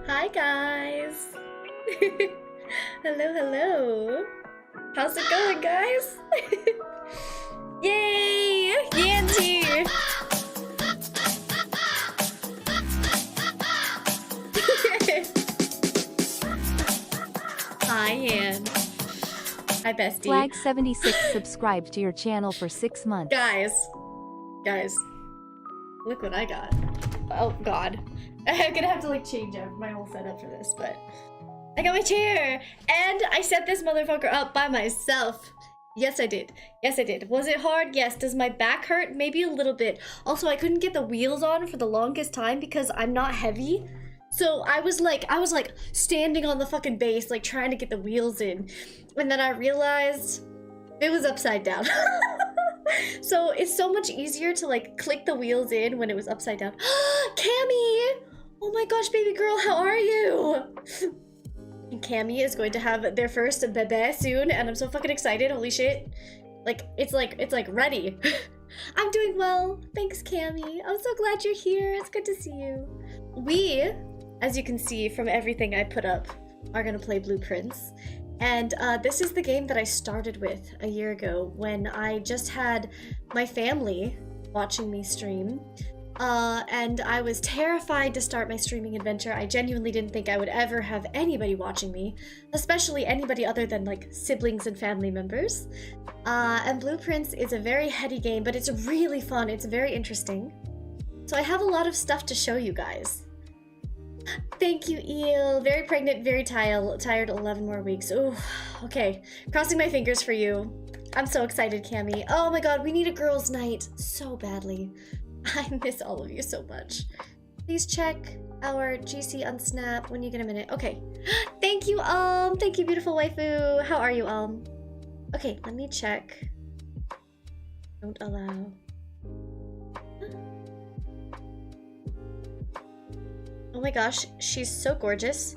Hi guys! Hello, hello! How's it going, guys? Yay! Yancy! Hi, Yan. Hi, bestie. Flag76 subscribed to your channel for 6 months. Guys, look what I got. Oh god. I'm gonna have to like change up my whole setup for this, but I got my chair! And I set this motherfucker up by myself. Yes, I did. Yes, I did. Was it hard? Yes. Does my back hurt? Maybe a little bit. Also, I couldn't get the wheels on for the longest time because I'm not heavy. So I was like standing on the fucking base, like trying to get the wheels in. And then I realized it was upside down. So it's so much easier to like click the wheels in when it was upside down. Cammy! Oh my gosh, baby girl, how are you? And Cammy is going to have their first bebe soon, and I'm so fucking excited. Holy shit. It's like ready. I'm doing well. Thanks, Cammy. I'm so glad you're here. It's good to see you. We, as you can see from everything I put up, are gonna play Blueprints. And this is the game that I started with a year ago when I just had my family watching me stream. And I was terrified to start my streaming adventure. I genuinely didn't think I would ever have anybody watching me, especially anybody other than like siblings and family members. And Blueprints is a very heady game, but it's really fun. It's very interesting. So I have a lot of stuff to show you guys. Thank you, Eel. Very pregnant, very tired, 11 more weeks. Ooh, okay. Crossing my fingers for you. I'm so excited, Cammy. Oh my god, we need a girls' night so badly. I miss all of you so much. Please check our GC on Snap when you get a minute. Okay. Thank you, Thank you, beautiful waifu. How are you, Okay, let me check. Don't allow. Oh my gosh, she's so gorgeous.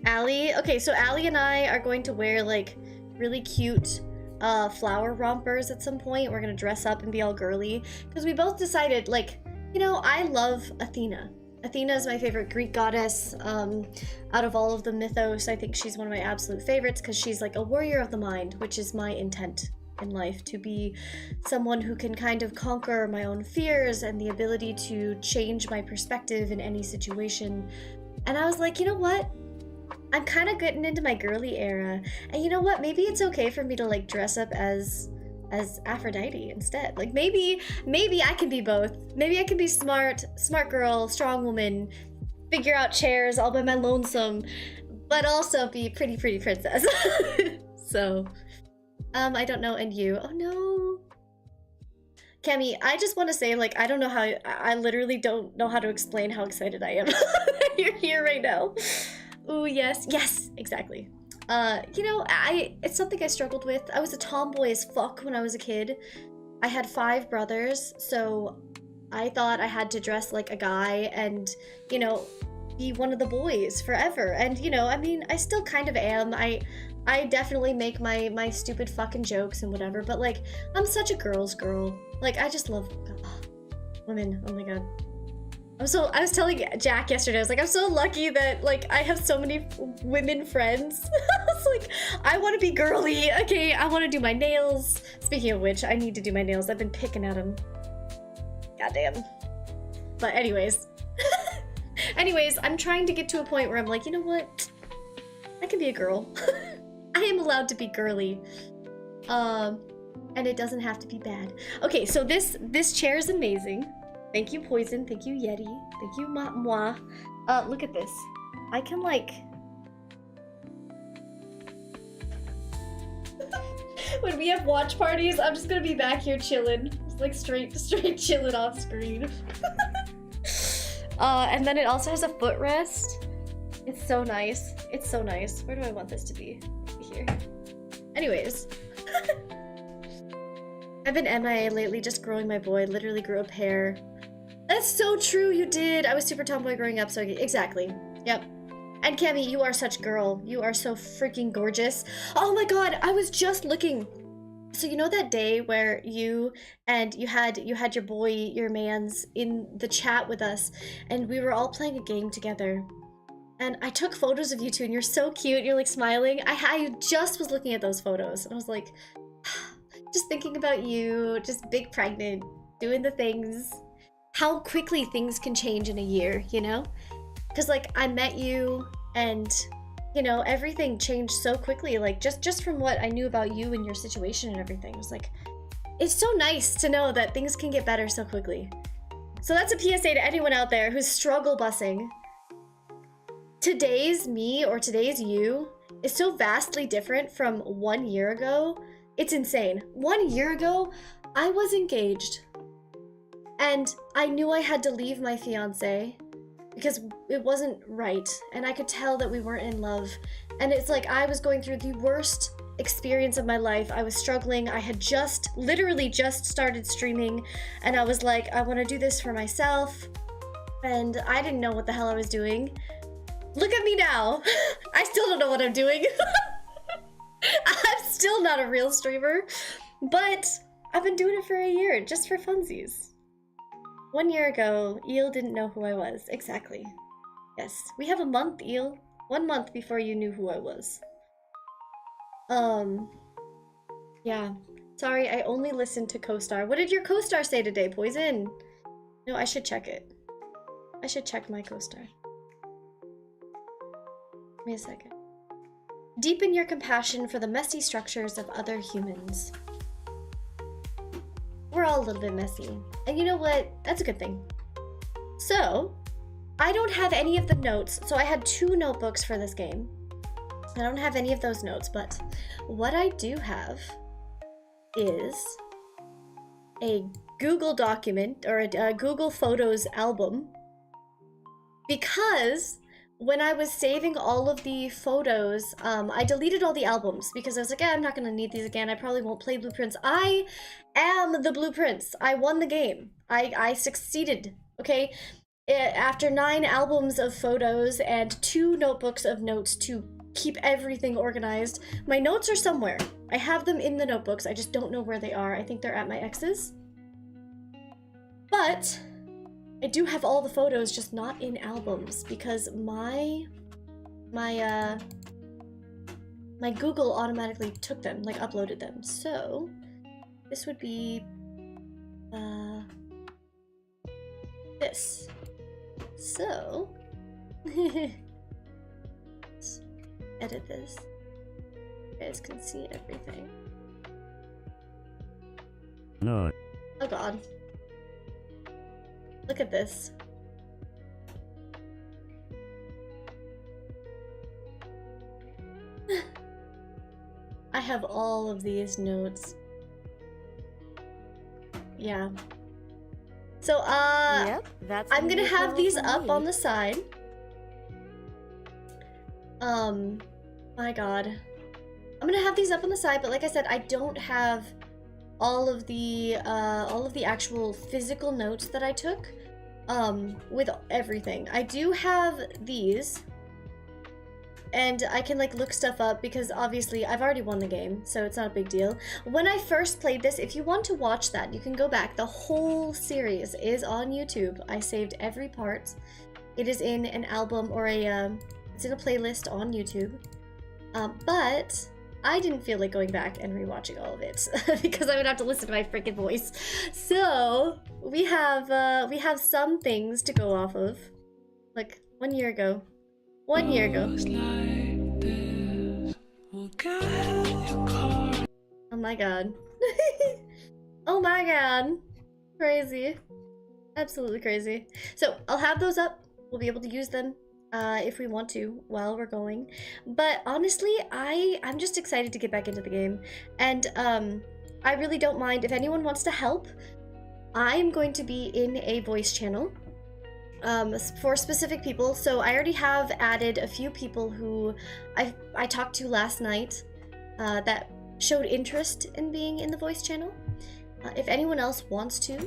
Allie. Okay, so Allie and I are going to wear like really cute flower rompers at some point. We're gonna dress up and be all girly because we both decided, like, you know, I love Athena. Athena is my favorite Greek goddess. Out of all of the mythos, I think she's one of my absolute favorites because she's like a warrior of the mind, which is my intent in life, to be someone who can kind of conquer my own fears and the ability to change my perspective in any situation. And I was like, you know what? I'm kind of getting into my girly era, and you know what? Maybe it's okay for me to like dress up as Aphrodite instead. Like maybe I can be both. Maybe I can be smart girl, strong woman, figure out chairs all by my lonesome, but also be pretty princess. So, I don't know, and you? Oh no. Cammy, I just want to say, like, I don't know how, I literally don't know how to explain how excited I am that you're here right now. Ooh, yes, exactly. You know, it's something I struggled with. I was a tomboy as fuck when I was a kid. I had 5 brothers, so I thought I had to dress like a guy and, you know, be one of the boys forever. And, you know, I mean, I still kind of am. I definitely make my stupid fucking jokes and whatever, but like, I'm such a girl's girl. Like, I just love women. Oh my god. I was telling Jack yesterday, I was like, I'm so lucky that like I have so many women friends. I was like, I want to be girly. Okay, I want to do my nails. Speaking of which, I need to do my nails. I've been picking at them. Goddamn. But anyways. Anyways, I'm trying to get to a point where I'm like, you know what? I can be a girl. I am allowed to be girly. And it doesn't have to be bad. Okay, so this chair is amazing. Thank you, Poison. Thank you, Yeti. Thank you, Moi. Look at this. I can, like... When we have watch parties, I'm just gonna be back here chilling. Just, like, straight chilling off screen. And then it also has a footrest. It's so nice. It's so nice. Where do I want this to be? Here. Anyways. I've been MIA lately, just growing my boy. Literally grew up hair. That's so true, you did. I was super tomboy growing up, so exactly. Yep. And Cammy, you are such girl. You are so freaking gorgeous. Oh my god, I was just looking So you know that day where you had your boy, your mans in the chat with us, and we were all playing a game together. And I took photos of you two, and you're so cute. You're like smiling. I just was looking at those photos, and I was like, just thinking about you, just big pregnant, doing the things. How quickly things can change in a year, you know? Because like I met you, and you know, everything changed so quickly. Like just from what I knew about you and your situation and everything, it was like, it's so nice to know that things can get better so quickly. So that's a PSA to anyone out there who's struggle busing. Today's me or today's you is so vastly different from 1 year ago. It's insane. 1 year ago, I was engaged. And I knew I had to leave my fiance because it wasn't right. And I could tell that we weren't in love. And it's like I was going through the worst experience of my life. I was struggling. I had literally just started streaming. And I was like, I want to do this for myself. And I didn't know what the hell I was doing. Look at me now. I still don't know what I'm doing. I'm still not a real streamer, but I've been doing it for a year, just for funsies. 1 year ago, Eel didn't know who I was. Exactly. Yes, we have a month, Eel. 1 month before you knew who I was. Yeah. Sorry, I only listened to co-star. What did your co-star say today, Poison? No, I should check it. I should check my co-star. Give me a second. Deepen your compassion for the messy structures of other humans. We're all a little bit messy. And you know what? That's a good thing. So, I don't have any of the notes. So I had 2 notebooks for this game. I don't have any of those notes, but what I do have is a Google document or a Google Photos album, because when I was saving all of the photos, I deleted all the albums because I was like, I'm not going to need these again. I probably won't play Blueprints. I am the Blueprints. I won the game. I succeeded, okay? After 9 albums of photos and 2 notebooks of notes to keep everything organized. My notes are somewhere. I have them in the notebooks. I just don't know where they are. I think they're at my ex's. But I do have all the photos, just not in albums, because my Google automatically took them, like uploaded them. So this would be this. So let's edit this. You guys can see everything. No. Oh god. Look at this. I have all of these notes. Yeah. So, Yep, that's I'm gonna have these up on the. the side. My god. I'm gonna have these up on the side, but like I said, I don't have all of the actual physical notes that I took, with everything. I do have these, and I can like look stuff up because obviously I've already won the game, so it's not a big deal. When I first played this, if you want to watch that, you can go back. The whole series is on YouTube. I saved every part. It is in an album or it's in a playlist on YouTube. But I didn't feel like going back and rewatching all of it because I would have to listen to my freaking voice. So we have some things to go off of. Like 1 year ago. 1 year ago. Oh my god. Oh my god. Crazy. Absolutely crazy. So I'll have those up. We'll be able to use them if we want to while we're going. But honestly, I'm just excited to get back into the game. And I really don't mind if anyone wants to help. I'm going to be in a voice channel for specific people. So I already have added a few people who I talked to last night that showed interest in being in the voice channel. If anyone else wants to,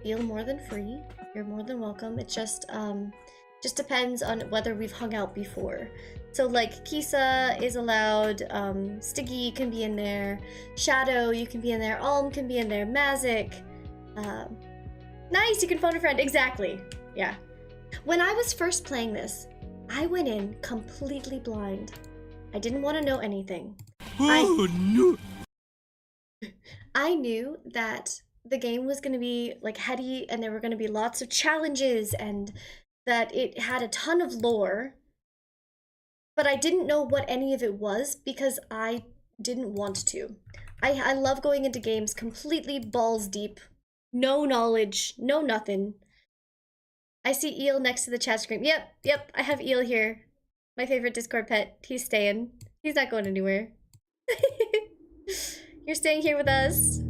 feel more than free. You're more than welcome. It's just Just depends on whether we've hung out before. So like Kisa is allowed, Stiggy can be in there, Shadow, you can be in there, Alm can be in there, Mazik. Nice, you can phone a friend, exactly, yeah. When I was first playing this, I went in completely blind. I didn't want to know anything. Oh no! I knew that the game was going to be like heady and there were going to be lots of challenges and that it had a ton of lore. But I didn't know what any of it was because I didn't want to. I love going into games completely balls deep. No knowledge, no nothing. I see Eel next to the chat screen. Yep, I have Eel here. My favorite Discord pet. He's staying. He's not going anywhere. You're staying here with us.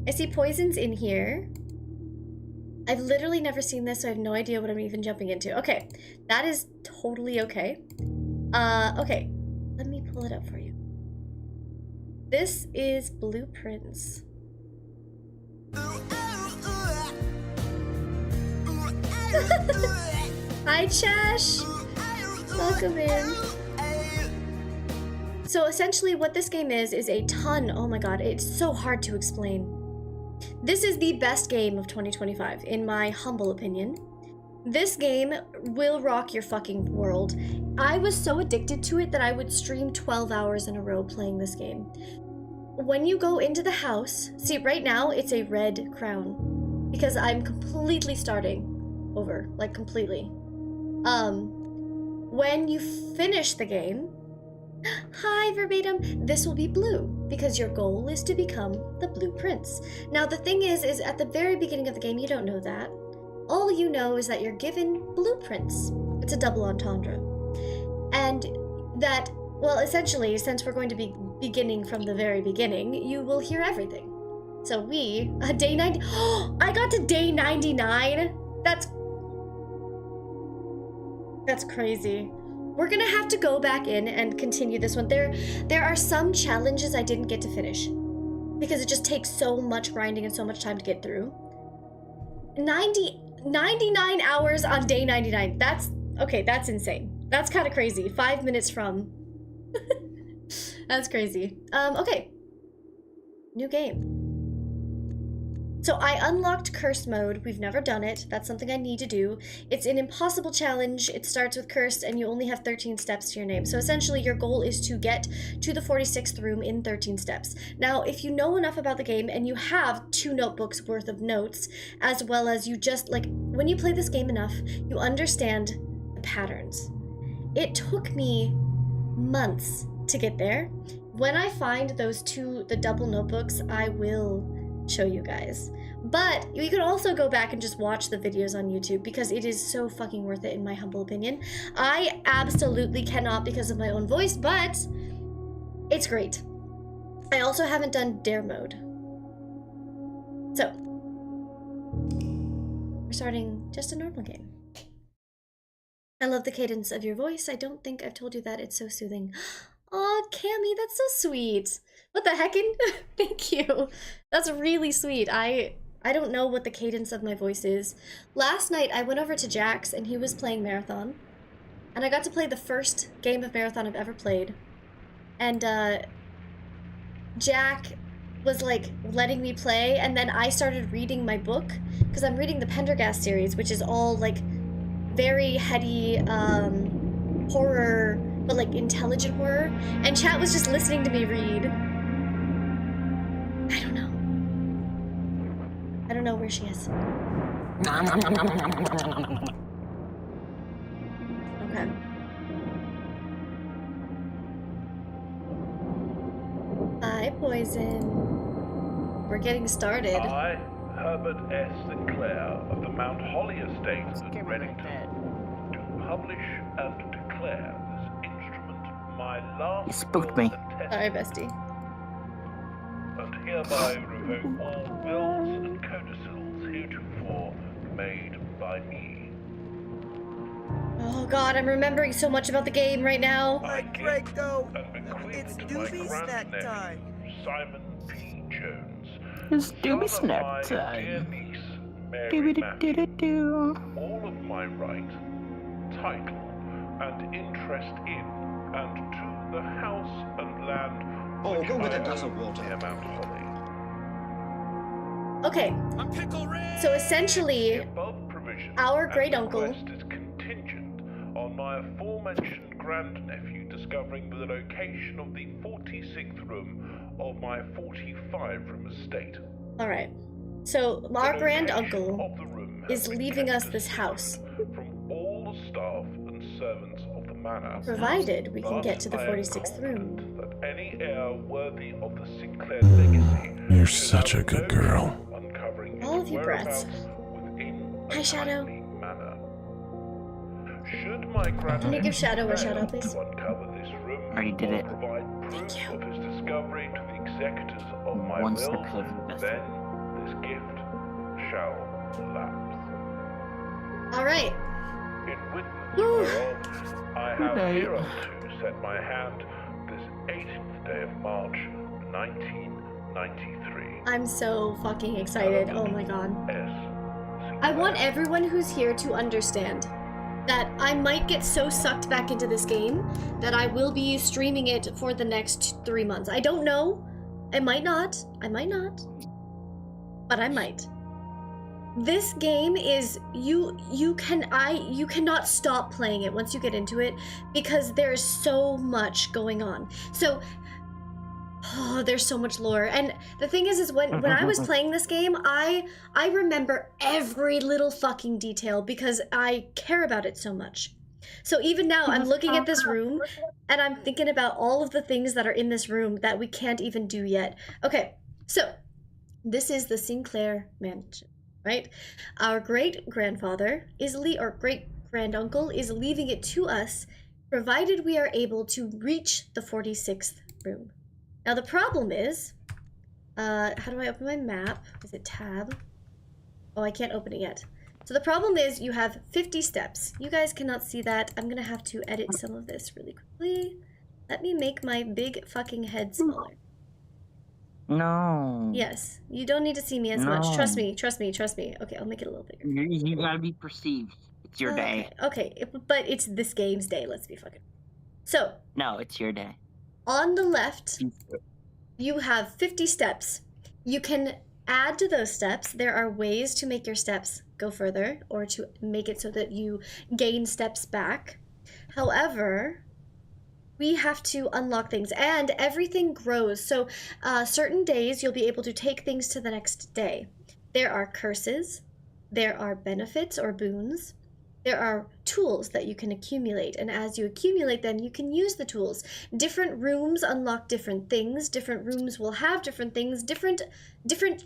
I see Poison's in here. I've literally never seen this, so I have no idea what I'm even jumping into. Okay, that is totally okay. Okay, let me pull it up for you. This is Blueprints. Hi, Chash. Welcome in. So essentially what this game is a ton, oh my god, it's so hard to explain. This is the best game of 2025, in my humble opinion. This game will rock your fucking world. I was so addicted to it that I would stream 12 hours in a row playing this game. When you go into the house, see right now it's a red crown because I'm completely starting over, like completely. When you finish the game, hi Verbatim, this will be blue because your goal is to become the Blue Prince. Now the thing is at the very beginning of the game you don't know that. All you know is that you're given blueprints. It's a double entendre. And that, well, essentially, since we're going to be beginning from the very beginning, you will hear everything. So we, day 90, I got to day 99? That's crazy. We're gonna have to go back in and continue this one. There are some challenges I didn't get to finish because it just takes so much grinding and so much time to get through. 99 hours on day 99. That's insane. That's kind of crazy. 5 minutes from. That's crazy. Okay. New game. So I unlocked Cursed mode. We've never done it. That's something I need to do. It's an impossible challenge. It starts with Cursed and you only have 13 steps to your name. So essentially your goal is to get to the 46th room in 13 steps. Now, if you know enough about the game and you have 2 notebooks worth of notes, as well as you just, like, when you play this game enough, you understand the patterns. It took me months to get there. When I find those the double notebooks, I will show you guys. But you can also go back and just watch the videos on YouTube because it is so fucking worth it in my humble opinion. I absolutely cannot because of my own voice, but it's great. I also haven't done Dare mode. So, we're starting just a normal game. I love the cadence of your voice. I don't think I've told you that. It's so soothing. Aw, Cammy, that's so sweet. What the heckin'? Thank you. That's really sweet. I don't know what the cadence of my voice is. Last night, I went over to Jack's and he was playing Marathon. And I got to play the first game of Marathon I've ever played. And, Jack was, like, letting me play, and then I started reading my book, because I'm reading the Pendergast series, which is all, like, very heady, horror, but, like, intelligent horror. And chat was just listening to me read. I don't know. I don't know where she is. Okay. Hi, Poison. We're getting started. I, Herbert S. Sinclair of the Mount Holly Estate at Reddington, do publish and declare this instrument my last You spooked me. Sorry, bestie. And hereby revoke all wills and codicils heretofore made by me. Oh god, I'm remembering so much about the game right now. I give go. and bequeath It's to my Doobie snack grandnephew, time. Simon P. Jones, It's Doobie son of my snack dear time. niece, Mary Doobie Matthew, doo doo doo. all of my right title and interest in and to the house and land Oh, which go get I a glass of own water. near Mount Holly. Okay, I'm Pickle Rick! so The essentially, above provision our and great uncle request is contingent on my aforementioned grandnephew discovering the location of the 46th room of my 45-room estate. alright. So, The our grand location uncle of the room has is been leaving kept us this house, secret from all the staff and servants of the manor. provided we can But get to the I am 46th room. confident that any heir worthy of the Sinclair legacy You're should such have a good no girl. trouble uncovering All its of you brats. whereabouts within a Hi, Shadow. timely manner. Should my Can you grandfather give Shadow a shout fail out, please? to uncover this room, Already did or it. provide proof Thank you. of his discovery to the executors of my Once the will, code invested. then this gift shall lapse. Alright, In witness Whew. whereof I have night. hereunto set my hand this 18th day of March, 1993. I'm so fucking excited. Oh my god. S. I want everyone who's here to understand that I might get so sucked back into this game that I will be streaming it for the next 3 months. I don't know. I might not. I might not. But I might. This game is you cannot stop playing it once you get into it because there's so much going on. So there's so much lore. And the thing is when I was playing this game, I remember every little fucking detail because I care about it so much. So even now I'm looking at this room and I'm thinking about all of the things that are in this room that we can't even do yet. Okay, so this is the Sinclair mansion, right? Our great-grandfather is or great-granduncle is leaving it to us, provided we are able to reach the 46th room. Now the problem is, how do I open my map? Is it tab? Oh, I can't open it yet. So the problem is you have 50 steps. You guys cannot see that. I'm gonna have to edit some of this really quickly. Let me make my big fucking head smaller. No. Yes, you don't need to see me as much. Trust me, trust me, trust me. Okay, I'll make it a little bigger. You gotta be perceived. It's your day. Okay, but it's this game's day, let's be fucking. So, No, it's your day. on the left, you have 50 steps. You can add to those steps. There are ways to make your steps go further or to make it so that you gain steps back. However, we have to unlock things and everything grows. So certain days you'll be able to take things to the next day. There are curses, there are benefits or boons, there are tools that you can accumulate, and as you accumulate them, you can use the tools. Different rooms unlock different things. Different rooms will have different things, different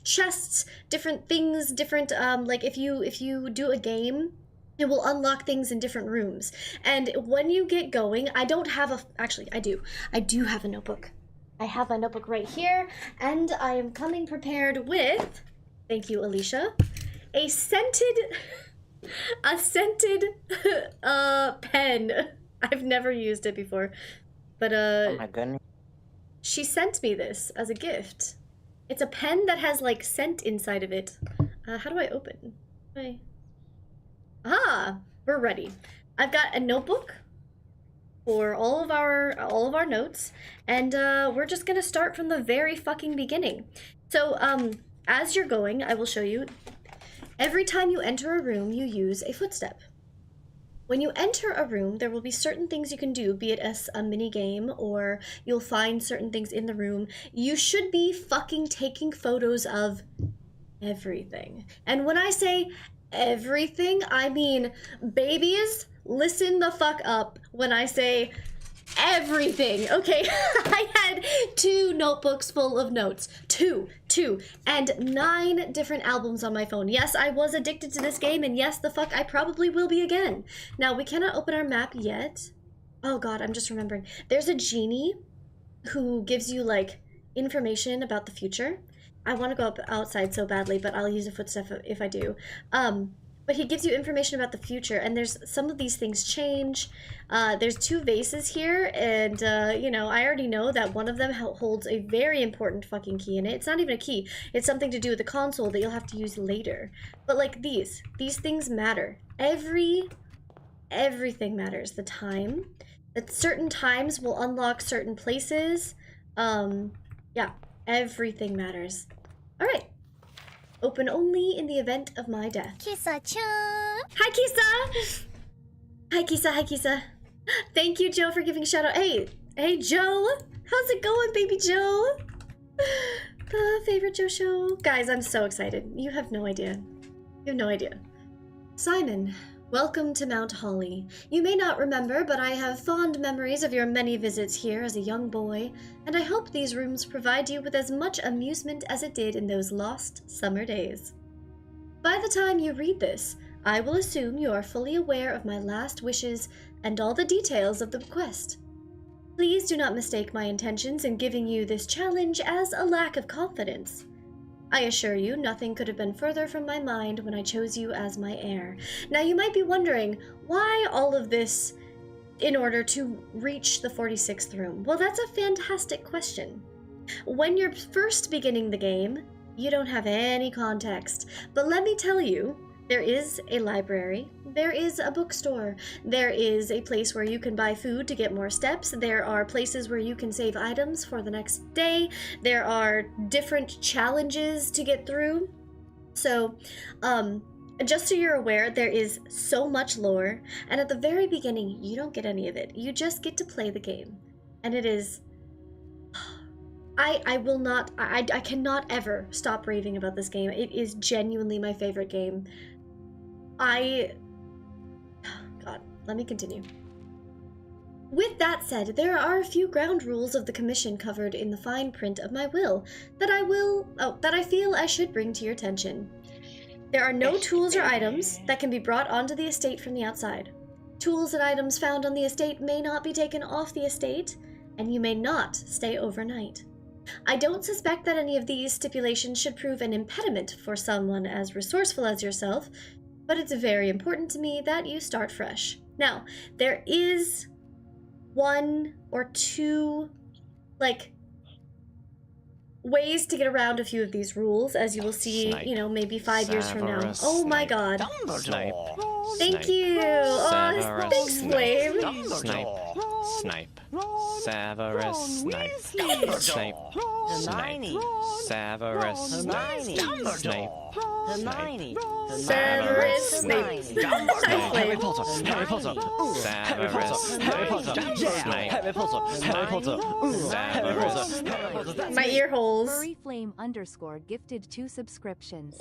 chests, different things, different like if you do a game, it will unlock things in different rooms. And when you get going, I don't have a actually I do have a notebook. I have my notebook right here, and I am coming prepared with, thank you, Alicia, a scented pen. I've never used it before, but Oh my goodness. she sent me this as a gift. It's a pen that has like scent inside of it. How do I open? We're ready. I've got a notebook for all of our notes, and we're just gonna start from the very fucking beginning. So as you're going, I will show you. Every time you enter a room, you use a footstep. When you enter a room, there will be certain things you can do, be it a mini game or you'll find certain things in the room. You should be fucking taking photos of everything. And when I say everything, I mean, babies, listen the fuck up when I say everything, okay? I had 2 notebooks full of notes. Two, and 9 different albums on my phone. Yes, I was addicted to this game, and yes, the fuck, I probably will be again. Now, we cannot open our map yet. Oh god, I'm just remembering. There's a genie who gives you, like, information about the future. I want to go outside so badly, but I'll use a footstep if I do. But he gives you information about the future, and there's some of these things change. There's 2 vases here, and, you know, I already know that one of them holds a very important fucking key in it. It's not even a key. It's something to do with the console that you'll have to use later. But, like, these things matter. Every everything matters. The time. That certain times will unlock certain places. Yeah, everything matters. Alright. Open only in the event of my death. Kisa-chan! Hi, Kisa! Hi, Kisa. Hi, Kisa. Thank you, Joe, for giving a shout out. Hey, Joe! How's it going, baby Joe? The favorite Joe show. Guys, I'm so excited. You have no idea. You have no idea. Simon, welcome to Mount Holly. You may not remember, but I have fond memories of your many visits here as a young boy, and I hope these rooms provide you with as much amusement as it did in those lost summer days. By the time you read this, I will assume you are fully aware of my last wishes and all the details of the bequest. Please do not mistake my intentions in giving you this challenge as a lack of confidence. I assure you, nothing could have been further from my mind when I chose you as my heir. Now, you might be wondering, why all of this in order to reach the 46th room? Well, that's a fantastic question. When you're first beginning the game, you don't have any context. But let me tell you, there is a library, there is a bookstore, there is a place where you can buy food to get more steps, there are places where you can save items for the next day, there are different challenges to get through. So, just so you're aware, there is so much lore, and at the very beginning, you don't get any of it. You just get to play the game. And it is... I cannot ever stop raving about this game. It is genuinely my favorite game. God, let me continue. With that said, there are a few ground rules of the commission covered in the fine print of my will that I feel I should bring to your attention. There are no tools or items that can be brought onto the estate from the outside. Tools and items found on the estate may not be taken off the estate, and you may not stay overnight. I don't suspect that any of these stipulations should prove an impediment for someone as resourceful as yourself, but it's very important to me that you start fresh. Now, there is one or two, ways to get around a few of these rules, as you will see, maybe 5 years from now. Oh my god. Snipe. Thank you! Oh, thanks, Flame! Snipe. Severus Snape. Snape. Snape. Severus Snape. Snape. Hermione. Severus Snape. Harry Potter. Harry Potter. Severus Snape. Harry Potter. Harry Potter. Severus. My ear holes. Furryflame _ gifted 2 subscriptions.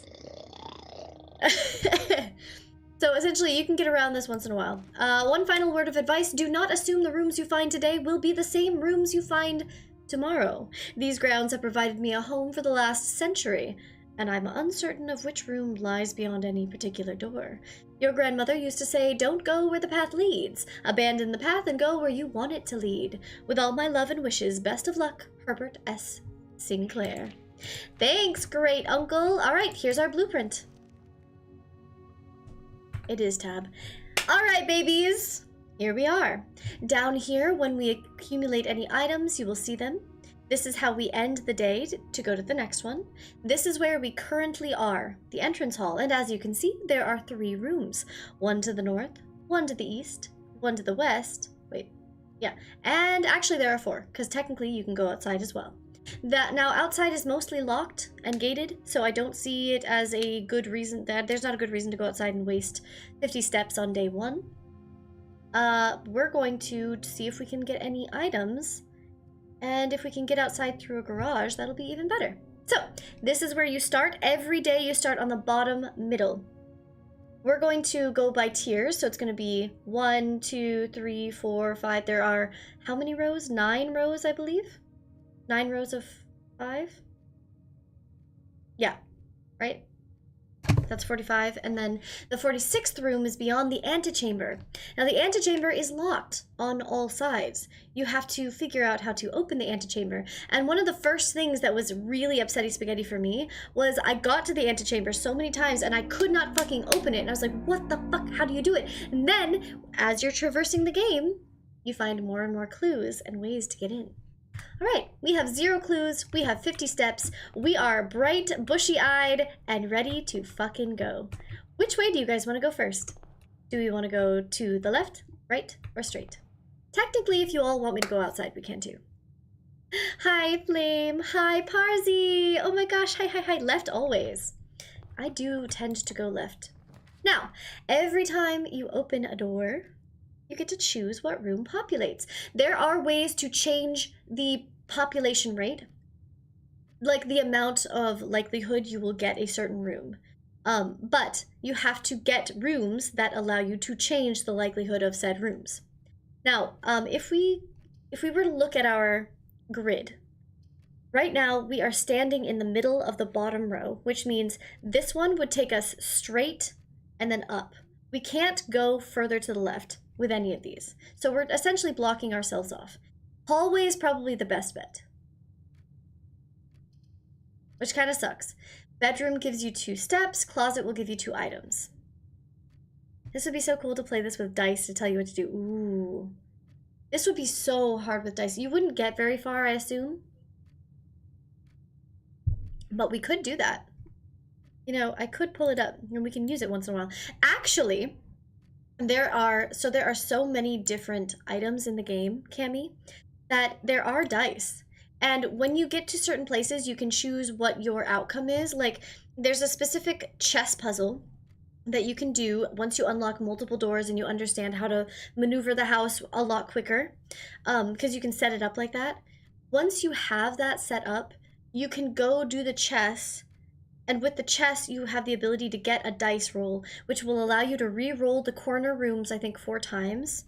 So essentially, you can get around this once in a while. One final word of advice: do not assume the rooms you find today will be the same rooms you find tomorrow. These grounds have provided me a home for the last century, and I'm uncertain of which room lies beyond any particular door. Your grandmother used to say, don't go where the path leads. Abandon the path and go where you want it to lead. With all my love and wishes, best of luck, Herbert S. Sinclair. Thanks, great uncle. All right, here's our blueprint. It is tab. All right, babies. Here we are. Down here, when we accumulate any items, you will see them. This is how we end the day to go to the next one. This is where we currently are, the entrance hall. And as you can see, there are 3 rooms. One to the north, one to the east, one to the west. And actually there are 4, because technically you can go outside as well. Now, outside is mostly locked and gated, so I don't see it as a good reason. There's not a good reason to go outside and waste 50 steps on day 1. We're going to see if we can get any items, and if we can get outside through a garage, that'll be even better. So, this is where you start. Every day you start on the bottom middle. We're going to go by tiers, so it's going to be 1, 2, 3, 4, 5. There are how many rows? 9 rows, I believe? 9 rows of 5? Yeah, right? That's 45. And then the 46th room is beyond the antechamber. Now, the antechamber is locked on all sides. You have to figure out how to open the antechamber. And one of the first things that was really upsetty spaghetti for me was I got to the antechamber so many times and I could not fucking open it. And I was like, what the fuck? How do you do it? And then, as you're traversing the game, you find more and more clues and ways to get in. Alright, we have 0 clues, we have 50 steps, we are bright, bushy-eyed, and ready to fucking go. Which way do you guys want to go first? Do we want to go to the left, right, or straight? Technically, if you all want me to go outside, we can too. Hi, Flame. Hi, Parzi. Oh my gosh. Hi. Left always. I do tend to go left. Now, every time you open a door, you get to choose what room populates. There are ways to change the population rate, like the amount of likelihood you will get a certain room. But you have to get rooms that allow you to change the likelihood of said rooms. Now, if we were to look at our grid, right now we are standing in the middle of the bottom row, which means this one would take us straight and then up. We can't go further to the left with any of these. So we're essentially blocking ourselves off. Hallway is probably the best bet, which kind of sucks. Bedroom gives you 2 steps. Closet will give you 2 items. This would be so cool to play this with dice to tell you what to do. Ooh. This would be so hard with dice. You wouldn't get very far, I assume. But we could do that. You know, I could pull it up and we can use it once in a while. Actually, there are so many different items in the game, Cammy, that there are dice. And when you get to certain places, you can choose what your outcome is. Like, there's a specific chess puzzle that you can do once you unlock multiple doors and you understand how to maneuver the house a lot quicker, because you can set it up like that. Once you have that set up, you can go do the chess, and with the chess, you have the ability to get a dice roll, which will allow you to re-roll the corner rooms, I think, 4 times.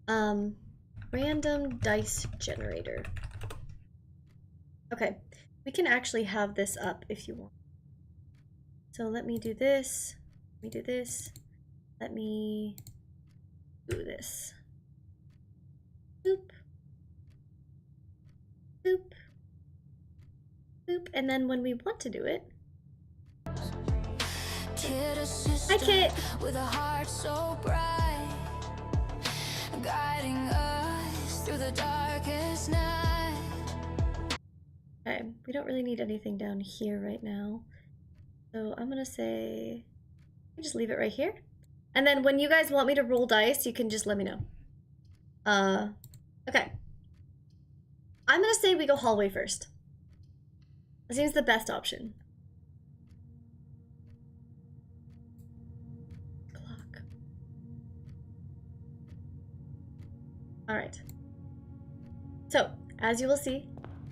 Random dice generator. Okay, we can actually have this up if you want. So let me do this. Let me do this. Let me do this. Boop. Boop. Boop. And then when we want to do it. Hi, Kit. With a heart so bright, guiding us through the darkest night. Okay, we don't really need anything down here right now. So I'm gonna say, just leave it right here. And then when you guys want me to roll dice, you can just let me know. Okay. I'm gonna say we go hallway first. That seems the best option. Clock. Alright. So, as you will see,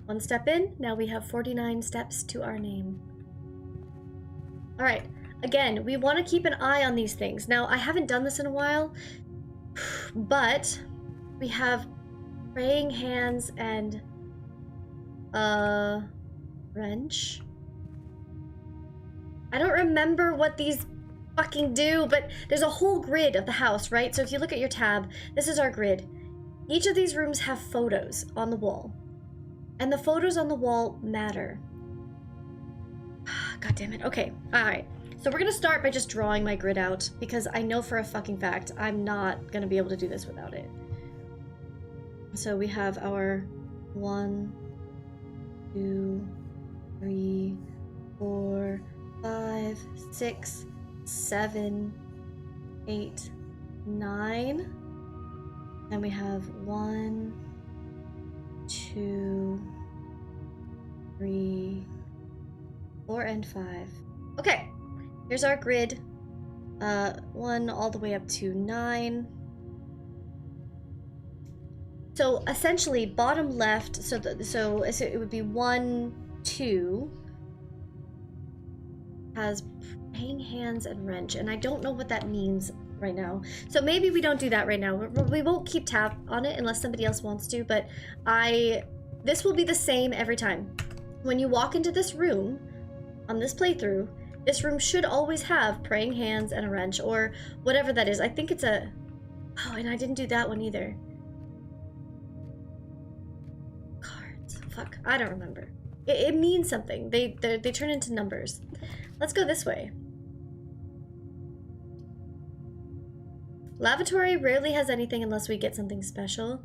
1 step in, now we have 49 steps to our name. Alright, again, we want to keep an eye on these things. Now, I haven't done this in a while, but we have praying hands and wrench. I don't remember what these fucking do, but there's a whole grid of the house, right? So if you look at your tab, this is our grid. Each of these rooms have photos on the wall. And the photos on the wall matter. God damn it. Okay. Alright. So we're gonna start by just drawing my grid out, because I know for a fucking fact I'm not gonna be able to do this without it. So we have our 1, 2, 3, 4, 5, 6, 7, 8, 9. And we have 1, 2, 3, 4, and 5. Okay, here's our grid. 1 all the way up to 9. So essentially, bottom left. So it would be 1, 2. Has praying hands and wrench, and I don't know what that means right now. So maybe we don't do that right now. We won't keep tab on it unless somebody else wants to, but this will be the same every time. When you walk into this room, on this playthrough, this room should always have praying hands and a wrench, or whatever that is. I think it's a... Oh, and I didn't do that one either. Cards. Fuck, I don't remember. It means something. They turn into numbers. Let's go this way. Lavatory rarely has anything unless we get something special.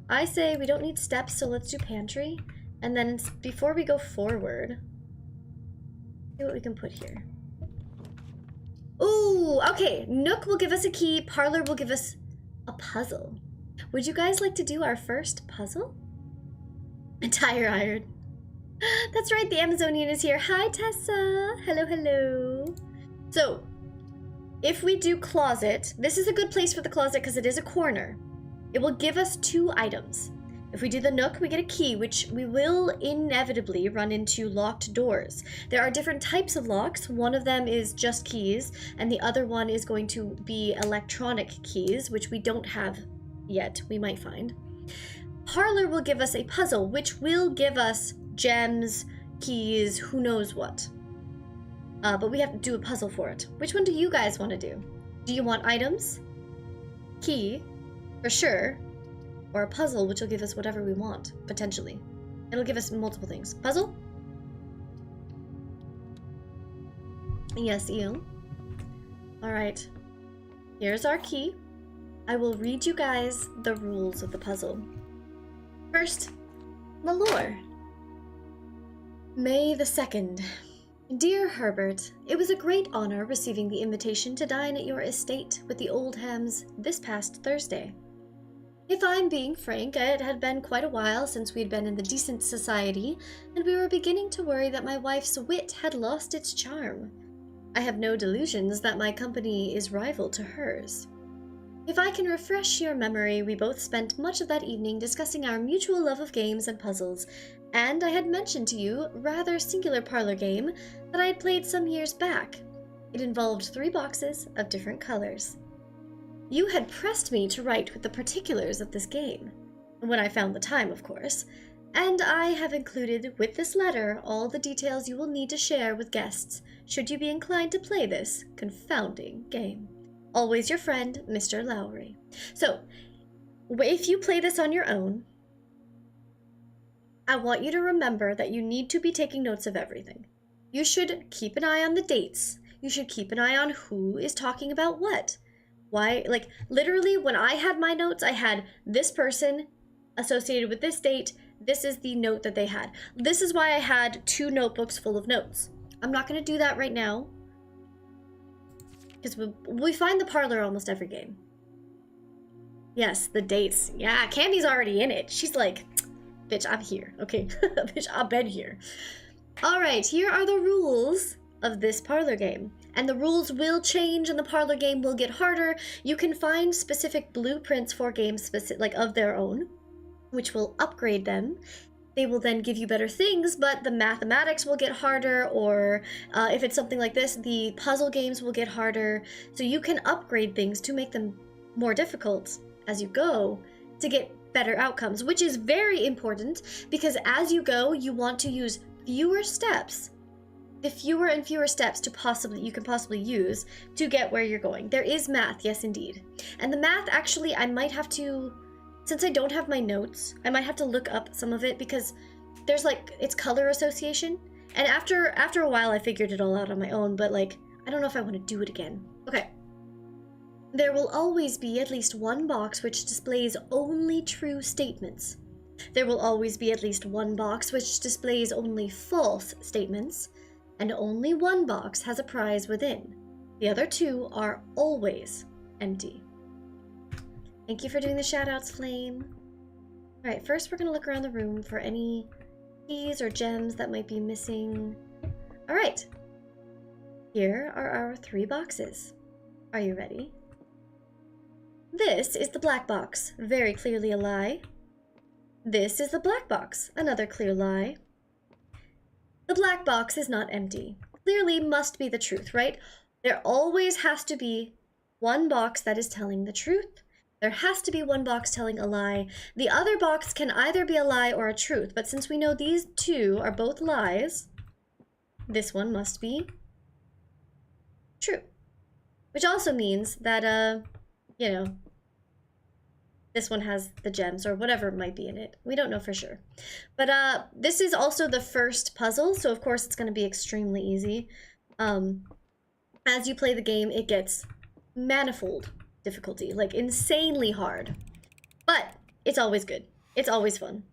I say we don't need steps, so let's do pantry. And then before we go forward, see what we can put here. Ooh, Ooh, okay. Nook will give us a key. Parlor will give us a puzzle. Would you guys like to do our first puzzle? A tire iron. That's right, the Amazonian is here. Hi, Tessa. Hello, hello. So, if we do closet, this is a good place for the closet because it is a corner. It will give us 2 items. If we do the Nook, we get a key, which we will inevitably run into locked doors. There are different types of locks. One of them is just keys, and the other one is going to be electronic keys, which we don't have yet. We might find. Parlor will give us a puzzle, which will give us gems, keys, who knows what. But we have to do a puzzle for it. Which one do you guys want to do? Do you want items? Key? For sure. Or a puzzle, which will give us whatever we want, potentially. It'll give us multiple things. Puzzle? Yes, Eel. Alright. Here's our key. I will read you guys the rules of the puzzle. First, the lore. May the 2nd. Dear Herbert, it was a great honor receiving the invitation to dine at your estate with the Oldhams this past Thursday. If I'm being frank, it had been quite a while since we'd been in the decent society, and we were beginning to worry that my wife's wit had lost its charm. I have no delusions that my company is rival to hers. If I can refresh your memory, we both spent much of that evening discussing our mutual love of games and puzzles, and I had mentioned to you a rather singular parlor game that I had played some years back. It involved 3 boxes of different colors. You had pressed me to write with the particulars of this game, when I found the time, of course, and I have included with this letter all the details you will need to share with guests, should you be inclined to play this confounding game. Always your friend, Mr. Lowry. So, if you play this on your own, I want you to remember that you need to be taking notes of everything. You should keep an eye on the dates. You should keep an eye on who is talking about what. Why, like, literally, when I had my notes, I had this person associated with this date. This is the note that they had. This is why I had 2 notebooks full of notes. I'm not going to do that right now, because we find the parlor almost every game. Yes, the dates. Yeah, Candy's already in it. She's like, bitch, I'm here. Okay, bitch, I've been here. All right, here are the rules of this parlor game. And the rules will change and the parlor game will get harder. You can find specific blueprints for games like of their own, which will upgrade them. They will then give you better things, but the mathematics will get harder, or if it's something like this, the puzzle games will get harder. So you can upgrade things to make them more difficult as you go to get better outcomes, which is very important because as you go, you want to use fewer steps. The fewer and fewer steps you can possibly use to get where you're going. There is math, yes indeed. And the math, actually, I might have to, since I don't have my notes, I might have to look up some of it because there's like, it's color association. And after a while, I figured it all out on my own, but like, I don't know if I want to do it again. Okay. There will always be at least 1 box which displays only true statements. There will always be at least 1 box which displays only false statements. And only 1 box has a prize within. The other 2 are always empty. Thank you for doing the shoutouts, Flame. Alright, first we're going to look around the room for any keys or gems that might be missing. Alright. Here are our 3 boxes. Are you ready? This is the black box, very clearly a lie. This is the black box, another clear lie. The black box is not empty. Clearly must be the truth, right? There always has to be 1 box that is telling the truth. There has to be 1 box telling a lie. The other box can either be a lie or a truth, but since we know these 2 are both lies, this one must be true. Which also means that, you know, this one has the gems or whatever might be in it. We don't know for sure. But this is also the first puzzle, so of course it's going to be extremely easy. As you play the game, it gets manifold difficulty, like insanely hard. But it's always good. It's always fun.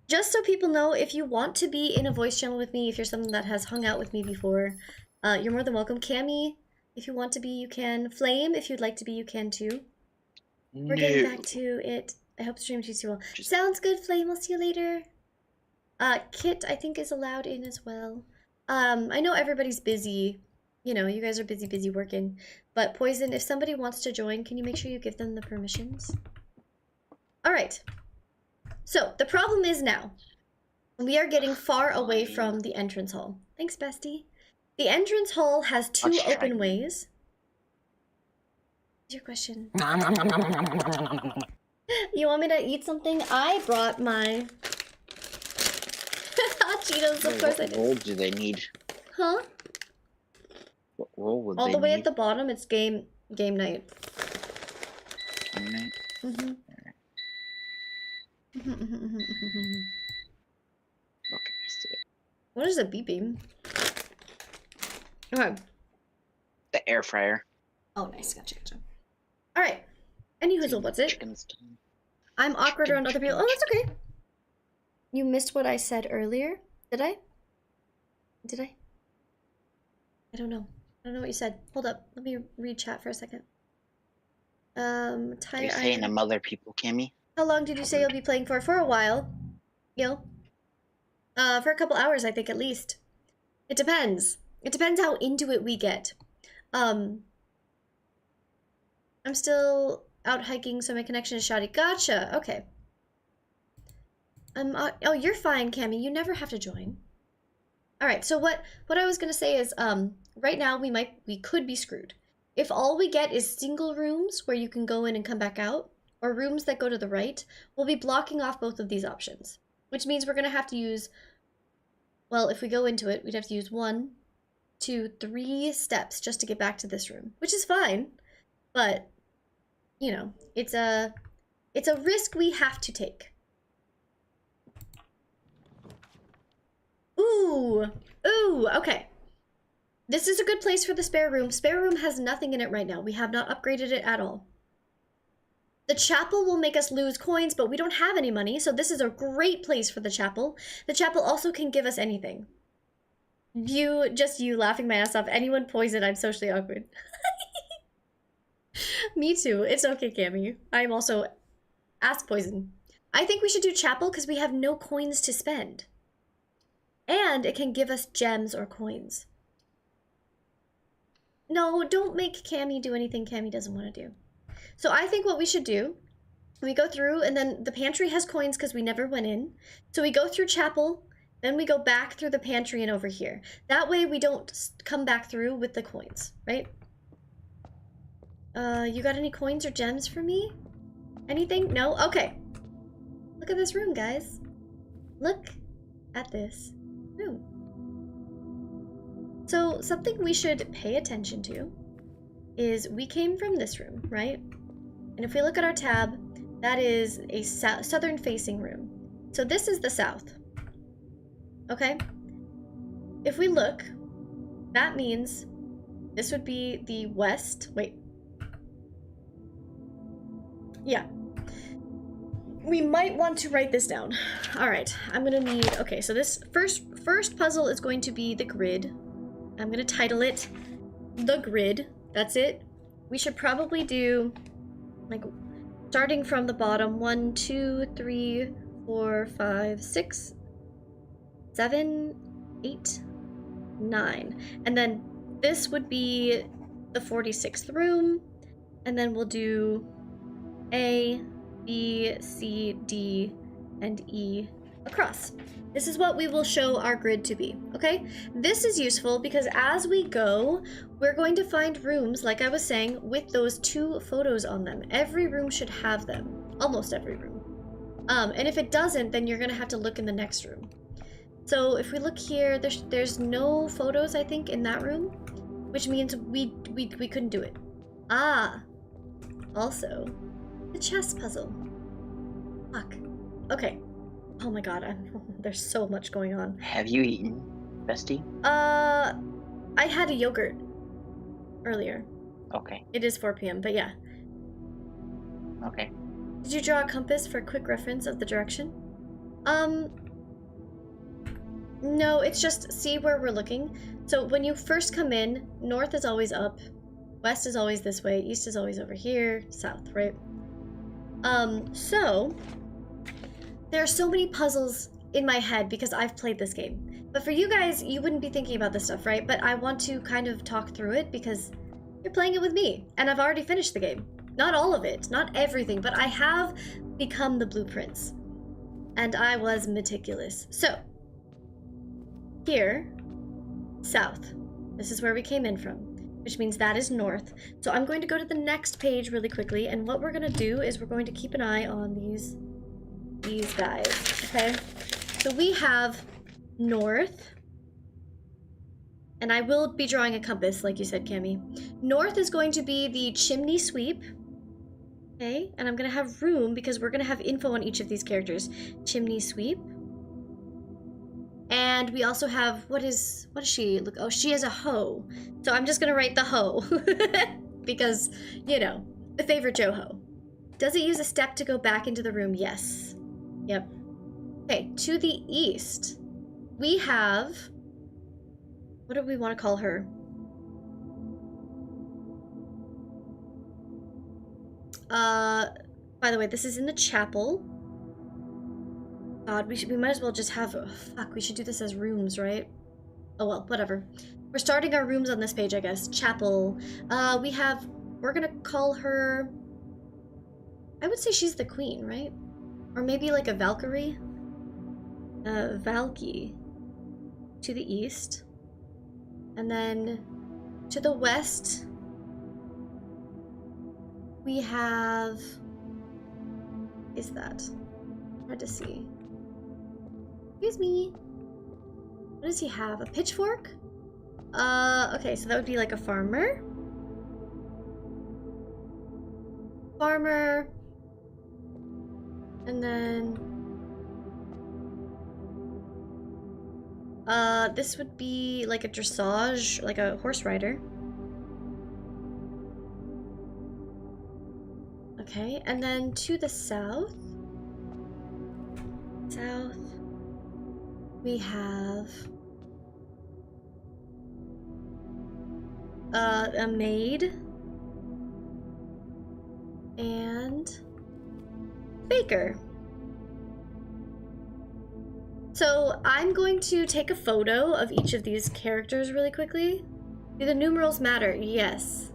Just so people know, if you want to be in a voice channel with me, if you're someone that has hung out with me before, you're more than welcome. Cammy If you want to be, you can. Flame, if you'd like to be, you can too. We're getting back to it. I hope stream treats you well. Sounds good, Flame. We'll see you later. Kit, I think, is allowed in as well. I know everybody's busy. You know, you guys are busy working. But Poison, if somebody wants to join, can you make sure you give them the permissions? Alright. So, the problem is now, we are getting far away from the entrance hall. Thanks, bestie. The entrance hall has 2 open ways. What's your question? You want me to eat something? I brought my Cheetos, of course I did. What role do they need? Huh? What role would All they the way need? at the bottom, it's game night. Game night? Mm-hmm. Okay, let's do it. What is a beeping? Okay. The air fryer. Oh, nice. Gotcha. Alright. Anywho, what's it? Chicken's done. I'm awkward around other people. Oh, that's okay. You missed what I said earlier. Did I? I don't know. I don't know what you said. Hold up. Let me read chat for a second. Are you Tire saying iron. them other people, Kimmy? How long did you say you'll be playing for? For a while. Yo. For a couple hours, I think, at least. It depends. It depends how into it we get. I'm still out hiking, so my connection is shoddy. Gotcha. Okay. Oh, you're fine, Cammy. You never have to join. All right. So what I was gonna say is, right now we could be screwed if all we get is single rooms where you can go in and come back out, or rooms that go to the right. We'll be blocking off both of these options, which means we're gonna have to use. Well, if we go into it, we'd have to use 1, 2, 3 steps just to get back to this room, which is fine, but you know, it's a risk we have to take. Ooh, okay. This is a good place for the spare room. Spare room has nothing in it right now. We have not upgraded it at all. The chapel will make us lose coins, but we don't have any money, so this is a great place for the chapel. The chapel also can give us anything. You laughing my ass off. Anyone poison, I'm socially awkward. Me too. It's okay, Cammy. I'm also ask poison. I think we should do chapel because we have no coins to spend. And it can give us gems or coins. No, don't make Cammy do anything Cammy doesn't want to do. So I think what we should do, we go through, and then the pantry has coins because we never went in. So we go through chapel, then we go back through the pantry and over here. That way we don't come back through with the coins, right? You got any coins or gems for me? Anything? No? Okay. Look at this room, guys. Look at this room. So something we should pay attention to is we came from this room, right? And if we look at our tab, that is a southern facing room. So this is the south. Okay? If we look, that means this would be the west. Wait. Yeah. We might want to write this down. All right, I'm gonna need, okay, so this first puzzle is going to be the grid. I'm gonna title it The Grid. That's it. We should probably do, like, starting from the bottom, 1, 2, 3, 4, 5, 6, 7, 8, 9. And then this would be the 46th room. And then we'll do A, B, C, D, and E across. This is what we will show our grid to be, okay? This is useful because as we go, we're going to find rooms, like I was saying, with those 2 photos on them. Every room should have them. Almost every room. And if it doesn't, then you're gonna have to look in the next room. So if we look here, there's no photos, I think, in that room, which means we couldn't do it. Ah, also, the chess puzzle. Fuck. Okay. Oh my god, there's so much going on. Have you eaten, bestie? I had a yogurt earlier. Okay. It is 4 p.m., but yeah. Okay. Did you draw a compass for quick reference of the direction? No, it's just see where we're looking. So when you first come in, north is always up, West is always this way, east is always over here, south, right? So there are so many puzzles in my head because I've played this game. But for you guys, you wouldn't be thinking about this stuff, right? But I want to kind of talk through it because you're playing it with me, and I've already finished the game. Not all of it, not everything, but I have become the blueprints. And I was meticulous. So, here, south. This is where we came in from, which means that is north. So I'm going to go to the next page really quickly, and what we're gonna do is we're going to keep an eye on these guys, okay? So we have north, and I will be drawing a compass, like you said, Cammy. North is going to be the chimney sweep, okay? And I'm gonna have room because we're gonna have info on each of these characters. Chimney sweep. And we also have, what is she? Look, oh, she has a hoe. So I'm just gonna write the hoe because, you know, the favorite Joe hoe. Does it use a step to go back into the room? Yes. Yep. Okay, to the east, we have, what do we want to call her? By the way, this is in the chapel. God, we might as well just have, fuck, we should do this as rooms, right? Oh well, whatever. We're starting our rooms on this page, I guess. Chapel. We're gonna call her, I would say she's the queen, right? Or maybe like a Valkyrie? Valky. To the east. And then to the west, we have, what is that? Hard to see. Excuse me. What does he have? A pitchfork? Okay, so that would be like a farmer. Farmer. And then this would be like a dressage, like a horse rider. Okay, and then to the south, we have a maid and baker. So I'm going to take a photo of each of these characters really quickly. Do the numerals matter? Yes,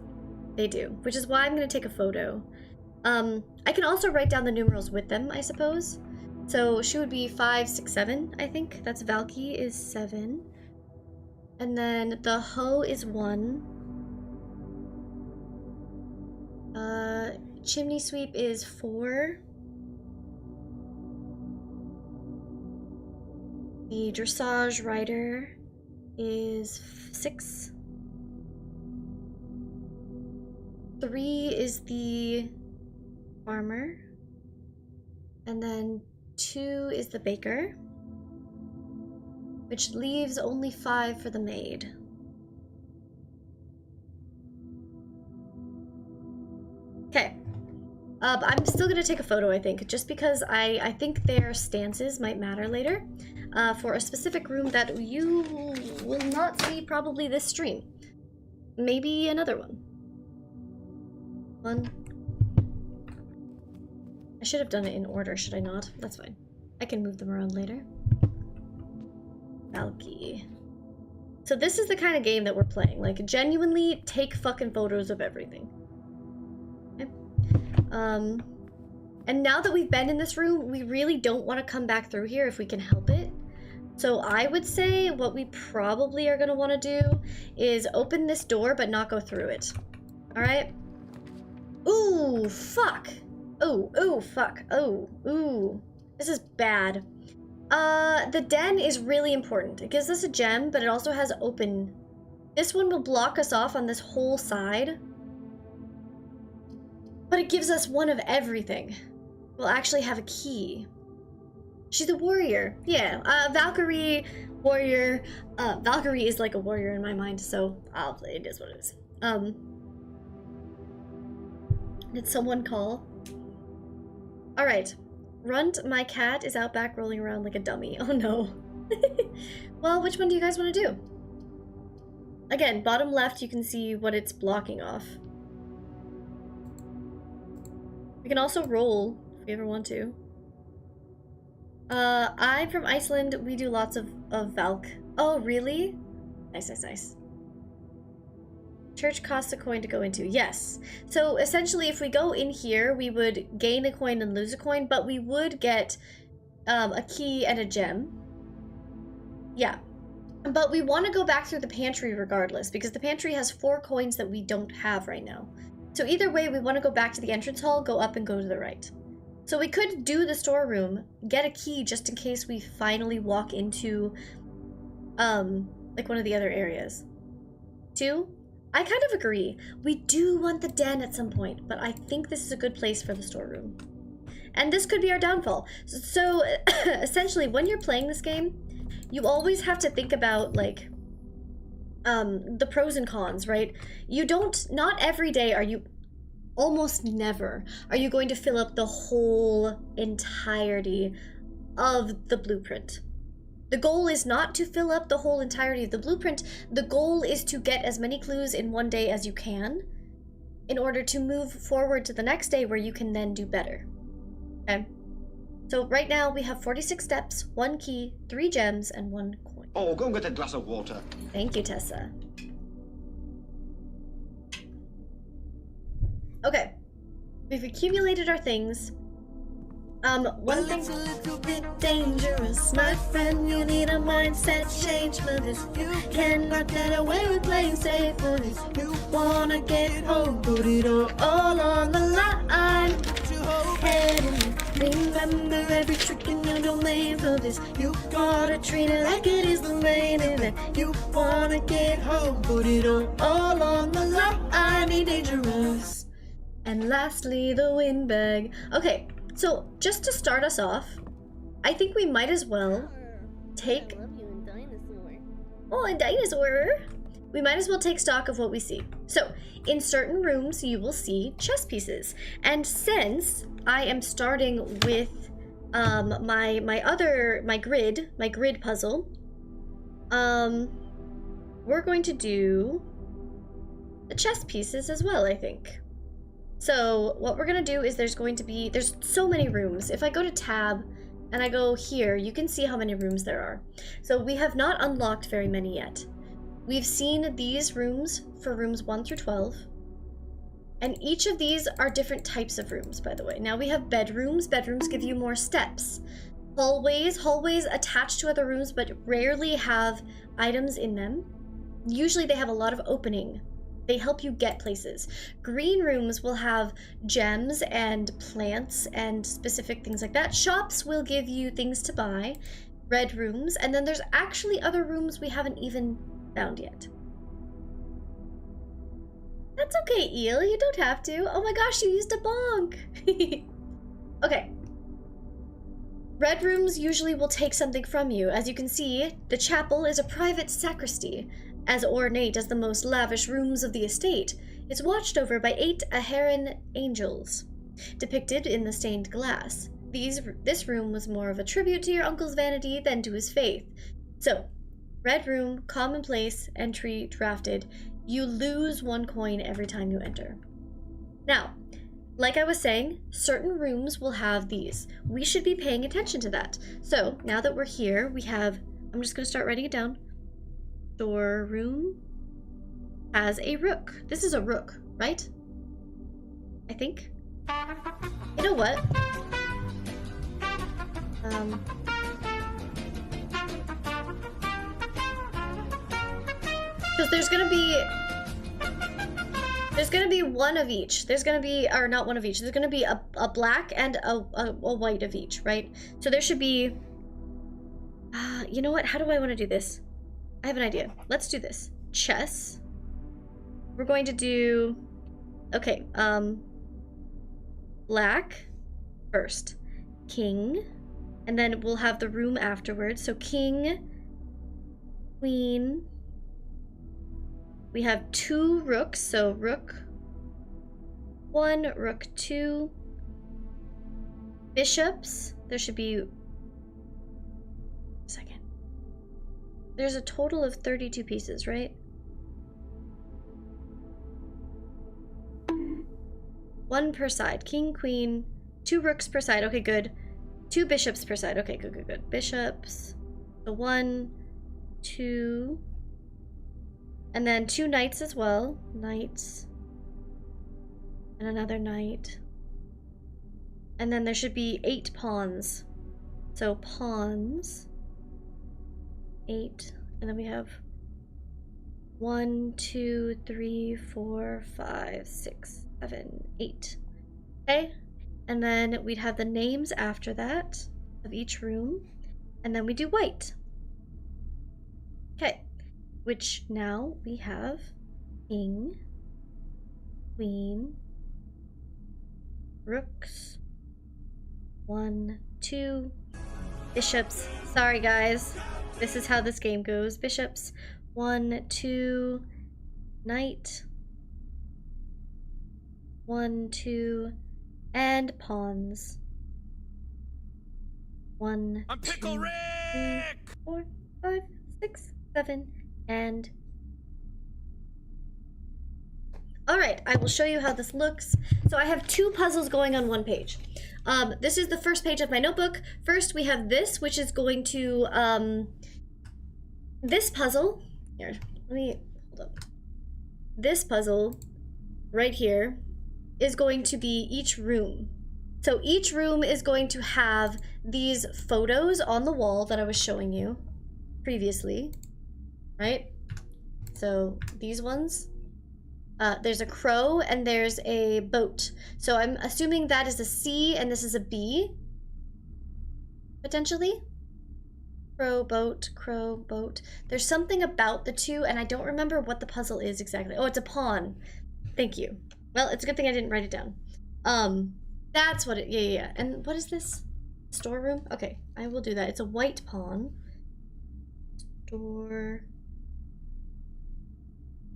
they do, which is why I'm going to take a photo. I can also write down the numerals with them, I suppose. So she would be 5, 6, 7, I think. That's Valky is 7. And then the hoe is 1. Chimney sweep is 4. The dressage rider is 6. 3 is the farmer. And then 2 is the baker, which leaves only 5 for the maid. Okay. But I'm still gonna take a photo, I think, just because I think their stances might matter later for a specific room that you will not see probably this stream. Maybe another one. I should have done it in order, should I not? That's fine. I can move them around later. Valky. So this is the kind of game that we're playing. Like, genuinely take fucking photos of everything. Okay. And now that we've been in this room, we really don't want to come back through here if we can help it. So I would say what we probably are going to want to do is open this door but not go through it. Alright? Ooh, fuck! Oh, fuck. Oh, ooh. This is bad. The den is really important. It gives us a gem, but it also has open. This one will block us off on this whole side. But it gives us one of everything. We'll actually have a key. She's a warrior. Yeah, Valkyrie, warrior. Valkyrie is like a warrior in my mind, so it is what it is. Did someone call? Alright. Runt, my cat, is out back rolling around like a dummy. Oh no. Well, which one do you guys want to do? again, bottom left, you can see what it's blocking off. We can also roll if we ever want to. I'm from Iceland. We do lots of Valk. Oh, really? Nice, nice, nice. Church costs a coin to go into. Yes. So essentially, if we go in here, we would gain a coin and lose a coin, but we would get a key and a gem. Yeah. But we want to go back through the pantry regardless, because the pantry has 4 coins that we don't have right now. So either way, we want to go back to the entrance hall, go up and go to the right. So we could do the storeroom, get a key just in case we finally walk into, like one of the other areas. 2, I kind of agree. We do want the den at some point, but I think this is a good place for the storeroom. And this could be our downfall. So essentially, when you're playing this game, you always have to think about, like, the pros and cons, right? Not every day are you, almost never, are you going to fill up the whole entirety of the blueprint. The goal is not to fill up the whole entirety of the blueprint. The goal is to get as many clues in one day as you can in order to move forward to the next day where you can then do better. Okay? So right now we have 46 steps, 1 key, 3 gems, and 1 coin. Oh, go and get a glass of water. Thank you, Tessa. Okay. We've accumulated our things. One thing's a little bit dangerous, my friend. You need a mindset change for this. You cannot get away with playing safe for this. You wanna get home, put it all on the line. And remember every trick in your domain for this. You gotta treat it like it is the main event. You wanna get home, put it all on the line. Be dangerous. And lastly, the windbag. Okay. So, just to start us off, I think we might as well take... I love you and dinosaur. Oh, a dinosaur! We might as well take stock of what we see. So, in certain rooms, you will see chess pieces. And since I am starting with my grid puzzle, we're going to do the chess pieces as well, I think. So what we're gonna do is there's so many rooms. If I go to tab and I go here, you can see how many rooms there are. So we have not unlocked very many yet. We've seen these rooms for rooms 1 through 12. And each of these are different types of rooms, by the way. Now we have bedrooms. Bedrooms give you more steps. Hallways attach to other rooms but rarely have items in them. Usually they have a lot of opening. They help you get places. Green rooms will have gems and plants and specific things like that. Shops will give you things to buy. Red rooms. And then there's actually other rooms we haven't even found yet. That's okay, Eel. You don't have to. Oh my gosh, you used a bonk. Okay. Red rooms usually will take something from you. As you can see, the chapel is a private sacristy. As ornate as the most lavish rooms of the estate, it's watched over by 8 Aheron angels, depicted in the stained glass. This room was more of a tribute to your uncle's vanity than to his faith. So, red room, commonplace, entry drafted. You lose 1 coin every time you enter. Now, like I was saying, certain rooms will have these. We should be paying attention to that. So, now that we're here, we have... I'm just going to start writing it down. Storeroom has a rook. This is a rook, right? I think. You know what? Because there's gonna be one of each. There's gonna be, or not one of each. There's gonna be a black and a white of each, right? So there should be. You know what? How do I want to do this? I have an idea. Let's do this. Chess. We're going to do... Okay, black first. King. And then we'll have the room afterwards. So king, queen. We have 2 rooks, so rook 1, rook 2. Bishops. There should be... There's a total of 32 pieces, right? 1 per side. King, queen, 2 rooks per side. Okay, good. 2 bishops per side. Okay, good, good, good. Bishops. So 1, 2, and then 2 knights as well. Knights. And another knight. And then there should be 8 pawns. So pawns. 8. And then we have 1, 2, 3, 4, 5, 6, 7, 8. Okay? And then we'd have the names after that of each room. And then we do white. Okay. Which now we have king, queen, rooks, 1, 2, bishops. Sorry guys, this is how this game goes. Bishops, 1, 2, knight, 1, 2, and pawns. 1, I'm Pickle 2, 3, 4, 5, 6, 7, and... Alright, I will show you how this looks. So I have 2 puzzles going on 1 page. This is the first page of my notebook. First, we have this, which is going to, this puzzle, here, let me, hold up. This puzzle, right here, is going to be each room. So each room is going to have these photos on the wall that I was showing you previously, right? So these ones. There's a crow and there's a boat. So I'm assuming that is a C and this is a B, potentially. Crow, boat. There's something about the 2 and I don't remember what the puzzle is exactly. Oh, it's a pawn. Thank you. Well, it's a good thing I didn't write it down. That's what it, yeah. And what is this? Storeroom? Okay, I will do that. It's a white pawn. Store.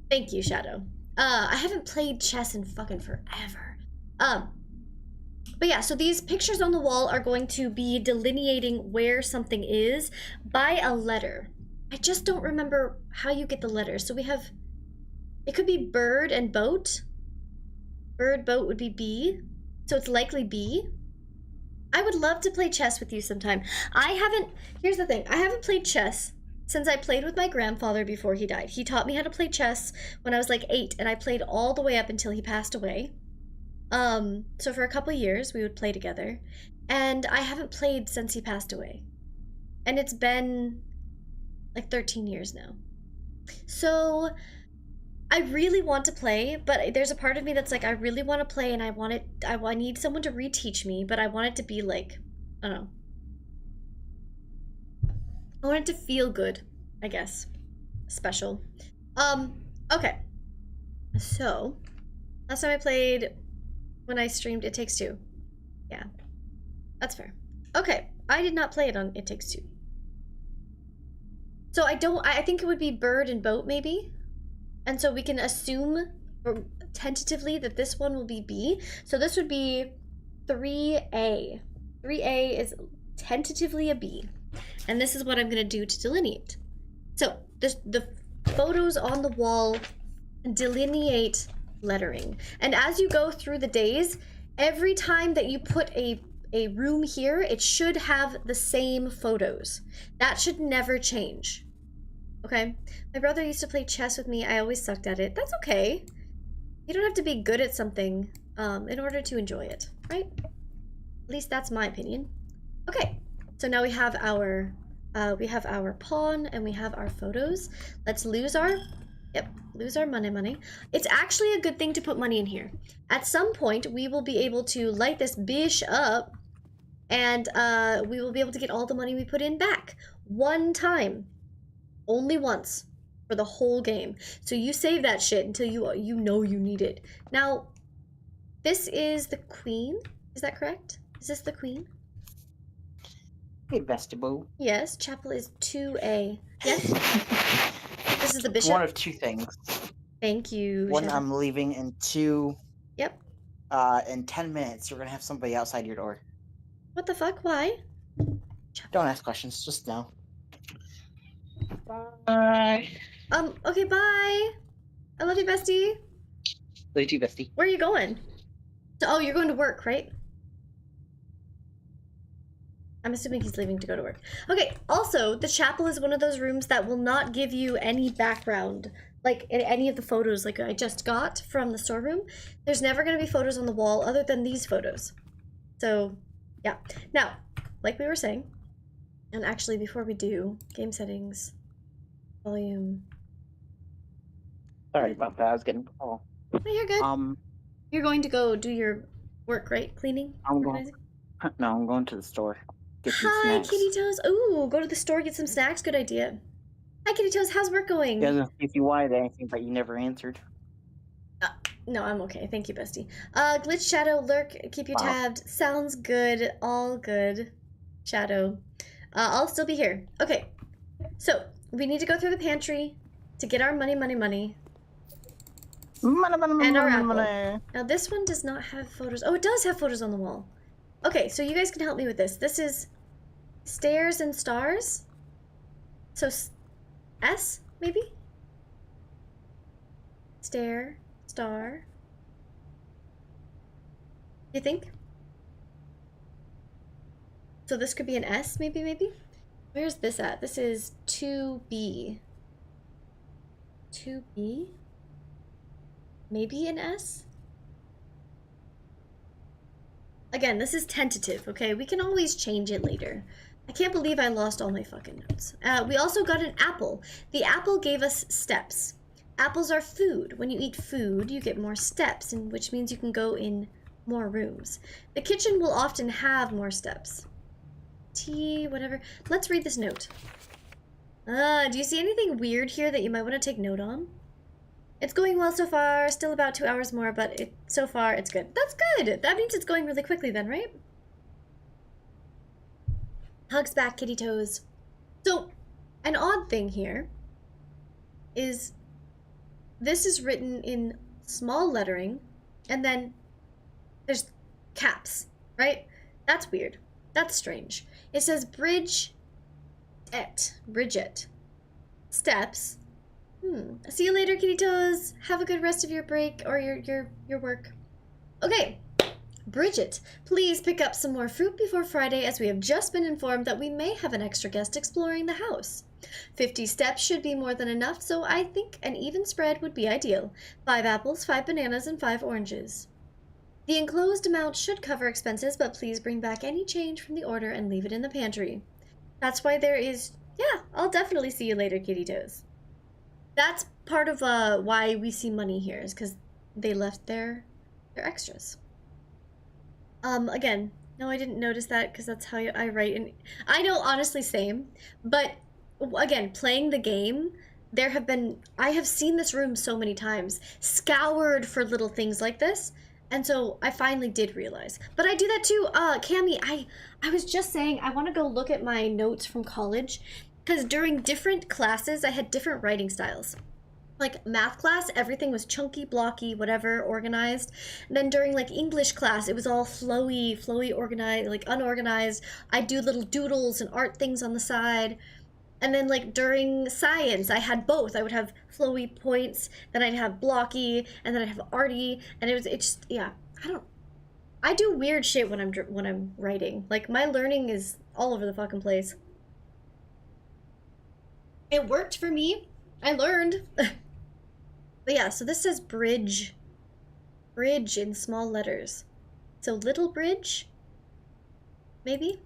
Thank you, Shadow. I haven't played chess in fucking forever. But yeah, so these pictures on the wall are going to be delineating where something is by a letter. I just don't remember how you get the letters. So we have, it could be bird and boat. Bird, boat would be B. So it's likely B. I would love to play chess with you sometime. Here's the thing, I haven't played chess since I played with my grandfather before he died. He taught me how to play chess when I was like 8, and I played all the way up until he passed away. So for a couple years, we would play together. And I haven't played since he passed away. And it's been like 13 years now. So I really want to play, but there's a part of me that's like, I really want to play and I need someone to reteach me, but I want it to be like, I don't know. I want it to feel good, I guess. Special. Okay. So, last time I played, when I streamed It Takes Two. Yeah, that's fair. Okay, I did not play it on It Takes Two. So I think it would be bird and boat maybe. And so we can assume tentatively that this one will be B. So this would be 3A. 3A is tentatively a B. And this is what I'm going to do to delineate. So the photos on the wall delineate lettering. And as you go through the days, every time that you put a room here, it should have the same photos. That should never change. Okay? My brother used to play chess with me. I always sucked at it. That's okay. You don't have to be good at something in order to enjoy it, right? At least that's my opinion. Okay. So now we have our pawn and we have our photos. Let's lose our money. It's actually a good thing to put money in here. At some point, we will be able to light this bish up and we will be able to get all the money we put in back. One time. Only once for the whole game. So you save that shit until you know you need it. Now, this is the queen. Is that correct? Is this the queen? Hey, vestibule. Yes, chapel is 2A. Yes? This is the bishop? One of 2 things. Thank you. One, Shadow. I'm leaving, and 2... Yep. In 10 minutes, you're gonna have somebody outside your door. What the fuck? Why? Don't ask questions, just know. Bye. Okay, bye. I love you, bestie. Love you too, bestie. Where are you going? So, oh, you're going to work, right? I'm assuming he's leaving to go to work. Okay, also, the chapel is one of those rooms that will not give you any background, like in any of the photos like I just got from the storeroom. There's never going to be photos on the wall other than these photos. So, yeah. Now, like we were saying, and actually before we do, game settings, volume. Sorry about that. I was getting a call. Oh, you're good. You're going to go do your work, right? Cleaning? I'm going. Organizing? No, I'm going to the store. Get some Hi, snacks. Kitty Toes. Ooh, go to the store, get some snacks. Good idea. Hi, Kitty Toes. How's work going? Yeah, I was gonna see if you wanted anything, but you never answered. No, I'm okay. Thank you, bestie. Glitch, Shadow, Lurk, keep you tabbed. Sounds good. All good. Shadow. I'll still be here. Okay. So, we need to go through the pantry to get our money. And our apple. Now, this one does not have photos. Oh, it does have photos on the wall. Okay, so you guys can help me with this. This is stairs and stars. So, S, maybe? Stair, star. You think? So this could be an S, maybe? Where's this at? This is 2B. 2B? Maybe an S? Again, this is tentative, okay? We can always change it later. I can't believe I lost all my fucking notes. We also got an apple. The apple gave us steps. Apples are food. When you eat food, you get more steps, which means you can go in more rooms. The kitchen will often have more steps. T, whatever. Let's read this note. Do you see anything weird here that you might want to take note on? It's going well so far, still about 2 hours more, but so far it's good. That's good! That means it's going really quickly then, right? Hugs back, Kitty Toes. So, an odd thing here is this is written in small lettering, and then there's caps, right? That's weird. That's strange. It says Bridget. Steps. See you later, Kitty Toes. Have a good rest of your break or your work. Okay. Bridget, please pick up some more fruit before Friday, as we have just been informed that we may have an extra guest exploring the house. 50 steps should be more than enough, so I think an even spread would be ideal. 5 apples, 5 bananas, and 5 oranges. The enclosed amount should cover expenses, but please bring back any change from the order and leave it in the pantry. That's why there is... Yeah, I'll definitely see you later, Kitty Toes. That's part of why we see money here, is because they left their extras. Again, no, I didn't notice that because that's how I write. And I know, honestly, same. But again, playing the game, I have seen this room so many times, scoured for little things like this. And so I finally did realize. But I do that too. Cammy, I was just saying I want to go look at my notes from college, because during different classes, I had different writing styles. Like math class, everything was chunky, blocky, whatever, organized. And then during like English class, it was all flowy, organized, like unorganized. I'd do little doodles and art things on the side. And then like during science, I had both. I would have flowy points, then I'd have blocky, and then I'd have arty. And it's just, yeah, I do weird shit when I'm writing. Like my learning is all over the fucking place. It worked for me. I learned. But yeah, so this says bridge. Bridge in small letters. So little bridge? Maybe?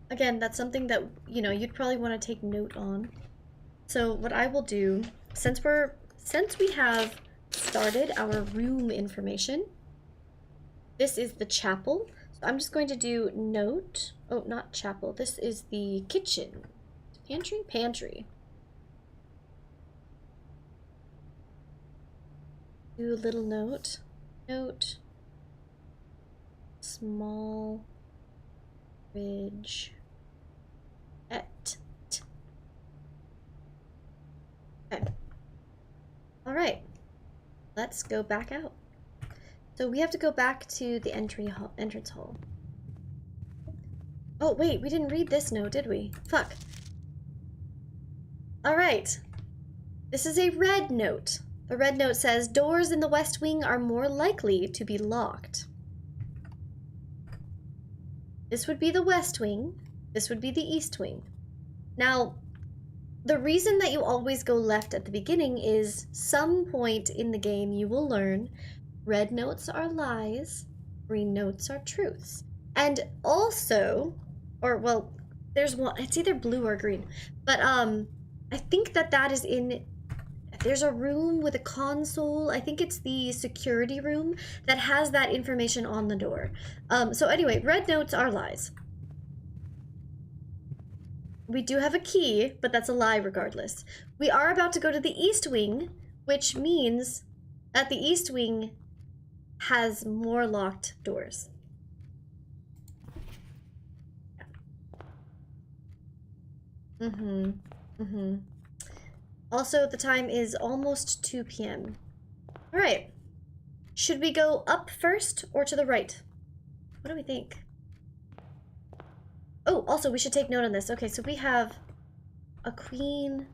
Again, that's something that, you'd probably want to take note on. So what I will do, since we have started our room information, this is the chapel. So I'm just going to do note. Oh, not chapel. This is the kitchen. Pantry. Do a little note. Small bridge. Okay. All right. Let's go back out. So we have to go back to the entrance hall. Oh wait, we didn't read this note, did we? Fuck. All right. This is a red note. The red note says, doors in the West Wing are more likely to be locked. This would be the West Wing. This would be the East Wing. Now, the reason that you always go left at the beginning is some point in the game you will learn red notes are lies, green notes are truths. And also, or well, there's one, it's either blue or green, but I think that is in, there's a room with a console, I think it's the security room that has that information on the door. So anyway, red notes are lies. We do have a key, but that's a lie regardless. We are about to go to the East Wing, which means that the East Wing has more locked doors. Also, the time is almost 2 p.m. All right. Should we go up first or to the right? What do we think? Oh, also, we should take note on this. Okay, so we have a queen,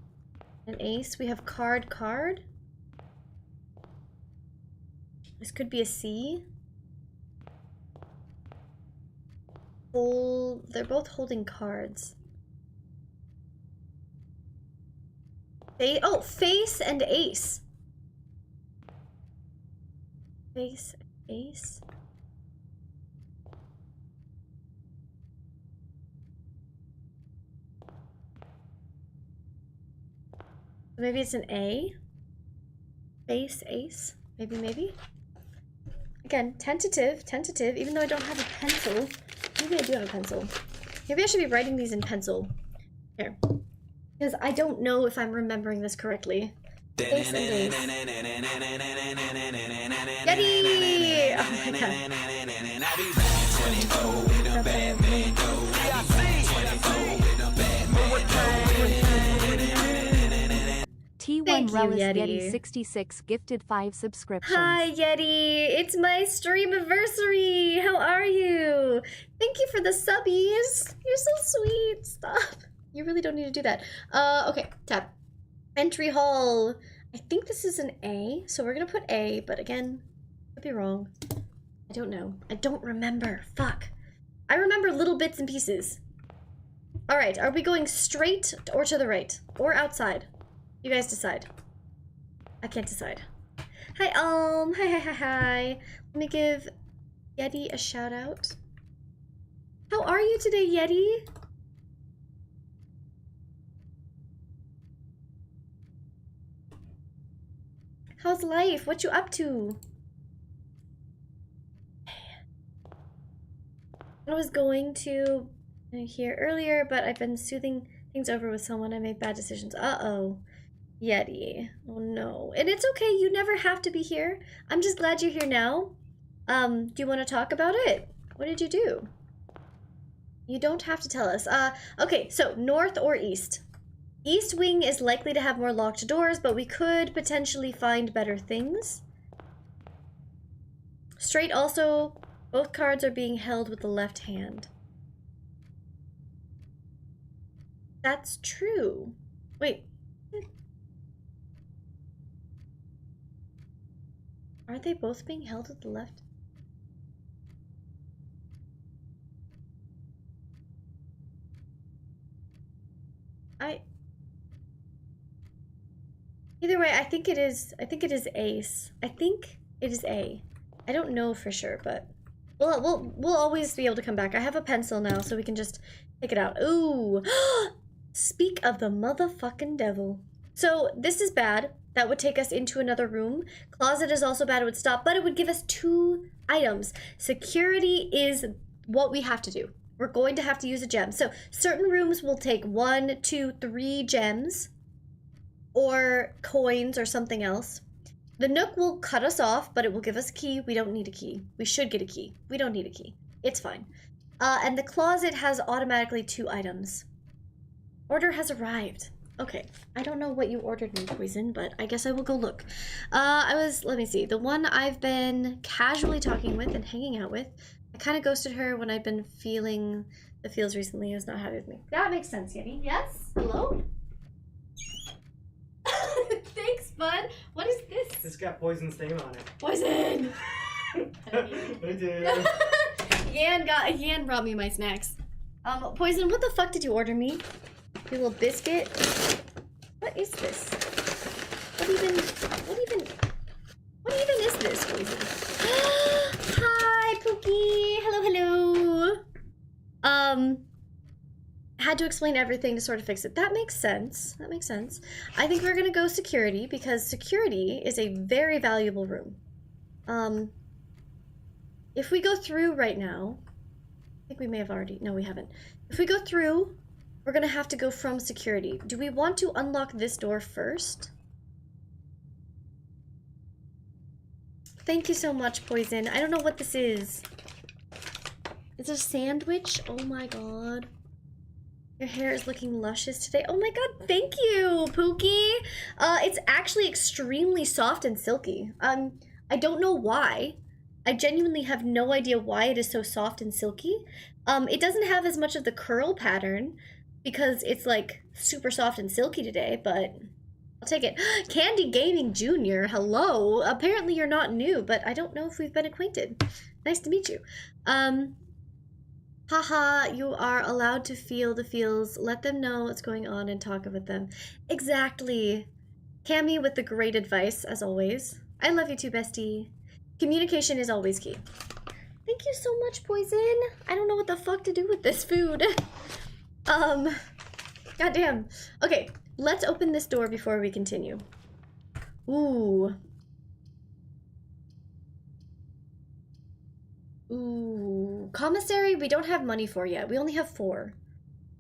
an ace. We have card. This could be a C. They're both holding cards. Face and ace. Face, ace. Maybe it's an A. Face, ace. Maybe. Again, tentative, even though I don't have a pencil. Maybe I do have a pencil. Maybe I should be writing these in pencil. Here. Because I don't know if I'm remembering this correctly. Face and ace. Yeti! Oh my god. T1 Thank you, Relish Yeti. Yeti 66 gifted 5 subscriptions. Hi, Yeti! It's my Streamiversary! How are you? Thank you for the subbies! You're so sweet! Stop! You really don't need to do that. Okay, tab. Entry hall. I think this is an A, so we're gonna put A, but again, could be wrong. I don't know. I don't remember. Fuck. I remember little bits and pieces. Alright, are we going straight or to the right? Or outside? You guys decide. I can't decide. Hi, hi. Let me give Yeti a shout out. How are you today, Yeti? How's life? What you up to? I was going to here earlier, but I've been soothing things over with someone. I made bad decisions. Uh-oh. Yeti. Oh no. And it's okay, you never have to be here. I'm just glad you're here now. Do you want to talk about it? What did you do? You don't have to tell us. Okay, so north or east? East wing is likely to have more locked doors, but we could potentially find better things. Straight also, both cards are being held with the left hand. That's true. Wait. Aren't they both being held with the left? Either way, I think it is ace. I think it is A. I don't know for sure, but we'll always be able to come back. I have a pencil now, so we can just take it out. Ooh. Speak of the motherfucking devil. So this is bad. That would take us into another room. Closet is also bad. It would stop, but it would give us 2 items. Security is what we have to do. We're going to have to use a gem. So certain rooms will take 1, 2, 3 gems or coins or something else. The Nook will cut us off, but it will give us a key. We don't need a key. We should get a key. We don't need a key. It's fine. And the closet has automatically 2 items. Order has arrived. Okay, I don't know what you ordered me, Poison, but I guess I will go look. Let me see, the one I've been casually talking with and hanging out with, I kind of ghosted her when I've been feeling the feels recently. It was not happy with me. That makes sense, Yeti. Yes? Hello? Thanks, bud. What is this? It's got Poison's name on it. Poison! I did. Yan brought me my snacks. Poison, what the fuck did you order me? Your little biscuit? What is this? What even is this, Poison? Hi, Pookie! Hello. Had to explain everything to sort of fix it. That makes sense. I think we're gonna go security because security is a very valuable room. If we go through right now, I think we may have already, no we haven't. If we go through, we're gonna have to go from security. Do we want to unlock this door first? Thank you so much, Poison. I don't know what this is. Is it a sandwich? Oh my god. Your hair is looking luscious today. Oh my god, thank you, Pookie! It's actually extremely soft and silky. I don't know why. I genuinely have no idea why it is so soft and silky. It doesn't have as much of the curl pattern because it's like super soft and silky today, but I'll take it. Candy Gaming Jr., hello! Apparently you're not new, but I don't know if we've been acquainted. Nice to meet you. Haha, you are allowed to feel the feels. Let them know what's going on and talk with them. Exactly. Cammy with the great advice, as always. I love you too, bestie. Communication is always key. Thank you so much, Poison. I don't know what the fuck to do with this food. Goddamn. Okay, let's open this door before we continue. Ooh. Commissary, we don't have money for yet. We only have 4.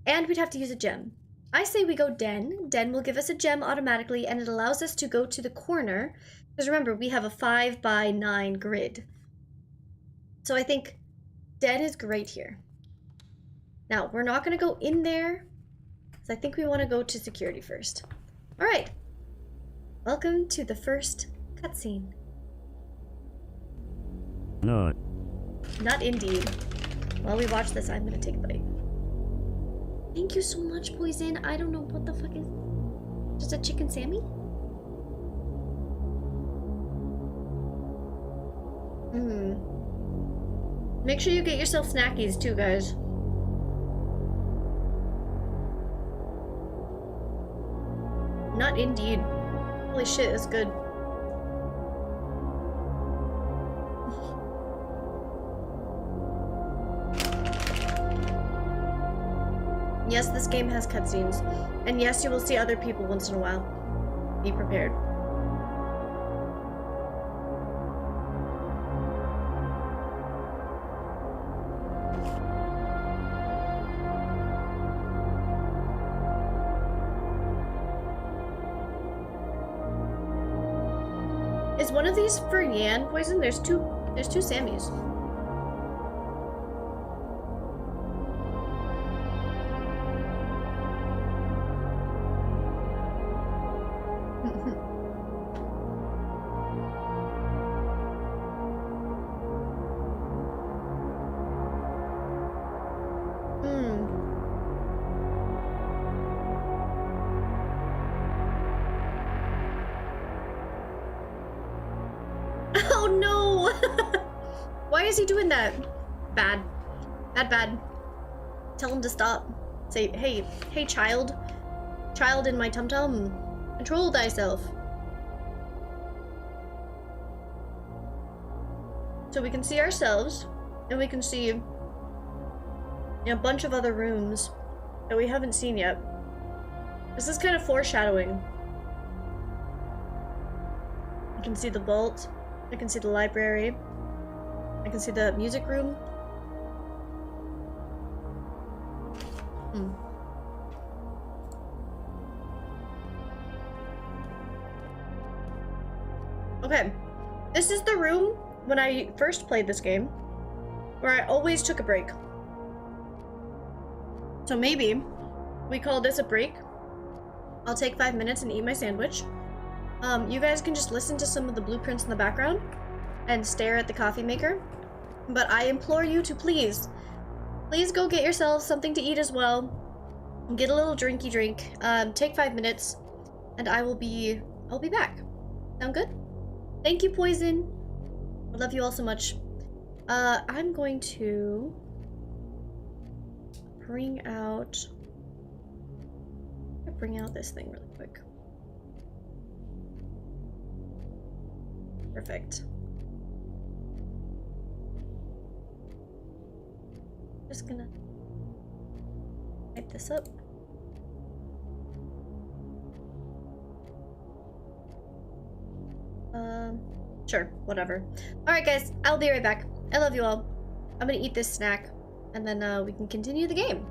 And we'd have to use a gem. I say we go Den. Den will give us a gem automatically, and it allows us to go to the corner. Because remember, we have a 5x9 grid. So I think Den is great here. Now, we're not going to go in there, because I think we want to go to security first. Alright. Welcome to the first cutscene. No. Not indeed. While we watch this, I'm gonna take a bite. Thank you so much, Poison. I don't know what the fuck is... Just a chicken Sammy? Make sure you get yourself snackies too, guys. Not indeed. Holy shit, it's good. Yes, this game has cutscenes. And yes, you will see other people once in a while. Be prepared. Is one of these for Yan, Poison? There's two Sammys. Oh no! Why is he doing that? Bad. Bad. Tell him to stop. Say, hey child. Child in my tum-tum. Control thyself. So we can see ourselves, and we can see a bunch of other rooms that we haven't seen yet. This is kind of foreshadowing. I can see the vault. I can see the library. I can see the music room. Okay, this is the room when I first played this game where I always took a break. So maybe we call this a break. I'll take 5 minutes and eat my sandwich. You guys can just listen to some of the blueprints in the background and stare at the coffee maker. But I implore you to please go get yourself something to eat as well. Get a little drinky drink. Take 5 minutes, and I'll be back. Sound good? Thank you, Poison. I love you all so much. I'm going to bring out this thing really quick. Perfect. Just gonna type this up. Sure, whatever. Alright guys, I'll be right back. I love you all. I'm gonna eat this snack, and then we can continue the game.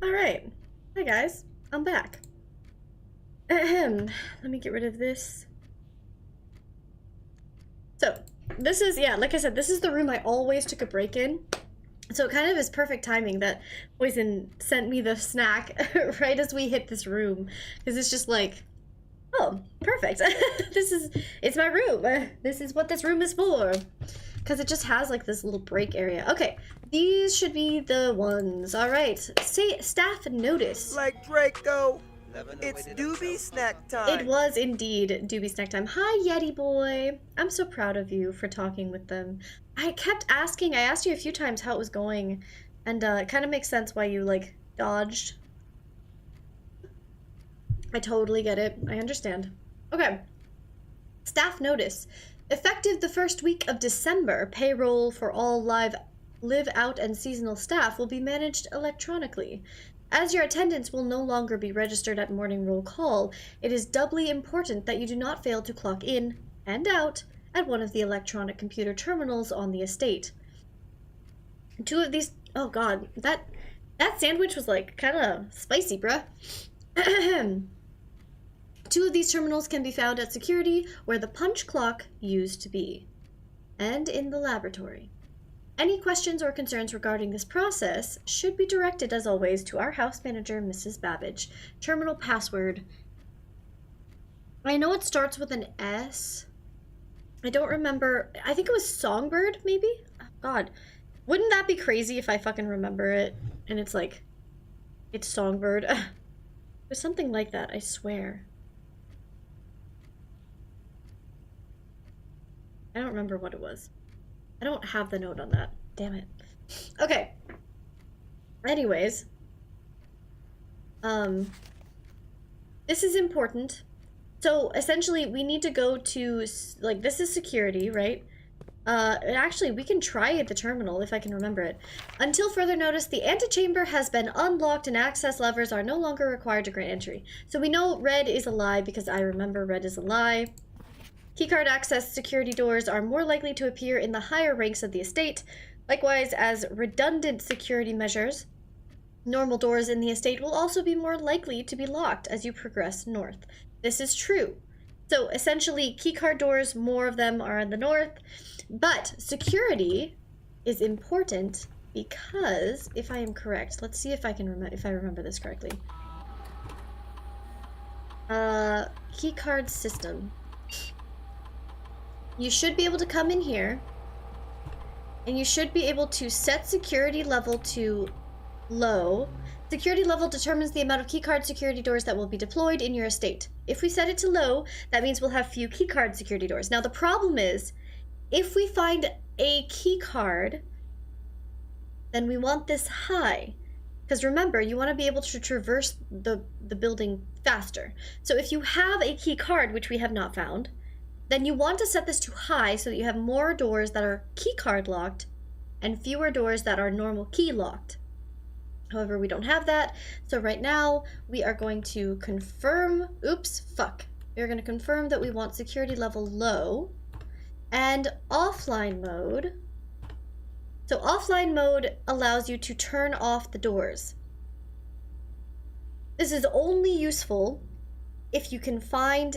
Alright. Hi guys. I'm back. Ahem. Let me get rid of this. So, this is, yeah, like I said, this is the room I always took a break in. So it kind of is perfect timing that Poison sent me the snack right as we hit this room. Because it's just like, oh, perfect. It's my room. This is what this room is for. Because it just has like this little break area. Okay, these should be the ones. All right, say staff notice. Like Draco, it's doobie snack time. It was indeed doobie snack time. Hi, Yeti boy. I'm so proud of you for talking with them. I kept asking, I asked you a few times how it was going, and it kind of makes sense why you like dodged. I totally get it. I understand. Okay. Staff notice. Effective the first week of December, payroll for all live out and seasonal staff will be managed electronically. As your attendance will no longer be registered at morning roll call, it is doubly important that you do not fail to clock in and out at one of the electronic computer terminals on the estate. 2 of these... Oh god, that sandwich was like kind of spicy, bruh. 2 of these terminals can be found at security, where the punch clock used to be, and in the laboratory. Any questions or concerns regarding this process should be directed, as always, to our house manager, Mrs. Babbage. Terminal password. I know it starts with an S. I don't remember. I think it was Songbird, maybe? Oh, God. Wouldn't that be crazy if I fucking remember it? And it's like, it's Songbird. There's something like that, I swear. I don't remember what it was. I don't have the note on that. Damn it. Okay. Anyways. This is important. So, essentially, we need to go to, like, this is security, right? Actually, we can try at the terminal, if I can remember it. Until further notice, the antechamber has been unlocked and access levers are no longer required to grant entry. So we know red is a lie, because I remember red is a lie. Keycard access security doors are more likely to appear in the higher ranks of the estate. Likewise, as redundant security measures, normal doors in the estate will also be more likely to be locked as you progress north. This is true. So essentially, keycard doors, more of them are in the north, but security is important because, if I am correct, let's see if I can remember this correctly. Keycard system. You should be able to come in here, and you should be able to set security level to low. Security level determines the amount of keycard security doors that will be deployed in your estate. If we set it to low, that means we'll have few keycard security doors. Now the problem is, if we find a keycard, then we want this high. Because remember, you want to be able to traverse the building faster. So if you have a keycard, which we have not found, then you want to set this to high so that you have more doors that are keycard locked and fewer doors that are normal key locked. However, we don't have that, so right now we are going to confirm, we're going to confirm that we want security level low and offline mode. So offline mode allows you to turn off the doors. This is only useful if you can find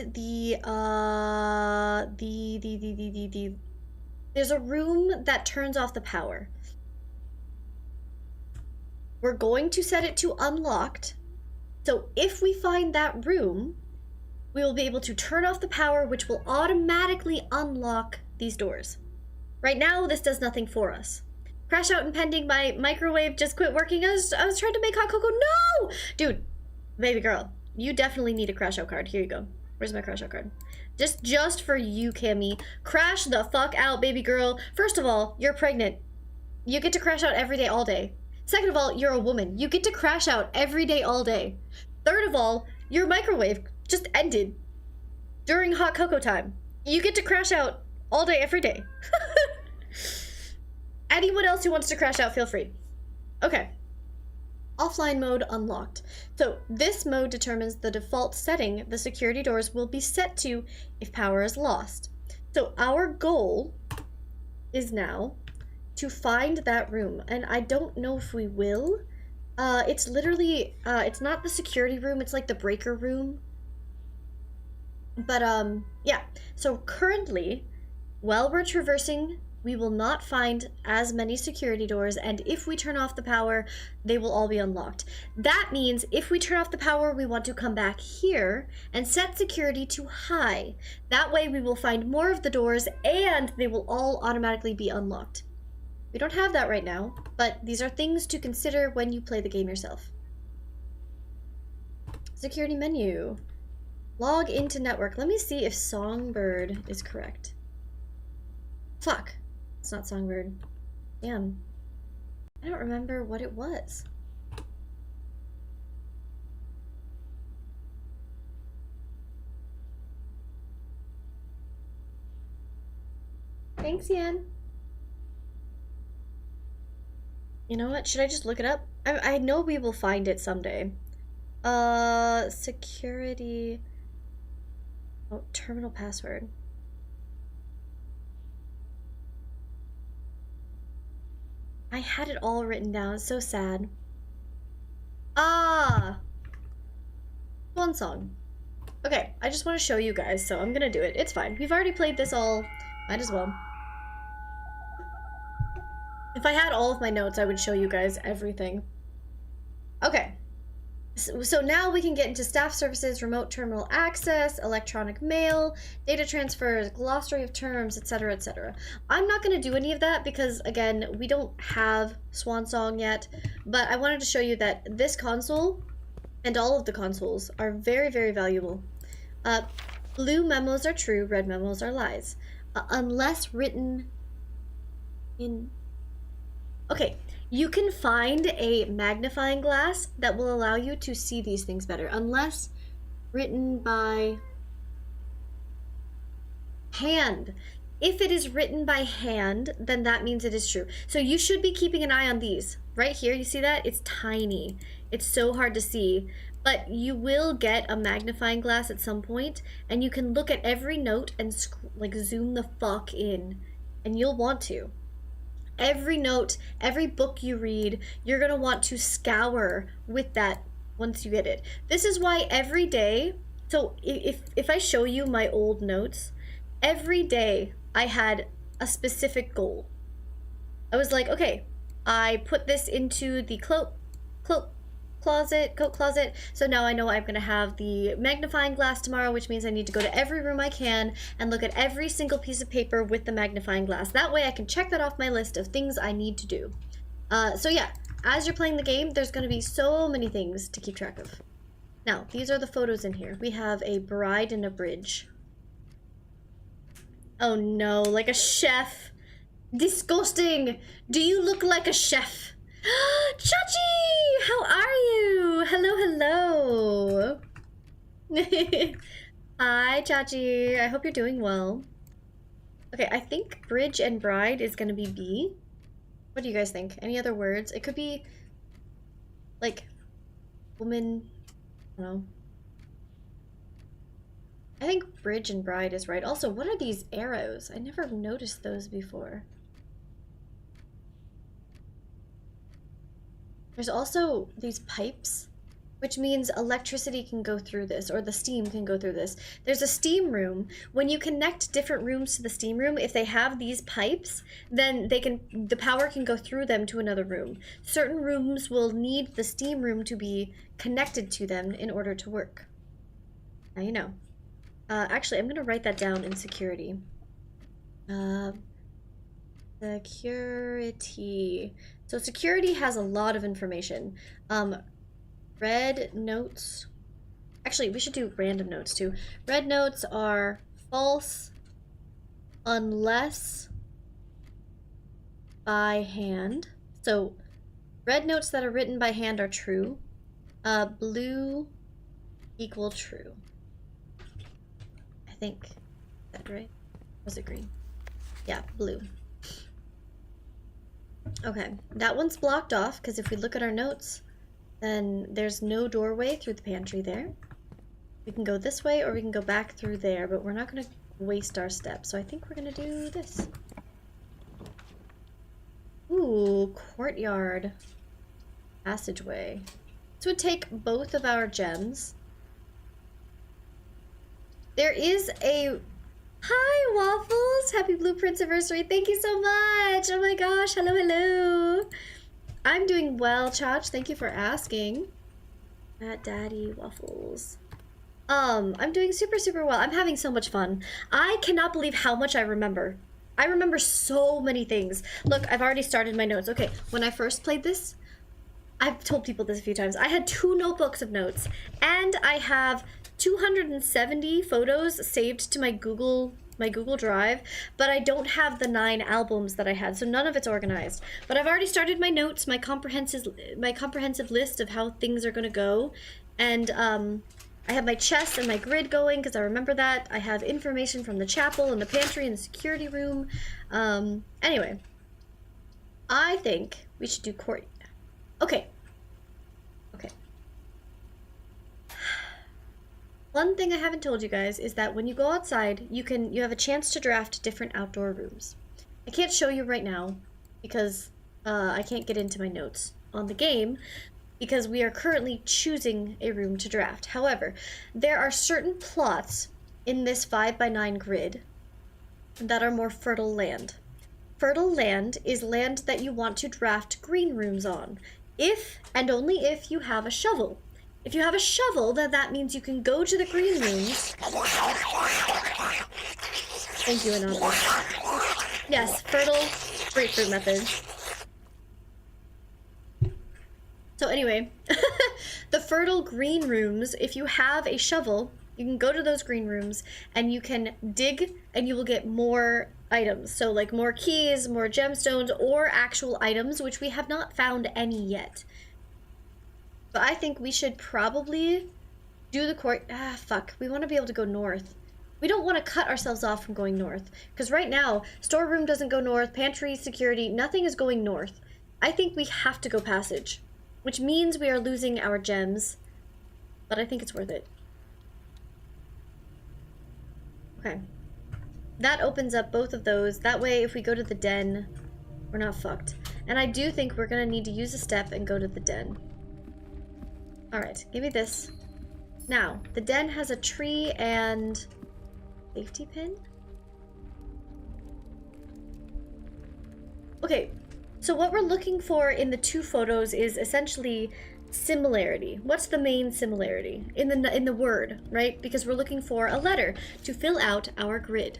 there's a room that turns off the power. We're going to set it to unlocked. So if we find that room, we will be able to turn off the power, which will automatically unlock these doors. Right now, this does nothing for us. Crash out impending, my microwave just quit working. I was trying to make hot cocoa. No! Dude, baby girl, you definitely need a crash out card. Here you go. Where's my crash out card? Just for you, Cammy. Crash the fuck out, baby girl. First of all, you're pregnant. You get to crash out every day, all day. Second of all, you're a woman. You get to crash out every day, all day. Third of all, your microwave just ended during hot cocoa time. You get to crash out all day, every day. Anyone else who wants to crash out, feel free. Okay. Offline mode unlocked. So this mode determines the default setting the security doors will be set to if power is lost. So our goal is now to find that room, and I don't know if we will. It's literally, it's not the security room, it's like the breaker room. But, yeah. So currently, while we're traversing, we will not find as many security doors, and if we turn off the power, they will all be unlocked. That means if we turn off the power, we want to come back here and set security to high. That way we will find more of the doors, and they will all automatically be unlocked. We don't have that right now, but these are things to consider when you play the game yourself. Security menu. Log into network. Let me see if Songbird is correct. Fuck. It's not Songbird. Damn. I don't remember what it was. Thanks, Yan. You know what? Should I just look it up? I know we will find it someday. Security. Oh, terminal password. I had it all written down. It's so sad. Ah! Swan song. Okay, I just want to show you guys, so I'm gonna do it. It's fine. We've already played this all. Might as well. If I had all of my notes, I would show you guys everything. Okay. So now we can get into staff services, remote terminal access, electronic mail, data transfers, glossary of terms, etc., etc. I'm not going to do any of that because, again, we don't have Swan Song yet, but I wanted to show you that this console and all of the consoles are very, very valuable. Blue memos are true, red memos are lies. Unless written in... Okay. You can find a magnifying glass that will allow you to see these things better, unless written by hand. If it is written by hand, then that means it is true. So you should be keeping an eye on these. Right here, you see that? It's tiny. It's so hard to see. But you will get a magnifying glass at some point, and you can look at every note and like zoom the fuck in, and you'll want to. Every note, every book you read, you're going to want to scour with that once you get it. This is why every day, so if I show you my old notes, every day I had a specific goal. I was like, okay, I put this into the coat closet, so now I know I'm going to have the magnifying glass tomorrow, which means I need to go to every room I can and look at every single piece of paper with the magnifying glass. That way I can check that off my list of things I need to do. So yeah, as you're playing the game, there's going to be so many things to keep track of. Now, these are the photos in here. We have a bride and a bridge. Oh no, like a chef. Disgusting! Do you look like a chef? Chachi! How are you? Hello, hello. Hi, Chachi. I hope you're doing well. Okay, I think bridge and bride is gonna be B. What do you guys think? Any other words? It could be like woman. I don't know. I think bridge and bride is right. Also, what are these arrows? I never noticed those before. There's also these pipes, which means electricity can go through this, or the steam can go through this. There's a steam room. When you connect different rooms to the steam room, if they have these pipes, then the power can go through them to another room. Certain rooms will need the steam room to be connected to them in order to work. Now you know. Actually, I'm gonna write that down in security. Security. So security has a lot of information. Red notes. Actually, we should do random notes too. Red notes are false unless by hand. So red notes that are written by hand are true. Blue equal true. I think. Is that right? Was it green? Yeah, blue. Okay, that one's blocked off because if we look at our notes, then there's no doorway through the pantry there. We can go this way or we can go back through there, but we're not going to waste our steps. So I think we're going to do this. Ooh, courtyard passageway. This would take both of our gems. There is a... Hi, Waffles! Happy Blueprints anniversary. Thank you so much. Oh my gosh. Hello, hello. I'm doing well, Chach. Thank you for asking. At Daddy Waffles. I'm doing super well. I'm having so much fun. I cannot believe how much I remember. I remember so many things. Look, I've already started my notes. Okay, when I first played this, I've told people this a few times. I had 2 notebooks of notes, and I have 270 photos saved to my Google Drive, but I don't have the 9 albums that I had, so none of it's organized. But I've already started my notes, my comprehensive list of how things are gonna go, and I have my chest and my grid going because I remember that. I have information from the chapel and the pantry and the security room. Anyway, I think we should do court. Okay. One thing I haven't told you guys is that when you go outside, you have a chance to draft different outdoor rooms. I can't show you right now because I can't get into my notes on the game because we are currently choosing a room to draft. However, there are certain plots in this 5x9 grid that are more fertile land. Fertile land is land that you want to draft green rooms on, if and only if you have a shovel. If you have a shovel, then that means you can go to the green rooms. Thank you, Anonymous. Yes, fertile grapefruit method. So anyway, the fertile green rooms, if you have a shovel, you can go to those green rooms and you can dig and you will get more items. So like more keys, more gemstones, or actual items, which we have not found any yet. But I think we should probably do the court. Fuck. We want to be able to go north. We don't want to cut ourselves off from going north. Because right now, storeroom doesn't go north, pantry, security, nothing is going north. I think we have to go passage. Which means we are losing our gems. But I think it's worth it. Okay. That opens up both of those. That way, if we go to the den, we're not fucked. And I do think we're going to need to use a step and go to the den. Alright, give me this. Now, the den has a tree and... safety pin? Okay, so what we're looking for in the 2 photos is essentially similarity. What's the main similarity? In the word, right? Because we're looking for a letter to fill out our grid.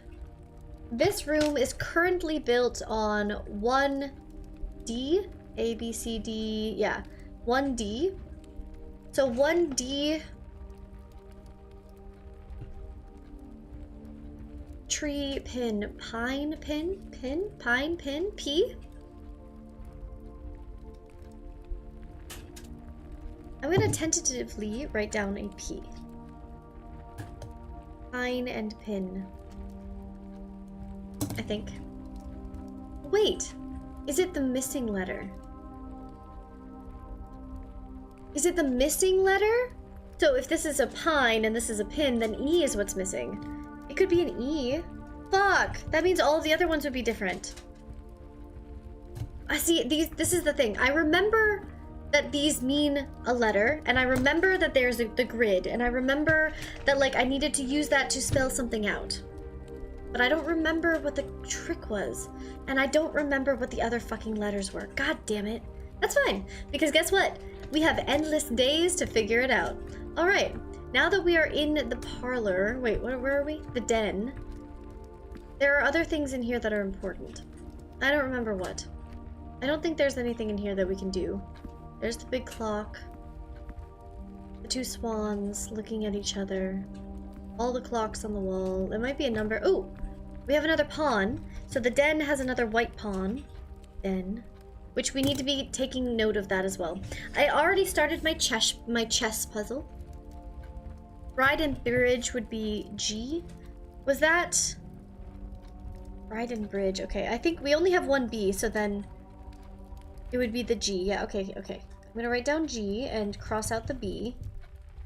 This room is currently built on 1D, A, B, C, D, yeah, 1D. So 1D tree pin, pine pin, pine pin, P. I'm gonna tentatively write down a P. Pine and pin. I think. Wait, is it the missing letter? Is it the missing letter? So if this is a pine and this is a pin, then E is what's missing. It could be an E. Fuck! That means all of the other ones would be different. I see, this is the thing. I remember that these mean a letter, and I remember that there's the grid, and I remember that, like, I needed to use that to spell something out. But I don't remember what the trick was, and I don't remember what the other fucking letters were. God damn it. That's fine, because guess what? We have endless days to figure it out. Alright, now that we are in the parlor... Wait, where are we? The den. There are other things in here that are important. I don't remember what. I don't think there's anything in here that we can do. There's the big clock. The 2 swans looking at each other. All the clocks on the wall. It might be a number... Ooh! We have another pawn. So the den has another white pawn. Den. Which we need to be taking note of that as well. I already started my chess puzzle. Bride and bridge would be G. Was that... Bride and bridge, okay. I think we only have 1 B, so then it would be the G. Yeah, okay. I'm gonna write down G and cross out the B.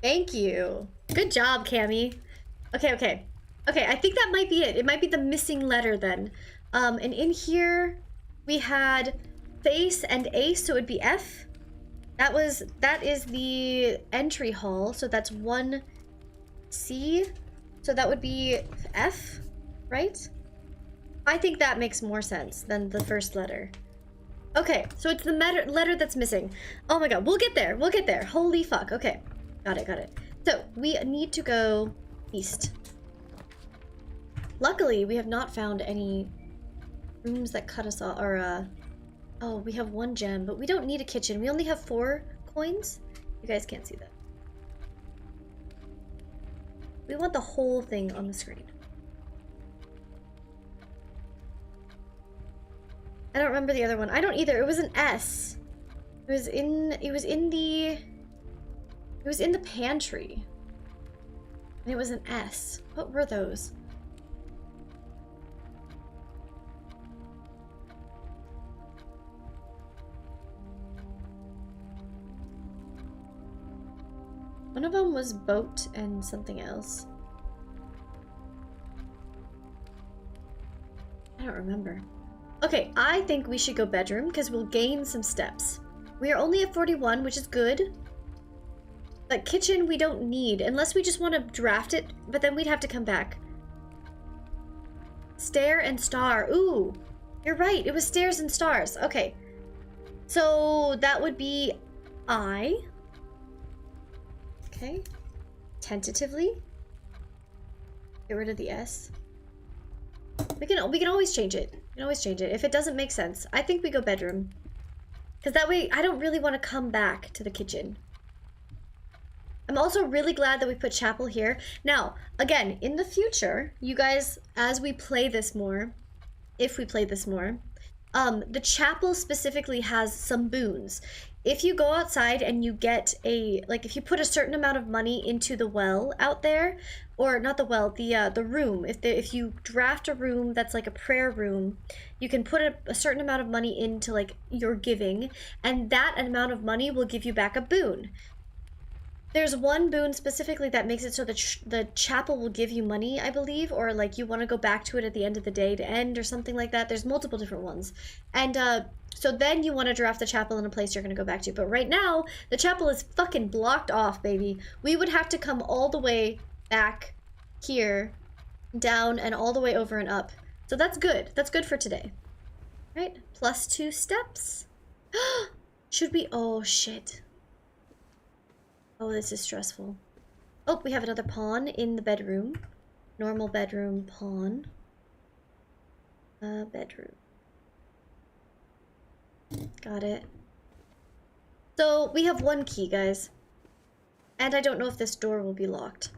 Thank you. Good job, Cammy. Okay, I think that might be it. It might be the missing letter then. And in here, we had face and ace, so it would be F. That is the entry hall, so that's 1C. So that would be F, right? I think that makes more sense than the first letter. Okay, so it's the letter that's missing. Oh my god, we'll get there. We'll get there. Holy fuck. Okay, got it, got it. So we need to go east. Luckily, we have not found any rooms that cut us off, or oh, we have 1 gem, but we don't need a kitchen. We only have 4 coins. You guys can't see that. We want the whole thing on the screen. I don't remember the other one. I don't either. It was an S. It was in the pantry. And it was an S. What were those? One of them was boat and something else. I don't remember. Okay, I think we should go bedroom because we'll gain some steps. We are only at 41, which is good. But kitchen we don't need unless we just want to draft it, but then we'd have to come back. Stair and star. Ooh, you're right. It was stairs and stars. Okay. So that would be I. Okay. Tentatively. Get rid of the S. We can always change it. We can always change it. If it doesn't make sense, I think we go bedroom. Because that way, I don't really want to come back to the kitchen. I'm also really glad that we put chapel here. Now, again, in the future, you guys, as we play this more, if we play this more, the chapel specifically has some boons. If you go outside and you get if you put a certain amount of money into the well out there, or not the well, the room, if you draft a room that's like a prayer room, you can put a certain amount of money into like your giving, and that amount of money will give you back a boon. There's one boon specifically that makes it so that the chapel will give you money, I believe, or like you want to go back to it at the end of the day to end or something like that. There's multiple different ones. And so then you want to draft the chapel in a place you're going to go back to. But right now, the chapel is fucking blocked off, baby. We would have to come all the way back here, down, and all the way over and up. So that's good. That's good for today. Right? +2 steps. Should we? Oh, shit. Oh, this is stressful. Oh, we have another pawn in the bedroom. Normal bedroom, pawn. Bedroom. Got it. So, we have 1 key, guys. And I don't know if this door will be locked.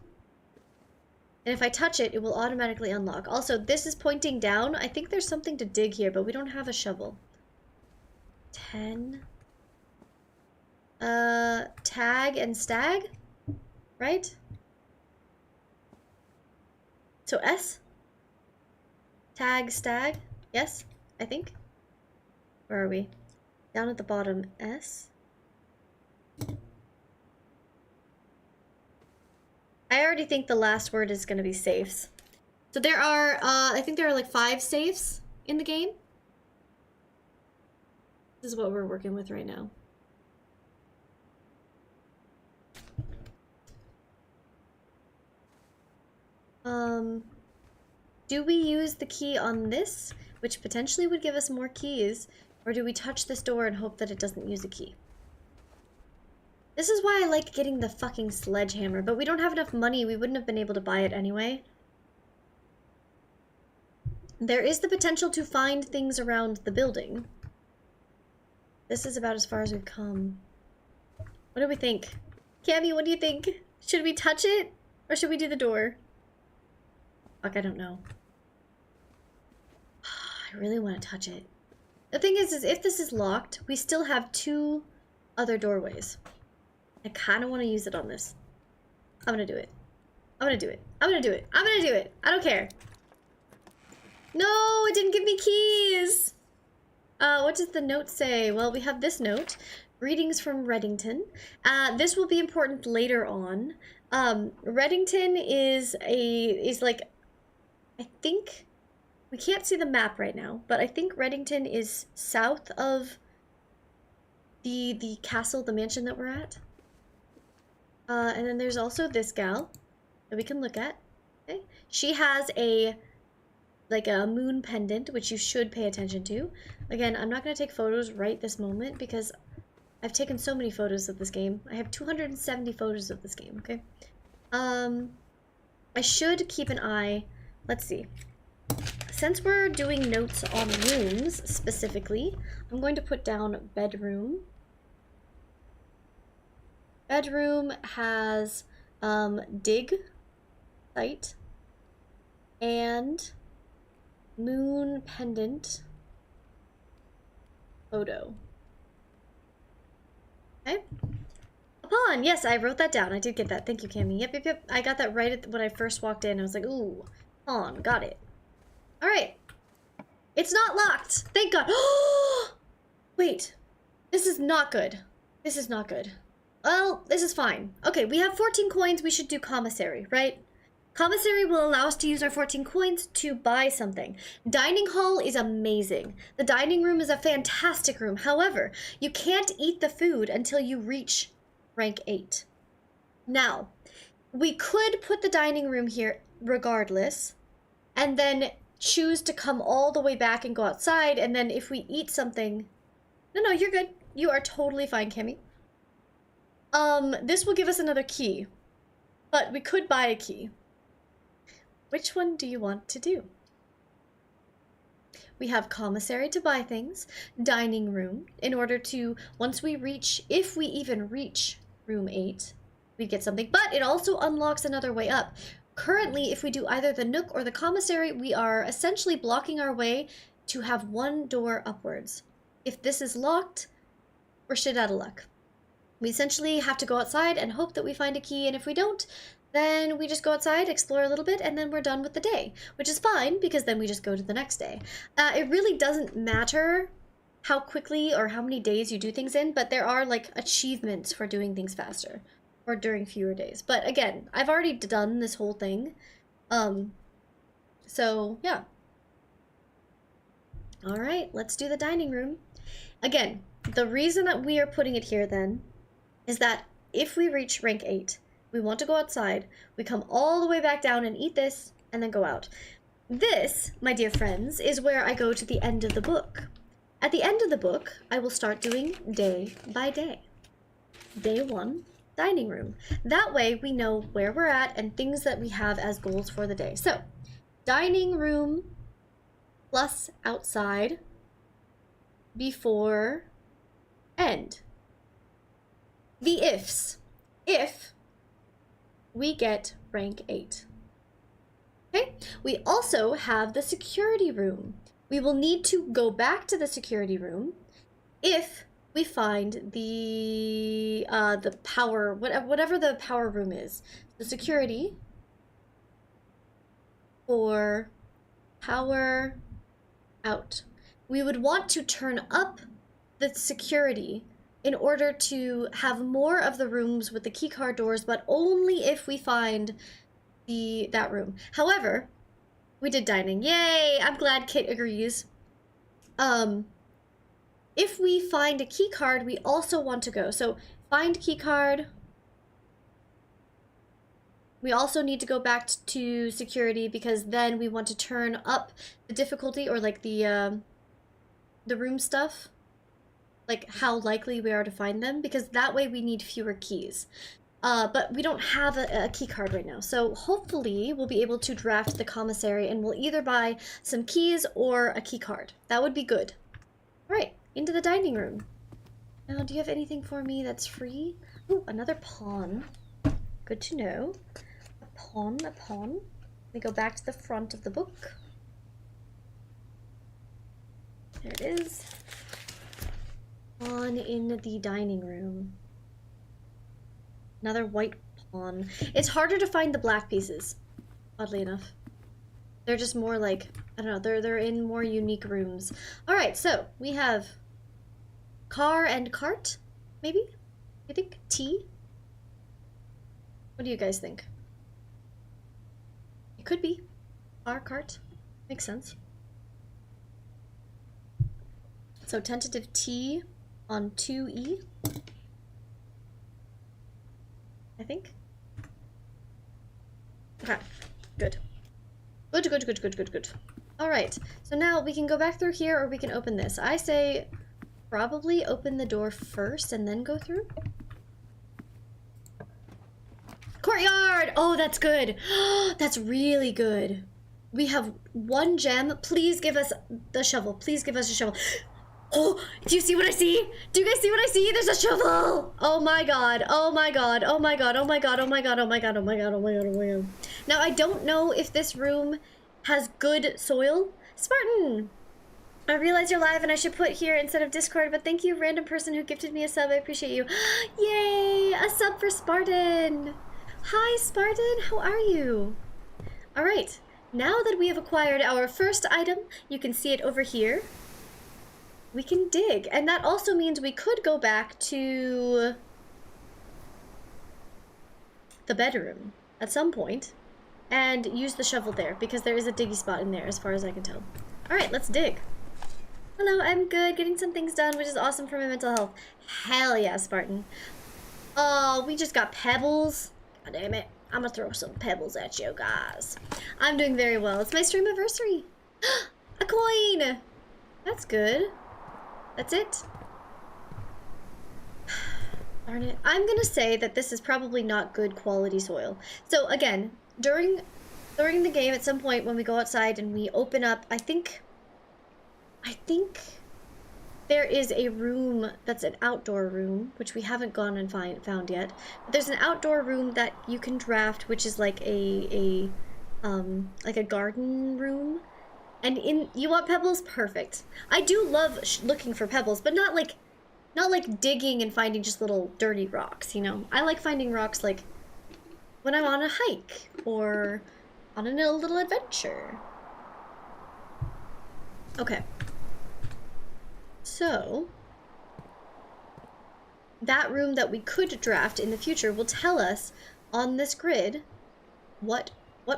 And if I touch it, it will automatically unlock. Also, this is pointing down. I think there's something to dig here, but we don't have a shovel. 10... tag and stag, right? So S? Tag, stag, yes, I think. Where are we? Down at the bottom, S. I already think the last word is gonna be safes. So there are, I think there are like 5 safes in the game. This is what we're working with right now. Do we use the key on this, which potentially would give us more keys, or do we touch this door and hope that it doesn't use a key? This is why I like getting the fucking sledgehammer, but we don't have enough money. We wouldn't have been able to buy it anyway. There is the potential to find things around the building. This is about as far as we've come. What do we think? Cammy, what do you think? Should we touch it, or should we do the door? Fuck, I don't know. I really want to touch it. The thing is if this is locked, we still have 2 other doorways. I kind of want to use it on this. I'm gonna do it. I'm gonna do it. I'm gonna do it. I'm gonna do it. I don't care. No, it didn't give me keys. What does the note say? Well, we have this note. Greetings from Reddington. This will be important later on. Reddington is like, I think, we can't see the map right now, but I think Reddington is south of the castle, the mansion that we're at. And then there's also this gal that we can look at. Okay. She has like a moon pendant, which you should pay attention to. Again, I'm not going to take photos right this moment because I've taken so many photos of this game. I have 270 photos of this game, okay? I should keep an eye. Let's see. Since we're doing notes on rooms specifically, I'm going to put down bedroom. Bedroom has dig site and moon pendant photo. Okay. Upon, yes, I wrote that down. I did get that. Thank you, Cammy. Yep. I got that right when I first walked in. I was like, ooh, on, got it. All right. It's not locked. Thank God. Wait, this is not good. This is not good. Well, this is fine. Okay, we have 14 coins. We should do commissary, right? Commissary will allow us to use our 14 coins to buy something. Dining hall is amazing. The dining room is a fantastic room. However, you can't eat the food until you reach rank 8. Now, we could put the dining room here regardless, and then choose to come all the way back and go outside, and then if we eat something... No, you're good. You are totally fine, Kimmy. This will give us another key, but we could buy a key. Which one do you want to do? We have commissary to buy things, dining room, in order to, once we reach, if we even reach room 8, we get something, but it also unlocks another way up. Currently, if we do either the nook or the commissary, we are essentially blocking our way to have one door upwards. If this is locked, we're shit out of luck. We essentially have to go outside and hope that we find a key, and if we don't, then we just go outside, explore a little bit, and then we're done with the day, which is fine because then we just go to the next day. It really doesn't matter how quickly or how many days you do things in, but there are like achievements for doing things faster or during fewer days. But again, I've already done this whole thing. So yeah. All right, let's do the dining room. Again, the reason that we are putting it here then is that if we reach rank 8, we want to go outside, we come all the way back down and eat this, and then go out. This, my dear friends, is where I go to the end of the book. At the end of the book, I will start doing day by day. Day 1, dining room. That way we know where we're at and things that we have as goals for the day. So, dining room plus outside before end. The ifs. If we get rank 8. Okay, we also have the security room. We will need to go back to the security room if we find the power, whatever the power room is. The security for power out. We would want to turn up the security in order to have more of the rooms with the keycard doors, but only if we find that room. However, we did dining. Yay! I'm glad Kit agrees. If we find a keycard, we also want to go. So, find keycard. We also need to go back to security because then we want to turn up the difficulty or like the room stuff. Like how likely we are to find them, because that way we need fewer keys. But we don't have a key card right now, so hopefully we'll be able to draft the commissary and we'll either buy some keys or a key card. That would be good. All right, into the dining room. Now, do you have anything for me that's free? Ooh, another pawn. Good to know. A pawn, a pawn. Let me go back to the front of the book. There it is. Pawn in the dining room. Another white pawn. It's harder to find the black pieces, oddly enough. They're just more like, I don't know, they're in more unique rooms. Alright, so we have car and cart, maybe? You think? Tea? What do you guys think? It could be. Car, cart. Makes sense. So tentative tea. on 2E. I think. Okay, good. Good. Alright, so now we can go back through here or we can open this. I say probably open the door first and then go through. Courtyard! Oh, that's good. That's really good. We have 1 gem. Please give us the shovel. Please give us a shovel. Oh, do you see what I see? Do you guys see what I see? There's a shovel! Oh my god. Oh my god. Oh my god. Oh my god. Oh my god. Oh my god. Oh my god. Oh my god. Oh my god. Now, I don't know if this room has good soil. Spartan! I realize you're live and I should put here instead of Discord, but thank you, random person who gifted me a sub. I appreciate you. Yay! A sub for Spartan! Hi, Spartan. How are you? Alright. Now that we have acquired our first item, you can see it over here. We can dig. And that also means we could go back to the bedroom at some point and use the shovel there because there is a diggy spot in there as far as I can tell. Alright, let's dig. Hello, I'm good. Getting some things done, which is awesome for my mental health. Hell yeah, Spartan. Oh, we just got pebbles. God damn it. I'm gonna throw some pebbles at you guys. I'm doing very well. It's my Streamiversary. A coin! That's good. That's it. Darn it. I'm gonna say that this is probably not good quality soil. So again, during the game at some point when we go outside and we open up, I think there is a room that's an outdoor room, which we haven't gone and found yet. But there's an outdoor room that you can draft, which is like a garden room. And you want pebbles? Perfect. I do love looking for pebbles, but not like digging and finding just little dirty rocks, you know? I like finding rocks like when I'm on a hike or on a little adventure. Okay. So, that room that we could draft in the future will tell us on this grid what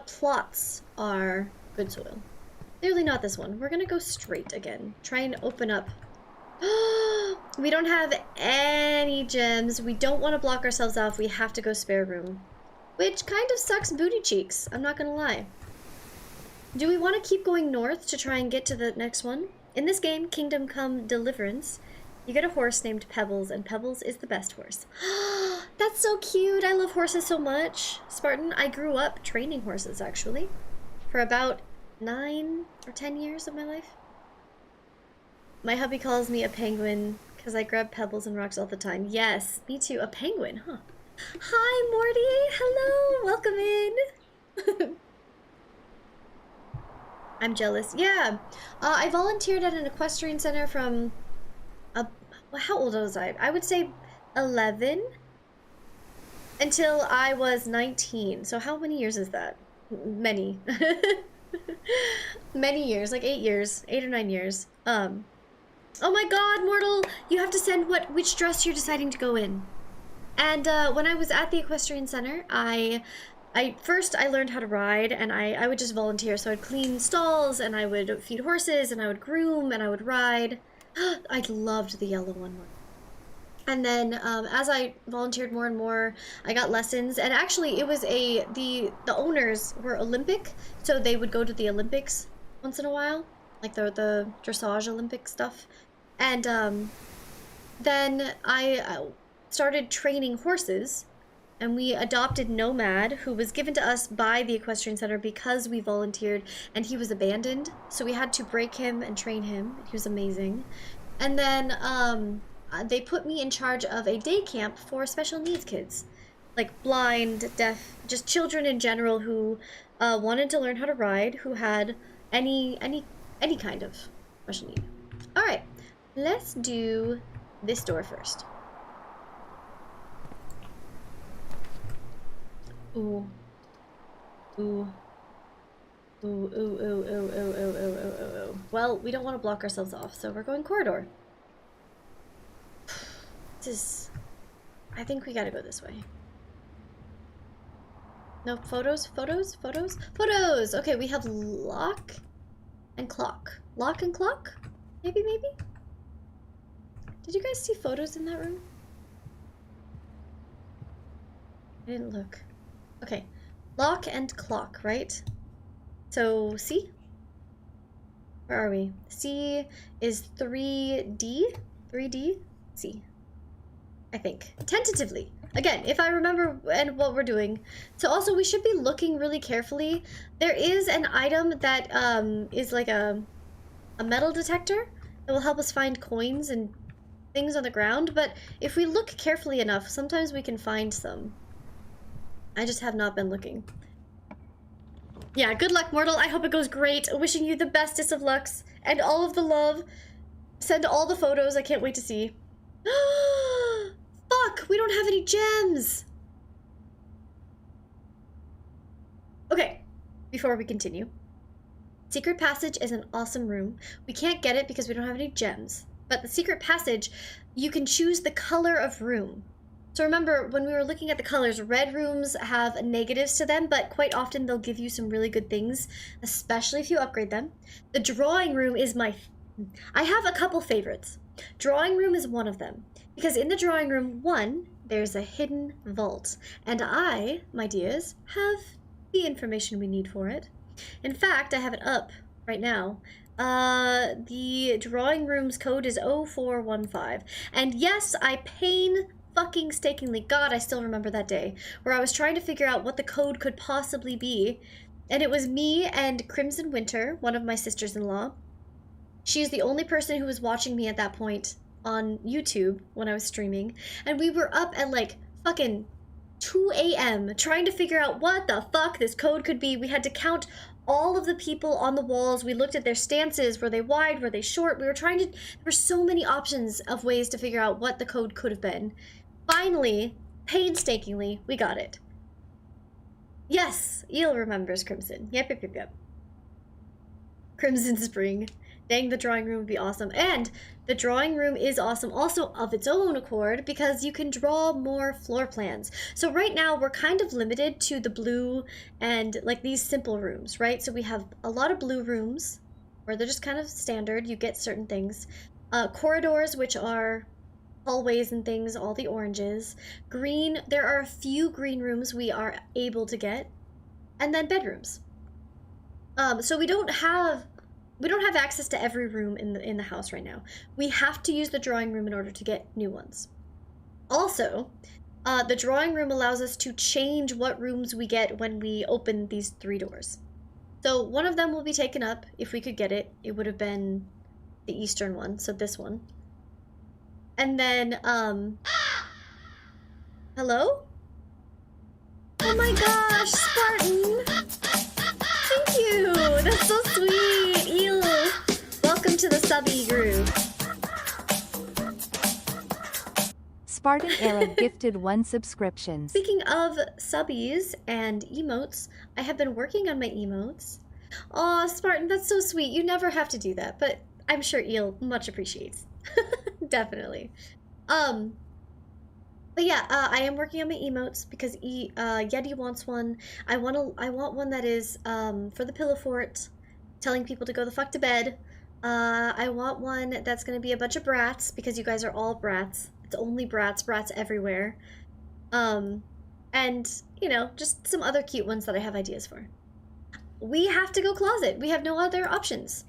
plots are good soil. Clearly not this one. We're gonna go straight again. Try and open up. We don't have any gems. We don't want to block ourselves off. We have to go spare room. Which kind of sucks booty cheeks, I'm not gonna lie. Do we want to keep going north to try and get to the next one? In this game, Kingdom Come Deliverance, you get a horse named Pebbles, and Pebbles is the best horse. That's so cute! I love horses so much. Spartan, I grew up training horses, actually, for about 9 or 10 years of my life. My hubby calls me a penguin because I grab pebbles and rocks all the time. Yes, me too. A penguin, huh? Hi, Morty! Hello! Welcome in! I'm jealous. Yeah, I volunteered at an equestrian center from, how old was I? I would say 11 until I was 19. So how many years is that? Many. Many years, like 8 years, 8 or 9 years. Oh my god, Mortal, you have to send which dress you're deciding to go in. And when I was at the equestrian center, I first learned how to ride, and I would just volunteer. So I'd clean stalls, and I would feed horses, and I would groom, and I would ride. I loved the yellow one more. And then as I volunteered more and more, I got lessons. And actually, it was the owners were Olympic, so they would go to the Olympics once in a while, like the dressage Olympic stuff. And then I started training horses. And we adopted Nomad, who was given to us by the equestrian center because we volunteered, and he was abandoned. So we had to break him and train him. He was amazing. And then they put me in charge of a day camp for special needs kids, like blind, deaf, just children in general who wanted to learn how to ride, who had any kind of special need. All right, let's do this door first. Ooh. Ooh. Ooh, ooh, ooh, ooh, ooh, ooh, ooh, ooh, ooh. Well, we don't want to block ourselves off, so we're going corridor. I think we gotta go this way. No, photos? Okay, we have lock and clock. Lock and clock? Maybe? Did you guys see photos in that room? I didn't look. Okay. Lock and clock, right? So, C? Where are we? C is 3D? 3D? C. I think. Tentatively. Again, if I remember and what we're doing. So also, we should be looking really carefully. There is an item that is like a metal detector that will help us find coins and things on the ground, but if we look carefully enough, sometimes we can find some. I just have not been looking. Yeah, good luck, Mortal. I hope it goes great. Wishing you the bestest of lucks and all of the love. Send all the photos. I can't wait to see. Fuck, we don't have any gems. Okay, before we continue. Secret Passage is an awesome room. We can't get it because we don't have any gems. But the Secret Passage, you can choose the color of room. So remember, when we were looking at the colors, red rooms have negatives to them, but quite often they'll give you some really good things, especially if you upgrade them. The drawing room is I have a couple favorites. Drawing room is one of them. Because in the drawing room, one, there's a hidden vault. And I, my dears, have the information we need for it. In fact, I have it up right now. The drawing room's code is 0415. And yes, I painstakingly, God, I still remember that day, where I was trying to figure out what the code could possibly be. And it was me and Crimson Winter, one of my sisters-in-law. She's the only person who was watching me at that point on YouTube when I was streaming. And we were up at like fucking 2 a.m. trying to figure out what the fuck this code could be. We had to count all of the people on the walls. We looked at their stances. Were they wide? Were they short? We were trying to... There were so many options of ways to figure out what the code could have been. Finally, painstakingly, we got it. Yes, Eel remembers Crimson. Yep. Crimson Spring. Dang, the drawing room would be awesome. And the drawing room is awesome also of its own accord because you can draw more floor plans. So right now we're kind of limited to the blue and like these simple rooms, right? So we have a lot of blue rooms where they're just kind of standard. You get certain things. Corridors, which are hallways and things, all the oranges. Green, there are a few green rooms we are able to get. And then bedrooms. So we don't have access to every room in the house right now. We have to use the drawing room in order to get new ones. Also, the drawing room allows us to change what rooms we get when we open these 3 doors. So one of them will be taken up if we could get it. It would have been the eastern one, so this one. And then, hello? Oh my gosh, Spartan! Thank you! That's so sweet! Eel! Welcome to the subby group. Spartan Era gifted 1 subscription. Speaking of subbies and emotes, I have been working on my emotes. Aw, Spartan, that's so sweet. You never have to do that, but I'm sure Eel much appreciates. Definitely. But yeah, I am working on my emotes because Yeti wants one. I want one that is for the pillow fort, telling people to go the fuck to bed. I want one that's gonna be a bunch of brats because you guys are all brats. It's only brats everywhere. And you know, just some other cute ones that I have ideas for. We have to go closet. We have no other options.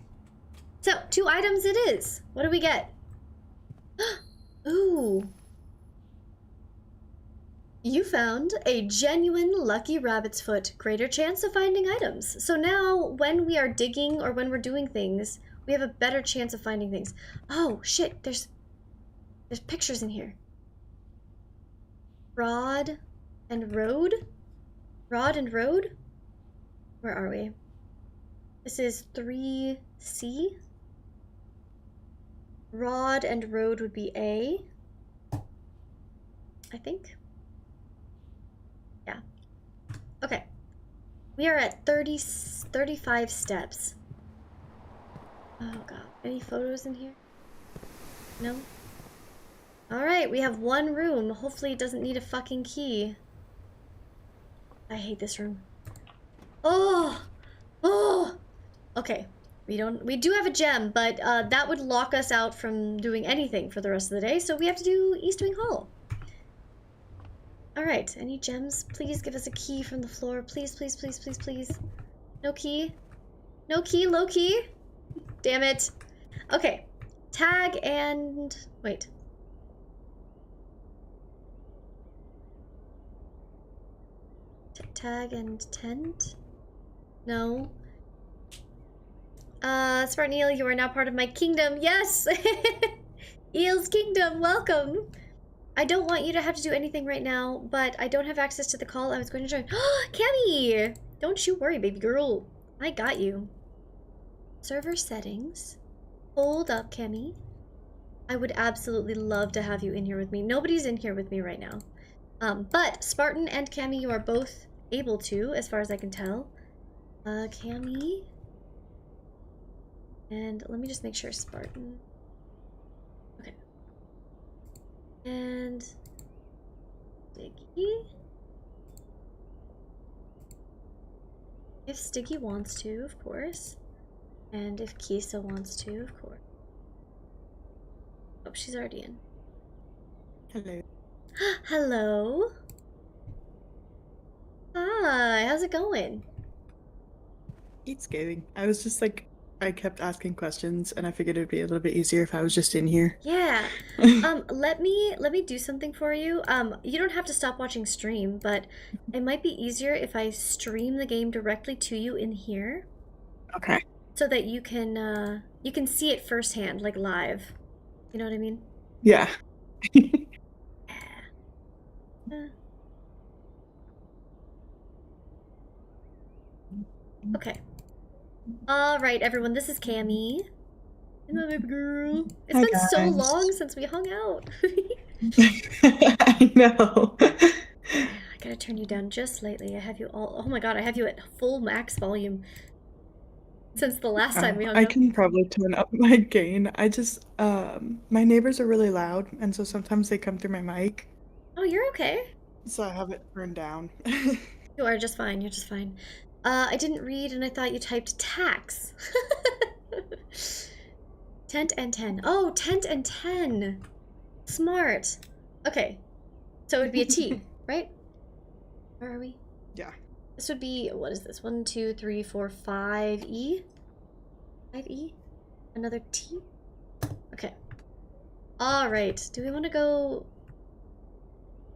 So 2 items it is. What do we get? Ooh. You found a genuine lucky rabbit's foot. Greater chance of finding items. So now when we are digging or when we're doing things, we have a better chance of finding things. Oh shit, there's pictures in here. Rod and road? Rod and road? Where are we? This is 3C. Rod and road would be A, I think. Yeah. Okay. We are at 35 steps. Oh god. Any photos in here? No? Alright, we have 1 room. Hopefully it doesn't need a fucking key. I hate this room. Oh! Oh! Okay. We do have a gem, but that would lock us out from doing anything for the rest of the day, so we have to do East Wing Hall. Alright, any gems? Please give us a key from the floor. Please, please, please, please, please. No key? No key, low key? Damn it. Okay. Tag and... wait. Tag and tent? No. Spartan Eel, you are now part of my kingdom. Yes! Eel's kingdom, welcome! I don't want you to have to do anything right now, but I don't have access to the call. I was going to join. Cammy! Don't you worry, baby girl. I got you. Server settings. Hold up, Cammy. I would absolutely love to have you in here with me. Nobody's in here with me right now. But Spartan and Cammy, you are both able to, as far as I can tell. Cammy. And let me just make sure Spartan. Okay. And Stiggy. If Stiggy wants to, of course. And if Kisa wants to, of course. Oh, she's already in. Hello. Hello. Hi, how's it going? It's going. I was just like, I kept asking questions, and I figured it'd be a little bit easier if I was just in here. Yeah. Let me do something for you. You don't have to stop watching stream, but it might be easier if I stream the game directly to you in here. Okay. So that you can see it firsthand, like live. You know what I mean? Yeah. Okay. Alright, everyone, this is Cammy. Hello, baby girl. It's Hi, been so guys. long since we hung out. I know. I gotta turn you down just slightly. I have you all. Oh my god, I have you at full max volume. Since the last time we hung I out. can probably turn up my gain. I just, my neighbors are really loud, and so sometimes they come through my mic. Oh, you're okay. So I have it turned down. You are just fine. You're just fine. I didn't read and I thought you typed tax. Tent and 10. Oh, tent and 10. Smart. Okay. So it would be a T, right? Where are we? Yeah. This would be, what is this? 1, 2, 3, 4, 5E? 5E? Another T? Okay. Alright. Do we want to go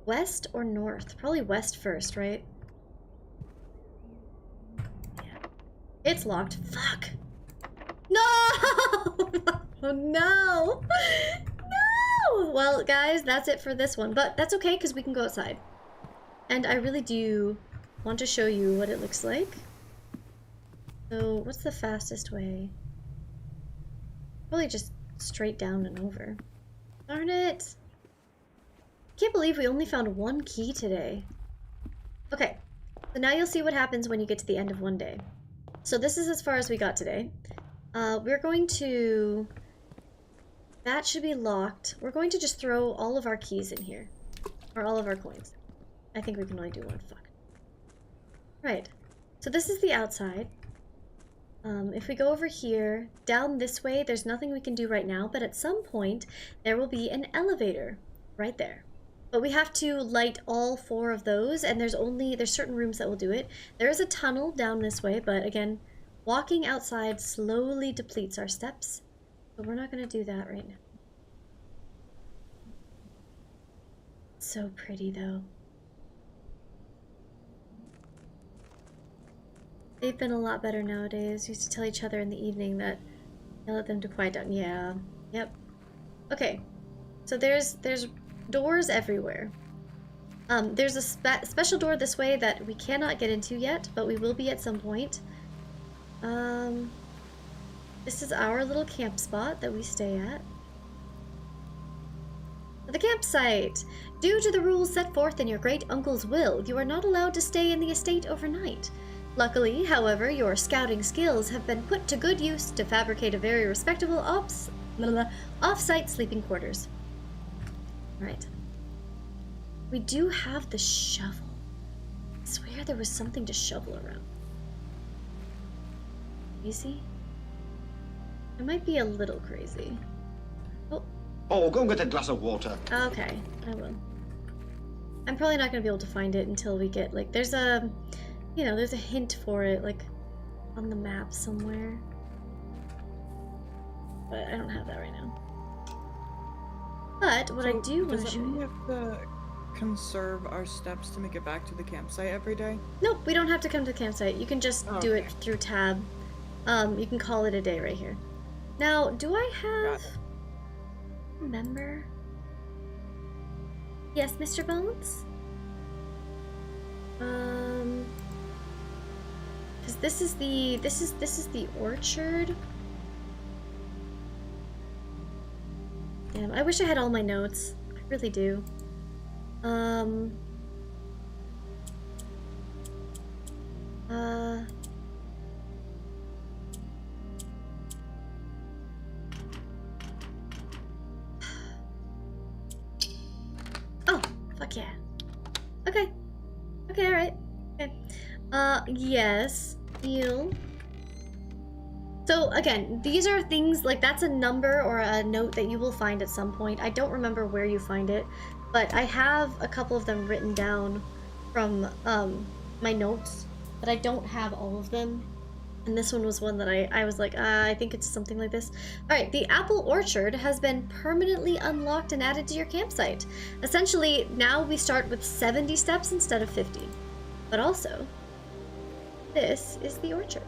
west or north? Probably west first, right? It's locked. Fuck. No! Oh no! No! Well, guys, that's it for this one. But that's okay, because we can go outside. And I really do want to show you what it looks like. So, what's the fastest way? Probably just straight down and over. Darn it! Can't believe we only found one key today. Okay, so now you'll see what happens when you get to the end of one day. So this is as far as we got today. We're going to... That should be locked. We're going to just throw all of our keys in here. Or all of our coins. I think we can only do one. Fuck. Right. So this is the outside. If we go over here, down this way, there's nothing we can do right now, but at some point, there will be an elevator right there. But we have to light all 4 of those, and there's certain rooms that will do it. There is a tunnel down this way, but again, walking outside slowly depletes our steps. So we're not going to do that right now. So pretty, though. They've been a lot better nowadays. We used to tell each other in the evening that yell at them to quiet down. Yeah. Yep. Okay. So there's doors everywhere. There's a special door this way that we cannot get into yet, but we will be at some point. This is our little camp spot that we stay at. The campsite! Due to the rules set forth in your great uncle's will, you are not allowed to stay in the estate overnight. Luckily, however, your scouting skills have been put to good use to fabricate a very respectable off-site sleeping quarters. Right. We do have the shovel. I swear there was something to shovel around. You see? It might be a little crazy. Oh, go and get a glass of water. Okay, I will. I'm probably not gonna be able to find it until we get, like, there's a, you know, there's a hint for it, like, on the map somewhere. But I don't have that right now. But what I do want to show you... We have to conserve our steps to make it back to the campsite every day? Nope, we don't have to come to the campsite. You can just do it through tab. You can call it a day right here. Now, do I have... Remember? Yes, Mr. Bones? Because this is the orchard. Damn, I wish I had all my notes. I really do. Oh, fuck yeah. Okay. Okay, alright. Okay. Yes. Heal. So, again, these are things, like, that's a number or a note that you will find at some point. I don't remember where you find it, but I have a couple of them written down from, my notes, but I don't have all of them. And this one was one that I was like, I think it's something like this. Alright, the apple orchard has been permanently unlocked and added to your campsite. Essentially, now we start with 70 steps instead of 50. But also, this is the orchard.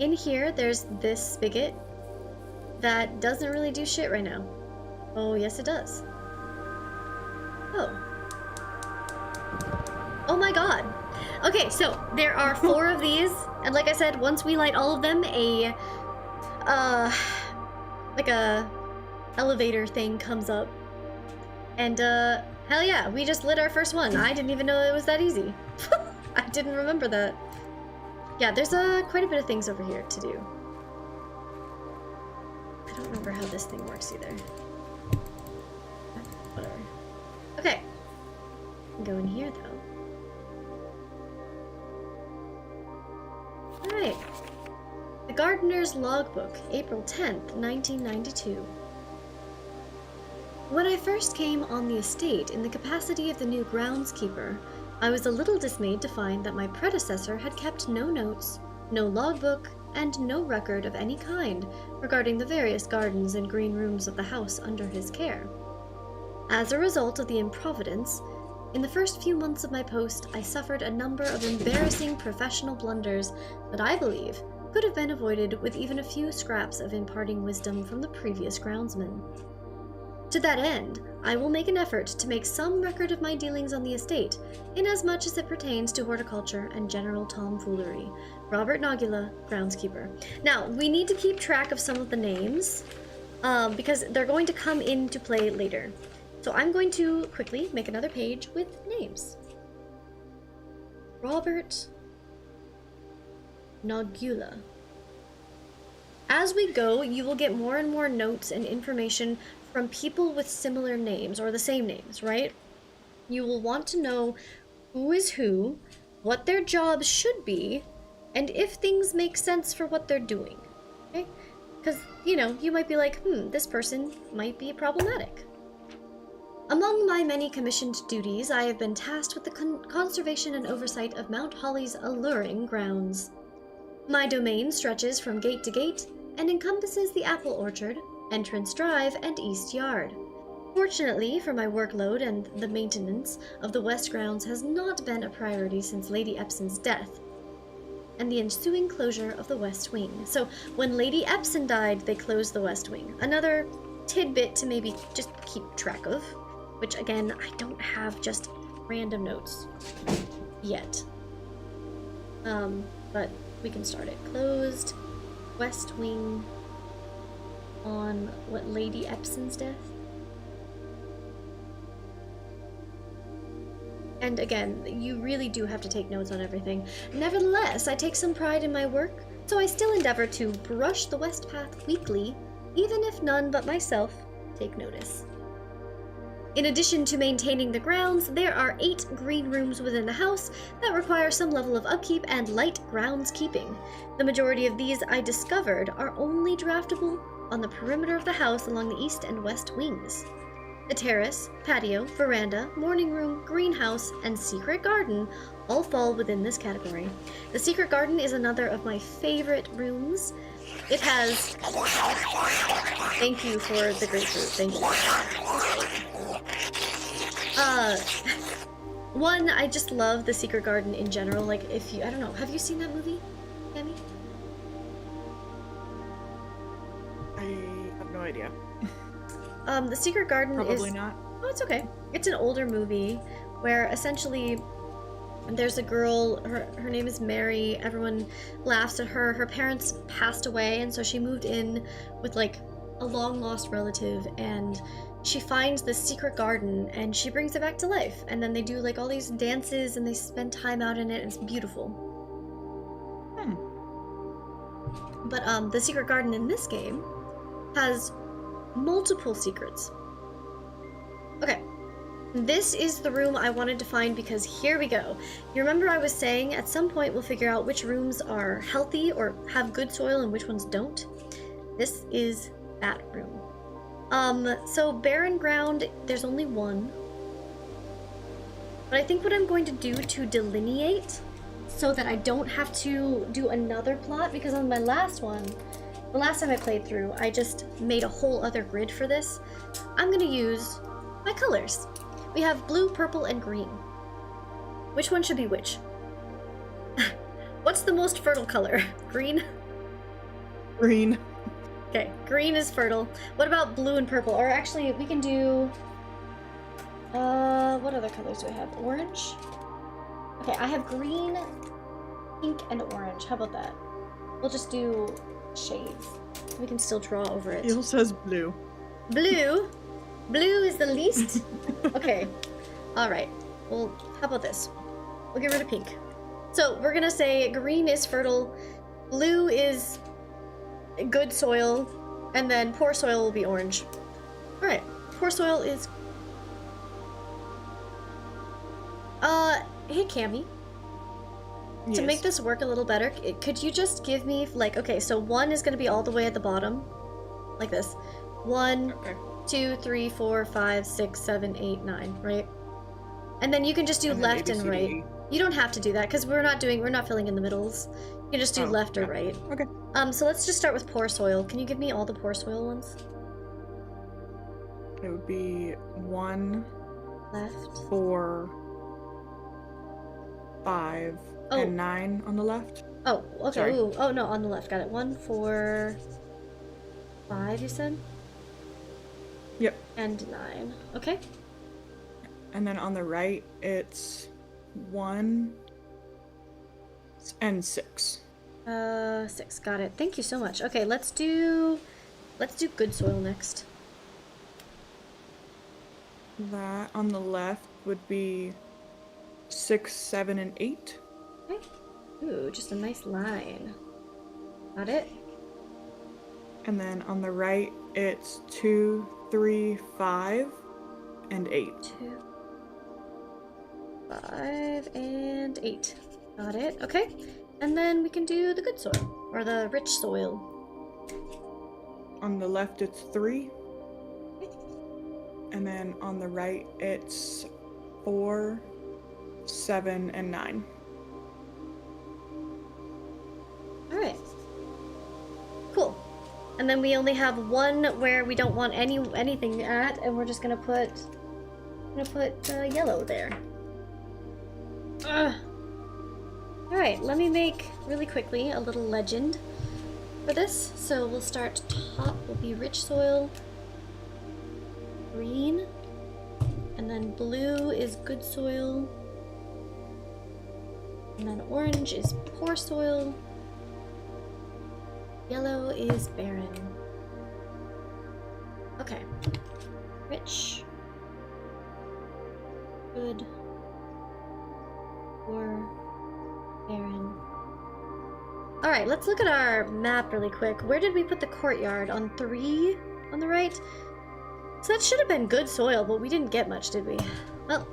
In here, there's this spigot that doesn't really do shit right now. Oh, yes it does. Oh. Oh my god. Okay, so there are 4 of these, and like I said, once we light all of them, like a elevator thing comes up. And, hell yeah, we just lit our first one. I didn't even know it was that easy. I didn't remember that. Yeah, there's quite a bit of things over here to do. I don't remember how this thing works either. Whatever. Okay. Go in here though. Alright. The Gardener's Logbook, April 10th, 1992. When I first came on the estate in the capacity of the new groundskeeper, I was a little dismayed to find that my predecessor had kept no notes, no logbook, and no record of any kind regarding the various gardens and green rooms of the house under his care. As a result of the improvidence, in the first few months of my post, I suffered a number of embarrassing professional blunders that I believe could have been avoided with even a few scraps of imparting wisdom from the previous groundsman. To that end, I will make an effort to make some record of my dealings on the estate, inasmuch as it pertains to horticulture and general tomfoolery. Robert Nogula, groundskeeper. Now, we need to keep track of some of the names, because they're going to come into play later. So I'm going to quickly make another page with names. Robert Nogula. As we go, you will get more and more notes and information from people with similar names, or the same names, right? You will want to know who is who, what their jobs should be, and if things make sense for what they're doing, okay? Because, you know, you might be like, this person might be problematic. Among my many commissioned duties, I have been tasked with the conservation and oversight of Mount Holly's alluring grounds. My domain stretches from gate to gate and encompasses the apple orchard, Entrance Drive, and East Yard. Fortunately for my workload, and the maintenance of the West Grounds has not been a priority since Lady Epson's death, and the ensuing closure of the West Wing. So, when Lady Epson died, they closed the West Wing. Another tidbit to maybe just keep track of, which again, I don't have just random notes yet. But we can start it. Closed West Wing on what, Lady Epson's death? And again, you really do have to take notes on everything. Nevertheless, I take some pride in my work, so I still endeavor to brush the West Path weekly, even if none but myself take notice. In addition to maintaining the grounds, there are 8 green rooms within the house that require some level of upkeep and light groundskeeping. The majority of these I discovered are only draftable on the perimeter of the house along the east and west wings. The terrace, patio, veranda, morning room, greenhouse, and secret garden all fall within this category. The secret garden is another of my favorite rooms. It has... Thank you for the grapefruit, thank you. One, I just love the secret garden in general. Like, if you, I don't know, have you seen that movie, Tammy? I have no idea. The secret garden is... Probably not. Oh, it's okay. It's an older movie where essentially there's a girl, her name is Mary, everyone laughs at her. Her parents passed away, and so she moved in with like a long lost relative, and she finds this secret garden and she brings it back to life, and then they do like all these dances and they spend time out in it, and it's beautiful. But the secret garden in this game has multiple secrets. Okay, this is the room I wanted to find because here we go. You remember I was saying at some point we'll figure out which rooms are healthy or have good soil and which ones don't? This is that room. So barren ground, there's only one. But I think what I'm going to do to delineate so that I don't have to do another plot, because on my last one, the last time I played through, I just made a whole other grid for this. I'm gonna use my colors. We have blue, purple, and green. Which one should be which? What's the most fertile color? Green? Green. Okay, green is fertile. What about blue and purple? Or actually, we can do... what other colors do I have? Orange? Okay, I have green, pink, and orange. How about that? We'll just do shades. We can still draw over it. It says blue. Blue? Blue is the least? Okay. Alright. Well, how about this? We'll get rid of pink. So, we're gonna say green is fertile, blue is good soil, and then poor soil will be orange. Alright. Poor soil is... hey Cammy. Yes. To make this work a little better, could you just give me, like, okay, so 1 is gonna be all the way at the bottom. Like this. 1, Okay. 2, 3, 4, 5, 6, 7, 8, 9, right? And then you can just do And then left and right. ABCD. You don't have to do that, because we're not filling in the middles. You can just do left or right. Okay. So let's just start with poor soil. Can you give me all the poor soil ones? It would be 1, Left. 4, 5, Oh. and 9 on the left. Oh, okay. Sorry. Ooh. Oh, no, on the left. Got it. 1, 4, 5, you said? Yep. And 9. Okay. And then on the right, it's 1 and 6. 6. Got it. Thank you so much. Okay, let's do good soil next. That on the left would be 6, 7, and 8. Okay. Ooh, just a nice line. Got it. And then on the right, it's 2, 3, 5, and 8. 2, 5, and 8. Got it. Okay. And then we can do the good soil, or the rich soil. On the left, it's 3. And then on the right, it's 4, 7, and 9. Alright. Cool. And then we only have 1 where we don't want anything at, and we're just gonna put yellow there. Alright, let me make, really quickly, a little legend for this. So we'll start top, will be rich soil, green, and then blue is good soil, and then orange is poor soil, yellow is barren. Okay. Rich, good, poor, barren. Alright, let's look at our map really quick. Where did we put the courtyard? On 3 on the right? So that should have been good soil, but we didn't get much, did we? Well,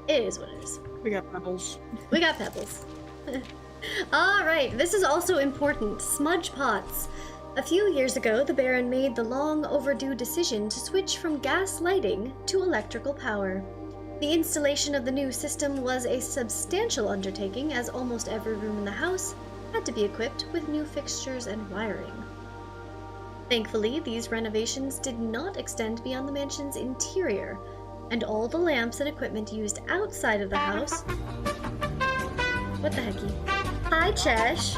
it is what it is. We got pebbles. We got pebbles. Alright, this is also important. Smudge pots. A few years ago, the Baron made the long overdue decision to switch from gas lighting to electrical power. The installation of the new system was a substantial undertaking, as almost every room in the house had to be equipped with new fixtures and wiring. Thankfully, these renovations did not extend beyond the mansion's interior, and all the lamps and equipment used outside of the house... What the hecky? Hi, Chesh!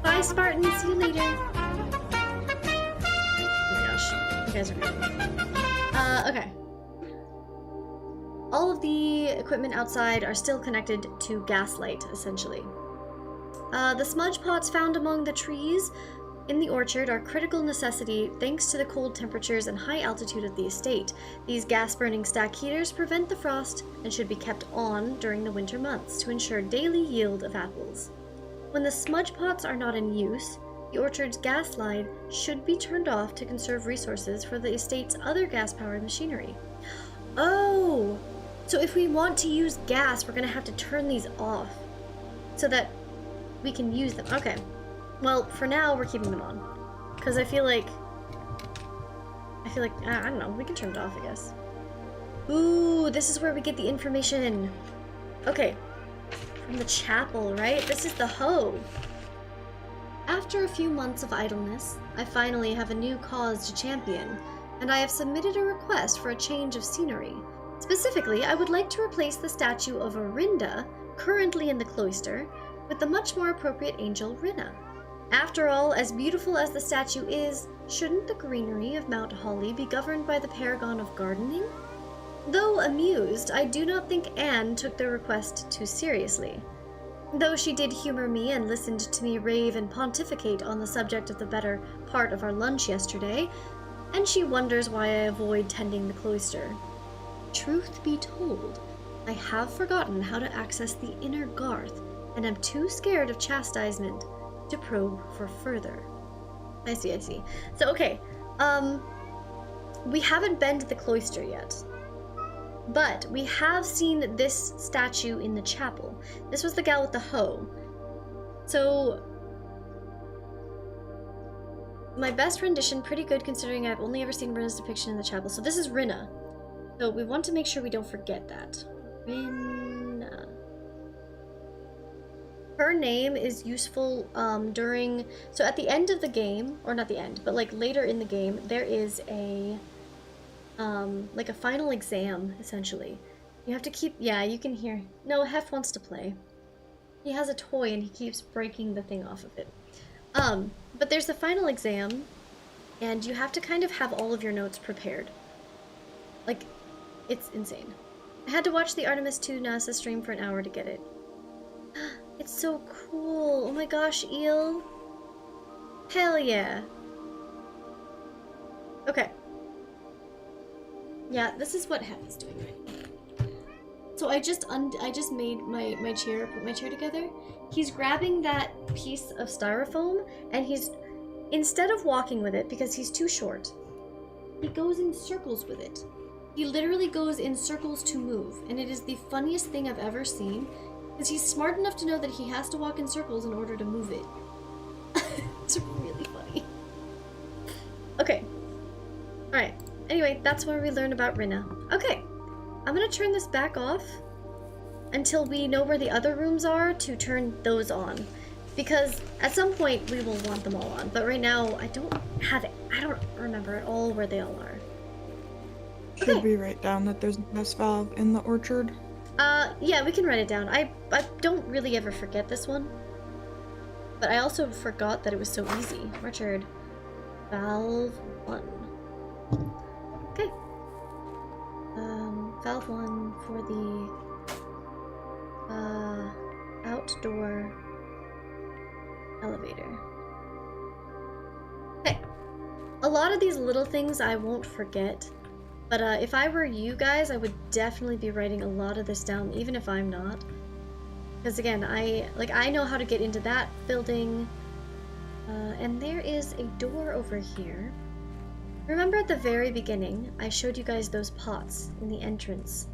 Bye, Spartan. See you later. Oh my gosh. You guys are great. Okay. All of the equipment outside are still connected to gaslight, essentially. The smudge pots found among the trees in the orchard are critical necessity thanks to the cold temperatures and high altitude of the estate. These gas-burning stack heaters prevent the frost and should be kept on during the winter months to ensure daily yield of apples. When the smudge pots are not in use, the orchard's gas line should be turned off to conserve resources for the estate's other gas-powered machinery. Oh! So if we want to use gas, we're gonna have to turn these off so that we can use them. Okay. Well, for now, we're keeping them on. Because I feel like, I don't know, we can turn it off, I guess. Ooh, this is where we get the information. Okay. From the chapel, right? This is the hoe. After a few months of idleness, I finally have a new cause to champion, and I have submitted a request for a change of scenery. Specifically, I would like to replace the statue of Orinda, currently in the cloister, with the much more appropriate angel Rinna. After all, as beautiful as the statue is, shouldn't the greenery of Mount Holly be governed by the paragon of gardening? Though amused, I do not think Anne took the request too seriously. Though she did humor me and listened to me rave and pontificate on the subject of the better part of our lunch yesterday, and she wonders why I avoid tending the cloister. Truth be told, I have forgotten how to access the inner Garth, and am too scared of chastisement to probe for further. I see. So, okay, we haven't been to the cloister yet, but we have seen this statue in the chapel. This was the gal with the hoe. So, my best rendition, pretty good considering I've only ever seen Rinna's depiction in the chapel. So this is Rinna. So we want to make sure we don't forget that. Rinna. Her name is useful during... So at the end of the game, or not the end, but like later in the game, there is a... like a final exam, essentially. You have to keep... Yeah, you can hear... No, Hef wants to play. He has a toy and he keeps breaking the thing off of it. But there's the final exam, and you have to kind of have all of your notes prepared. Like, it's insane. I had to watch the Artemis 2 NASA stream for an hour to get it. It's so cool. Oh my gosh, Eel. Hell yeah. Okay. Yeah, this is what Hef is doing right now. So I just made my chair, put my chair together. He's grabbing that piece of styrofoam, and he's, instead of walking with it, because he's too short, he goes in circles with it. He literally goes in circles to move, and it is the funniest thing I've ever seen, because he's smart enough to know that he has to walk in circles in order to move it. It's really funny. Okay. Alright. Anyway, that's where we learn about Rinna. Okay. I'm gonna turn this back off until we know where the other rooms are to turn those on. Because at some point we will want them all on. But right now, I don't remember at all where they all are. Should we write down that there's a gas valve in the orchard? Yeah, we can write it down. I don't really ever forget this one. But I also forgot that it was so easy. Orchard. Valve 1. Okay. Valve 1 for the outdoor elevator. Okay. A lot of these little things I won't forget. But if I were you guys, I would definitely be writing a lot of this down, even if I'm not. Because again, I know how to get into that building. And there is a door over here. Remember at the very beginning, I showed you guys those pots in the entrance.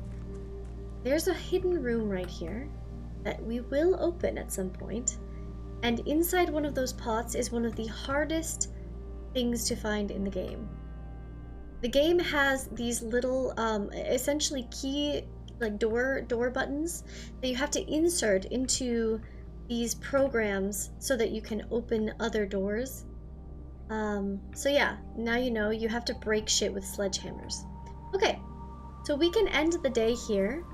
There's a hidden room right here that we will open at some point, and inside one of those pots is one of the hardest things to find in the game. The game has these little, essentially key, like door buttons that you have to insert into these programs so that you can open other doors. So yeah, now you know you have to break shit with sledgehammers. Okay, so we can end the day here.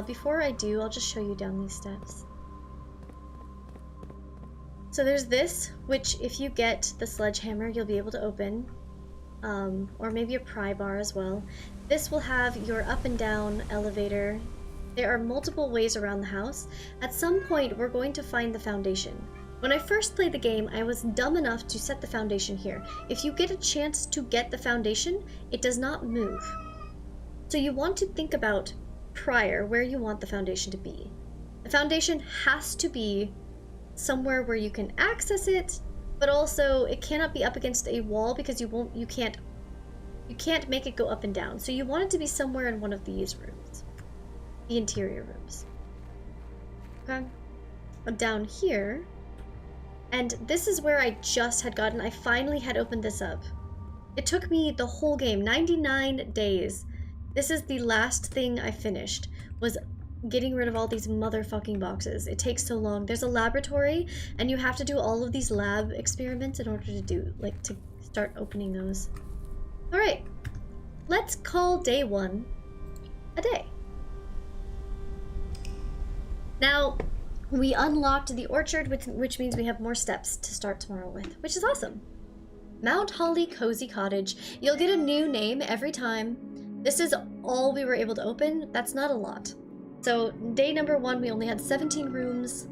Before I do, I'll just show you down these steps. So there's this, which if you get the sledgehammer, you'll be able to open. Or maybe a pry bar as well. This will have your up and down elevator. There are multiple ways around the house. At some point, we're going to find the foundation. When I first played the game, I was dumb enough to set the foundation here. If you get a chance to get the foundation, it does not move. So you want to think about prior where you want the foundation to be. The foundation has to be somewhere where you can access it, but also it cannot be up against a wall because you can't make it go up and down. So you want it to be somewhere in one of these rooms. The interior rooms. Okay. Down here. And this is where I just had gotten, I finally had opened this up. It took me the whole game, 99 days. This is the last thing I finished, was getting rid of all these motherfucking boxes. It takes so long. There's a laboratory, and you have to do all of these lab experiments in order to do, like, to start opening those. Alright, let's call day 1 a day. Now, we unlocked the orchard, which means we have more steps to start tomorrow with, which is awesome. Mount Holly Cozy Cottage. You'll get a new name every time. This is all we were able to open. That's not a lot. So day number 1, we only had 17 rooms.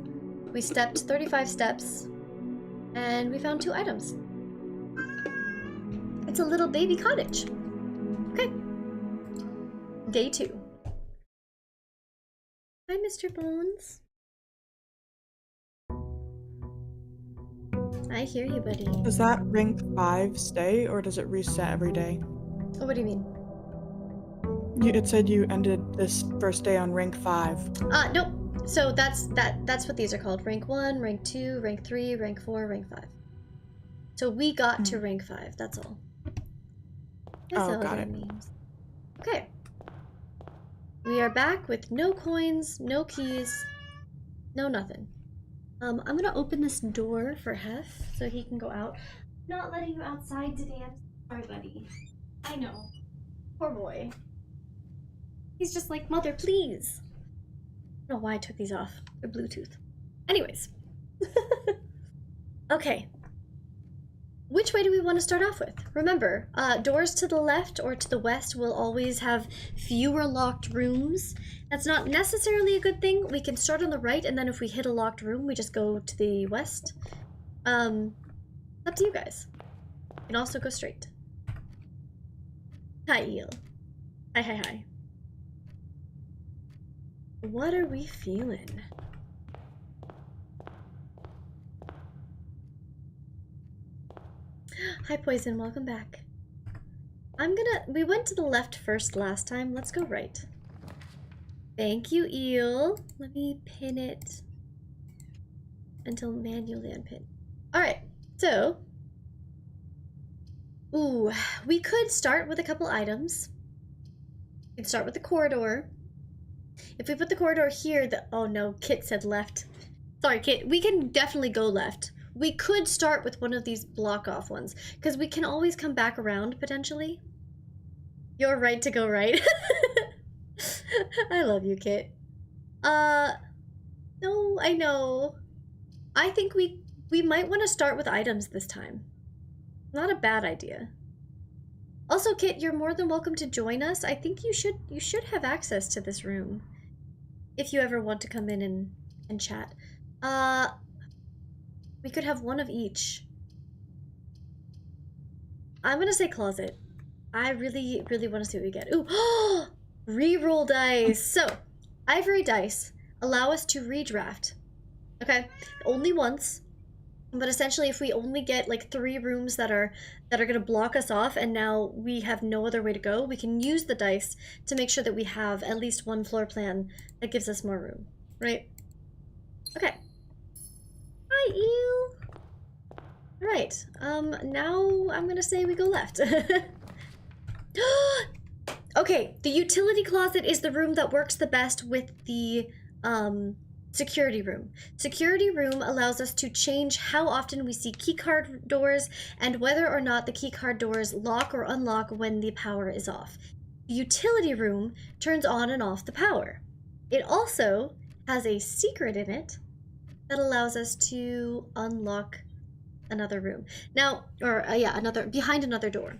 We stepped 35 steps, and we found 2 items. It's a little baby cottage. Okay. Day 2. Hi, Mr. Bones. I hear you, buddy. Does that rank 5 stay, or does it reset every day? Oh, what do you mean? It said you ended this first day on rank 5. Nope. So that's what these are called. Rank 1, rank 2, rank 3, rank 4, rank 5. So we got to rank 5, that's all. That's all got that it. means. Okay. We are back with no coins, no keys, no nothing. I'm gonna open this door for Hef so he can go out. Not letting you outside today. I'm sorry, buddy. I know. Poor boy. He's just like, Mother, please. I don't know why I took these off. They're Bluetooth. Anyways. Okay. Which way do we want to start off with? Remember, doors to the left or to the west will always have fewer locked rooms. That's not necessarily a good thing. We can start on the right, and then if we hit a locked room, we just go to the west. Up to you guys. You can also go straight. Hi, Eel. Hi, hi, hi. What are we feeling? Hi, Poison. Welcome back. We went to the left first last time. Let's go right. Thank you, Eel. Let me pin it until manually unpin. Alright, so. Ooh, we could start with a couple items. We could start with the corridor. If we put the corridor here, oh no, Kit said left. Sorry, Kit. We can definitely go left. We could start with one of these block-off ones, because we can always come back around, potentially. You're right to go right. I love you, Kit. No, I know. I think we might want to start with items this time. Not a bad idea. Also, Kit, you're more than welcome to join us. I think you should have access to this room. If you ever want to come in and chat. We could have one of each. I'm gonna say closet. I really, really want to see what we get. Ooh, reroll dice. So, ivory dice allow us to redraft. Okay, only once. But essentially, if we only get like 3 rooms that are gonna block us off, and now we have no other way to go, we can use the dice to make sure that we have at least one floor plan that gives us more room, right? Okay. Hi, Eel. All right. Now I'm gonna say we go left. Okay, the utility closet is the room that works the best with the security room. Security room allows us to change how often we see keycard doors and whether or not the keycard doors lock or unlock when the power is off. The utility room turns on and off the power. It also has a secret in it that allows us to unlock another room. Now, or behind another door.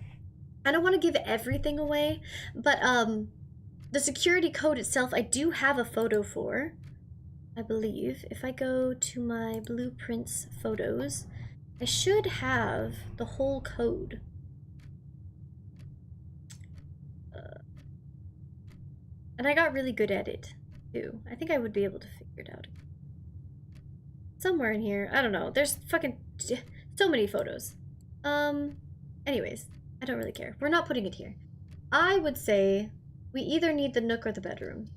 I don't want to give everything away, but the security code itself I do have a photo for, I believe. If I go to my blueprints photos, I should have the whole code. And I got really good at it, too. I think I would be able to figure it out. Somewhere in here. I don't know. There's fucking so many photos. Anyways, I don't really care. We're not putting it here. I would say we either need the nook or the bedroom.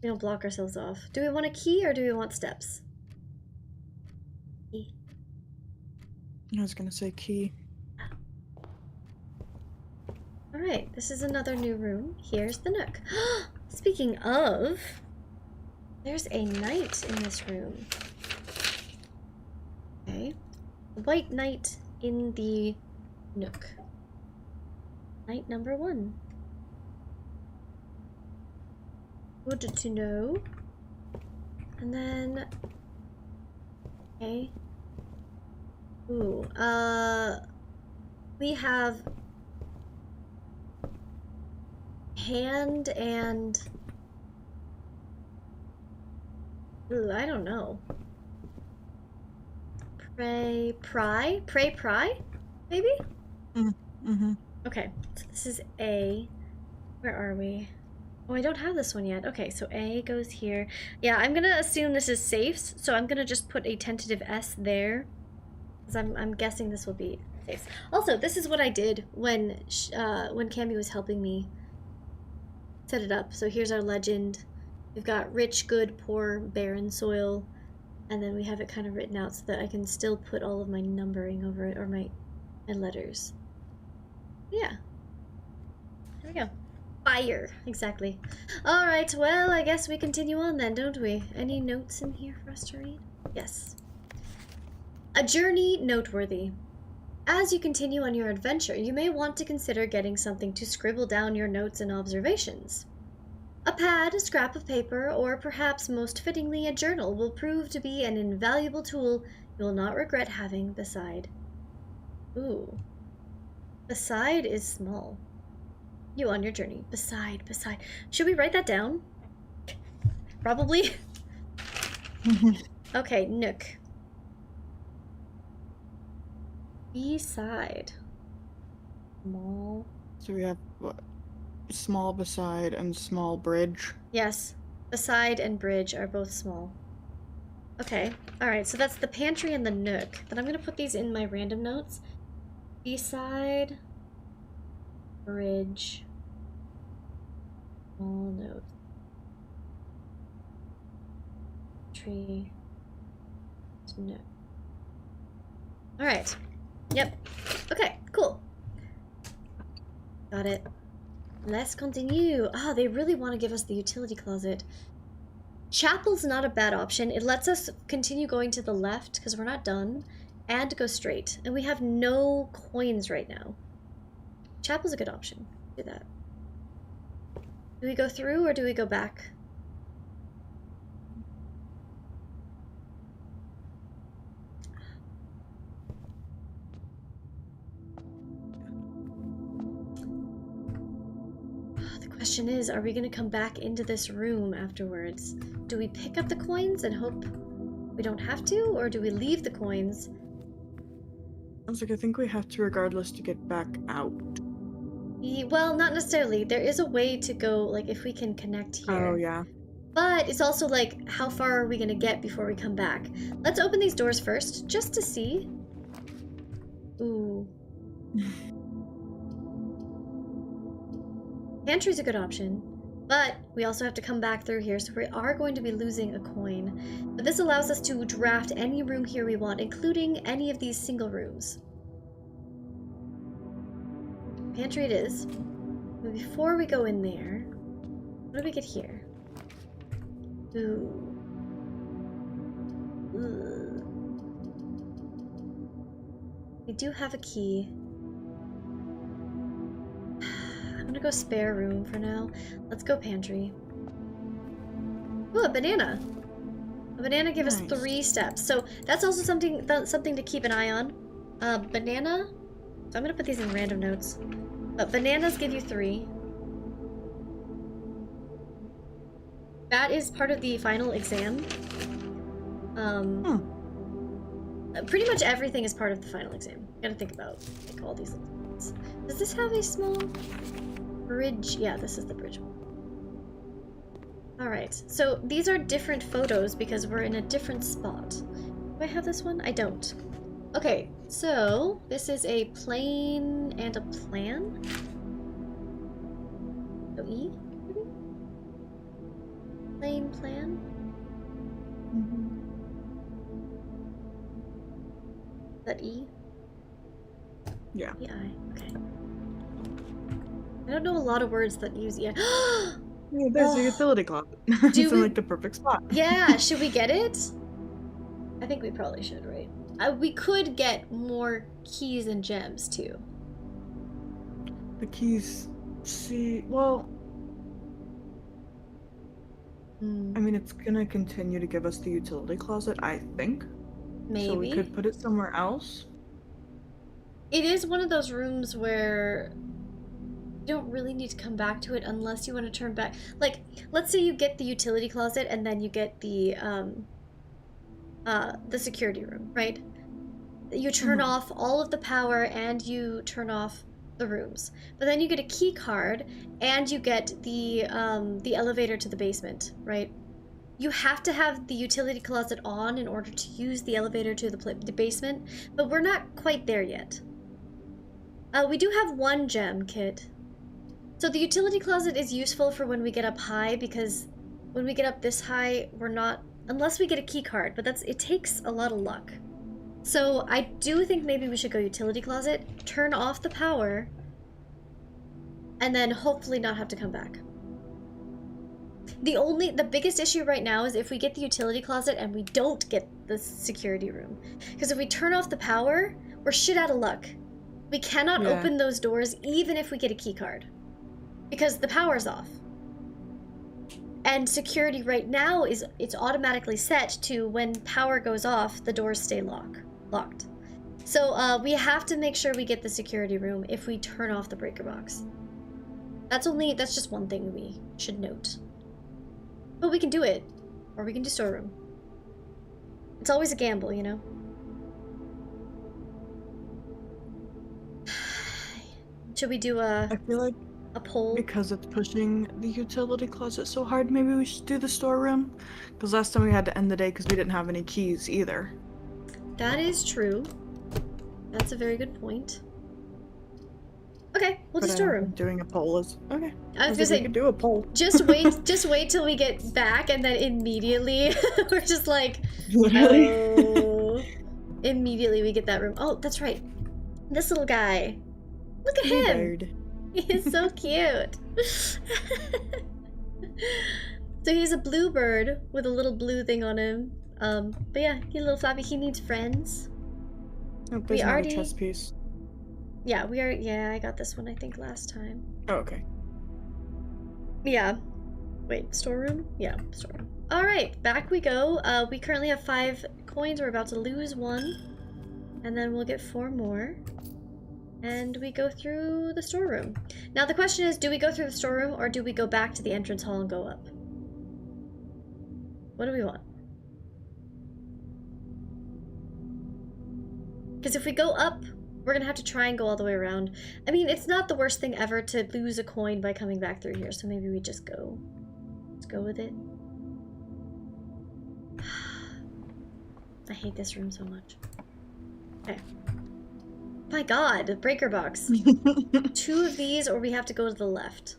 We don't block ourselves off. Do we want a key or do we want steps? Key. I was gonna say key. Alright, this is another new room. Here's the nook. Speaking of, there's a knight in this room. Okay. White knight in the nook. Knight number 1. Good to know. And then... Okay. Ooh, we have... hand and... Ooh, I don't know. Pry, maybe? Mm-hmm. Okay, so this is A. Where are we? Oh, I don't have this one yet. Okay, so A goes here. Yeah, I'm gonna assume this is safes, so I'm gonna just put a tentative S there, because I'm guessing this will be safes. Also, this is what I did when Cammy was helping me set it up. So here's our legend. We've got rich, good, poor, barren soil, and then we have it kind of written out so that I can still put all of my numbering over it, or my letters. Yeah. There we go. Fire. Exactly. Alright, well, I guess we continue on then, don't we? Any notes in here for us to read? Yes. A journey noteworthy. As you continue on your adventure, you may want to consider getting something to scribble down your notes and observations. A pad, a scrap of paper, or perhaps most fittingly a journal will prove to be an invaluable tool you will not regret having beside. Ooh. Beside is small. You on your journey. Beside. Should we write that down? Probably. Okay, nook. Beside. Small. So we have what? Small beside and small bridge. Yes. Beside and bridge are both small. Okay. Alright, so that's the pantry and the nook. Then I'm going to put these in my random notes. Beside. Bridge. Small note. Tree. Nook. Alright. Yep. Okay, cool. Got it. Let's continue. Ah, they really want to give us the utility closet. Chapel's not a bad option. It lets us continue going to the left, because we're not done, and go straight. And we have no coins right now. Chapel's a good option. Do that. Do we go through, or do we go back? The question is, are we going to come back into this room afterwards? Do we pick up the coins and hope we don't have to, or do we leave the coins? I was like, I think we have to regardless to get back out. Well, not necessarily. There is a way to go, like, if we can connect here. Oh, yeah. But it's also like, how far are we gonna get before we come back? Let's open these doors first, just to see. Ooh. Pantry's a good option, but we also have to come back through here, so we are going to be losing a coin. But this allows us to draft any room here we want, including any of these single rooms. Pantry it is. But before we go in there, what do we get here? Ooh. Ugh. We do have a key. I'm gonna go spare room for now. Let's go pantry. Ooh, a banana. A banana gave us 3 steps. So that's also something to keep an eye on. Banana. So I'm gonna put these in random notes. But bananas give you 3. That is part of the final exam. Pretty much everything is part of the final exam. You gotta think about like all these little things. Does this have a small bridge? Yeah, this is the bridge one. Alright, so these are different photos because we're in a different spot. Do I have this one? I don't. Okay, so this is a plane and a plan. So E, maybe? Plane plan? Is that E? Yeah. EI, okay. I don't know a lot of words that use EI. Yeah, there's a utility closet. It's in like the perfect spot. Yeah, should we get it? I think we probably should, right? We could get more keys and gems too. The keys, see, well, I mean, it's gonna continue to give us the utility closet, I think. Maybe. So we could put it somewhere else. It is one of those rooms where you don't really need to come back to it unless you want to turn back. Like, let's say you get the utility closet and then you get the security room, right? You turn off all of the power and you turn off the rooms. But then you get a key card and you get the elevator to the basement, right? You have to have the utility closet on in order to use the elevator to the basement, but we're not quite there yet. We do have 1 gem kit. So the utility closet is useful for when we get up high, because when we get up this high, we're not, unless we get a key card, but it takes a lot of luck. So I do think maybe we should go utility closet, turn off the power, and then hopefully not have to come back. The biggest issue right now is if we get the utility closet and we don't get the security room. Because if we turn off the power, we're shit out of luck. We cannot open those doors even if we get a key card. Because the power's off. And security right now it's automatically set to when power goes off, the doors stay locked. So we have to make sure we get the security room if we turn off the breaker box. That's just one thing we should note. But we can do it. Or we can do storeroom. It's always a gamble, you know? Should we do I feel like a poll? Because it's pushing the utility closet so hard, maybe we should do the storeroom. Because last time we had to end the day because we didn't have any keys either. That is true. That's a very good point. Okay, we'll do storeroom. Doing a poll is okay. I was gonna say, we could do a poll. Just wait till we get back, and then immediately we're just like, Literally. oh. Immediately we get that room. Oh, that's right. This little guy. Look at him. Bird. He is so cute. So he's a blue bird with a little blue thing on him. But yeah, he's a little flappy. He needs friends. Oh, there's another chess piece. Yeah, I got this one I think last time. Oh, okay. Yeah. Wait, storeroom? Yeah, storeroom. Alright, back we go. We currently have 5 coins. We're about to lose 1. And then we'll get 4 more. And we go through the storeroom. Now the question is, do we go through the storeroom or do we go back to the entrance hall and go up? What do we want? Because if we go up, we're gonna have to try and go all the way around. I mean, it's not the worst thing ever to lose a coin by coming back through here, so maybe we just go. Let's go with it. I hate this room so much. Okay. My god, the breaker box. 2 of these, or we have to go to the left.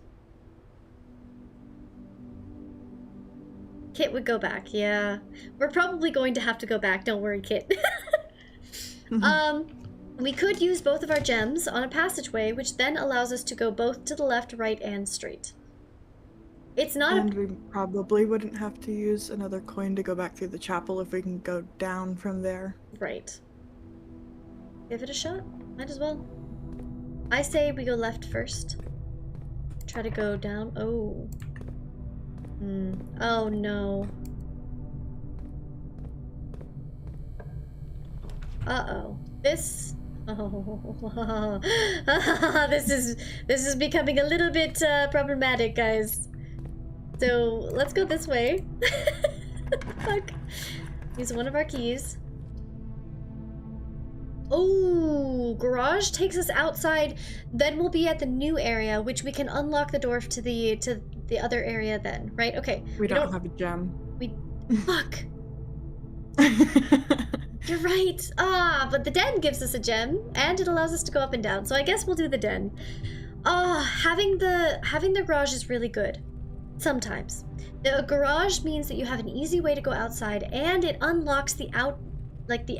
Kit would go back, yeah. We're probably going to have to go back, don't worry, Kit. We could use both of our gems on a passageway, which then allows us to go both to the left, right, and straight. It's not And we probably wouldn't have to use another coin to go back through the chapel if we can go down from there. Right. Give it a shot. Might as well. I say we go left first. Try to go down. Oh. Oh no. Uh-oh. This... Oh. This is becoming a little bit problematic, guys. So, let's go this way. Fuck. Use one of our keys. Oh, garage takes us outside. Then we'll be at the new area, which we can unlock the door to the other area then, right? Okay. We don't have a gem. Fuck. You're right. But the den gives us a gem, and it allows us to go up and down. So I guess we'll do the den. Having the garage is really good. Sometimes. The garage means that you have an easy way to go outside, and it unlocks the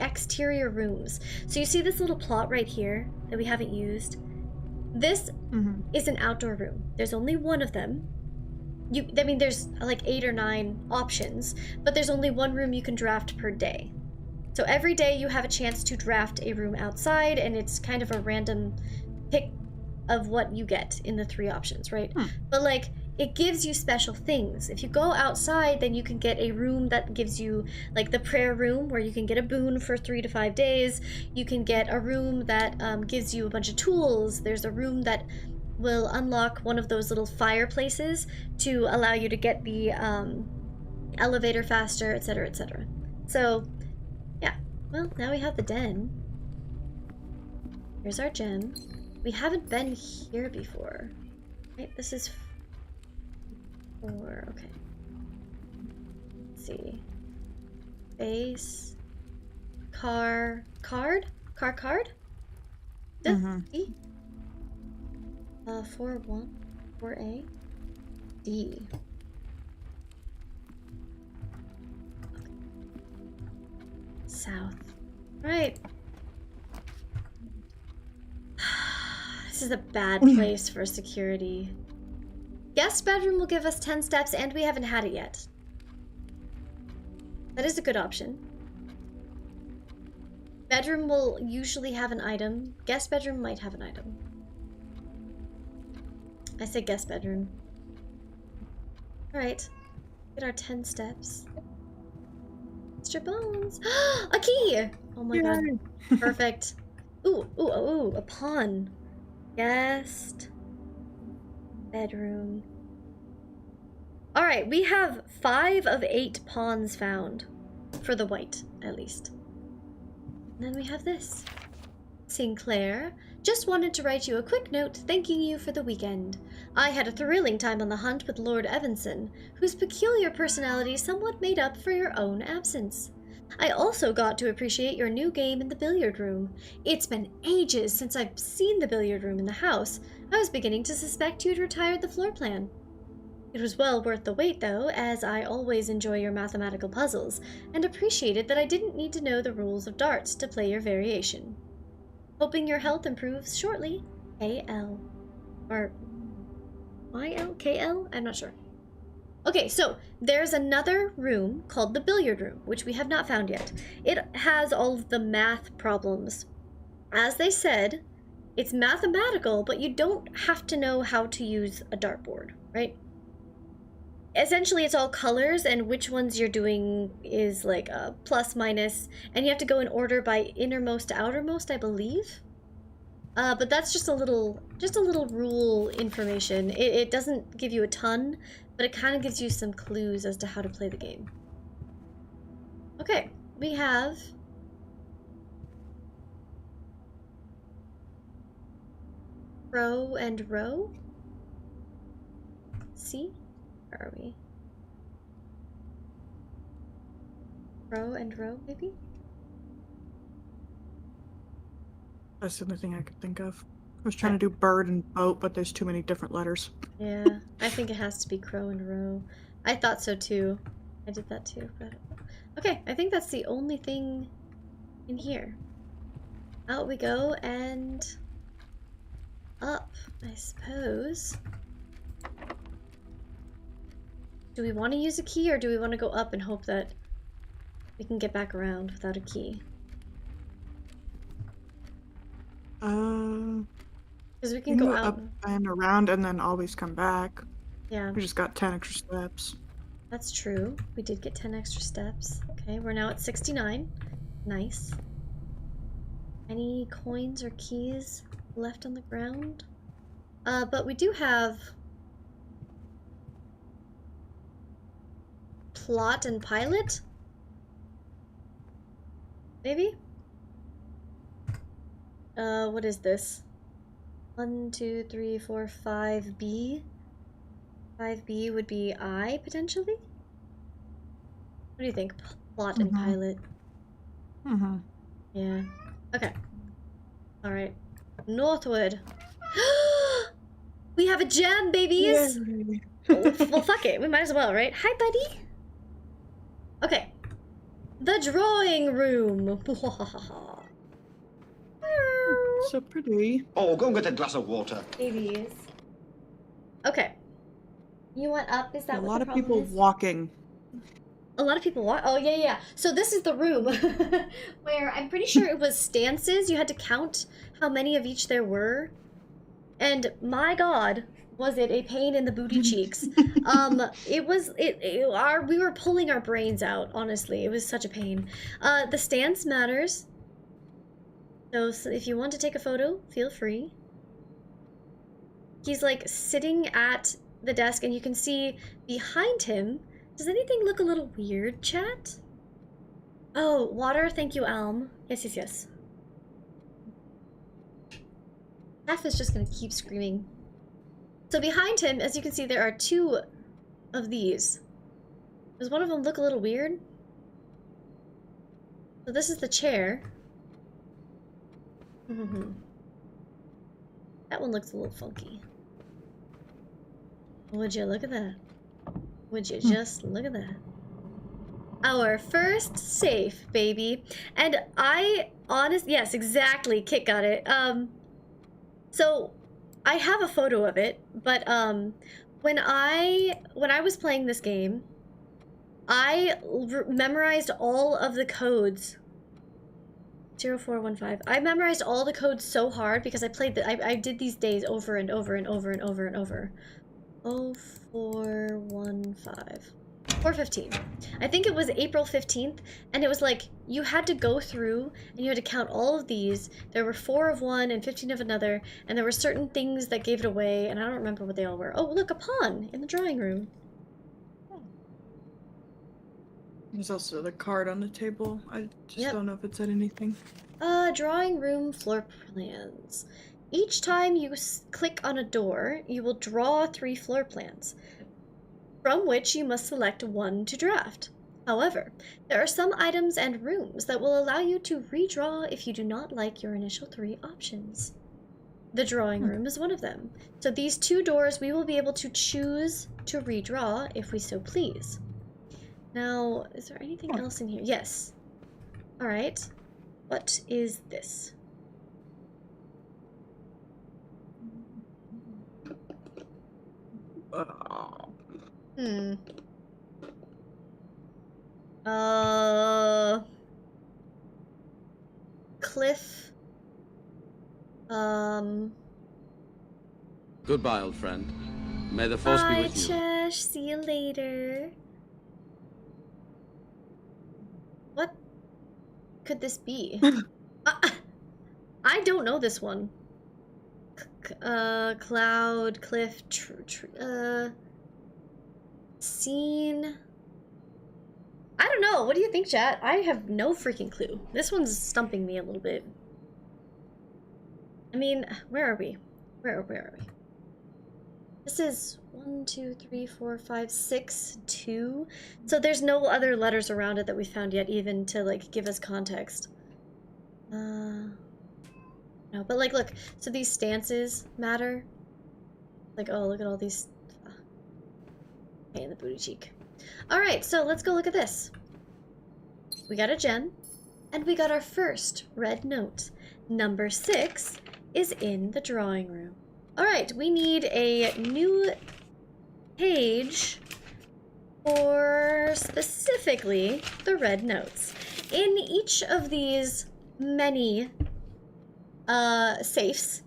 exterior rooms. So you see this little plot right here that we haven't used? This is an outdoor room. There's only one of them. There's like 8 or 9 options, but there's only one room you can draft per day. So every day you have a chance to draft a room outside, and it's kind of a random pick of what you get in the 3 options, right? But like, it gives you special things. If you go outside, then you can get a room that gives you, like the prayer room, where you can get a boon for 3 to 5 days. You can get a room that gives you a bunch of tools. There's a room that will unlock one of those little fireplaces to allow you to get the elevator faster, etc., etc. So, yeah. Well, now we have the den. Here's our gem. We haven't been here before. Right, this is... okay. Let's see. Base. Card? 4A. D. Okay. South. Right. This is a bad place for security. Guest bedroom will give us 10 steps, and we haven't had it yet. That is a good option. Bedroom will usually have an item. Guest bedroom might have an item. I say guest bedroom. Alright. Get our 10 steps. Extra bones. A key! Oh my god. Perfect. Ooh, a pawn. Guest bedroom. Alright, we have 5 of 8 pawns found. For the white, at least. And then we have this. Sinclair, just wanted to write you a quick note thanking you for the weekend. I had a thrilling time on the hunt with Lord Evanson, whose peculiar personality somewhat made up for your own absence. I also got to appreciate your new game in the billiard room. It's been ages since I've seen the billiard room in the house. I was beginning to suspect you'd retired the floor plan. It was well worth the wait, though, as I always enjoy your mathematical puzzles, and appreciated that I didn't need to know the rules of darts to play your variation. Hoping your health improves shortly. KL. Or YL? KL? I'm not sure. Okay, so there's another room called the billiard room, which we have not found yet. It has all of the math problems. As they said, it's mathematical, but you don't have to know how to use a dartboard, right? Essentially, it's all colors, and which ones you're doing is like a plus, minus, and you have to go in order by innermost to outermost, I believe. But that's just a little rule information. It doesn't give you a ton, but it kind of gives you some clues as to how to play the game. Okay, we have row and row. See? Where are we? Row and row, maybe? That's the only thing I could think of. I was trying to do bird and boat, but there's too many different letters. Yeah, I think it has to be crow and row. I thought so too. I did that too, but... Okay, I think that's the only thing in here. Out we go, and... up, I suppose. Do we want to use a key, or do we want to go up and hope that we can get back around without a key? Because we can go out up and around and then always come back. Yeah. We just got 10 extra steps. That's true. We did get 10 extra steps. Okay, we're now at 69. Nice. Any coins or keys left on the ground? But we do have... plot and pilot? Maybe? What is this? 1, 2, 3, 4, 5B? 5B would be I, potentially? What do you think? Plot and pilot. Mm-hmm. Yeah. Okay. Alright. Northward. We have a gem, babies! Well, fuck it. We might as well, right? Hi, buddy! Okay. The drawing room! So pretty. Oh, go and get a glass of water. Babies. Okay. You went up? Is that A what lot the of problem people is? walking. A lot of people walk. Oh, yeah, yeah. So this is the room where I'm pretty sure it was stances. You had to count how many of each there were. And my God, was it a pain in the booty cheeks. We were pulling our brains out, honestly. It was such a pain. The stance matters. So if you want to take a photo, feel free. He's like sitting at the desk and you can see behind him. Does anything look a little weird, chat? Oh, water, thank you, Alm. Yes, yes, yes. F is just gonna keep screaming. So behind him, as you can see, there are 2 of these. Does one of them look a little weird? So this is the chair. That one looks a little funky. Would you look at that? Would you just look at that? Our first safe, baby. And yes, exactly, Kit got it. So I have a photo of it, but when I was playing this game, I memorized all of the codes. 0415. I memorized all the codes so hard because I played I did these days over and over and over and over and over. 0415. 415. I think it was April 15th, and it was like you had to go through and you had to count all of these. There were 4 of one and 15 of another, and there were certain things that gave it away, and I don't remember what they all were. Oh, look, a pawn in the drawing room. There's also the card on the table. I just don't know if it said anything. Drawing room floor plans. Each time you click on a door, you will draw 3 floor plans, from which you must select 1 to draft. However, there are some items and rooms that will allow you to redraw if you do not like your initial 3 options. The drawing room is one of them. So these 2 doors we will be able to choose to redraw if we so please. Now, is there anything else in here? Yes. Alright. What is this? Cliff. Goodbye, old friend. May the force be with you. Bye, Chesh. See you later. What could this be? I don't know this one. Cloud, cliff, scene. I don't know. What do you think, chat? I have no freaking clue. This one's stumping me a little bit. I mean, where are we? Where are we? This is 1, 2, 3, 4, 5, 6, 2. So there's no other letters around it that we found yet, even to like give us context. No, but like, look. So these stances matter. Like, oh, look at all these. Okay, in the booty cheek. All right, so let's go look at this. We got a gem, and we got our first red note. Number 6 is in the drawing room. All right, we need a new page for specifically the red notes. In each of these many safes,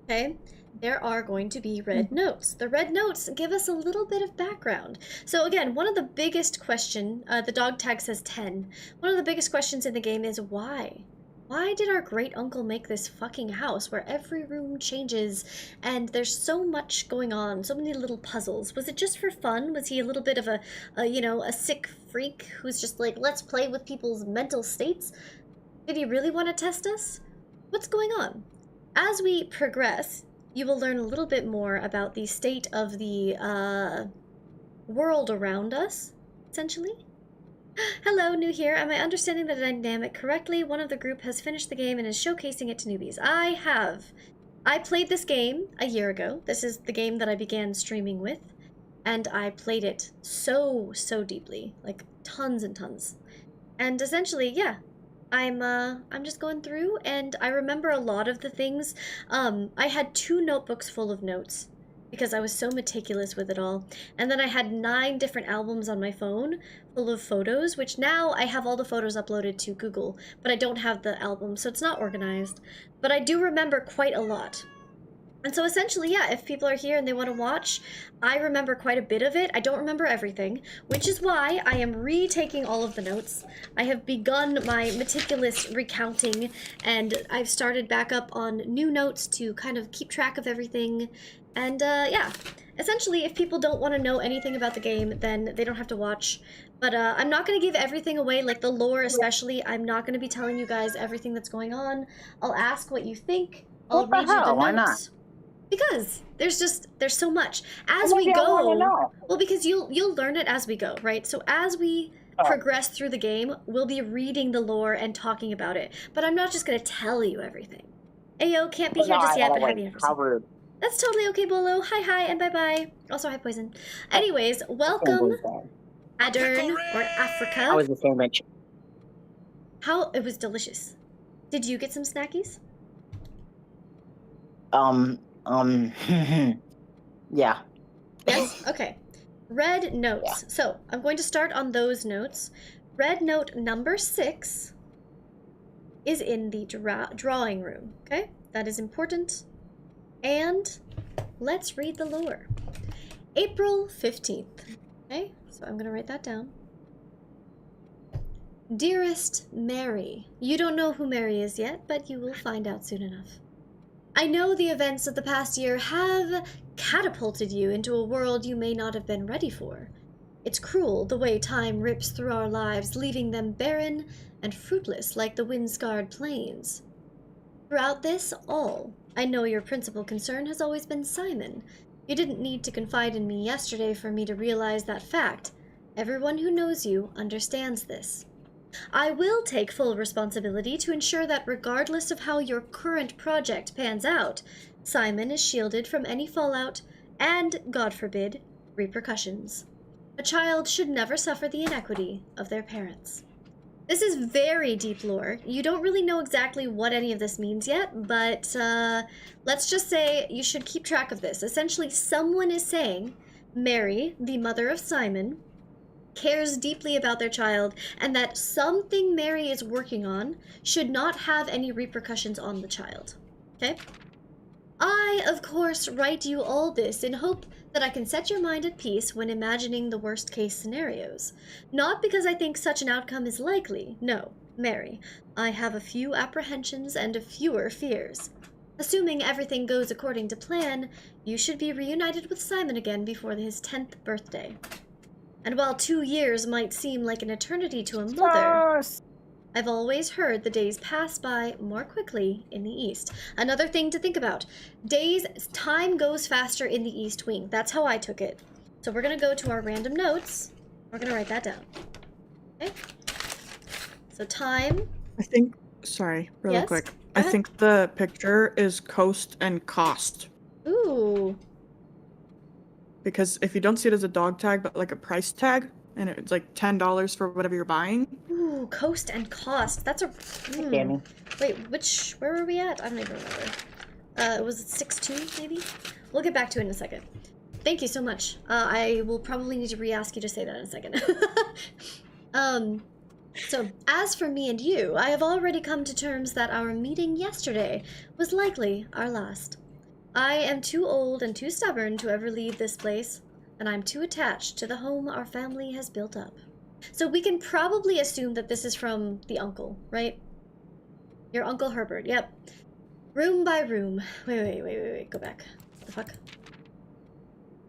okay, there are going to be red notes. The red notes give us a little bit of background. So again, one of the biggest question, the dog tag says 10. One of the biggest questions in the game is why? Why did our great uncle make this fucking house where every room changes and there's so much going on, so many little puzzles? Was it just for fun? Was he a little bit of a you know, a sick freak who's just like, let's play with people's mental states? Did he really want to test us? What's going on? As we progress, you will learn a little bit more about the state of the world around us, essentially. Hello, new here. Am I understanding the dynamic correctly? One of the group has finished the game and is showcasing it to newbies. I have. I played this game a year ago. This is the game that I began streaming with, and I played it so deeply, like tons and tons. And essentially, yeah, I'm just going through, and I remember a lot of the things. I had 2 notebooks full of notes because I was so meticulous with it all. And then I had 9 different albums on my phone full of photos, which now I have all the photos uploaded to Google, but I don't have the album, so it's not organized. But I do remember quite a lot. And so essentially, yeah, if people are here and they want to watch, I remember quite a bit of it. I don't remember everything, which is why I am retaking all of the notes. I have begun my meticulous recounting, and I've started back up on new notes to kind of keep track of everything. And yeah, essentially, if people don't want to know anything about the game, then they don't have to watch. But I'm not going to give everything away, like the lore especially. I'm not going to be telling you guys everything that's going on. I'll ask what you think. I'll read you the notes. Why not? Because there's so much as we go. Well, because you'll learn it as we go, right? So as we progress through the game, we'll be reading the lore and talking about it. But I'm not just gonna tell you everything. Ayo, can't be here just yet, but happy anniversary. That's totally okay, Bolo. Hi, and bye. Also, hi, Poison. Anyways, welcome, Adern or Africa. How was the sandwich? How it was delicious. Did you get some snackies? Yeah. Yes? Okay. Red notes. Yeah. So, I'm going to start on those notes. Red note number 6 is in the drawing room, okay? That is important. And let's read the lore. April 15th. Okay, so I'm going to write that down. Dearest Mary. You don't know who Mary is yet, but you will find out soon enough. I know the events of the past year have catapulted you into a world you may not have been ready for. It's cruel the way time rips through our lives, leaving them barren and fruitless like the wind-scarred plains. Throughout this all, I know your principal concern has always been Simon. You didn't need to confide in me yesterday for me to realize that fact. Everyone who knows you understands this. I will take full responsibility to ensure that regardless of how your current project pans out, Simon is shielded from any fallout and, God forbid, repercussions. A child should never suffer the inequity of their parents. This is very deep lore. You don't really know exactly what any of this means yet, but let's just say you should keep track of this. Essentially, someone is saying Mary, the mother of Simon, cares deeply about their child, and that something Mary is working on should not have any repercussions on the child. Okay? I, of course, write you all this in hope that I can set your mind at peace when imagining the worst-case scenarios. Not because I think such an outcome is likely. No, Mary, I have a few apprehensions and a fewer fears. Assuming everything goes according to plan, you should be reunited with Simon again before his 10th birthday. And while 2 years might seem like an eternity to a mother, I've always heard the days pass by more quickly in the east. Another thing to think about. Time goes faster in the east wing. That's how I took it. So we're gonna go to our random notes. We're gonna write that down. Okay? So time. I think, sorry, really quick. I think the picture is coast and cost. Ooh. Because if you don't see it as a dog tag, but like a price tag, and it's like $10 for whatever you're buying. Ooh, coast and cost. That's a. Wait, where were we at? I don't even remember. Was it 6-2 maybe? We'll get back to it in a second. Thank you so much. I will probably need to re-ask you to say that in a second. So, as for me and you, I have already come to terms that our meeting yesterday was likely our last. I am too old and too stubborn to ever leave this place, and I'm too attached to the home our family has built up. So we can probably assume that this is from the uncle, right? Your Uncle Herbert, yep. Room by room. Wait, go back. What the fuck?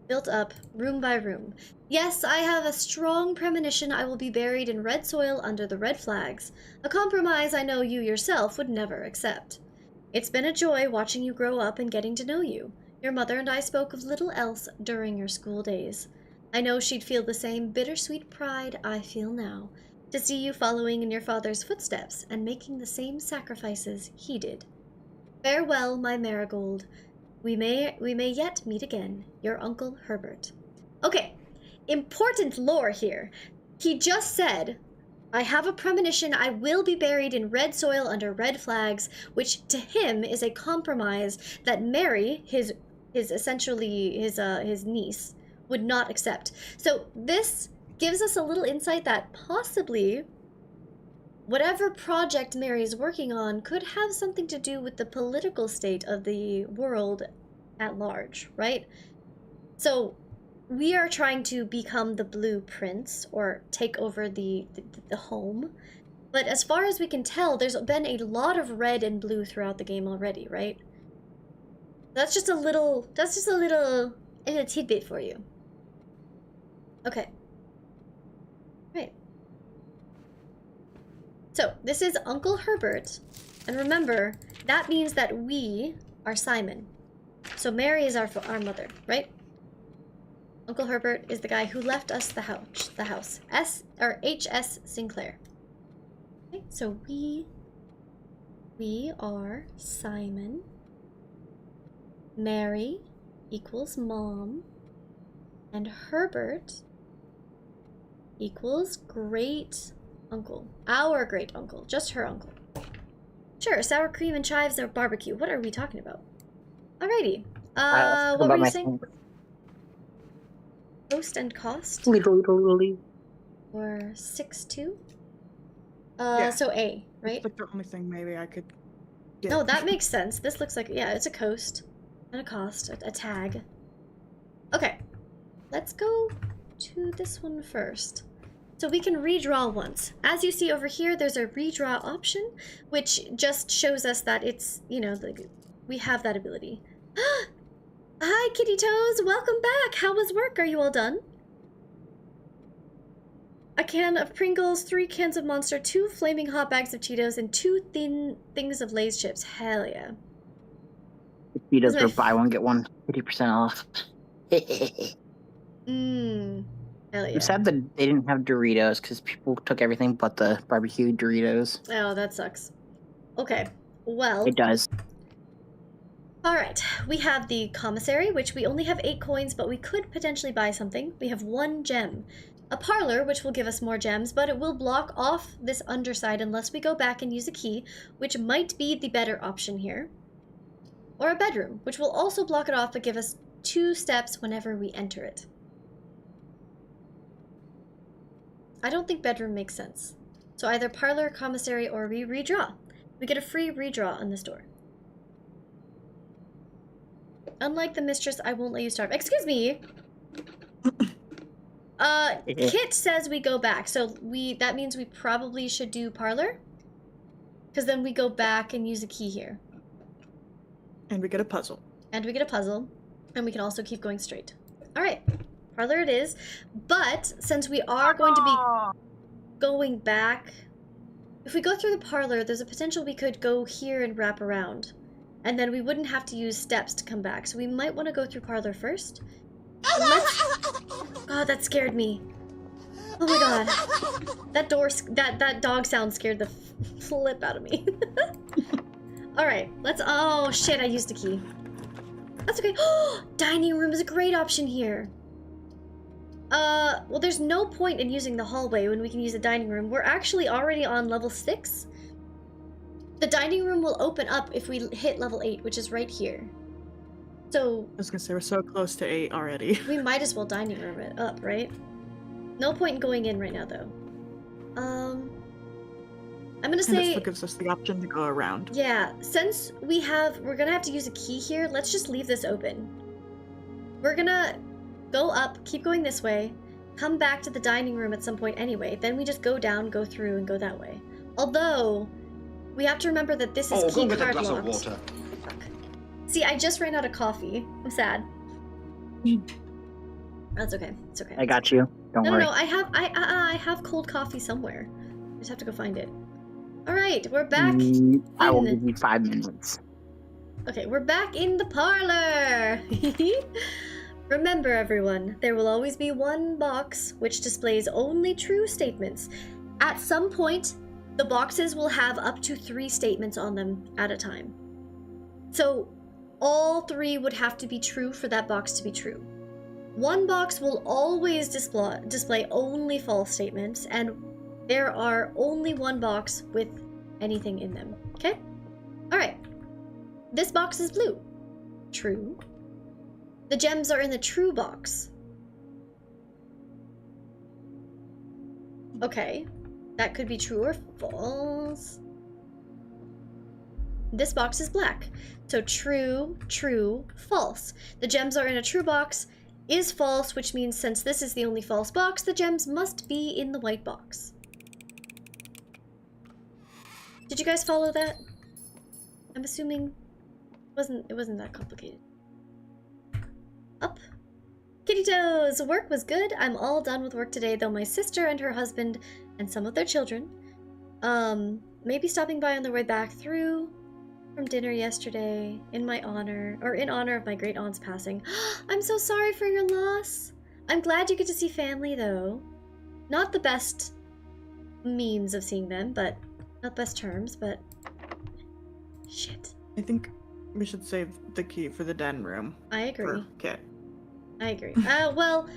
Built up, room by room. Yes, I have a strong premonition I will be buried in red soil under the red flags, a compromise I know you yourself would never accept. It's been a joy watching you grow up and getting to know you. Your mother and I spoke of little else during your school days. I know she'd feel the same bittersweet pride I feel now, to see you following in your father's footsteps and making the same sacrifices he did. Farewell, my marigold. We may yet meet again, your Uncle Herbert. Okay, important lore here. He just said, I have a premonition I will be buried in red soil under red flags, which to him is a compromise that Mary, his niece, would not accept. So this gives us a little insight that possibly whatever project Mary is working on could have something to do with the political state of the world at large, right? So we are trying to become the Blue Prince, or take over the home. But as far as we can tell, there's been a lot of red and blue throughout the game already, right? That's just a little tidbit for you. Okay. Right. So, this is Uncle Herbert, and remember, that means that we are Simon. So Mary is our mother, right? Uncle Herbert is the guy who left us the house. H.S. Sinclair. Okay, so we are Simon. Mary equals mom. And Herbert equals great uncle. Our great uncle. Just her uncle. Sure, sour cream and chives or barbecue. What are we talking about? Alrighty. What were you saying? Coast and cost? Or 6-2? So A, right? That's like the only thing maybe I could get. No, that makes sense. This looks like, yeah, it's a coast and a cost, a tag. Okay, let's go to this one first. So we can redraw once. As you see over here, there's a redraw option, which just shows us that it's, we have that ability. Hi, Kitty Toes! Welcome back! How was work? Are you all done? A can of Pringles, 3 cans of Monster, 2 flaming hot bags of Cheetos, and 2 thin things of Lay's chips. Hell yeah. Cheetos for buy one, get one 50% off. Hell yeah. I'm sad that they didn't have Doritos, because people took everything but the barbecue Doritos. Oh, that sucks. Okay, well... It does. Alright, we have the commissary, which we only have 8 coins, but we could potentially buy something. We have 1 gem. A parlor, which will give us more gems, but it will block off this underside unless we go back and use a key, which might be the better option here. Or a bedroom, which will also block it off but give us 2 steps whenever we enter it. I don't think bedroom makes sense. So either parlor, commissary, or we redraw. We get a free redraw on this door. Unlike the mistress, I won't let you starve. Excuse me! Kit says we go back, so that means we probably should do parlor? Because then we go back and use a key here. And we get a puzzle. And we get a puzzle. And we can also keep going straight. Alright, parlor it is. But, since we are going to be going back If we go through the parlor, there's a potential we could go here and wrap around. And then we wouldn't have to use steps to come back. So we might want to go through parlor first. God, that scared me. Oh my god. That dog sound scared the flip out of me. Alright, let's... Oh, shit, I used a key. That's okay. Dining room is a great option here. Well, there's no point in using the hallway when we can use the dining room. We're actually already on level 6. The dining room will open up if we hit level 8, which is right here. So... I was gonna say, we're so close to 8 already. We might as well dining room it up, right? No point in going in right now, though. I'm gonna say... And this gives us the option to go around. Yeah, since we're gonna have to use a key here, let's just leave this open. We're gonna go up, keep going this way, come back to the dining room at some point anyway, then we just go down, go through, and go that way. Although, we have to remember that this is key card locked. Fuck. See, I just ran out of coffee. I'm sad. That's okay. It's okay. I got you. Don't worry. No, I have cold coffee somewhere. I just have to go find it. All right, we're back. I will give you 5 minutes. Okay, we're back in the parlor. Remember, everyone, there will always be one box which displays only true statements. At some point, the boxes will have up to 3 statements on them at a time. So, all 3 would have to be true for that box to be true. One box will always display only false statements, and there are only one box with anything in them. Okay? Alright. This box is blue. True. The gems are in the true box. Okay. That could be true or false. This box is black. So true, true, false. The gems are in a true box is false, which means since this is the only false box, the gems must be in the white box. Did you guys follow that? I'm assuming it wasn't that complicated. Up. Kitty toes! Work was good. I'm all done with work today, though my sister and her husband and some of their children maybe stopping by on their way back through from dinner yesterday in honor of my great aunt's passing. I'm so sorry for your loss. I'm glad you get to see family, though. Not the best means of seeing them, but not best terms, but shit. I think we should save the key for the den room. I agree. Okay. I agree. Well,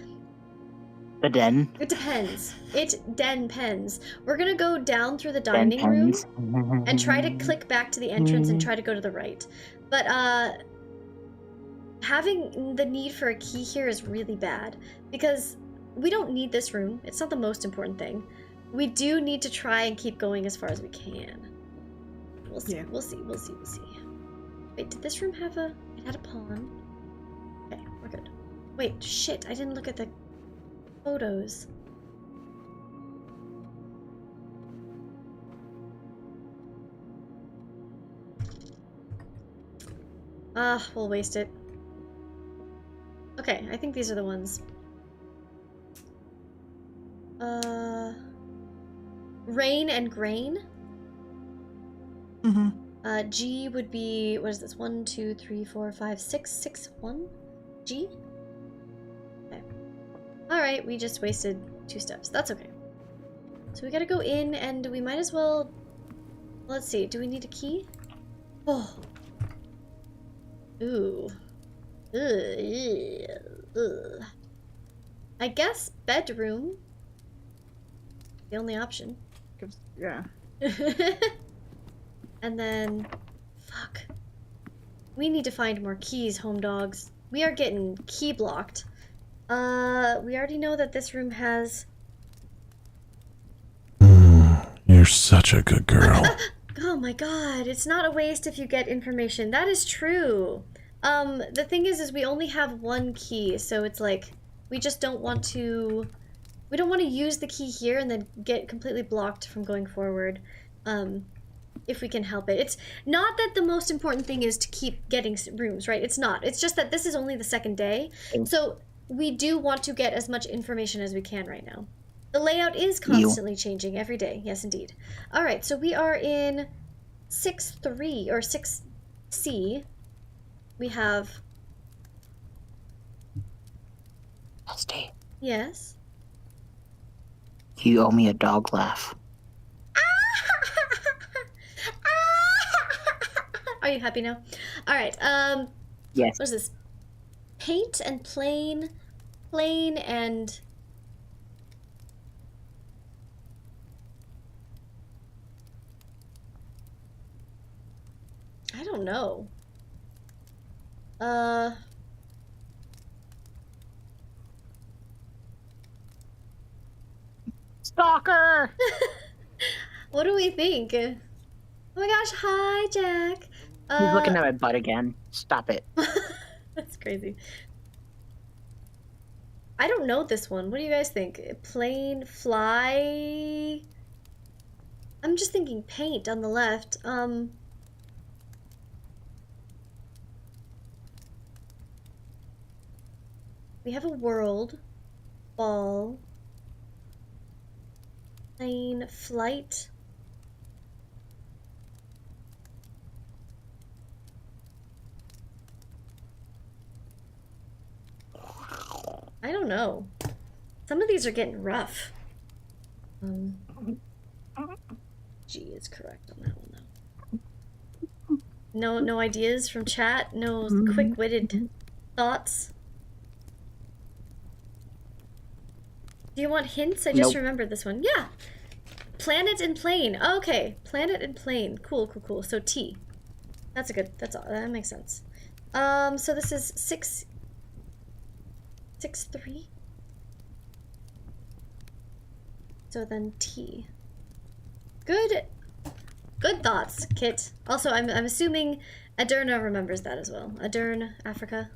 the den. It depends. It depends. We're gonna go down through the dining room and try to click back to the entrance and try to go to the right. But having the need for a key here is really bad because we don't need this room. It's not the most important thing. We do need to try and keep going as far as we can. We'll see. Yeah. We'll see. Wait, did this room have it had a pawn? Okay, we're good. Wait, shit, I didn't look at the photos. We'll waste it. Okay, I think these are the ones. Rain and grain. Mm-hmm. G would be, what is this? 1, 2, 3, 4, 5, 6, 6, 1? G? Okay. Alright, we just wasted 2 steps. That's okay. So we gotta go in, and we might as well... Let's see, do we need a key? Oh. Ooh. Ugh. I guess bedroom. The only option. Yeah. And then... Fuck. We need to find more keys, home dogs. We are getting key blocked. We already know that this room has... You're such a good girl. Oh my god, it's not a waste if you get information. That is true. The thing is we only have 1 key, so it's like, we just don't want to... We don't want to use the key here and then get completely blocked from going forward. If we can help it. It's not that the most important thing is to keep getting rooms, right? It's not. It's just that this is only the 2nd day. So we do want to get as much information as we can right now. The layout is constantly changing every day. Yes, indeed. All right, so we are in 6-3 or 6C. We have. Misty, Yes. you owe me a dog laugh. Are you happy now? All right. Yes. What is this? Paint and plain and. I don't know. Stalker! What do we think? Oh my gosh, hi, Jack. He's looking at my butt again. Stop it. That's crazy. I don't know this one. What do you guys think? Plain, fly? I'm just thinking paint on the left. We have a world, ball, plane, flight. I don't know. Some of these are getting rough. G is correct on that one though. No ideas from chat? No quick-witted thoughts? Do you want hints? I just remembered this one. Yeah. Planet and plane. Okay. Planet and plane. Cool. So T. That's a good, that makes sense. So this is 6-3. So then T. Good thoughts, Kit. Also, I'm assuming Adurna remembers that as well. Adurn, Africa.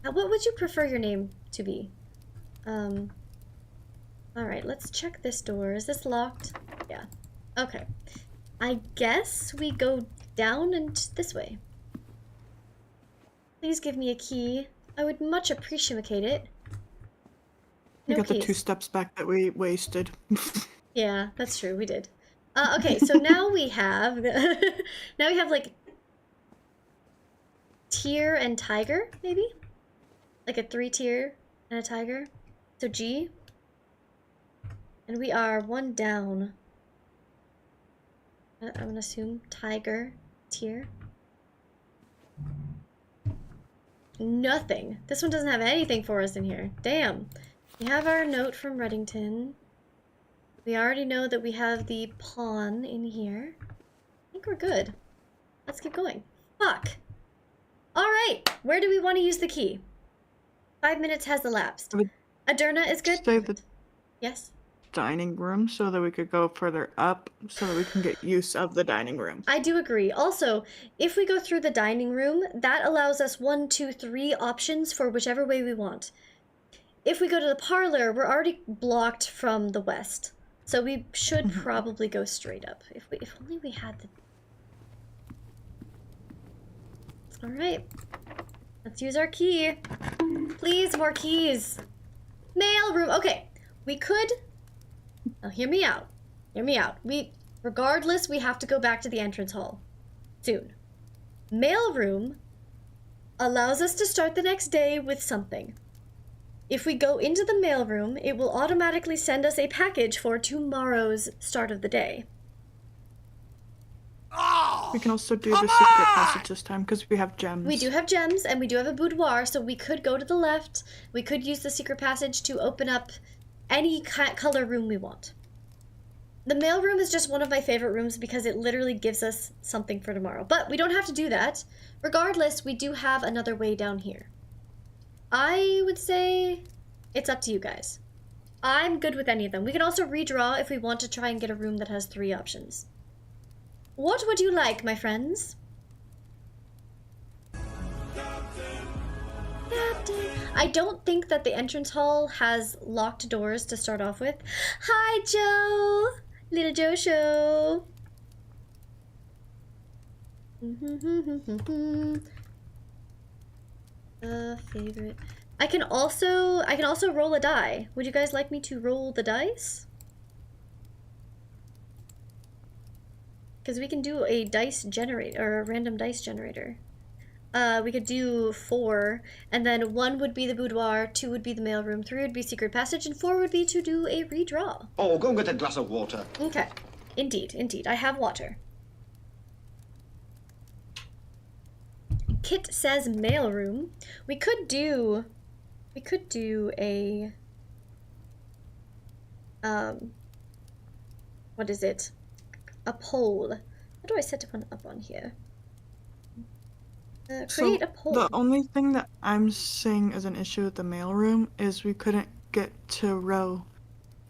What would you prefer your name to be? Alright, let's check this door. Is this locked? Yeah. Okay. I guess we go down and this way. Please give me a key. I would much appreciate it. We No got the keys. 2 steps back that we wasted. Yeah, that's true. We did. Okay, so now we have like tier and tiger, maybe? Like a 3-tier and a tiger. So G. And we are 1 down. I'm gonna assume tiger tier. Nothing. This one doesn't have anything for us in here. Damn. We have our note from Reddington. We already know that we have the pawn in here. I think we're good. Let's keep going. Fuck. Alright. Where do we want to use the key? 5 minutes has elapsed. Adurna is good? Say the Yes? dining room so that we could go further up so that we can get use of the dining room. I do agree. Also, if we go through the dining room, that allows us 1, 2, 3 options for whichever way we want. If we go to the parlor, we're already blocked from the west. So we should probably go straight up. If only we had the... Alright. Let's use our key. Please, more keys. Mail room. Okay. We could... Now, hear me out. Hear me out. Regardless, we have to go back to the entrance hall. Soon. Mail room allows us to start the next day with something. If we go into the mailroom, it will automatically send us a package for tomorrow's start of the day. We can also do the secret passage this time because we have gems. We do have gems, and we do have a boudoir, so we could go to the left. We could use the secret passage to open up any color room we want. The mailroom is just one of my favorite rooms because it literally gives us something for tomorrow. But we don't have to do that. Regardless, we do have another way down here. I would say it's up to you guys. I'm good with any of them. We can also redraw if we want to try and get a room that has 3 options. What would you like, my friends? Captain. I don't think that the entrance hall has locked doors to start off with. Hi, Joe! Little Joe Show! Favorite. I can also roll a die. Would you guys like me to roll the dice? because we can do a dice generator, or a random dice generator. We could do 4, and then 1 would be the boudoir, 2 would be the mailroom, 3 would be secret passage, and 4 would be to do a redraw. Oh, go and get a glass of water. Okay. Indeed, indeed. I have water. Kit says mailroom. We could do a what is it? A poll. How do I set one up on here? Create a poll. The only thing that I'm seeing as an issue with the mailroom is we couldn't get to row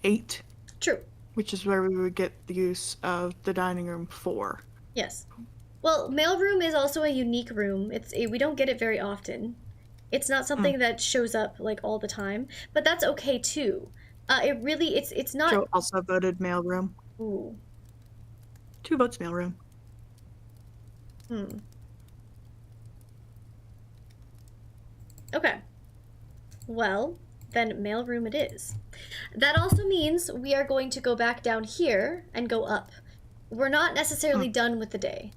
8. True. Which is where we would get the use of the dining room 4. Yes. Well, mailroom is also a unique room. We don't get it very often. It's not something that shows up like all the time, but that's okay too. It's not. Joe also voted mailroom. Ooh. 2 votes mailroom. Okay. Well, then mailroom it is. That also means we are going to go back down here and go up. We're not necessarily done with the day.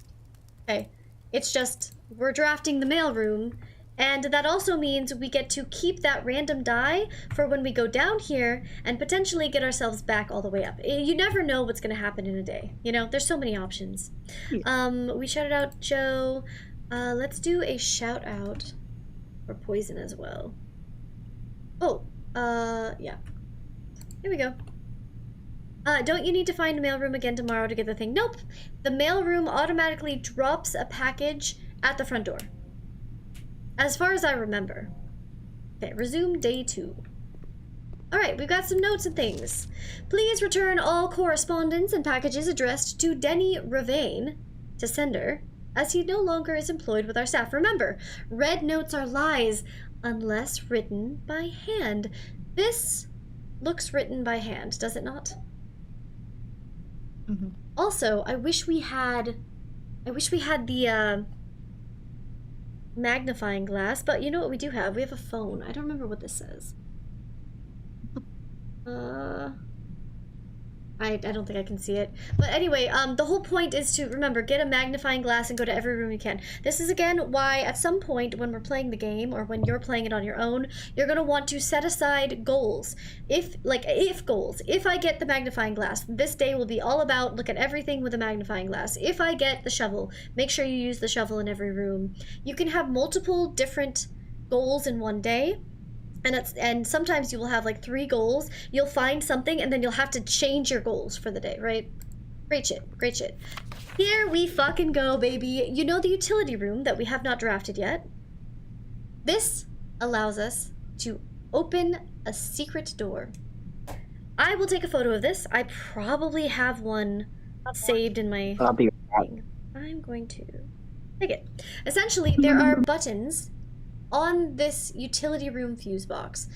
Okay. It's just we're drafting the mailroom, and that also means we get to keep that random die for when we go down here and potentially get ourselves back all the way up. You never know what's going to happen in a day. You know, there's so many options. We shouted out Joe. Let's do a shout out for Poison as well. Oh, yeah. Here we go. Don't you need to find a mailroom again tomorrow to get the thing? Nope. The mailroom automatically drops a package at the front door. As far as I remember. Okay, resume day 2. Alright, we've got some notes and things. Please return all correspondence and packages addressed to Denny Ravane, to sender, as he no longer is employed with our staff. Remember, red notes are lies unless written by hand. This looks written by hand, does it not? Also, I wish we had the magnifying glass, but you know what we do have? We have a phone. I don't remember what this says. I don't think I can see it. But anyway, the whole point is to, remember, get a magnifying glass and go to every room you can. This is, again, why at some point when we're playing the game, or when you're playing it on your own, you're going to want to set aside goals. If goals. If I get the magnifying glass, this day will be all about look at everything with a magnifying glass. If I get the shovel, make sure you use the shovel in every room. You can have multiple different goals in one day. And sometimes you will have like 3 goals. You'll find something and then you'll have to change your goals for the day, right? Great shit, great shit. Here we fucking go, baby. You know the utility room that we have not drafted yet? This allows us to open a secret door. I will take a photo of this. I probably have one saved in my thing. I'm going to take it. Essentially, there are buttons on this utility room fuse box.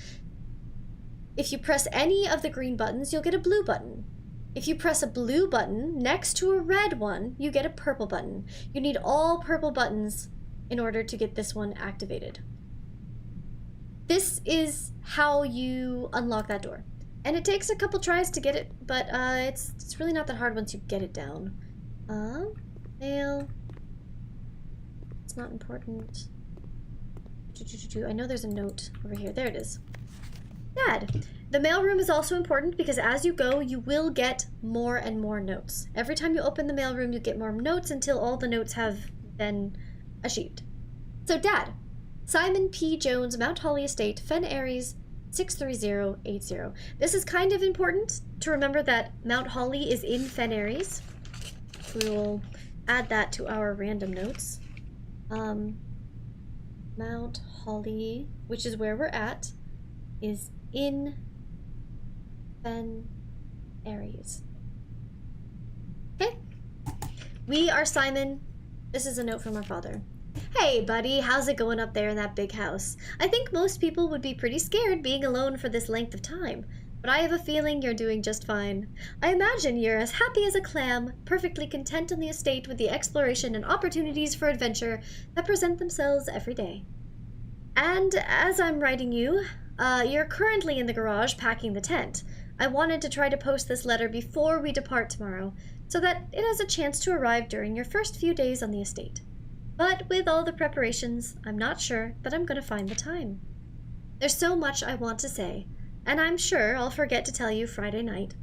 If you press any of the green buttons, you'll get a blue button. If you press a blue button next to a red one, you get a purple button. You need all purple buttons in order to get this one activated. This is how you unlock that door. And it takes a couple tries to get it, but it's really not that hard once you get it down. Mail. It's not important. I know there's a note over here. There it is. Dad. The mailroom is also important because as you go, you will get more and more notes. Every time you open the mailroom, you get more notes until all the notes have been achieved. So, Dad. Simon P. Jones, Mount Holly Estate, Fen Aries, 63080. This is kind of important to remember that Mount Holly is in Fen Aries. We will add that to our random notes. Mount Holly, which is where we're at, is in Fen Aries. Okay. We are Simon. This is a note from our father. Hey, buddy, how's it going up there in that big house? I think most people would be pretty scared being alone for this length of time, but I have a feeling you're doing just fine. I imagine you're as happy as a clam, perfectly content on the estate with the exploration and opportunities for adventure that present themselves every day. And as I'm writing you, you're currently in the garage packing the tent. I wanted to try to post this letter before we depart tomorrow, so that it has a chance to arrive during your first few days on the estate. But with all the preparations, I'm not sure that I'm going to find the time. There's so much I want to say, and I'm sure I'll forget to tell you Friday night.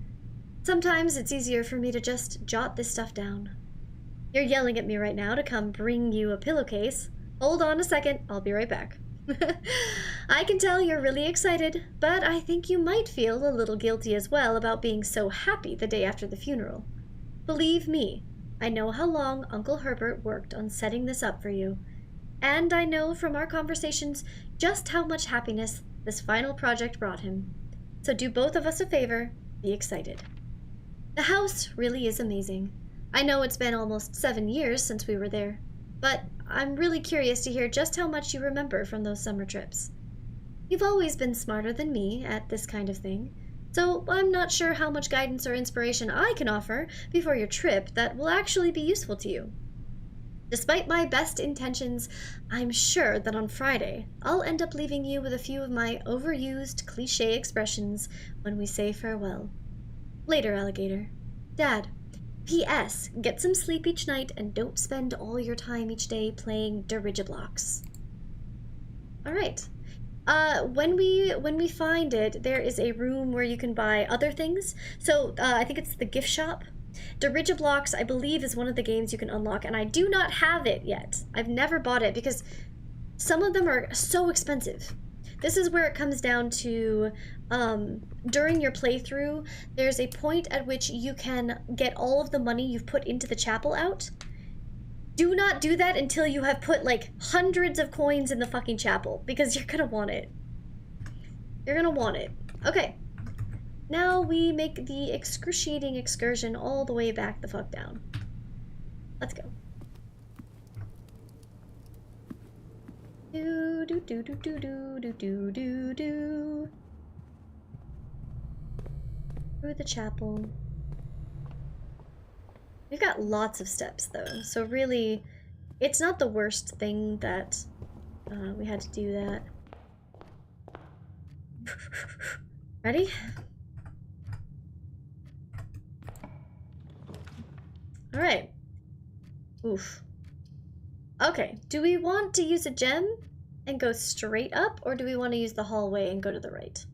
Sometimes it's easier for me to just jot this stuff down. You're yelling at me right now to come bring you a pillowcase. Hold on a second, I'll be right back. I can tell you're really excited, but I think you might feel a little guilty as well about being so happy the day after the funeral. Believe me, I know how long Uncle Herbert worked on setting this up for you, and I know from our conversations just how much happiness this final project brought him. So do both of us a favor, be excited. The house really is amazing. I know it's been almost 7 years since we were there, but I'm really curious to hear just how much you remember from those summer trips. You've always been smarter than me at this kind of thing, so I'm not sure how much guidance or inspiration I can offer before your trip that will actually be useful to you. Despite my best intentions, I'm sure that on Friday, I'll end up leaving you with a few of my overused cliché expressions when we say farewell. Later, alligator. Dad. P.S. Get some sleep each night and don't spend all your time each day playing dirigiblocks. Alright. When we find it, there is a room where you can buy other things. So, I think it's the gift shop. Dirigiblocks, I believe, is one of the games you can unlock, and I do not have it yet. I've never bought it because some of them are so expensive. This is where it comes down to, during your playthrough, there's a point at which you can get all of the money you've put into the chapel out. Do not do that until you have put, like, hundreds of coins in the fucking chapel, because you're gonna want it. You're gonna want it. Okay. Now we make the excruciating excursion all the way back the fuck down. Let's go. Do do do do do do do do do do. Through the chapel. We've got lots of steps though, so really, it's not the worst thing that we had to do that. Ready? Alright. Oof. Okay, do we want to use a gem and go straight up, or do we want to use the hallway and go to the right?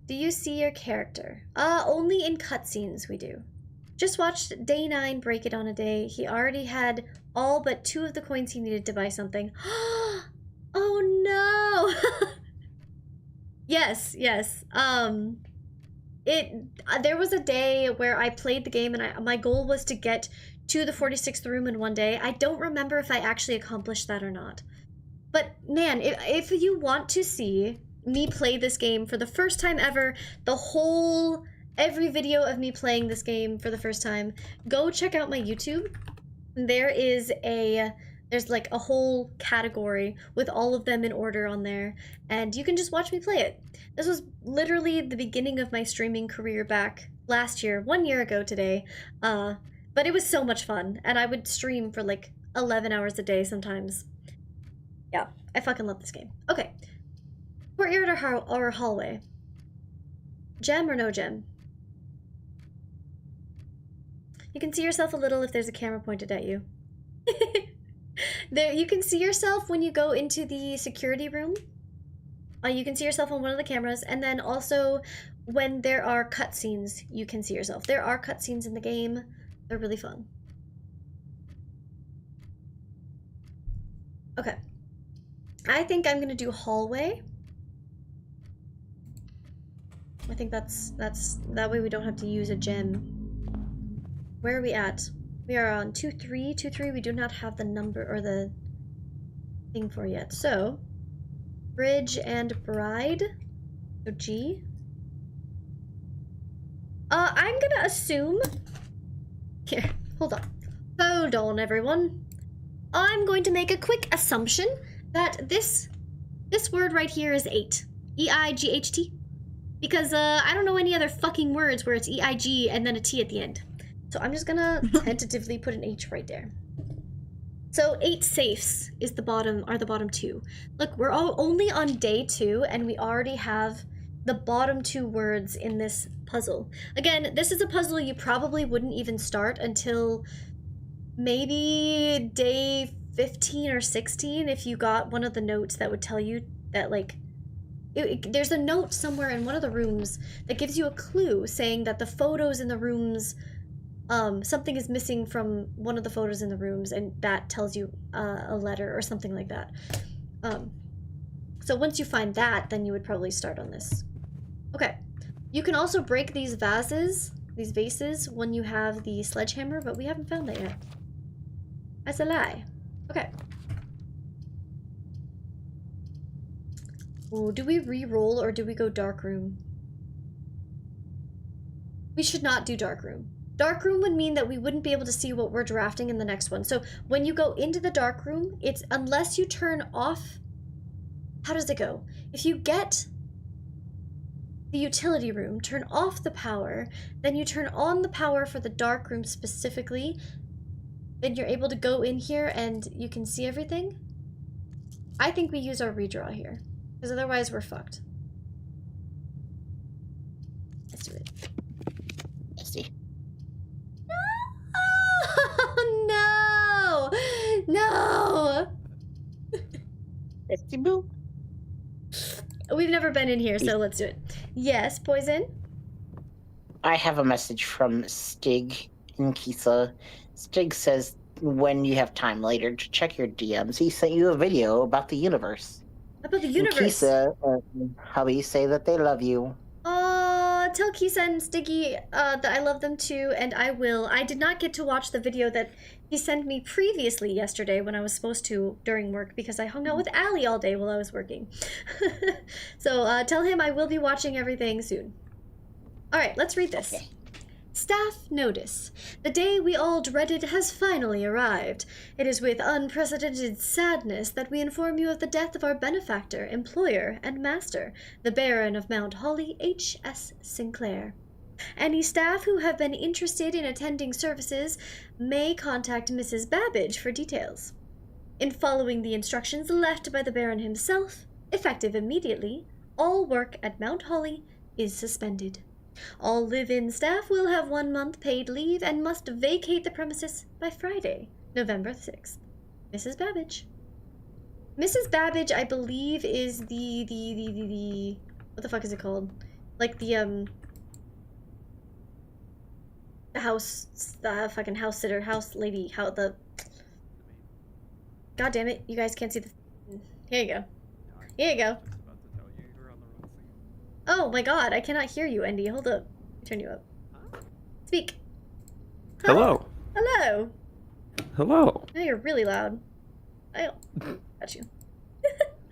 Do you see your character? Only in cutscenes we do. Just watched Day 9 break it on a day. He already had all but 2 of the coins he needed to buy something. Oh no! Yes, yes. There was a day where I played the game and my goal was to get to the 46th room in one day. I don't remember if I actually accomplished that or not. But man, if you want to see me play this game for the first time ever, every video of me playing this game for the first time, go check out my YouTube. There's like a whole category with all of them in order on there, and you can just watch me play it. This was literally the beginning of my streaming career back last year, 1 year ago today, but it was so much fun, and I would stream for like 11 hours a day sometimes. Yeah, I fucking love this game. Okay, courtyard or hallway? Gem or no gem? You can see yourself a little if there's a camera pointed at you. There, you can see yourself when you go into the security room. You can see yourself on one of the cameras, and then also when there are cutscenes, you can see yourself. There are cutscenes in the game. They're really fun. Okay. I think I'm gonna do hallway. I think that's that way we don't have to use a gem. Where are we at? We are on 2-3. 2-3, we do not have the number or the thing for yet. So, bridge and bride. So G. I'm gonna assume... Here, hold on. Hold on, everyone. I'm going to make a quick assumption that this word right here is 8. E-I-G-H-T. Because, I don't know any other fucking words where it's E-I-G and then a T at the end. So I'm just gonna tentatively put an H right there. So 8 safes is the bottom 2. Look, we're all only on day 2 and we already have the bottom 2 words in this puzzle. Again, this is a puzzle you probably wouldn't even start until maybe day 15 or 16 if you got one of the notes that would tell you that, like, there's a note somewhere in one of the rooms that gives you a clue saying that the photos in the rooms, something is missing from one of the photos in the rooms, and that tells you a letter or something like that. So once you find that, then you would probably start on this. Okay, you can also break these vases, these vases, when you have the sledgehammer, but we haven't found that yet. That's a lie. Okay. Ooh, do we re-roll or do we go dark room? We should not do dark room. Dark room would mean that we wouldn't be able to see what we're drafting in the next one. So when you go into the dark room, it's unless you turn off... How does it go? If you get the utility room, turn off the power, then you turn on the power for the dark room specifically, then you're able to go in here and you can see everything. I think we use our redraw here, because otherwise we're fucked. Let's do it. Let's see. No! No! Let's see, boo. We've never been in here, so let's do it. Yes, Poison? I have a message from Stig and Kisa. Stig says when you have time later to check your DMs, he sent you a video about the universe. About the universe? And Kisa and hubby say that they love you. Tell Kisa and Stiggy that I love them too, and I will. I did not get to watch the video that he sent me previously yesterday when I was supposed to during work because I hung out with Allie all day while I was working. So tell him I will be watching everything soon. Alright, let's read this. Okay. Staff notice. The day we all dreaded has finally arrived. It is with unprecedented sadness that we inform you of the death of our benefactor, employer, and master, the Baron of Mount Holly, H.S. Sinclair. Any staff who have been interested in attending services may contact Mrs. Babbage for details. In following the instructions left by the Baron himself, effective immediately, all work at Mount Holly is suspended. All live-in staff will have 1 month paid leave and must vacate the premises by Friday, November 6th. Mrs. Babbage. Mrs. Babbage, I believe, is the what the fuck is it called? Like the fucking house sitter, house lady, the... God damn it, you guys can't see the... Here you go. Here you go. Oh my god, I cannot hear you, Andy. Hold up. Let me turn you up. Speak. Hello. Hello. Hello. Now you're really loud. Oh, got you.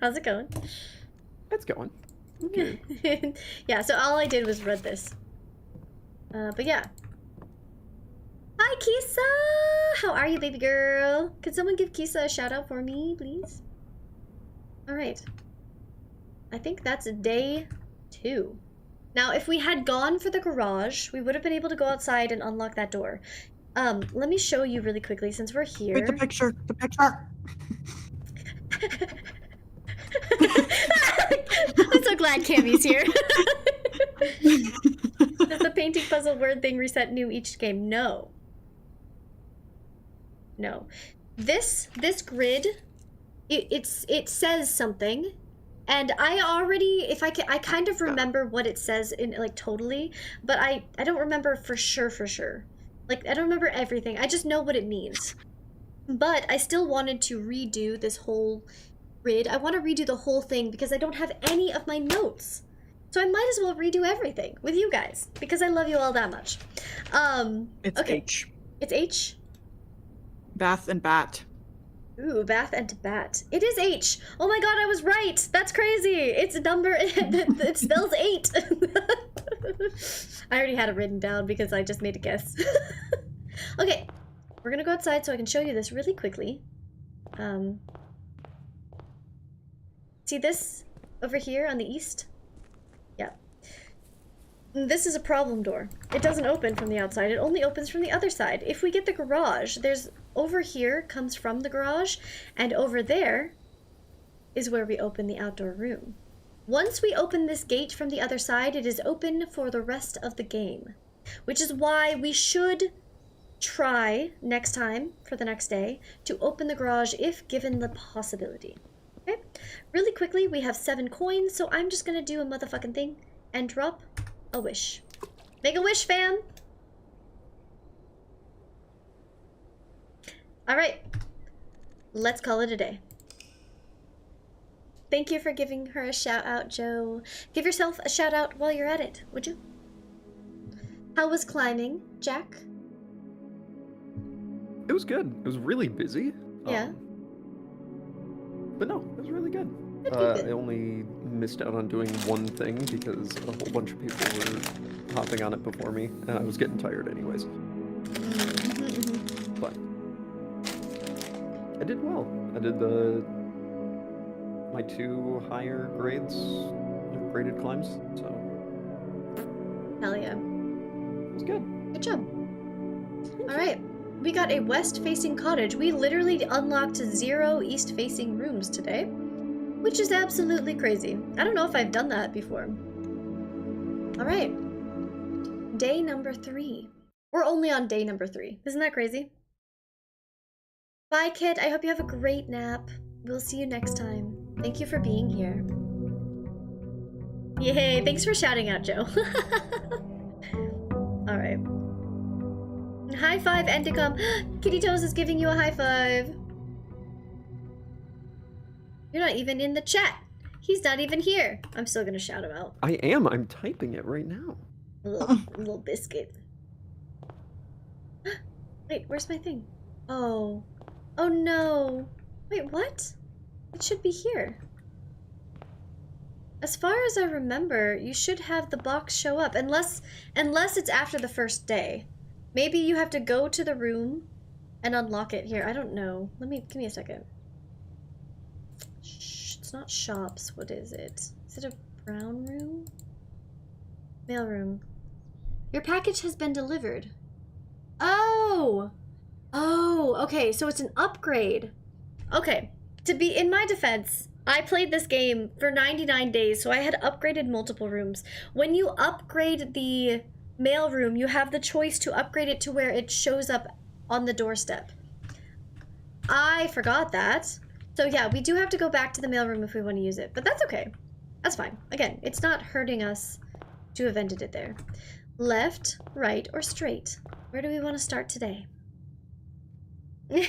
How's it going? It's going. Yeah, so all I did was read this. But yeah. Hi, Kisa! How are you, baby girl? Could someone give Kisa a shout out for me, please? Alright. I think that's day 2. Now, if we had gone for the garage, we would have been able to go outside and unlock that door. Let me show you really quickly since we're here. Wait, the picture. I'm so glad Cammy's here. Does the painting puzzle word thing reset new each game? No. No. This grid, it says something. And I already, I kind of remember what it says in, like, totally, but I don't remember for sure. Like, I don't remember everything. I just know what it means. But I still wanted to redo this whole grid. I want to redo the whole thing because I don't have any of my notes. So I might as well redo everything with you guys because I love you all that much. It's okay. H. It's H? Bath and bat. Ooh, bath and bat. It is H. Oh my god, I was right. That's crazy. It's a number. It spells 8. I already had it written down because I just made a guess. Okay, we're gonna go outside so I can show you this really quickly. See this over here on the east? Yeah. This is a problem door. It doesn't open from the outside. It only opens from the other side. If we get the garage, there's... Over here comes from the garage, and over there is where we open the outdoor room. Once we open this gate from the other side, it is open for the rest of the game. Which is why we should try next time, for the next day, to open the garage if given the possibility. Okay? Really quickly, we have 7 coins, so I'm just gonna do a motherfucking thing and drop a wish. Make a wish, fam! Alright. Let's call it a day. Thank you for giving her a shout out, Joe. Give yourself a shout out while you're at it, would you? How was climbing, Jack? It was good. It was really busy. Yeah. But no, it was really good. Good. I only missed out on doing one thing because a whole bunch of people were hopping on it before me, and I was getting tired anyways. But I did well. I did my 2 higher graded climbs, so Hell yeah. it was good. Good job. Alright. We got a west-facing cottage. We literally unlocked 0 east-facing rooms today, which is absolutely crazy. I don't know if I've done that before. Alright. Day number 3. We're only on day number 3. Isn't that crazy? Bye, kid. I hope you have a great nap. We'll see you next time. Thank you for being here. Yay, thanks for shouting out, Joe. Alright. High five, Endicom. Kitty Toes is giving you a high five. You're not even in the chat. He's not even here. I'm still gonna shout him out. I am. I'm typing it right now. Little biscuit. Wait, where's my thing? Oh. Oh no. Wait, what? It should be here. As far as I remember, you should have the box show up. Unless it's after the first day. Maybe you have to go to the room and unlock it here. I don't know. Give me a second. Shh, it's not shops. What is it? Is it a brown room? Mail room. Your package has been delivered. Oh! Oh, okay, so it's an upgrade. Okay, to be in my defense, I played this game for 99 days, so I had upgraded multiple rooms. When you upgrade the mail room, you have the choice to upgrade it to where it shows up on the doorstep. I forgot that. So yeah, we do have to go back to the mail room if we want to use it, but that's okay. That's fine. Again, it's not hurting us to have ended it there. Left, right, or straight? Where do we want to start today? I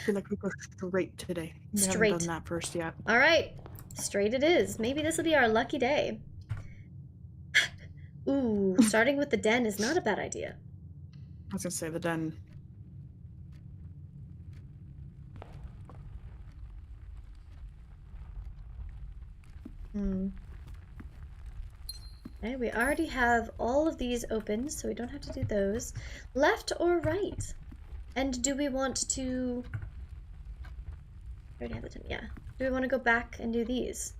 feel like we go straight today. We Straight. haven't done that first yet. All right, straight it is. Maybe this will be our lucky day. Ooh, starting with the den is not a bad idea. I was gonna say the den. Okay, we already have all of these open, so we don't have to do those. Left or right? And do we want to... I already have the 10, yeah. Do we want to go back and do these?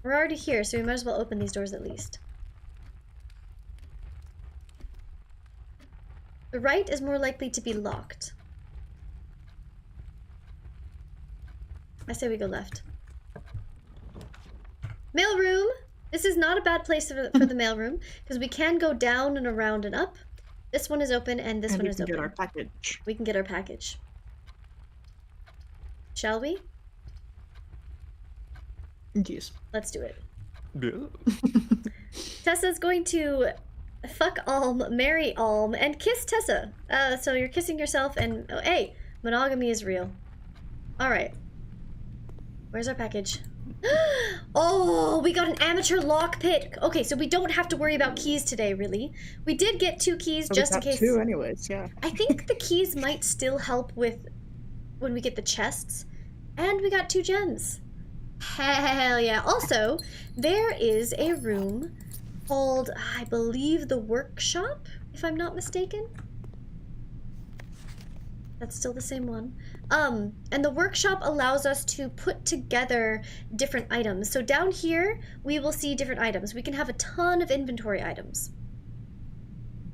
We're already here, so we might as well open these doors at least. The right is more likely to be locked. I say we go left. Mailroom! This is not a bad place for the mailroom, because we can go down and around and up. This one is open, and this one is open. We can get our package. We can get our package. Shall we? Yes. Let's do it. Yeah. Tessa's going to fuck Alm, marry Alm, and kiss Tessa. So you're kissing yourself, and oh, hey, monogamy is real. All right. Where's our package? Oh, we got an amateur lockpick. Okay, so we don't have to worry about keys today, really. We did get 2 keys just in case. 2 anyways, yeah. I think the keys might still help with when we get the chests. And we got 2 gems. Hell yeah. Also, there is a room called, I believe, the workshop, if I'm not mistaken. That's still the same one. And the workshop allows us to put together different items. So down here, we will see different items. We can have a ton of inventory items.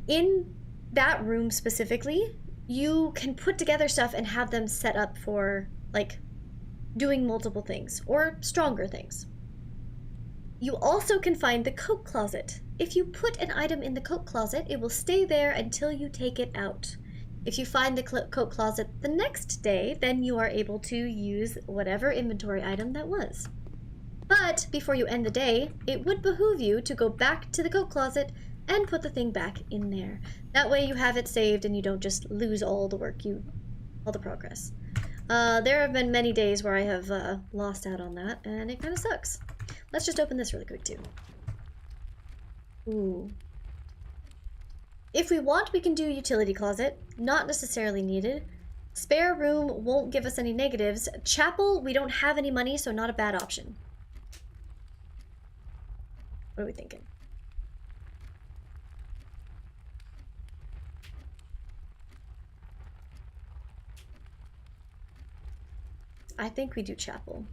In that room specifically, you can put together stuff and have them set up for, like, doing multiple things, or stronger things. You also can find the coat closet. If you put an item in the coat closet, it will stay there until you take it out. If you find the coat closet the next day, then you are able to use whatever inventory item that was. But before you end the day, it would behoove you to go back to the coat closet and put the thing back in there. That way you have it saved and you don't just lose all the work, all the progress. There have been many days where I have lost out on that, and it kind of sucks. Let's just open this really quick too. Ooh. If we want, we can do utility closet. Not necessarily needed. Spare room won't give us any negatives. Chapel, we don't have any money, so not a bad option. What are we thinking? I think we do chapel.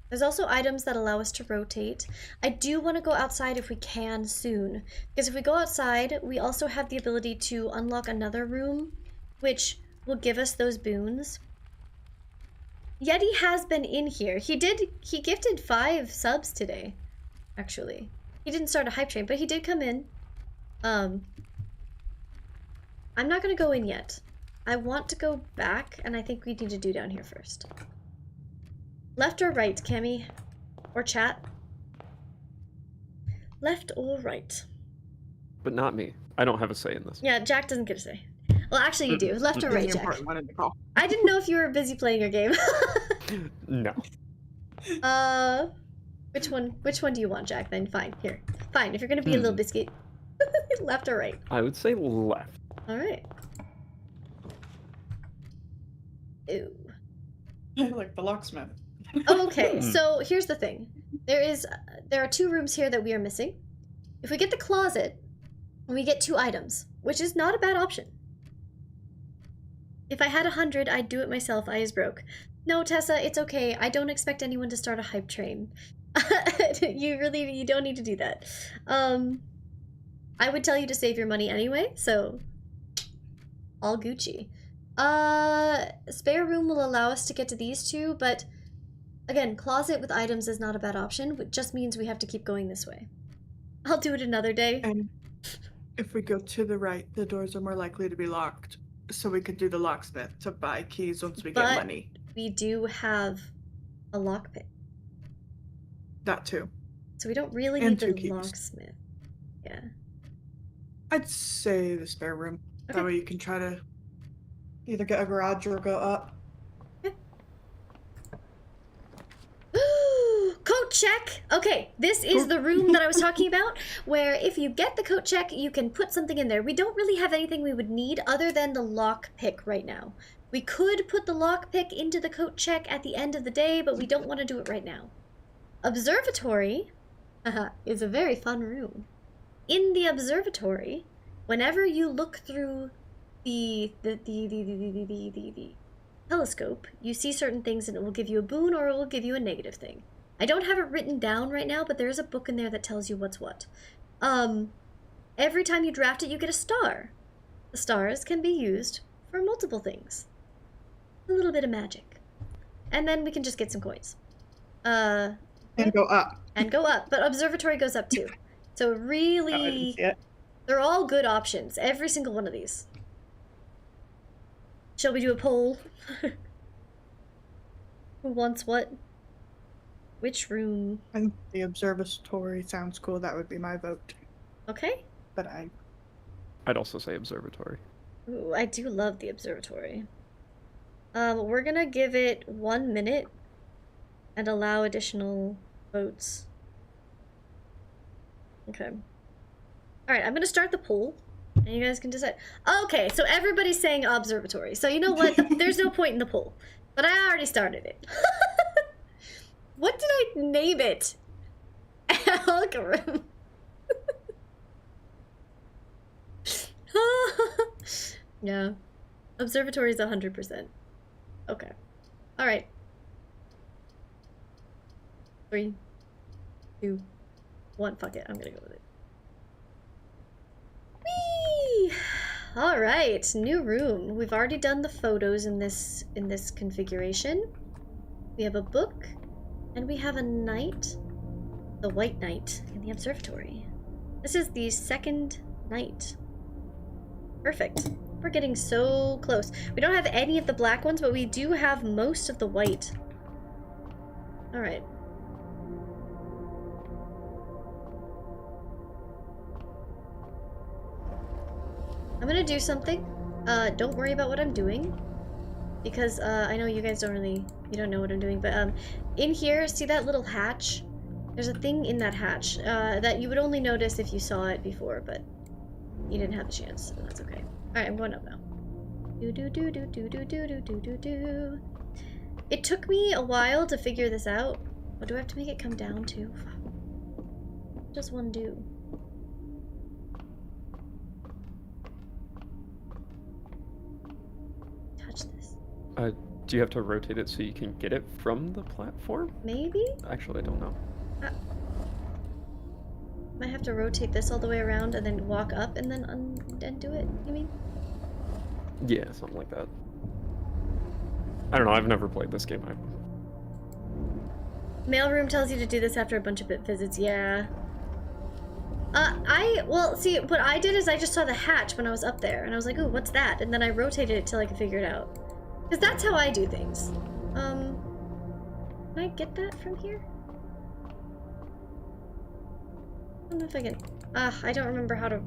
There's also items that allow us to rotate. I do want to go outside if we can soon, because if we go outside, we also have the ability to unlock another room, which will give us those boons. Yeti has been in here. He gifted 5 subs today, actually. He didn't start a hype train, but he did come in. I'm not going to go in yet. I want to go back, and I think we need to do down here first. Left or right, Cammy? Or chat? Left or right? But not me. I don't have a say in this. Yeah, Jack doesn't get a say. Well, actually you do. Left or right, Jack? I didn't know if you were busy playing your game. No. Which one do you want, Jack, then? Fine, here. Fine, if you're gonna be a little biscuit. Left or right? I would say left. Alright. Ew. Like the locksmith. Okay, so here's the thing. There are 2 rooms here that we are missing. If we get the closet, we get 2 items, which is not a bad option. If I had 100, I'd do it myself. I is broke. No, Tessa, it's okay. I don't expect anyone to start a hype train. You don't need to do that. I would tell you to save your money anyway, so all Gucci. Spare room will allow us to get to these 2, but again, closet with items is not a bad option. It just means we have to keep going this way. I'll do it another day. And if we go to the right, the doors are more likely to be locked. So we could do the locksmith to buy keys once we get money. We do have a lockpick. That too. So we don't really And need 2 the keys. locksmith. Yeah. I'd say the spare room. Okay. That way you can try to either get a garage or go up. Coat check! Okay, this is the room that I was talking about, where if you get the coat check, you can put something in there. We don't really have anything we would need other than the lock pick right now. We could put the lock pick into the coat check at the end of the day, but we don't want to do it right now. Observatory is a very fun room. In the observatory, whenever you look through the telescope, you see certain things and it will give you a boon or it will give you a negative thing. I don't have it written down right now, but there is a book in there that tells you what's what. Every time you draft it, you get a star. The stars can be used for multiple things. A little bit of magic. And then we can just get some coins. And go up. And go up. But observatory goes up too. So really, they're all good options. Every single one of these. Shall we do a poll? Who wants what? Which room? I think the observatory sounds cool. That would be my vote. Okay. But I'd also say observatory. Ooh, I do love the observatory. We're gonna give it 1 minute and allow additional votes. Okay. Alright, I'm gonna start the poll. And you guys can decide. Okay, so everybody's saying observatory. So you know what? There's no point in the poll. But I already started it. What did I name it? Algorithm. Yeah. Observatory is 100%. Okay. Alright. 3, 2, 1. Fuck it. I'm gonna go with it. Whee! All right, new room. We've already done the photos in this configuration. We have a book, and we have a knight, the white knight, in the observatory. This is the second night. Perfect. We're getting so close. We don't have any of the black ones, but we do have most of the white. All right. I'm gonna do something. Don't worry about what I'm doing, because I know you guys don't know what I'm doing, but in here, see that little hatch? There's a thing in that hatch that you would only notice if you saw it before, but you didn't have the chance, so that's okay. Alright, I'm going up now. Do. It took me a while to figure this out. What do I have to make it come down to? What does one do? Touch this. Do you have to rotate it so you can get it from the platform? Maybe? Actually, I don't know. Might have to rotate this all the way around and then walk up and then undo it, you mean? Yeah, something like that. I don't know, I've never played this game. Mailroom tells you to do this after a bunch of bit visits, yeah. Well, see, what I did is I just saw the hatch when I was up there, and I was like, ooh, what's that? And then I rotated it till I could figure it out. Because that's how I do things. Can I get that from here? I don't know if I can. I don't remember how to.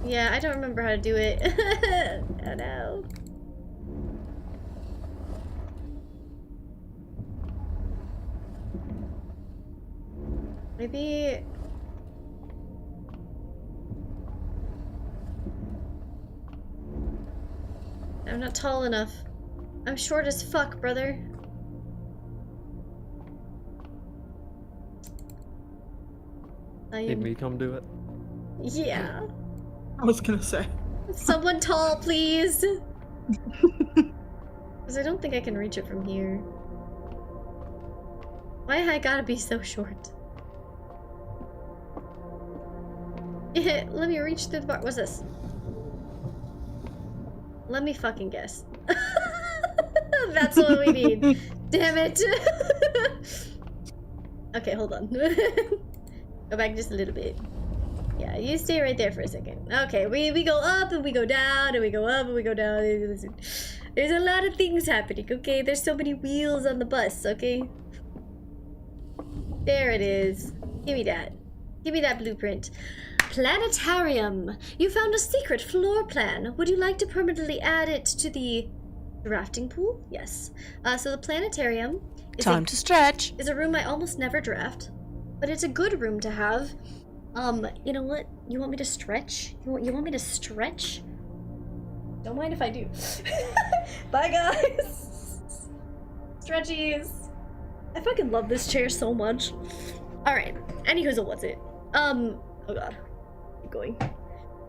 Yeah, I don't remember how to do it. Oh no. Maybe. I'm not tall enough. I'm short as fuck, brother. Need me come do it? Yeah. I was gonna say. Someone tall, please. Because I don't think I can reach it from here. Why I gotta be so short? Let me reach through the bar. What's this? Let me fucking guess. That's what we need. Damn it. Okay, hold on. Go back just a little bit. Yeah, you stay right there for a second. Okay, we go up and we go down and we go up and we go down. There's a lot of things happening, okay? There's so many wheels on the bus, okay? There it is. Give me that. Give me that blueprint. Planetarium. You found a secret floor plan. Would you like to permanently add it to the drafting pool? Yes. So the planetarium is is a room I almost never draft, but it's a good room to have. You know what? You want me to stretch? You want me to stretch? Don't mind if I do. Bye, guys. Stretchies. I fucking love this chair so much. All right. Anywho's, what's it? Oh god. Keep going.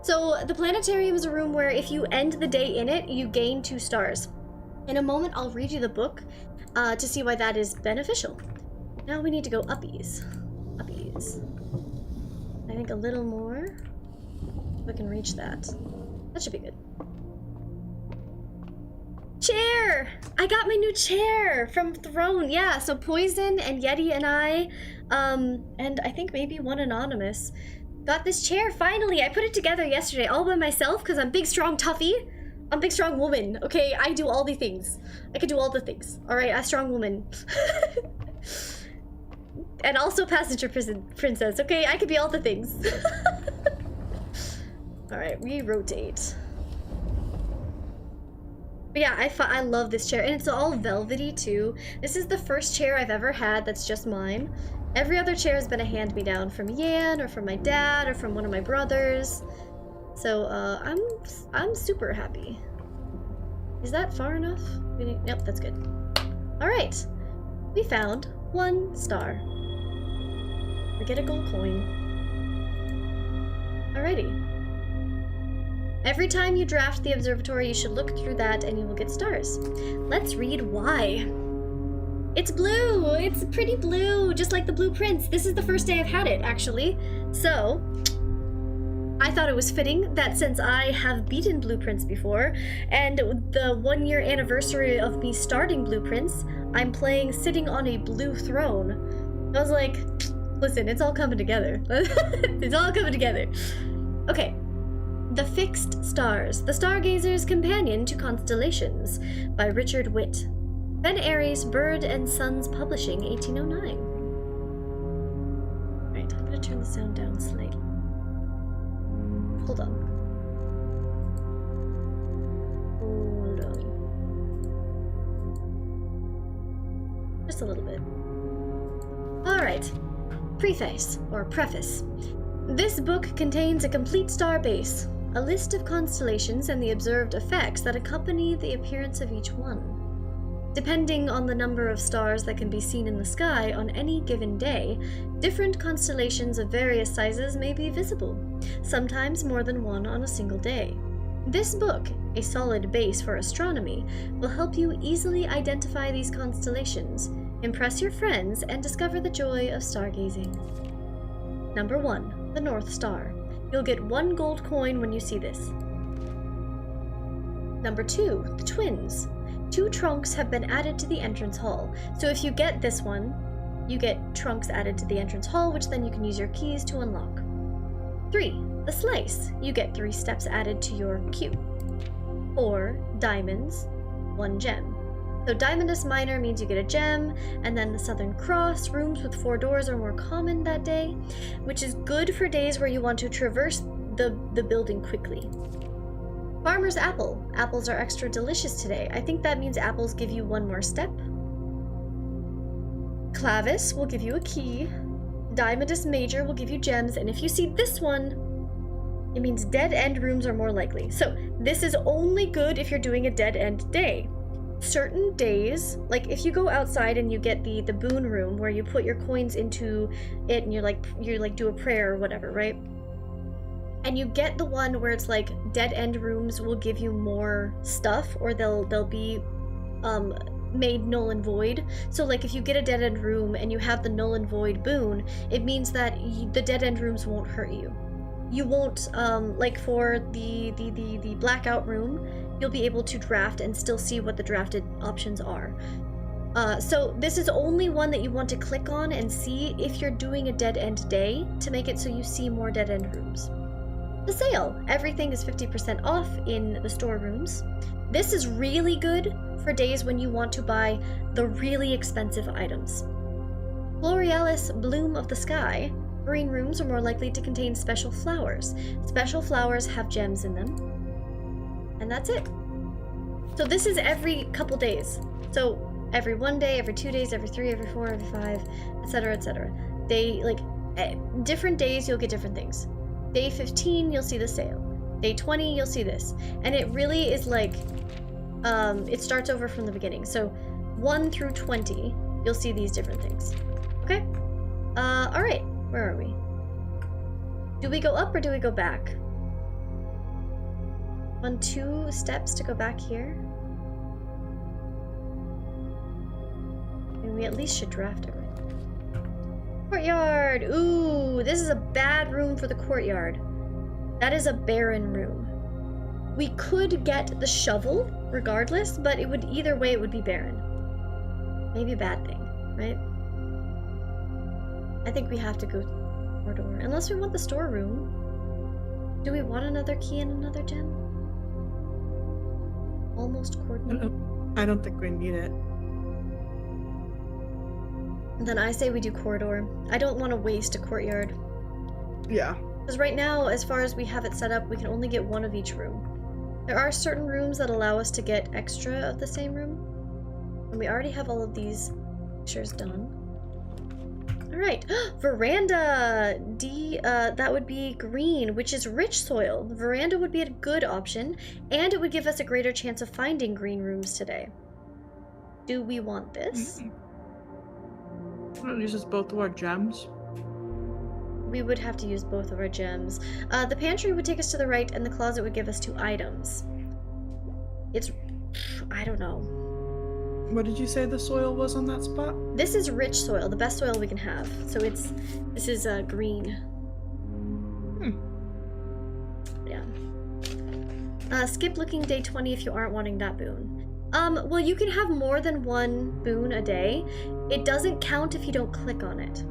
So the planetarium is a room where if you end the day in it, you gain 2 stars. In a moment, I'll read you the book to see why that is beneficial. Now we need to go uppies. Uppies. I think a little more. If I can reach that. That should be good. Chair! I got my new chair from Throne. Yeah, so Poison and Yeti and I, and I think maybe one anonymous, got this chair finally. I put it together yesterday all by myself because I'm big, strong, toughy. I'm big, strong woman, okay? I do all the things. I can do all the things. All right, a strong woman. And also passenger princess, okay? I could be all the things. All right, we rotate. But yeah, I love this chair, and it's all velvety too. This is the first chair I've ever had that's just mine. Every other chair has been a hand-me-down from Yan, or from my dad, or from one of my brothers. So I'm super happy. Is that far enough? Nope, that's good. All right, we found 1 star. We get a gold coin. Alrighty. Every time you draft the observatory, you should look through that and you will get stars. Let's read why. It's blue! It's pretty blue, just like the blueprints. This is the first day I've had it, actually. So, I thought it was fitting that since I have beaten Blueprints before, and the 1-year anniversary of me starting Blueprints, I'm playing sitting on a blue throne. I was like, listen, it's all coming together. It's all coming together. Okay. The Fixed Stars, The Stargazer's Companion to Constellations by Richard Witt. Ben Aries, Bird and Sons Publishing, 1809. Right, I'm gonna turn the sound down slightly. Hold on. Hold on. Just a little bit. Alright. Preface, or preface. This book contains a complete star base, a list of constellations and the observed effects that accompany the appearance of each one. Depending on the number of stars that can be seen in the sky on any given day, different constellations of various sizes may be visible, sometimes more than one on a single day. This book, a solid base for astronomy, will help you easily identify these constellations, impress your friends, and discover the joy of stargazing. Number 1. The North Star. You'll get 1 gold coin when you see this. Number 2. The Twins. 2 trunks have been added to the entrance hall, so if you get this one, you get trunks added to the entrance hall, which then you can use your keys to unlock. 3. The Slice. You get 3 steps added to your queue. 4. Diamonds. 1 gem. So Diamondus Minor means you get a gem, and then the Southern Cross, rooms with 4 doors are more common that day, which is good for days where you want to traverse the building quickly. Farmer's Apple. Apples are extra delicious today. I think that means apples give you 1 more step. Clavis will give you a key. Diamondus Major will give you gems, and if you see this one, it means dead end rooms are more likely. So this is only good if you're doing a dead end day. Certain days, like if you go outside and you get the boon room where you put your coins into it and you do a prayer or whatever, right? And you get the one where it's like dead end rooms will give you more stuff, or they'll be made null and void. So like if you get a dead end room and you have the null and void boon, it means that the dead end rooms won't hurt you. You won't like for the blackout room, you'll be able to draft and still see what the drafted options are. So this is only one that you want to click on and see if you're doing a dead end day to make it so you see more dead end rooms. The sale. Everything is 50% off in the storerooms. This is really good for days when you want to buy the really expensive items. Florealis Bloom of the Sky. Green rooms are more likely to contain special flowers. Special flowers have gems in them. And that's it. So this is every couple days. So every 1 day, every 2 days, every 3, every 4, every 5, etc., etc. They, like, different days you'll get different things. Day 15, you'll see the sale. Day 20, you'll see this. And it really is like, it starts over from the beginning. So 1 through 20, you'll see these different things. Okay? Alright. Where are we? Do we go up or do we go back? 1, 2 steps to go back here? And we at least should draft it, right? Courtyard! Ooh, this is a bad room for the courtyard. That is a barren room. We could get the shovel, regardless, but it would, either way, it would be barren. Maybe a bad thing, right? I think we have to go corridor. Unless we want the storeroom. Do we want another key and another gem? Almost coordinate. I don't think we need it. Then I say we do corridor. I don't want to waste a courtyard. Yeah. Because right now, as far as we have it set up, we can only get 1 of each room. There are certain rooms that allow us to get extra of the same room. And we already have all of these pictures done. Alright, veranda! That would be green, which is rich soil. The veranda would be a good option, and it would give us a greater chance of finding green rooms today. Do we want this? Well, it uses both of our gems. we would have to use both of our gems. The pantry would take us to the right, and the closet would give us 2 items. It's... I don't know. What did you say the soil was on that spot? This is rich soil, the best soil we can have. So this is green. Yeah. Skip looking day 20 if you aren't wanting that boon. Well, you can have more than 1 boon a day. It doesn't count if you don't click on it.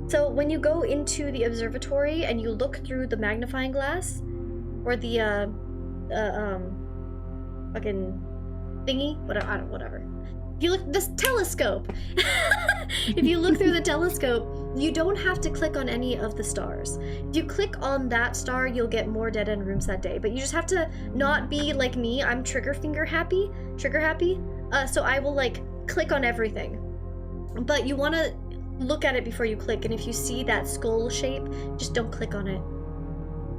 So when you go into the observatory and you look through the magnifying glass, or the fucking thingy, whatever. If you look, this telescope! If you look through the telescope, you don't have to click on any of the stars. If you click on that star, you'll get more dead end rooms that day, but you just have to not be like me. I'm trigger happy, so I will like click on everything. But you want to look at it before you click, and if you see that skull shape, just don't click on it.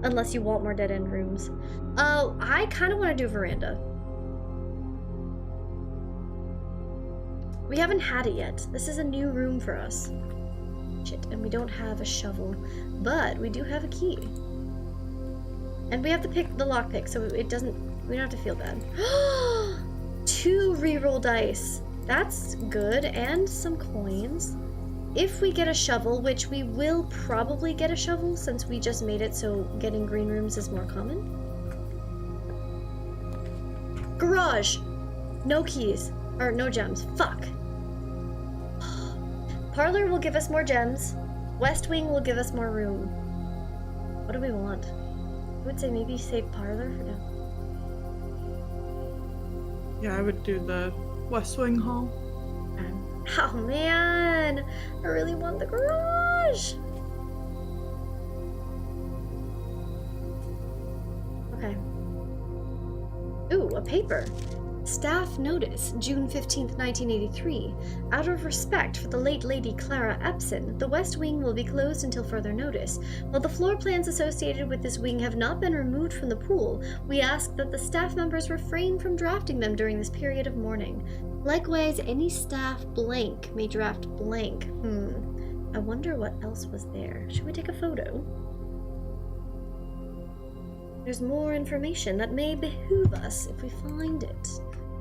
Unless you want more dead end rooms. I kind of want to do veranda. We haven't had it yet. This is a new room for us. Shit, and we don't have a shovel, but we do have a key. And we have to pick the lockpick, so we don't have to feel bad. 2 reroll dice. That's good, and some coins. If we get a shovel, which we will probably get a shovel since we just made it so getting green rooms is more common. Garage! No keys. Or no gems. Fuck. Parlor will give us more gems. West Wing will give us more room. What do we want? I would say maybe save Parlor for now. Yeah, I would do the West Wing hall. Oh man! I really want the garage! Okay. Ooh, a paper. Staff notice, June 15th, 1983. Out of respect for the late Lady Clara Epson, the West Wing will be closed until further notice. While the floor plans associated with this wing have not been removed from the pool, we ask that the staff members refrain from drafting them during this period of mourning. Likewise, any staff blank may draft blank. I wonder what else was there. Should we take a photo? There's more information that may behoove us if we find it.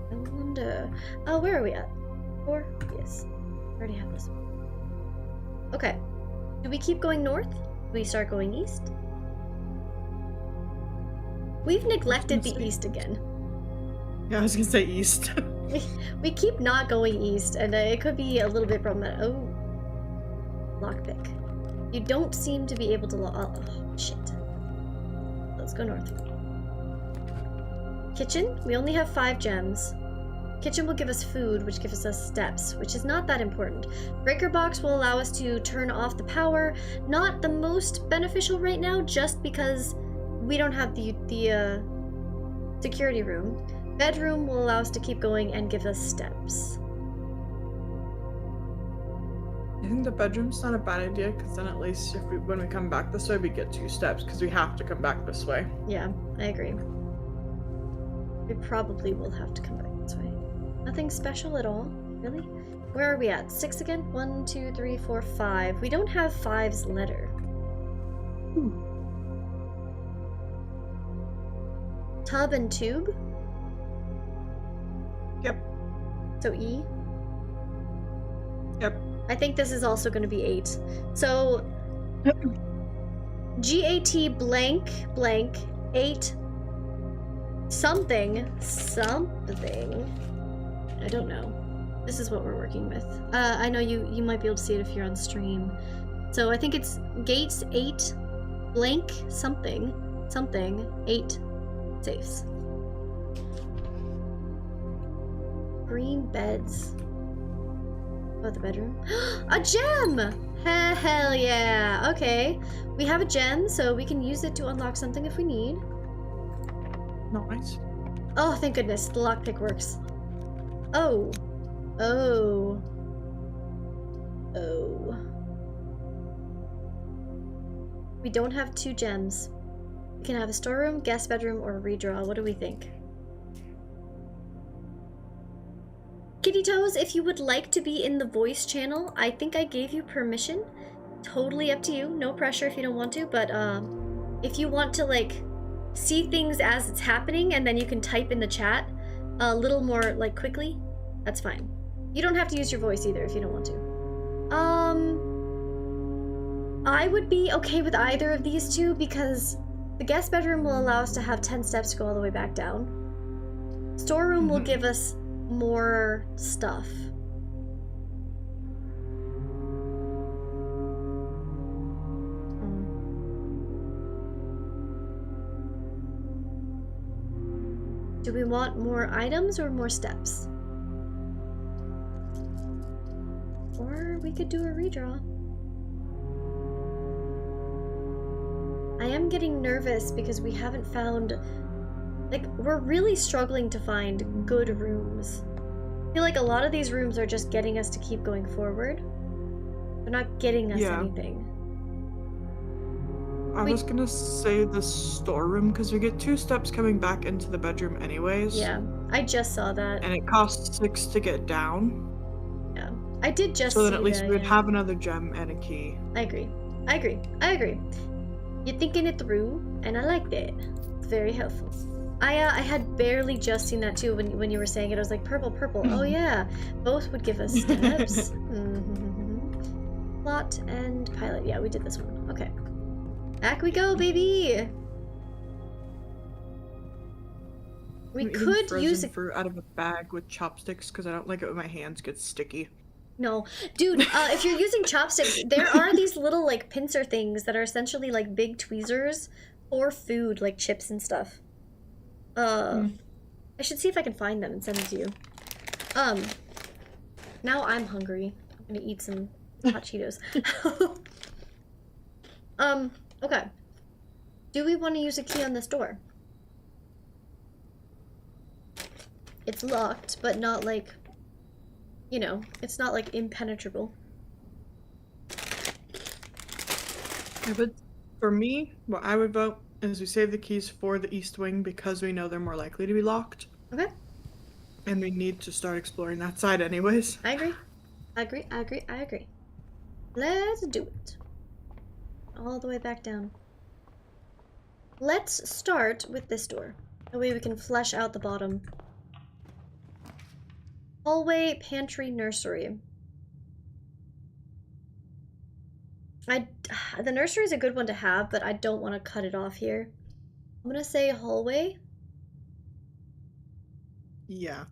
I wonder... Oh, where are we at? 4? Yes. Already have this one. Okay. Do we keep going north? Do we start going east? We've neglected the east again. Yeah, I was gonna say east. We keep not going east, and it could be a little bit problematic. Oh. Lockpick. You don't seem to be able to oh, shit. Let's go north. Kitchen? We only have 5 gems. Kitchen will give us food, which gives us steps, which is not that important. Breaker box will allow us to turn off the power. Not the most beneficial right now, just because we don't have the security room. Bedroom will allow us to keep going and give us steps. I think the bedroom's not a bad idea, because then at least if when we come back this way, we get 2 steps, because we have to come back this way. Yeah, I agree. We probably will have to come back this way. Nothing special at all, really? Where are we at? 6 again? 1, 2, 3, 4, 5. We don't have 5's letter. Tub and tube? Yep. So E? Yep. I think this is also going to be 8. So GAT blank blank 8 something. I don't know. This is what we're working with. I know you might be able to see it if you're on stream. So I think it's gates 8 blank something 8 safes. Green beds. Oh, the bedroom. A gem! Hell yeah! Okay. We have a gem, so we can use it to unlock something if we need. Nice. Oh, thank goodness. The lockpick works. Oh. Oh. Oh. We don't have 2 gems. We can have a storeroom, guest bedroom, or a redraw. What do we think? Kitty Toes, if you would like to be in the voice channel, I think I gave you permission totally up to you. No pressure if you don't want to, but if you want to like see things as it's happening and then you can type in the chat a little more like quickly, that's fine. You don't have to use your voice either if you don't want to. I would be okay with either of these two because the guest bedroom will allow us to have 10 steps to go all the way back down. Storeroom will give us more stuff. Do we want more items or more steps? Or we could do a redraw. I am getting nervous because we haven't found, like, we're really struggling to find good rooms. I feel like a lot of these rooms are just getting us to keep going forward. They're not getting us anything. I was gonna say the storeroom because we get 2 steps coming back into the bedroom anyways. Yeah, I just saw that. And it costs 6 to get down. Yeah, I did just so see then at least that, we would yeah. have another gem and a key. I agree. I agree. I agree. You're thinking it through, and I like that. It's very helpful. I had barely just seen that too when you were saying it. I was like, purple, purple. Oh yeah, both would give us steps. Plot and pilot. Yeah, we did this one. Okay. Back we go, baby. We I'm eating could frozen use fruit out of a bag with chopsticks because I don't like it when my hands get sticky. No, dude, if you're using chopsticks, there are these little, like, pincer things that are essentially, like, big tweezers for food, like chips and stuff. I should see if I can find them and send them to you. Now I'm hungry. I'm gonna eat some hot Cheetos. Okay. Do we want to use a key on this door? It's locked, but not, like... You know, it's not like impenetrable. Yeah, but for me, what I would vote is we save the keys for the east wing because we know they're more likely to be locked. Okay. And we need to start exploring that side anyways. I agree. I agree. I agree. I agree. Let's do it. All the way back down. Let's start with this door. That way we can flesh out the bottom. Hallway, pantry, nursery. The nursery is a good one to have, but I don't want to cut it off here. I'm gonna say hallway. Yeah.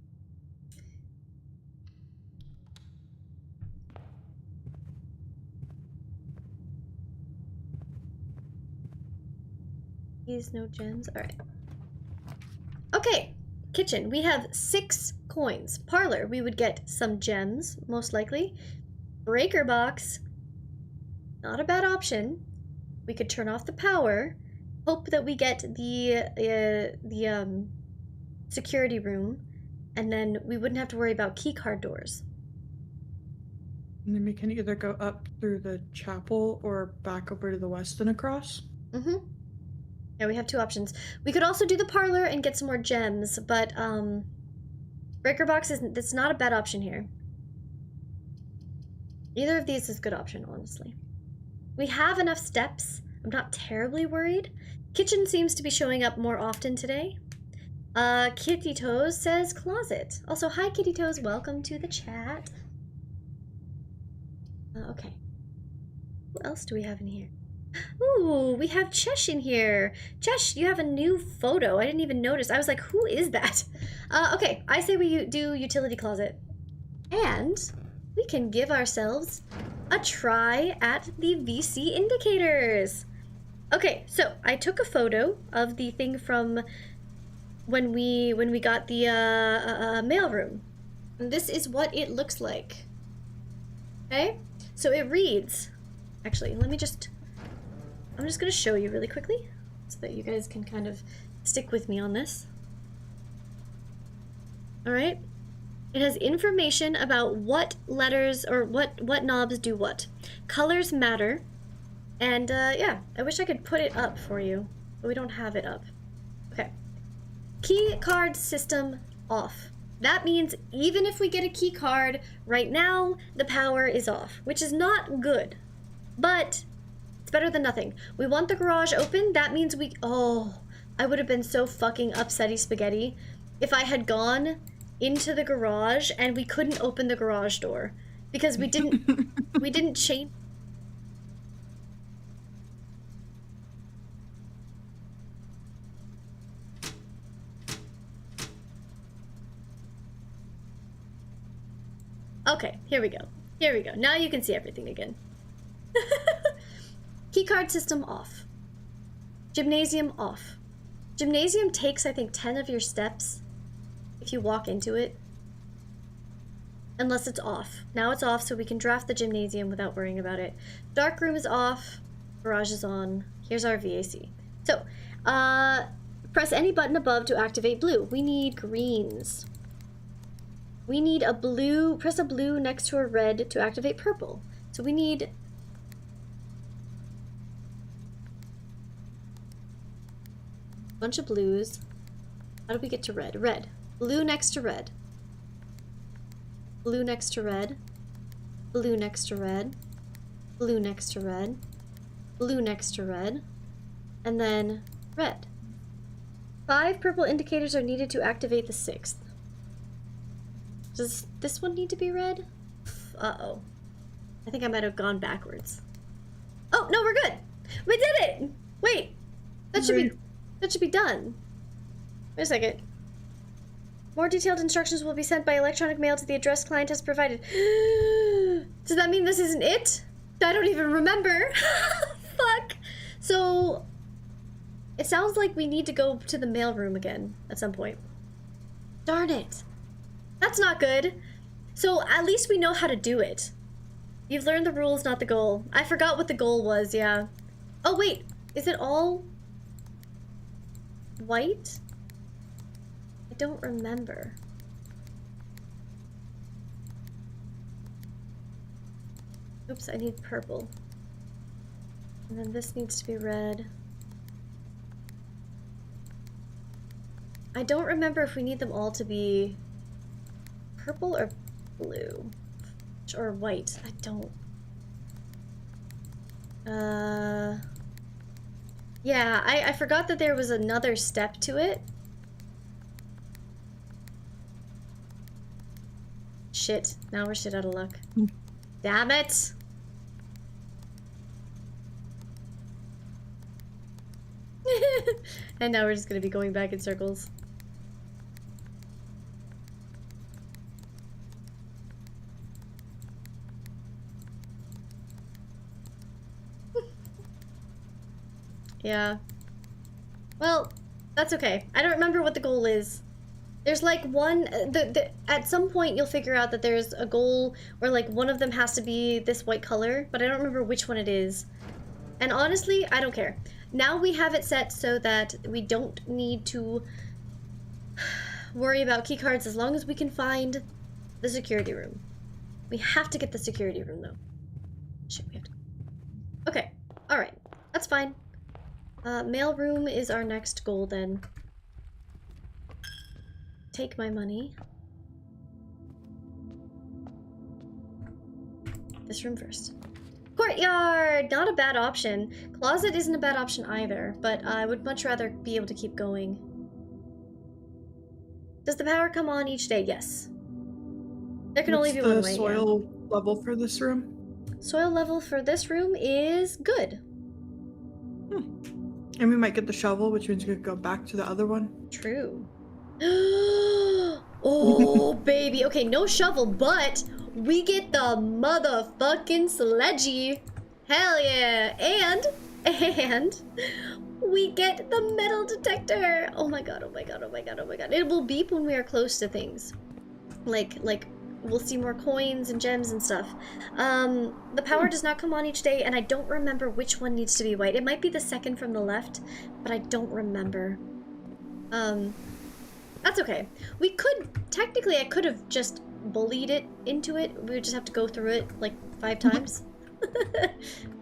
These no gems. All right. Okay. Kitchen. We have 6 coins. Parlor. We would get some gems, most likely. Breaker box. Not a bad option. We could turn off the power. Hope that we get the security room, and then we wouldn't have to worry about keycard doors. And then we can either go up through the chapel or back over to the west and across. Mm-hmm. Yeah, we have 2 options. We could also do the parlor and get some more gems, but breaker box that's not a bad option here. Either of these is a good option, honestly. We have enough steps. I'm not terribly worried. Kitchen seems to be showing up more often today. Kitty Toes says closet. Also, hi Kitty Toes, welcome to the chat. Okay. What else do we have in here? Ooh, we have Chesh in here. Chesh, you have a new photo. I didn't even notice. I was like, who is that? Okay, I say we do utility closet. And we can give ourselves a try at the VC indicators. Okay, so I took a photo of the thing from when we got the mailroom. And this is what it looks like. Okay? So it reads, actually, I'm just gonna show you really quickly so that you guys can kind of stick with me on this. All right. It has information about what letters or what knobs do what. Colors matter. And yeah, I wish I could put it up for you, but we don't have it up. Okay. Key card system off. That means even if we get a key card right now, the power is off, which is not good. But it's better than nothing. We want the garage open. That means we... Oh, I would have been so fucking upsetty spaghetti if I had gone into the garage and we couldn't open the garage door because we didn't we didn't change. Okay, here we go. Here we go. Now you can see everything again. Keycard system off. Gymnasium off. Gymnasium takes, I think, 10 of your steps if you walk into it. Unless it's off. Now it's off, so we can draft the gymnasium without worrying about it. Dark room is off. Garage is on. Here's our VAC. So, press any button above to activate blue. We need greens. We need a blue, press a blue next to a red to activate purple. So we need... a bunch of blues. How do we get to red? Red. Blue next to red. Blue next to red. Blue next to red. Blue next to red. Blue next to red. And then red. 5 purple indicators are needed to activate the 6th. Does this one need to be red? Uh-oh. I think I might have gone backwards. Oh, no, we're good! We did it! Wait! That should be done. Wait a second. More detailed instructions will be sent by electronic mail to the address client has provided. Does that mean this isn't it? I don't even remember. Fuck! So, it sounds like we need to go to the mailroom again at some point. Darn it. That's not good. So at least we know how to do it. You've learned the rules, not the goal. I forgot what the goal was, yeah. Oh wait, is it all white? I don't remember. Oops, I need purple. And then this needs to be red. I don't remember if we need them all to be purple or blue or white. I don't. Yeah, I forgot that there was another step to it. Shit, now we're shit out of luck. Damn it! And now we're just gonna be going back in circles. Yeah. Well, that's okay. I don't remember what the goal is. There's like one, at some point you'll figure out that there's a goal where like one of them has to be this white color, but I don't remember which one it is. And honestly, I don't care. Now we have it set so that we don't need to worry about keycards as long as we can find the security room. We have to get the security room though. Shit, we have to. Okay, alright, that's fine. Mail room is our next goal then. Take my money. This room first. Courtyard! Not a bad option. Closet isn't a bad option either, but I would much rather be able to keep going. Does the power come on each day? Yes. There can only be one way. What's the soil level for this room? Soil level for this room is good. And we might get the shovel, which means we could go back to the other one. True. Oh, baby. Okay, no shovel, but we get the motherfucking sledgy. Hell yeah. And we get the metal detector. Oh my god, oh my god, oh my god, oh my god. It will beep when we are close to things. Like we'll see more coins and gems and stuff. The power does not come on each day, and I don't remember which one needs to be white. It might be the second from the left, but I don't remember. That's okay. We could, technically I could have just bullied it into it. We would just have to go through it like 5 times.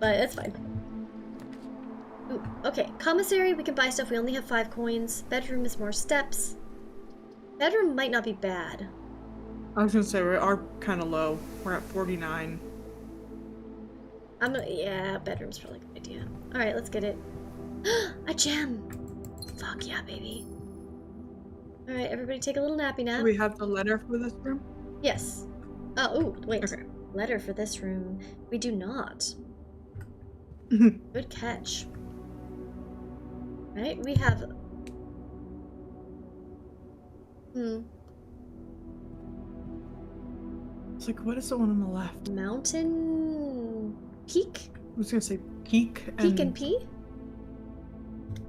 But it's fine. Ooh, okay, commissary, we can buy stuff. We only have 5 coins. Bedroom is more steps. Bedroom might not be bad. I was gonna say, we are kind of low. We're at 49. Yeah, bedroom's probably a good idea. Alright, let's get it. A gem! Fuck yeah, baby. Alright, everybody take a little nappy nap. Do we have the letter for this room? Yes. Oh, ooh, wait. Okay. Letter for this room. We do not. Good catch. Right, we have... It's like, what is the one on the left? Mountain... Peak? I was gonna say peak and... Peak and P?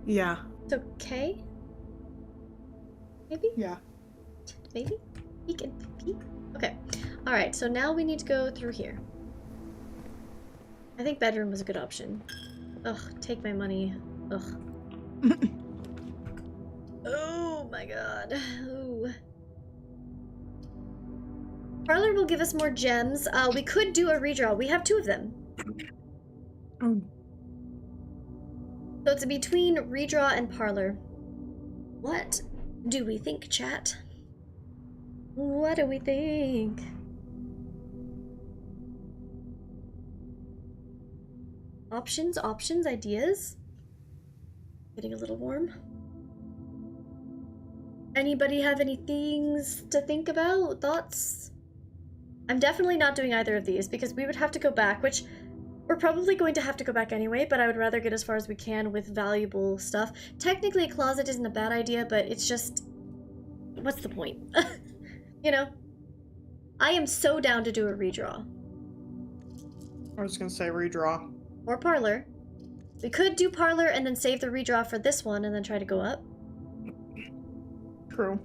Yeah. So K? Maybe? Yeah. Maybe? Peak and P? Okay. Alright, so now we need to go through here. I think bedroom was a good option. Ugh, take my money. Ugh. Oh my god. Ooh. Parlor will give us more gems. We could do a redraw. We have 2 of them. Oh. So it's between redraw and parlor. What do we think, chat? What do we think? Options, ideas? Getting a little warm. Anybody have any things to think about? Thoughts? I'm definitely not doing either of these because we would have to go back, which we're probably going to have to go back anyway, but I would rather get as far as we can with valuable stuff. Technically, a closet isn't a bad idea, but it's just... what's the point? You know? I am so down to do a redraw. I was gonna say redraw. Or parlor. We could do parlor and then save the redraw for this one and then try to go up. True.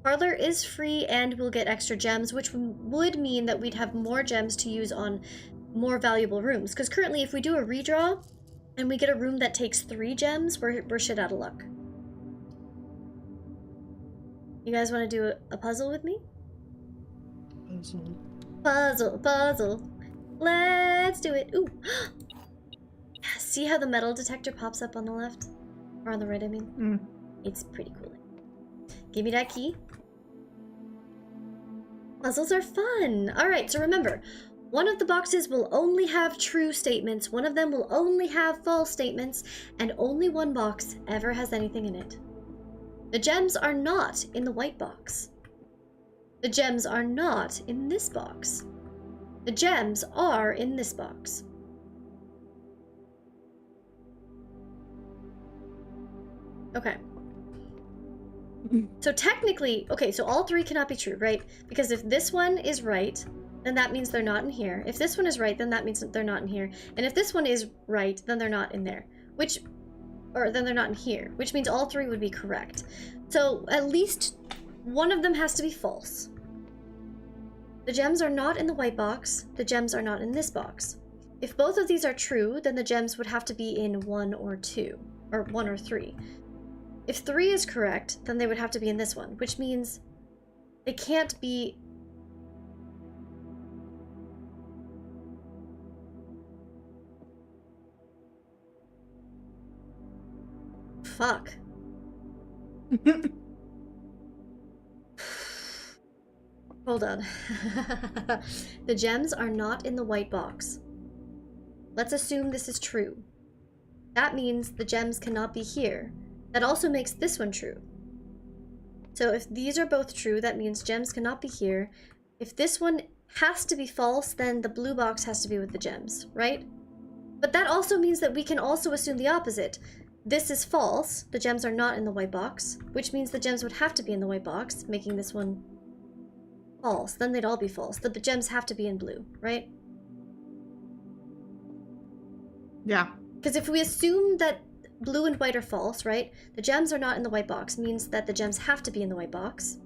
Parlor is free and we'll get extra gems, which would mean that we'd have more gems to use on more valuable rooms. Because currently, if we do a redraw and we get a room that takes 3 gems, we're shit out of luck. You guys want to do a puzzle with me? Puzzle. Let's do it. Ooh. See how the metal detector pops up on the left? Or on the right, I mean? It's pretty cool. Give me that key. Puzzles are fun. Alright, so remember, one of the boxes will only have true statements, one of them will only have false statements, and only one box ever has anything in it. The gems are not in the white box. The gems are not in this box. The gems are in this box. Okay. So technically, okay, so all 3 cannot be true, right? Because if this one is right, then that means they're not in here. If this one is right, then that means that they're not in here. And if this one is right, then they're not in there. Then they're not in here, which means all 3 would be correct. So at least one of them has to be false. The gems are not in the white box. The gems are not in this box. If both of these are true, then the gems would have to be in 1 or 2, or 1 or 3. If 3 is correct, then they would have to be in this one, which means they can't be... Fuck. Hold on. The gems are not in the white box. Let's assume this is true. That means the gems cannot be here. That also makes this one true. So if these are both true, that means gems cannot be here. If this one has to be false, then the blue box has to be with the gems, right? But that also means that we can also assume the opposite. This is false, the gems are not in the white box, which means the gems would have to be in the white box, making this one false. Then they'd all be false. The gems have to be in blue, right? Yeah. Because if we assume that blue and white are false, right? The gems are not in the white box means that the gems have to be in the white box.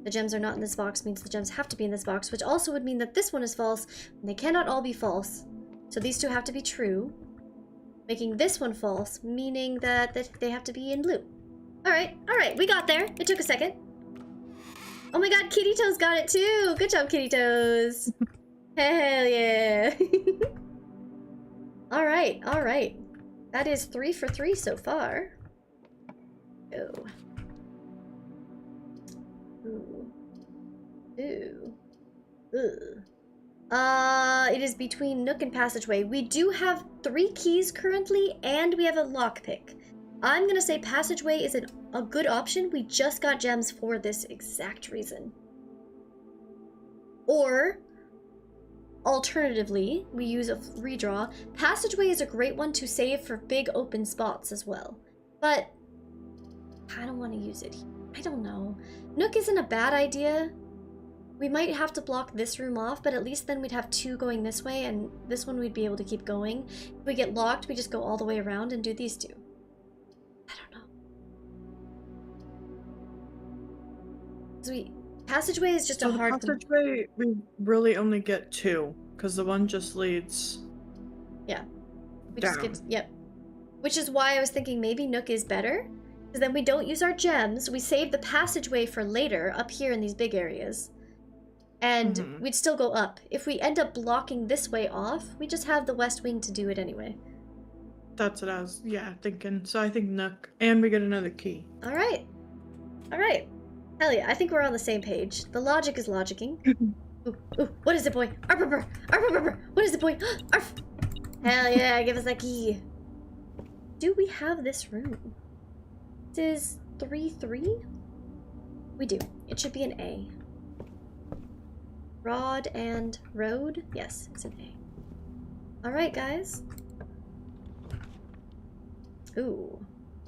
The gems are not in this box means the gems have to be in this box, which also would mean that this one is false, and they cannot all be false. So these 2 have to be true, making this one false, meaning that they have to be in blue. Alright, we got there. It took a second. Oh my god, Kitty Toes got it too! Good job, Kitty Toes! Hell yeah! Alright. That is 3 for 3 so far. Go. Ooh. Ooh. Ooh. It is between Nook and Passageway. We do have 3 keys currently, and we have a lockpick. I'm gonna say Passageway is a good option. We just got gems for this exact reason. Or, alternatively, we use a redraw. Passageway is a great one to save for big open spots as well. But, I don't want to use it. I don't know. Nook isn't a bad idea. We might have to block this room off, but at least then we'd have 2 going this way, and this one we'd be able to keep going. If we get locked, we just go all the way around and do these 2. I don't know. Passageway is just a hard one. Passageway, we really only get 2, because the one just leads. Yeah. We down. just get, yep. Which is why I was thinking maybe Nook is better, because then we don't use our gems. We save the passageway for later up here in these big areas, and we'd still go up. If we end up blocking this way off, we just have the west wing to do it anyway. That's what I was, thinking. So I think Nook, and we get another key. All right. All right. Hell yeah, I think we're on the same page. The logic is logicking. Ooh, what is it, boy? Arf, arf, arf, arf, arf, arf. What is it, boy? Arf. Hell yeah, give us that key. Do we have this room? This is 3-3? We do. It should be an A. Rod and road? Yes, it's an A. Alright, guys. Ooh.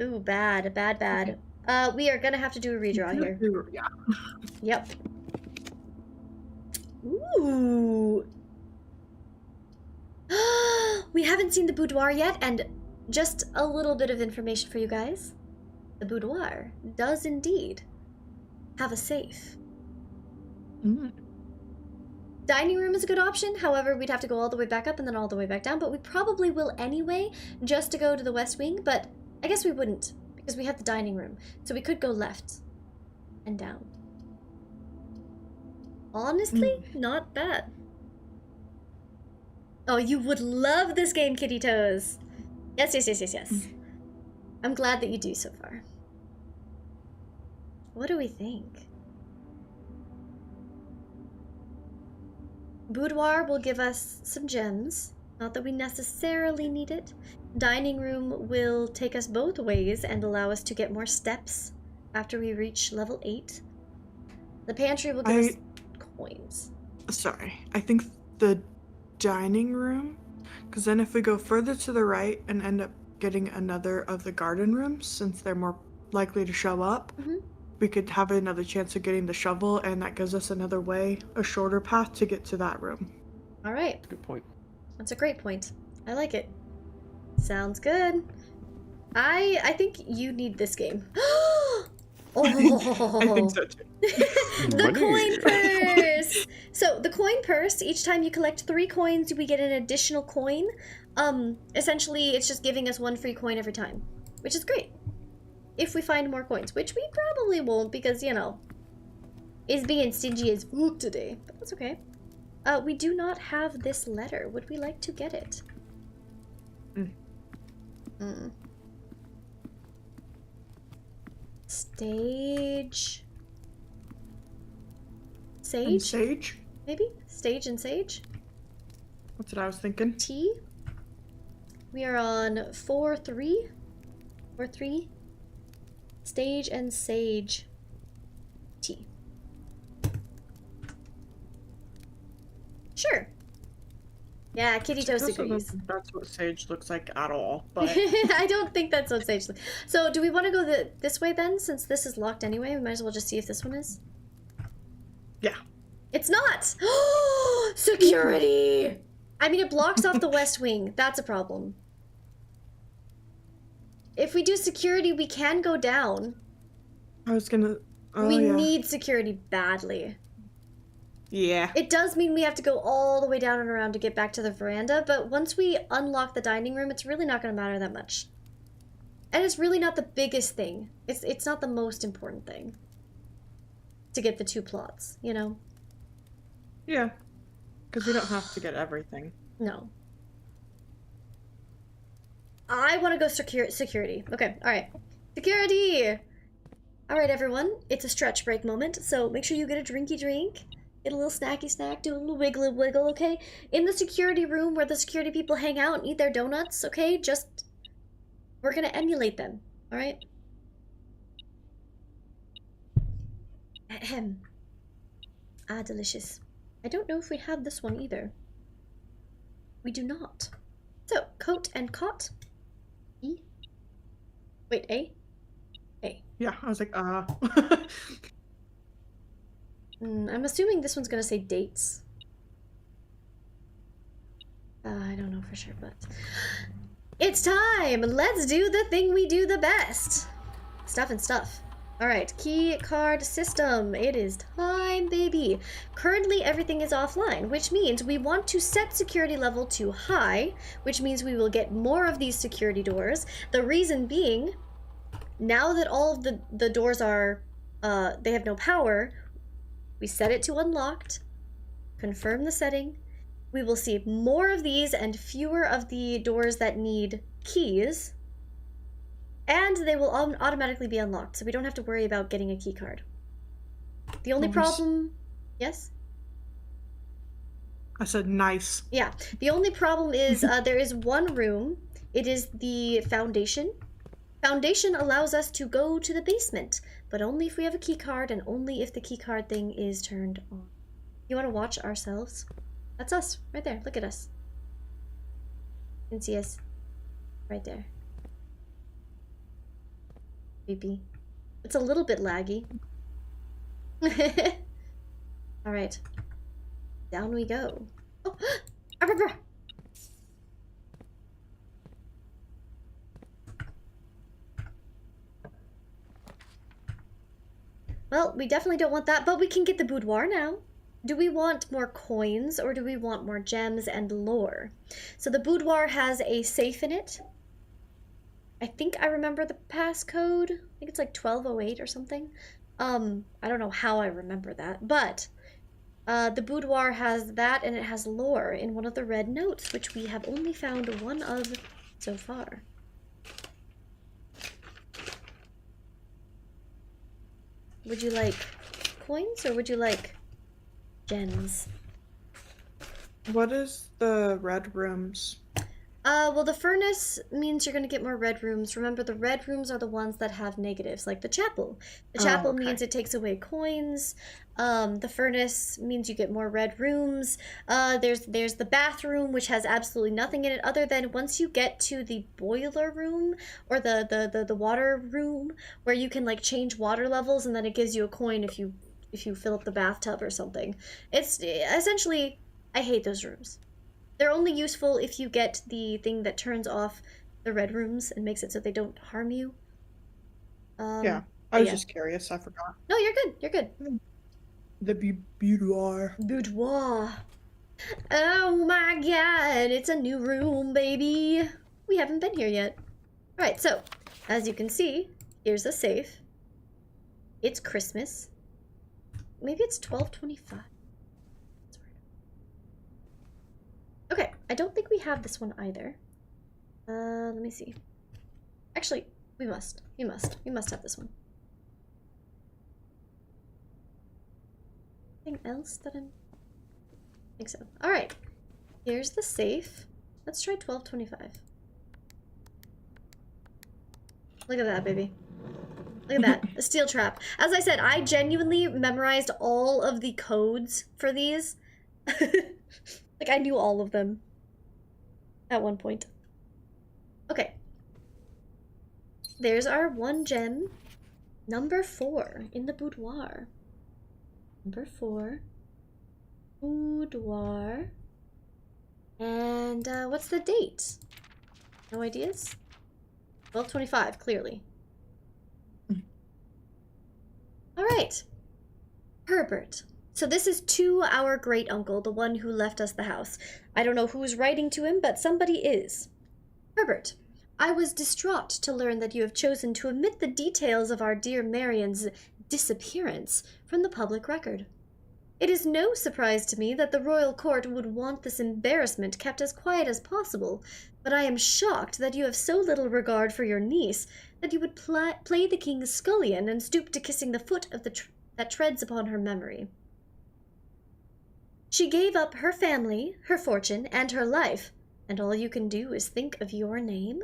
Ooh, bad, bad, bad. We are gonna have to do a redraw here. Yeah. Yep. Ooh. We haven't seen the boudoir yet, and just a little bit of information for you guys. The boudoir does indeed have a safe. Dining room is a good option, however, we'd have to go all the way back up and then all the way back down, but we probably will anyway, just to go to the west wing, but I guess we wouldn't, because we have the dining room, so we could go left and down. Honestly, not bad. Oh, you would love this game, Kitty Toes. Yes, yes, yes, yes, yes. I'm glad that you do so far. What do we think? Boudoir will give us some gems. Not that we necessarily need it. Dining room will take us both ways and allow us to get more steps after we reach level 8. The pantry will give us coins. Sorry, I think the dining room, because then if we go further to the right and end up getting another of the garden rooms, since they're more likely to show up, we could have another chance of getting the shovel, and that gives us another way, a shorter path to get to that room. All right. Good point. That's a great point. I like it. Sounds good. I think you need this game. Oh, I think so too. The coin purse. So the coin purse, each time you collect 3 coins, we get an additional coin. Essentially, it's just giving us 1 free coin every time, which is great. If we find more coins, which we probably won't because, you know, is being stingy as fuck today, but that's okay. We do not have this letter. Would we like to get it? Stage. Sage? And sage? Maybe? Stage and sage? That's what I was thinking. T? We are on 4-3? 4-3? Stage and sage. T. Sure. Yeah, Kitty Toast agrees. That's what sage looks like at all, but I don't think that's what sage looks like. So do we want to go this way then, since this is locked anyway? We might as well just see if this one is. Yeah. It's not! Security! I mean, it blocks off the west wing. That's a problem. If we do security, we can go down. I was gonna... we need security badly. Yeah. It does mean we have to go all the way down and around to get back to the veranda, but once we unlock the dining room, it's really not going to matter that much. And it's really not the biggest thing. It's not the most important thing. To get the 2 plots, you know? Yeah. Because we don't have to get everything. No. I want to go security. Okay, alright. Security! Alright, everyone. It's a stretch break moment, so make sure you get a drinky drink. Get a little snacky snack, do a little wiggly wiggle, okay? In the security room where the security people hang out and eat their donuts, okay? Just, we're gonna emulate them, alright? Ahem. Ah, delicious. I don't know if we have this one either. We do not. So, coat and cot. E? Wait, A? A. Yeah, I was like, I'm assuming this one's gonna say dates. I don't know for sure, but... It's time! Let's do the thing we do the best! Stuff and stuff. Alright, key card system. It is time, baby. Currently, everything is offline, which means we want to set security level to high, which means we will get more of these security doors. The reason being, now that all of the doors are, they have no power, we set it to unlocked, confirm the setting, we will see more of these and fewer of the doors that need keys, and they will automatically be unlocked, so we don't have to worry about getting a key card. The only problem... Yes? I said nice. Yeah. The only problem is there is one room. It is the foundation. Foundation allows us to go to the basement, but only if we have a key card and only if the key card thing is turned on. You want to watch ourselves? That's us, right there. Look at us. You can see us right there. Creepy. It's a little bit laggy. Alright. Down we go. Oh! Well, we definitely don't want that, but we can get the boudoir now. Do we want more coins or do we want more gems and lore? So the boudoir has a safe in it. I think I remember the passcode. I think it's like 1208 or something. I don't know how I remember that, but the boudoir has that and it has lore in one of the red notes, which we have only found one of so far. Would you like coins or would you like gems? What is the red rooms? Well, the furnace means you're gonna get more red rooms. Remember, the red rooms are the ones that have negatives, like the chapel. The chapel means it takes away coins. The furnace means you get more red rooms. There's the bathroom, which has absolutely nothing in it other than once you get to the boiler room or the water room where you can like change water levels and then it gives you a coin if you fill up the bathtub or something. It's essentially, I hate those rooms. They're only useful if you get the thing that turns off the red rooms and makes it so they don't harm you. Yeah, I was just curious. I forgot. No, you're good. You're good. The boudoir. Boudoir. Oh my god, it's a new room, baby. We haven't been here yet. Alright, so, as you can see, here's a safe. It's Christmas. Maybe it's 1225. Okay, I don't think we have this one either. Let me see. Actually, we must. We must have this one. Anything else that I think so. Alright. Here's the safe. Let's try 1225. Look at that, baby. Look at that. A steel trap. As I said, I genuinely memorized all of the codes for these. Like, I knew all of them at one point. Okay. There's our one gem. Number 4 in the boudoir. Number 4. Boudoir. And what's the date? No ideas? 1225, clearly. Alright. Herbert. So this is to our great uncle, the one who left us the house. I don't know who's writing to him, but somebody is. Herbert, I was distraught to learn that you have chosen to omit the details of our dear Marion's disappearance from the public record. It is no surprise to me that the royal court would want this embarrassment kept as quiet as possible, but I am shocked that you have so little regard for your niece that you would play the king's scullion and stoop to kissing the foot of that treads upon her memory. She gave up her family, her fortune, and her life, and all you can do is think of your name?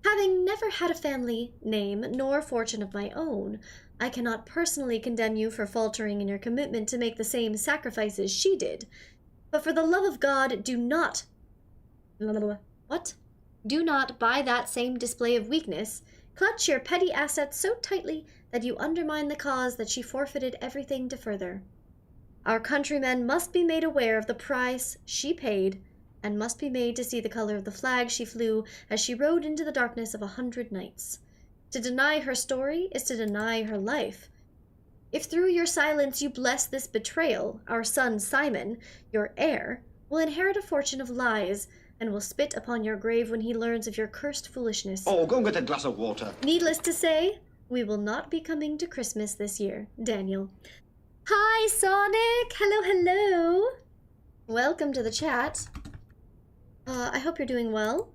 Having never had a family name nor fortune of my own, I cannot personally condemn you for faltering in your commitment to make the same sacrifices she did. But for the love of God, do not... What? Do not, by that same display of weakness, clutch your petty assets so tightly that you undermine the cause that she forfeited everything to further. Our countrymen must be made aware of the price she paid, and must be made to see the color of the flag she flew as she rode into the darkness of 100 nights. To deny her story is to deny her life. If through your silence you bless this betrayal, our son Simon, your heir, will inherit a fortune of lies, and will spit upon your grave when he learns of your cursed foolishness. Oh, go and get a glass of water. Needless to say, we will not be coming to Christmas this year, Daniel. Hi, Sonic! Hello, hello! Welcome to the chat. I hope you're doing well.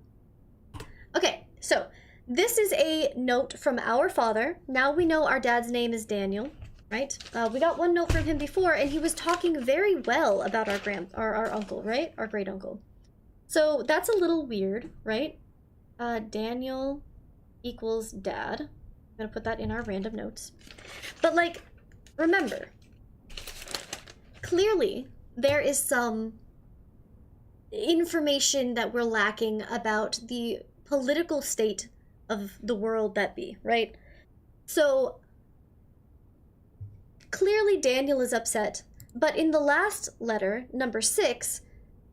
Okay, so this is a note from our father. Now we know our dad's name is Daniel, right? We got one note from him before, and he was talking very well about our uncle, right? Our great uncle. So that's a little weird, right? Daniel equals dad. I'm gonna put that in our random notes. But like, remember, clearly there is some information that we're lacking about the political state of the world that be, right? So clearly Daniel is upset, but in the last letter, number 6,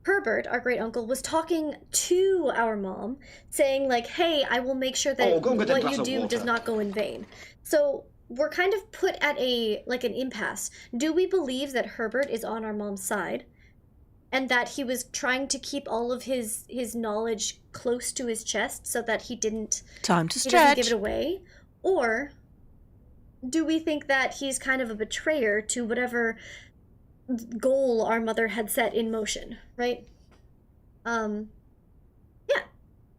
Herbert, our great uncle, was talking to our mom, saying like, hey, I will make sure that what you do does not go in vain. So we're kind of put at an impasse. Do we believe that Herbert is on our mom's side, and that he was trying to keep all of his knowledge close to his chest so that he didn't give it away? Or do we think that he's kind of a betrayer to whatever goal our mother had set in motion, right?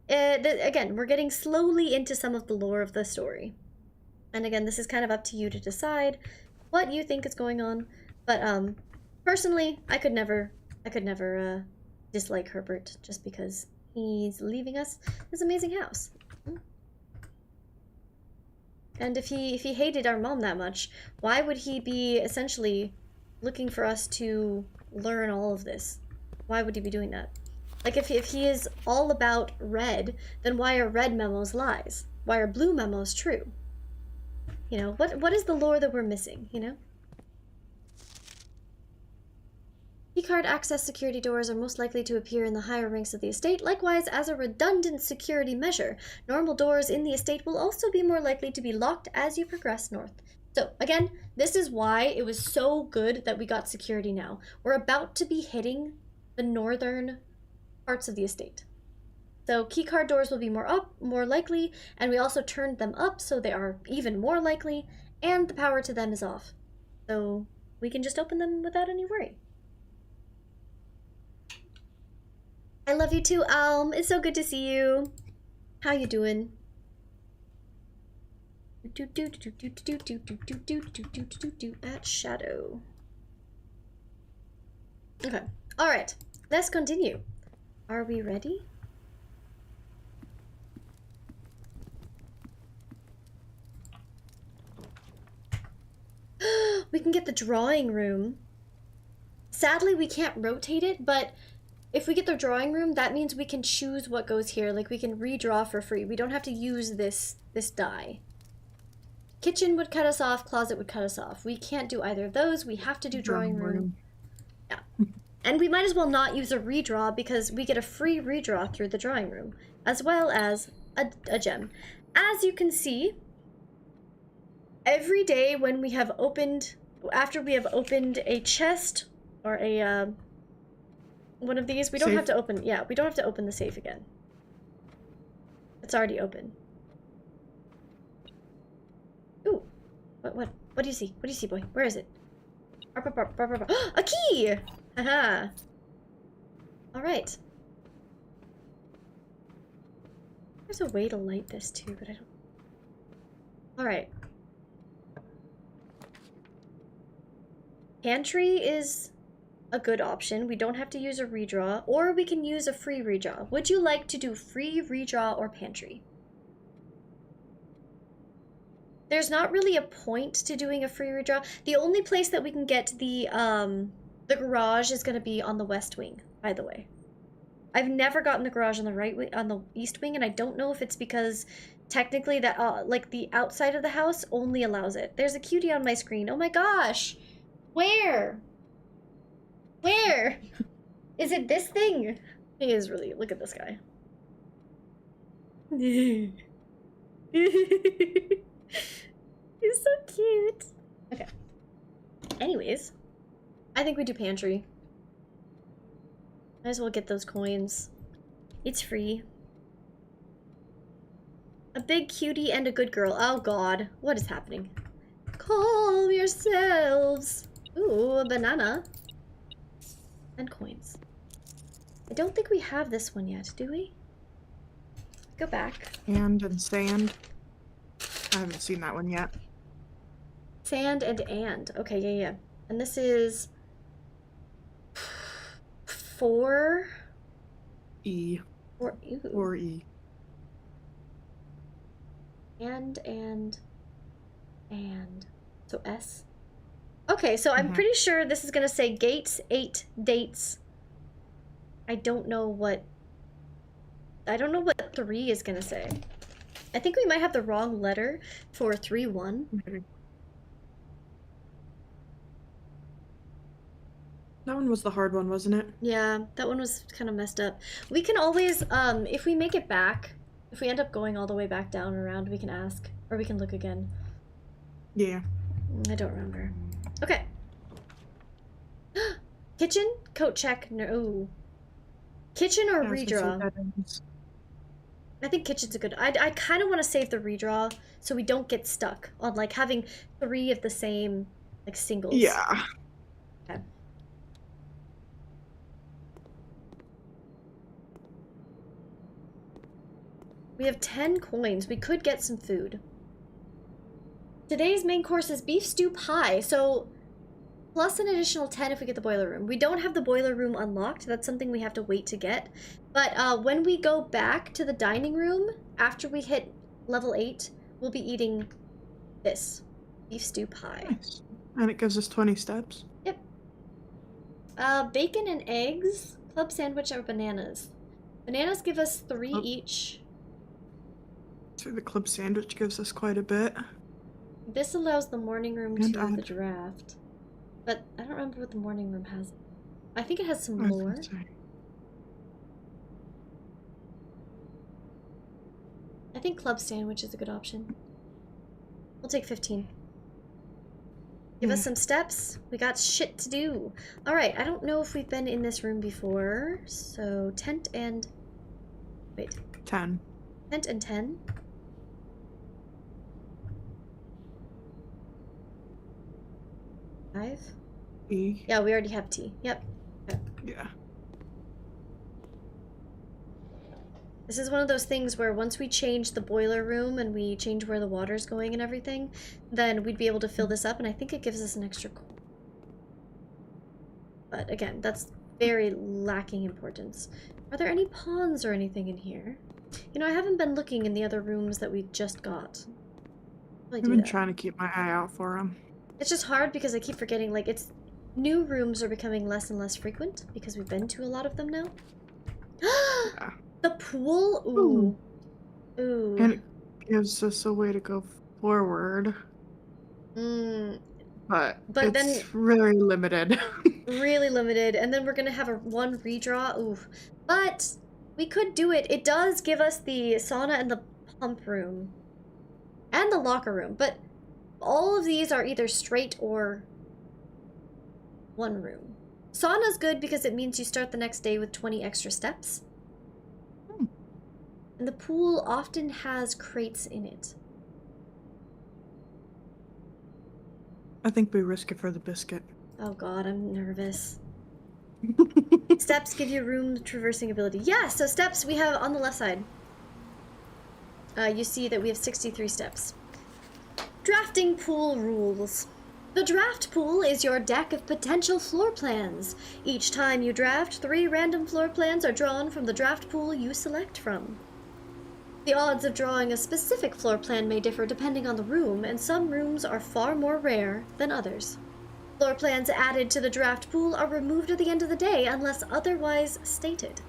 Again, we're getting slowly into some of the lore of the story. And again, this is kind of up to you to decide what you think is going on. But personally, I could never dislike Herbert just because he's leaving us this amazing house. And if he hated our mom that much, why would he be essentially looking for us to learn all of this? Why would he be doing that? Like, if he is all about red, then why are red memos lies? Why are blue memos true? You know, what is the lore that we're missing, you know? Keycard access security doors are most likely to appear in the higher ranks of the estate. Likewise, as a redundant security measure, normal doors in the estate will also be more likely to be locked as you progress north. So, again, this is why it was so good that we got security now. We're about to be hitting the northern parts of the estate. So keycard doors will be more likely, and we also turned them up so they are even more likely, and the power to them is off. So we can just open them without any worry. I love you too, Alm. It's so good to see you. How you doing? At shadow. Okay. All right. Let's continue. Are we ready? We can get the drawing room. Sadly, we can't rotate it, but if we get the drawing room, that means we can choose what goes here. Like, we can redraw for free. We don't have to use this die. Kitchen would cut us off, closet would cut us off. We can't do either of those. We have to do drawing room. Yeah. And we might as well not use a redraw because we get a free redraw through the drawing room, as well as a gem. As you can see, every day when we have opened, after we have opened a chest or a, one of these, we don't have to open, we don't have to open the safe again. It's already open. Ooh, what do you see? What do you see, boy? Where is it? A key! Haha. Alright. There's a way to light this too, but I don't... Alright. Pantry is a good option. We don't have to use a redraw, or we can use a free redraw. Would you like to do free redraw or pantry? There's not really a point to doing a free redraw. The only place that we can get the garage is going to be on the west wing, by the way. I've never gotten the garage on the right wing, on the east wing, and I don't know if it's because technically that like the outside of the house only allows it. There's a cutie on my screen. Oh my gosh. Where? Where? Is it this thing? He is really, look at this guy. He's so cute. Okay. Anyways, I think we do pantry. Might as well get those coins. It's free. A big cutie and a good girl. Oh god, what is happening? Calm yourselves. Ooh, a banana. And coins. I don't think we have this one yet, do we? Go back. And sand. I haven't seen that one yet. Sand and. Okay, yeah. And this is 4 E. Or ew. Or E. And. So S. Okay, so I'm pretty sure this is gonna say gates, 8 dates. I don't know what 3 is gonna say. I think we might have the wrong letter for 3-1. That one was the hard one, wasn't it? Yeah, that one was kind of messed up. We can always, if we make it back, if we end up going all the way back down and around, we can ask, or we can look again. Yeah. I don't remember. Okay. Kitchen? Coat check. No. Kitchen or redraw? I think kitchen's a good... I kind of want to save the redraw so we don't get stuck on, like, having 3 of the same, like, singles. Yeah. Okay. We have 10 coins. We could get some food. Today's main course is beef stew pie, so plus an additional 10 if we get the boiler room. We don't have the boiler room unlocked. That's something we have to wait to get. But when we go back to the dining room, after we hit level 8, we'll be eating this. Beef stew pie. Nice. And it gives us 20 steps. Yep. Bacon and eggs, club sandwich, or bananas. Bananas give us 3 each. So the club sandwich gives us quite a bit. This allows the morning room to And the draft. But I don't remember what the morning room has. I think it has some more. I think club sandwich is a good option. We'll take 15. Give us some steps. We got shit to do. Alright, I don't know if we've been in this room before. So tent and... Wait. 10. Tent and 10. E. Yeah, we already have tea. Yep. Okay. Yeah. This is one of those things where once we change the boiler room and we change where the water's going and everything, then we'd be able to fill this up, and I think it gives us an extra coin. But again, that's very lacking importance. Are there any pawns or anything in here? You know, I haven't been looking in the other rooms that we just got. I've been trying to keep my eye out for them. It's just hard because I keep forgetting, like, it's... New rooms are becoming less and less frequent because we've been to a lot of them now. Yeah. The pool? Ooh. Ooh. And it gives us a way to go forward. But it's then really limited. Really limited. And then we're gonna have one redraw. Ooh. But we could do it. It does give us the sauna and the pump room. And the locker room. But all of these are either straight or one room. Sauna's good because it means you start the next day with 20 extra steps. And the pool often has crates in it. I think we risk it for the biscuit. Oh god, I'm nervous. Steps give you room traversing ability. Yeah, so steps we have on the left side. You see that we have 63 steps. Drafting pool rules. The draft pool is your deck of potential floor plans. Each time you draft, 3 random floor plans are drawn from the draft pool you select from. The odds of drawing a specific floor plan may differ depending on the room, and some rooms are far more rare than others. Floor plans added to the draft pool are removed at the end of the day unless otherwise stated.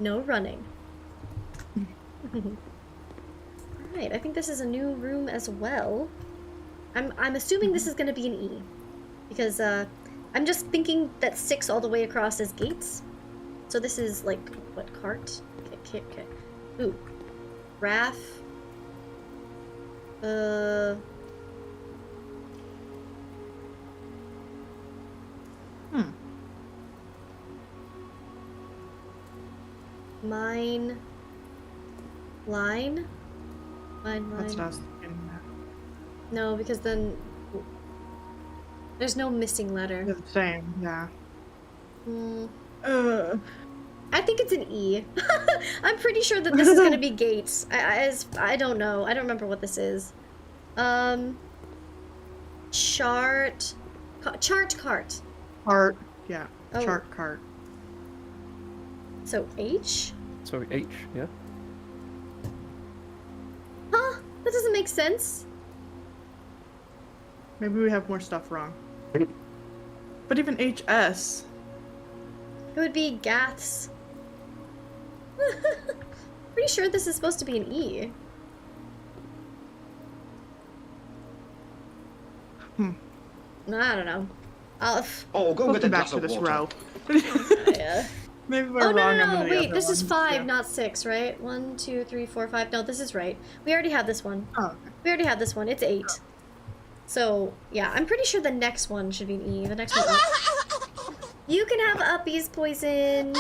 No running. Alright, I think this is a new room as well. I'm assuming this is going to be an E. Because, I'm just thinking that 6 all the way across is gates. So this is, like, what, cart? Okay. Ooh. Raff. Mine. Line? Line. That's what I was thinking. No, because then there's no missing letter. They're the same, yeah. I think it's an E. I'm pretty sure that this is gonna be gates. I don't know. I don't remember what this is. Chart cart. Cart, yeah. Oh. Chart cart. So H? So H, yeah. Huh? That doesn't make sense. Maybe we have more stuff wrong. But even HS. It would be Gaths. Pretty sure this is supposed to be an E. I don't know. Oh, go get a back glass to of this water. row. Yeah. Maybe we're Oh wrong. no, I'm gonna wait, this is 5, yeah. not 6, right? 1, 2, 3, 4, 5. No, this is right. We already have this one. Oh, okay. We already have this one. It's 8. So, yeah, I'm pretty sure the next one should be an E. The next one. You can have uppies, Poison.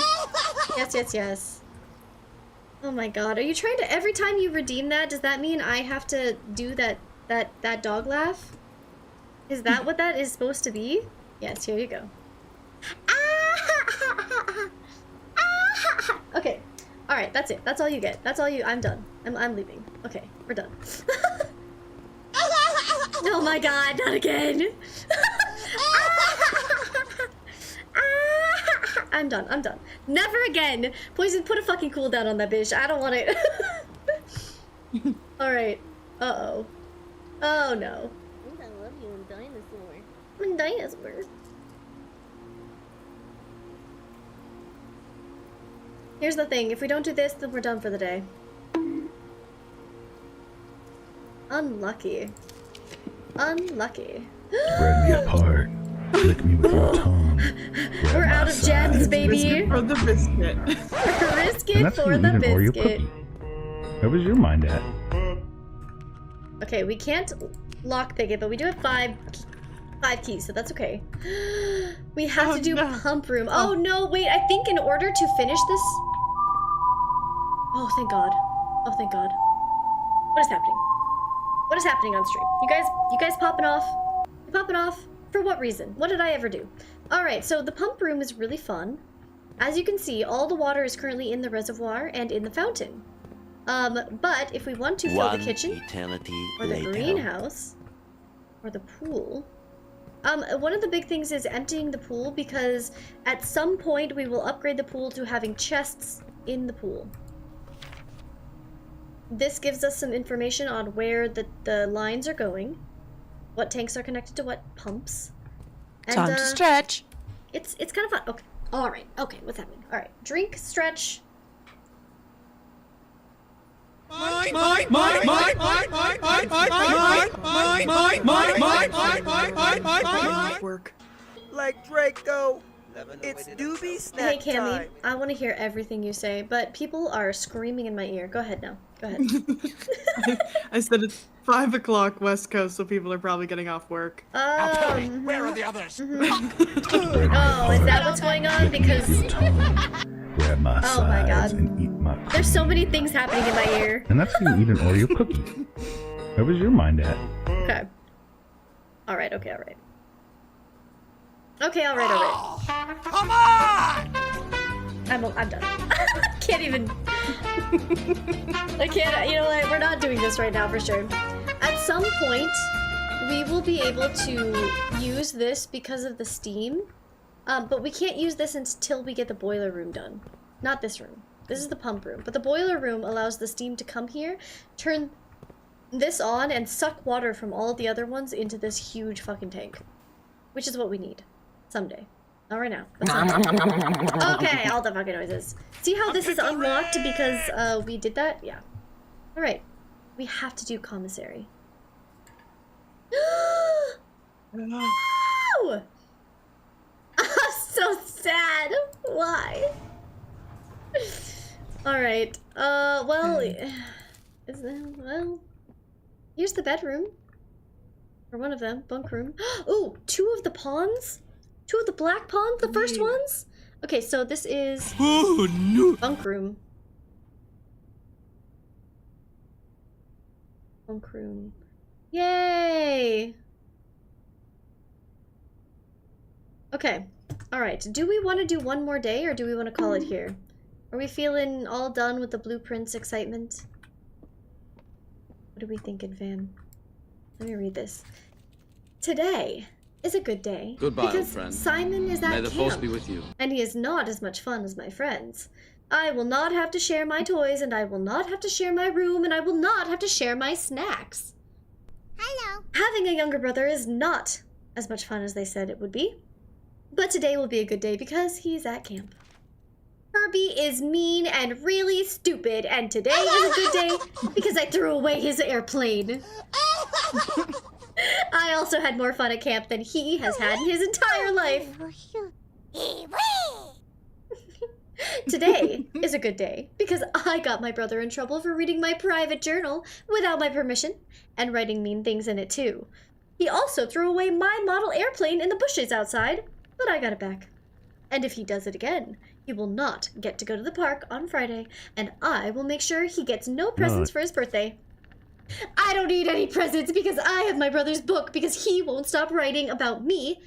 Yes. Oh my god, are you trying to... Every time you redeem that, does that mean I have to do that dog laugh? Is that what that is supposed to be? Yes, here you go. Okay. Alright, that's it. That's all you get. That's all you... I'm done. I'm leaving. Okay, we're done. Oh my god, not again! I'm done. Never again! Poison, put a fucking cooldown on that bitch. I don't want it. Alright. Uh-oh. Oh no. I love you in dinosaur. I'm a dinosaur. Here's the thing, if we don't do this, then we're done for the day. Unlucky. Spread me apart. Lick me with your tongue. We're out of gems, baby. For the biscuit. Biscuit for the biscuit. Where was your mind at? Okay, we can't lockpick it, but we do have 5 keys, so that's okay. We have to do pump room. Oh no, wait, I think in order to finish this... Oh, thank God. Oh, thank God. What is happening? What is happening on stream? You guys popping off? You popping off? For what reason? What did I ever do? Alright, so the pump room is really fun. As you can see, all the water is currently in the reservoir and in the fountain. But if we want to fill the kitchen, or the greenhouse, or the pool, one of the big things is emptying the pool, because at some point we will upgrade the pool to having chests in the pool. This gives us some information on where the lines are going, what tanks are connected to what pumps. And, Time to stretch. It's kind of fun. Okay. All right. Okay. What's happening? All right. Drink, stretch. Work. Like Draco, it's doobie snack Hey, Cammy, time. I want to hear everything you say, but people are screaming in my ear. Go ahead now. Go ahead. I said it's 5 o'clock West Coast, so people are probably getting off work. Where are the others? Oh, is that what's going on? Because... Grab my Oh my sides god. and eat my There's so many things happening in my ear. And that's you eat an Oreo cookie. Where was your mind at? Okay. Alright, okay, alright. Okay, alright. Come on! I'm done. Can't even... I can't, you know what, we're not doing this right now for sure. At some point, we will be able to use this because of the steam, but we can't use this until we get the boiler room done. Not this room. This is the pump room, but the boiler room allows the steam to come here, turn this on, and suck water from all of the other ones into this huge fucking tank. Which is what we need. Someday. Not right now. But someday. Okay, all the fucking noises. See how this is unlocked because we did that? Yeah. Alright. We have to do commissary. No! I'm so sad. Why? Alright. Well, here's the bedroom. Or one of them. Bunk room. Ooh, 2 of the pawns? 2 of the black pawns? The first ones? Okay, so this is bunk room. Bunk room. Yay! Okay. Alright, do we want to do one more day or do we want to call it here? Are we feeling all done with the blueprints excitement? What are we thinking, fam? Let me read this. Today is a good day. Goodbye, because old friend. Simon is at May the force camp, be with you. and he is not as much fun as my friends. I will not have to share my toys, and I will not have to share my room, and I will not have to share my snacks. Hello. Having a younger brother is not as much fun as they said it would be. But today will be a good day because he's at camp. Herbie is mean and really stupid, and today is a good day because I threw away his airplane. I also had more fun at camp than he has had in his entire life. Today is a good day because I got my brother in trouble for reading my private journal without my permission and writing mean things in it too. He also threw away my model airplane in the bushes outside, but I got it back. And if he does it again, he will not get to go to the park on Friday, and I will make sure he gets no presents for his birthday. I don't need any presents because I have my brother's book because he won't stop writing about me.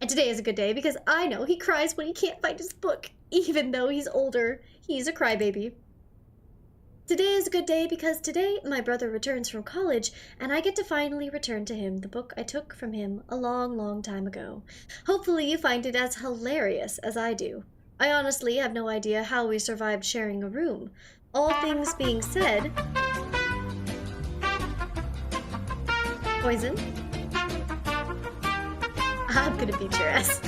And today is a good day because I know he cries when he can't find his book, even though he's older. He's a crybaby. Today is a good day because today my brother returns from college and I get to finally return to him the book I took from him a long, long time ago. Hopefully you find it as hilarious as I do. I honestly have no idea how we survived sharing a room. All things being said... Poison? I'm gonna beat your ass.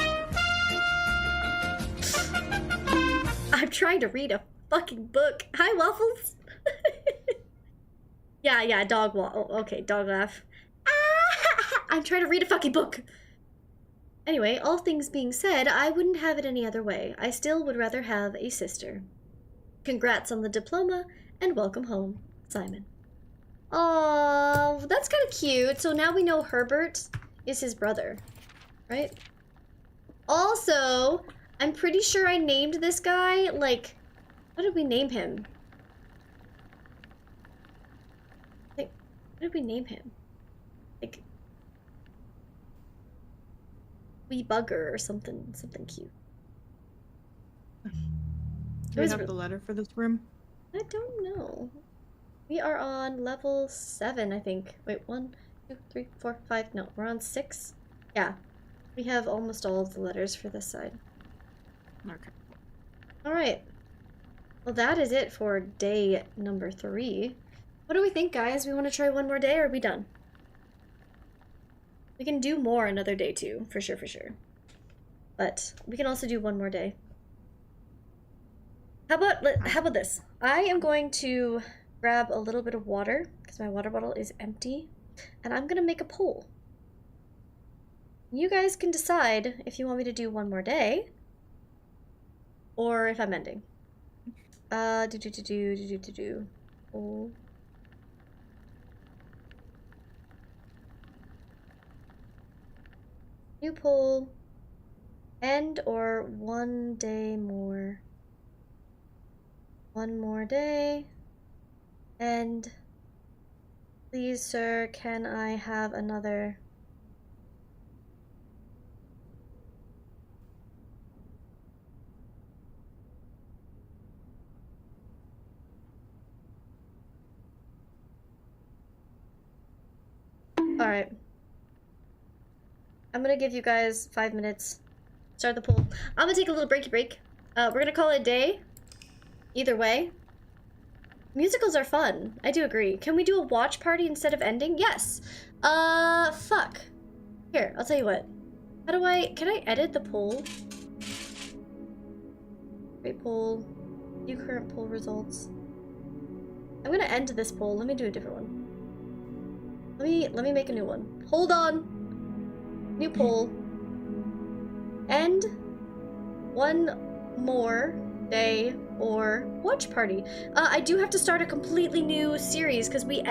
I'm trying to read a fucking book. Hi, Waffles. yeah, dog okay, dog laugh. I'm trying to read a fucking book. Anyway, all things being said, I wouldn't have it any other way. I still would rather have a sister. Congrats on the diploma, and welcome home, Simon. Oh, that's kind of cute. So now we know Herbert is his brother, right? Also, I'm pretty sure I named this guy, like, what did we name him? Like, what did we name him? Like, Wee Bugger or something cute. Do we have the letter for this room? I don't know. We are on level 7, I think. Wait, 1, 2, 3, 4, 5. No, we're on 6. Yeah. We have almost all of the letters for this side. Okay. Alright. Well, that is it for day number 3. What do we think, guys? We want to try one more day, or are we done? We can do more another day, too. For sure, for sure. But we can also do one more day. How about this? I am going to grab a little bit of water, because my water bottle is empty, and I'm going to make a poll. You guys can decide if you want me to do one more day, or if I'm ending. Poll. New poll. End or one day more. One more day. And please, sir, can I have another? All right. I'm gonna give you guys 5 minutes. Start the poll. I'm gonna take a little breaky break. We're gonna call it a day. Either way. Musicals are fun. I do agree. Can we do a watch party instead of ending? Yes. Fuck. Here, I'll tell you what. How do I... Can I edit the poll? Great poll. View current poll results. I'm gonna end this poll. Let me do a different one. Let me make a new one. Hold on. New poll. End one more day or watch party. I do have to start a completely new series because we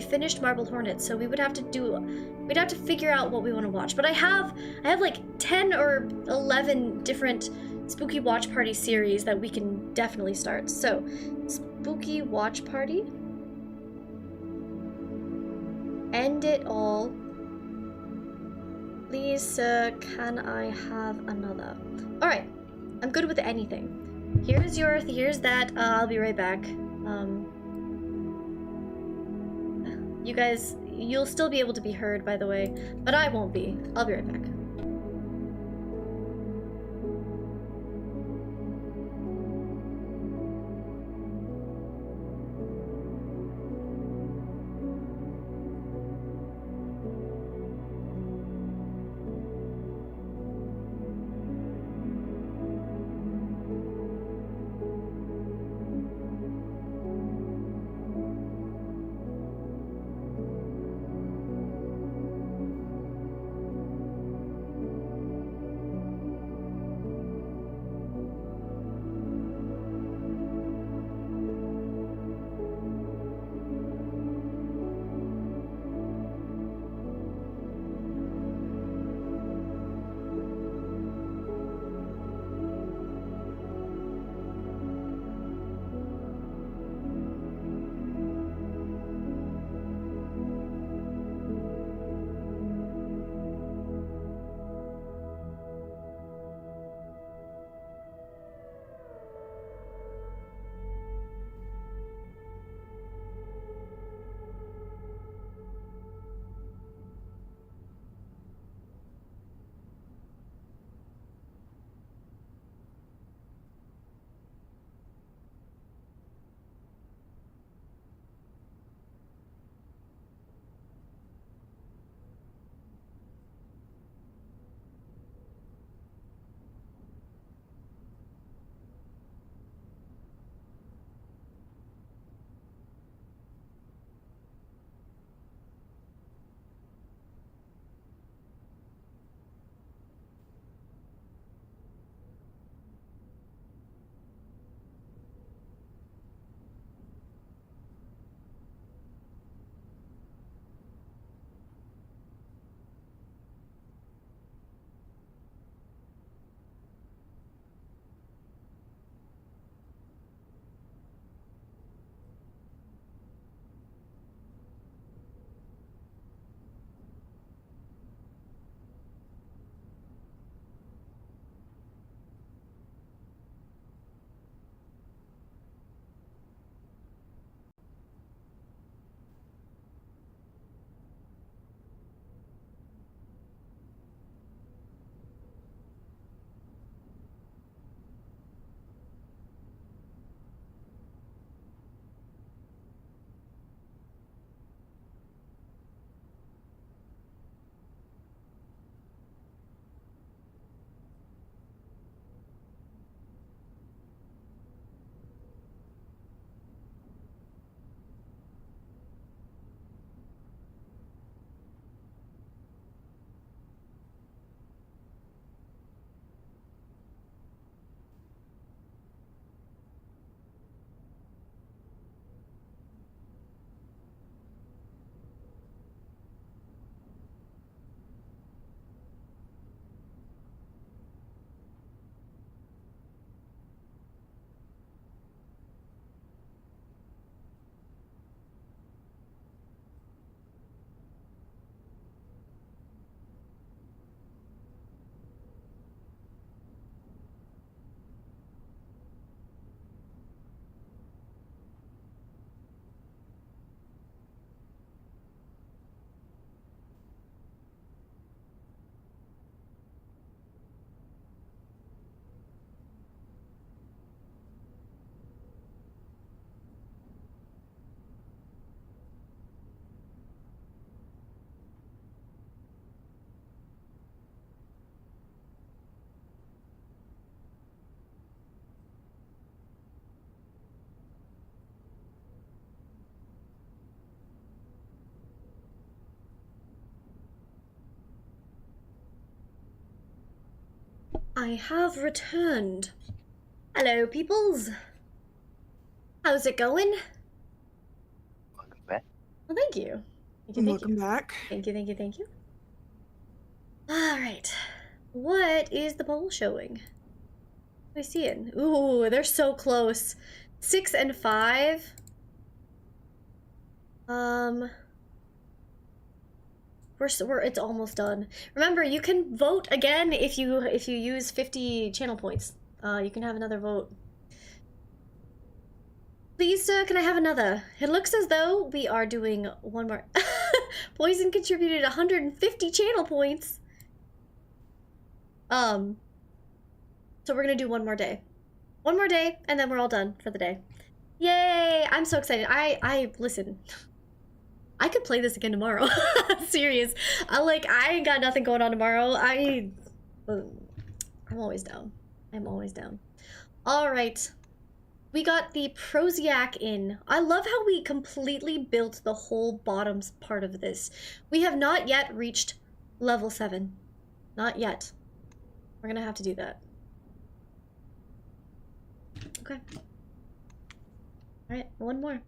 finished Marble Hornets, so we'd have to figure out what we want to watch. But I have like 10 or 11 different spooky watch party series that we can definitely start. So, spooky watch party. End it all. Please, sir, can I have another? Alright, I'm good with anything. Here's that, I'll be right back. You guys, you'll still be able to be heard, by the way, but I won't be. I'll be right back. I have returned. Hello, peoples. How's it going? Welcome back. Well, thank you. Thank you, Welcome back. Thank you, thank you, thank you. Alright. What is the poll showing? What are we seeing? Ooh, they're so close. 6 and 5. It's almost done. Remember, you can vote again if you use 50 channel points. You can have another vote. Please, sir, can I have another? It looks as though we are doing one more. Poison contributed 150 channel points. So we're gonna do one more day. One more day, and then we're all done for the day. Yay! I'm so excited. Listen. I could play this again tomorrow. Serious. I ain't got nothing going on tomorrow. I'm always down. I'm always down. Alright. We got the Proziac in. I love how we completely built the whole bottom part of this. We have not yet reached level 7. Not yet. We're gonna have to do that. Okay. Alright, one more.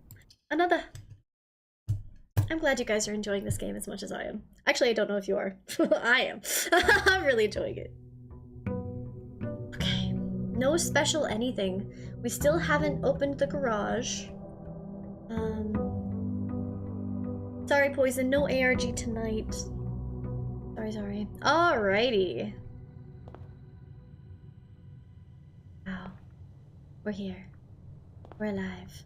Another. I'm glad you guys are enjoying this game as much as I am. Actually, I don't know if you are. I am. I'm really enjoying it. Okay. No special anything. We still haven't opened the garage. Sorry, Poison. No ARG tonight. Sorry. Alrighty. Wow. We're here. We're alive.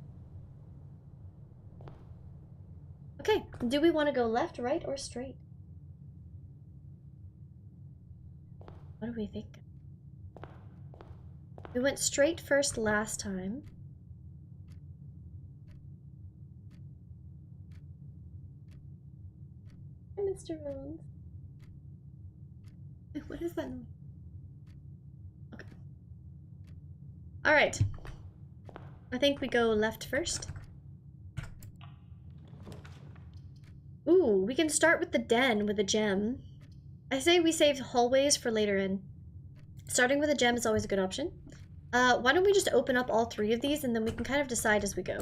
Okay, do we want to go left, right, or straight? What do we think? We went straight first last time. Hi, Mr. Rollins. What is that noise? Okay. Alright. I think we go left first. Ooh, we can start with the den with a gem. I say we save hallways for later in. Starting with a gem is always a good option. Why don't we just open up all 3 of these and then we can kind of decide as we go.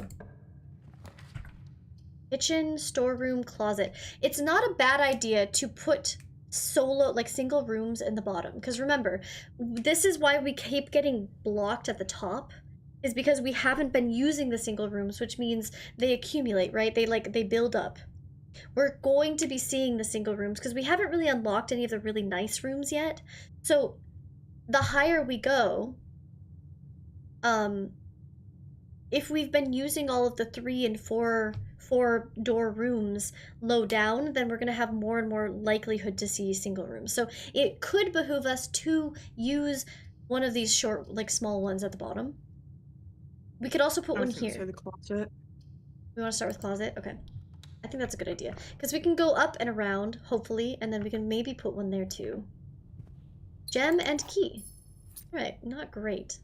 Kitchen, storeroom, closet. It's not a bad idea to put single rooms in the bottom. Because remember, this is why we keep getting blocked at the top. Is because we haven't been using the single rooms, which means they accumulate, right? They build up. We're going to be seeing the single rooms because we haven't really unlocked any of the really nice rooms yet. So the higher we go, if we've been using all of the 3 and 4 door rooms low down, then we're going to have more and more likelihood to see single rooms. So it could behoove us to use one of these short, small ones at the bottom. We could also put one here. Say the closet. We want to start with closet? Okay. I think that's a good idea. Because we can go up and around, hopefully, and then we can maybe put one there too. Gem and key. Alright, not great.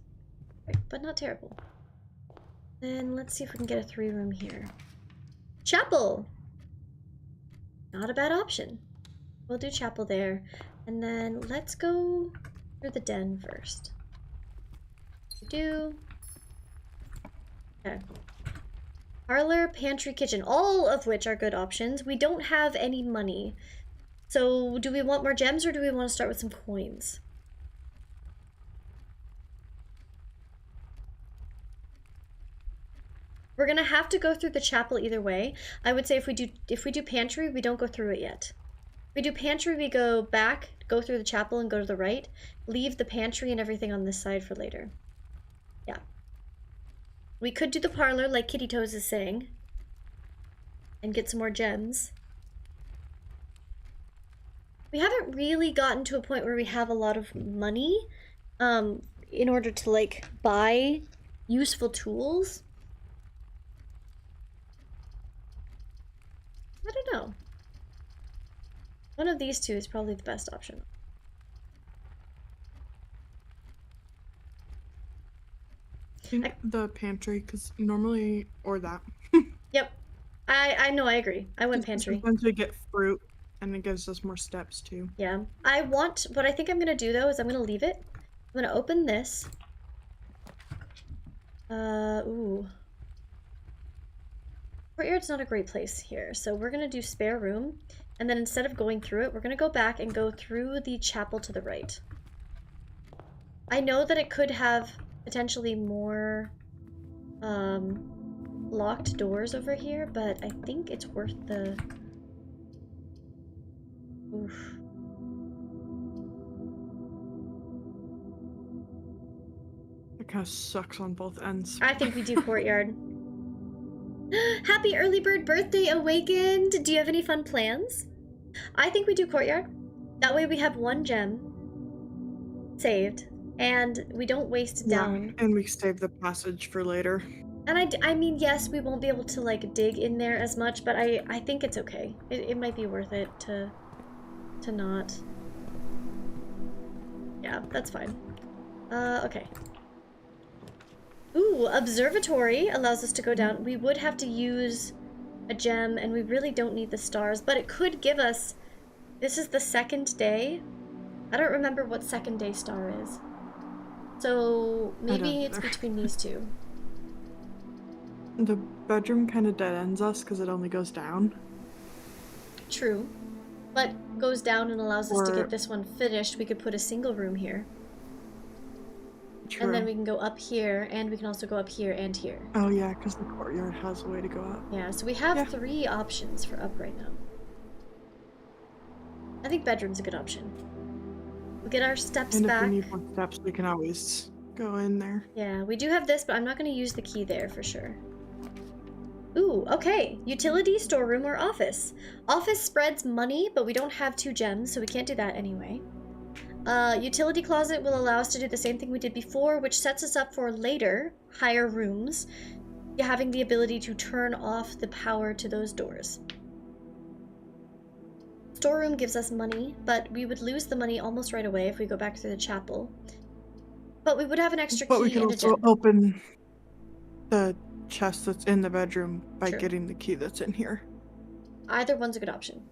But not terrible. Then let's see if we can get a 3-room here. Chapel! Not a bad option. We'll do chapel there. And then let's go through the den first. Okay. Parlor, pantry, kitchen, all of which are good options. We don't have any money. So do we want more gems or do we want to start with some coins? We're gonna have to go through the chapel either way. I would say if we do pantry, we don't go through it yet. If we do pantry, we go back, go through the chapel and go to the right. Leave the pantry and everything on this side for later. Yeah. We could do the parlor like Kitty Toes is saying. And get some more gems. We haven't really gotten to a point where we have a lot of money in order to buy useful tools. I don't know. One of these 2 is probably the best option. I think the pantry, because normally, or that. Yep. I know, I agree. I went pantry. Sometimes we get fruit, and it gives us more steps too. Yeah. What I think I'm going to do though is I'm going to leave it. I'm gonna open this. Ooh. Courtyard's not a great place here, so we're gonna do spare room, and then instead of going through it, we're gonna go back and go through the chapel to the right. I know that it could have potentially more locked doors over here, but I think it's worth the... Oof. It kind of sucks on both ends. I think we do courtyard. Happy early bird birthday, Awakened! Do you have any fun plans? I think we do courtyard. That way we have 1 gem saved, and we don't waste it down. And we save the passage for later. And I mean, yes, we won't be able to, like, dig in there as much, but I think it's okay. It might be worth it to not. Yeah, that's fine. Okay. Ooh, observatory allows us to go down. We would have to use a gem, and we really don't need the stars, but it could give us... This is the 2nd day. I don't remember what 2nd day star is. So maybe it's between these two. The bedroom kind of dead ends us because it only goes down. True. But goes down and allows us to get this one finished. We could put a single room here. True. And then we can go up here, and we can also go up here and here. Oh yeah, because the courtyard has a way to go up. Yeah, so we have 3 options for up right now. I think bedroom's a good option. We'll get our steps back. And if we need more steps, we can always go in there. Yeah, we do have this, but I'm not going to use the key there for sure. Ooh, okay. Utility, storeroom, or office. Office spreads money, but we don't have 2 gems, so we can't do that anyway. Utility closet will allow us to do the same thing we did before, which sets us up for later, higher rooms, having the ability to turn off the power to those doors. Storeroom gives us money, but we would lose the money almost right away if we go back to the chapel. But we would have an extra key But we can and a gem. also open the chest that's in the bedroom by getting the key that's in here. Either one's a good option.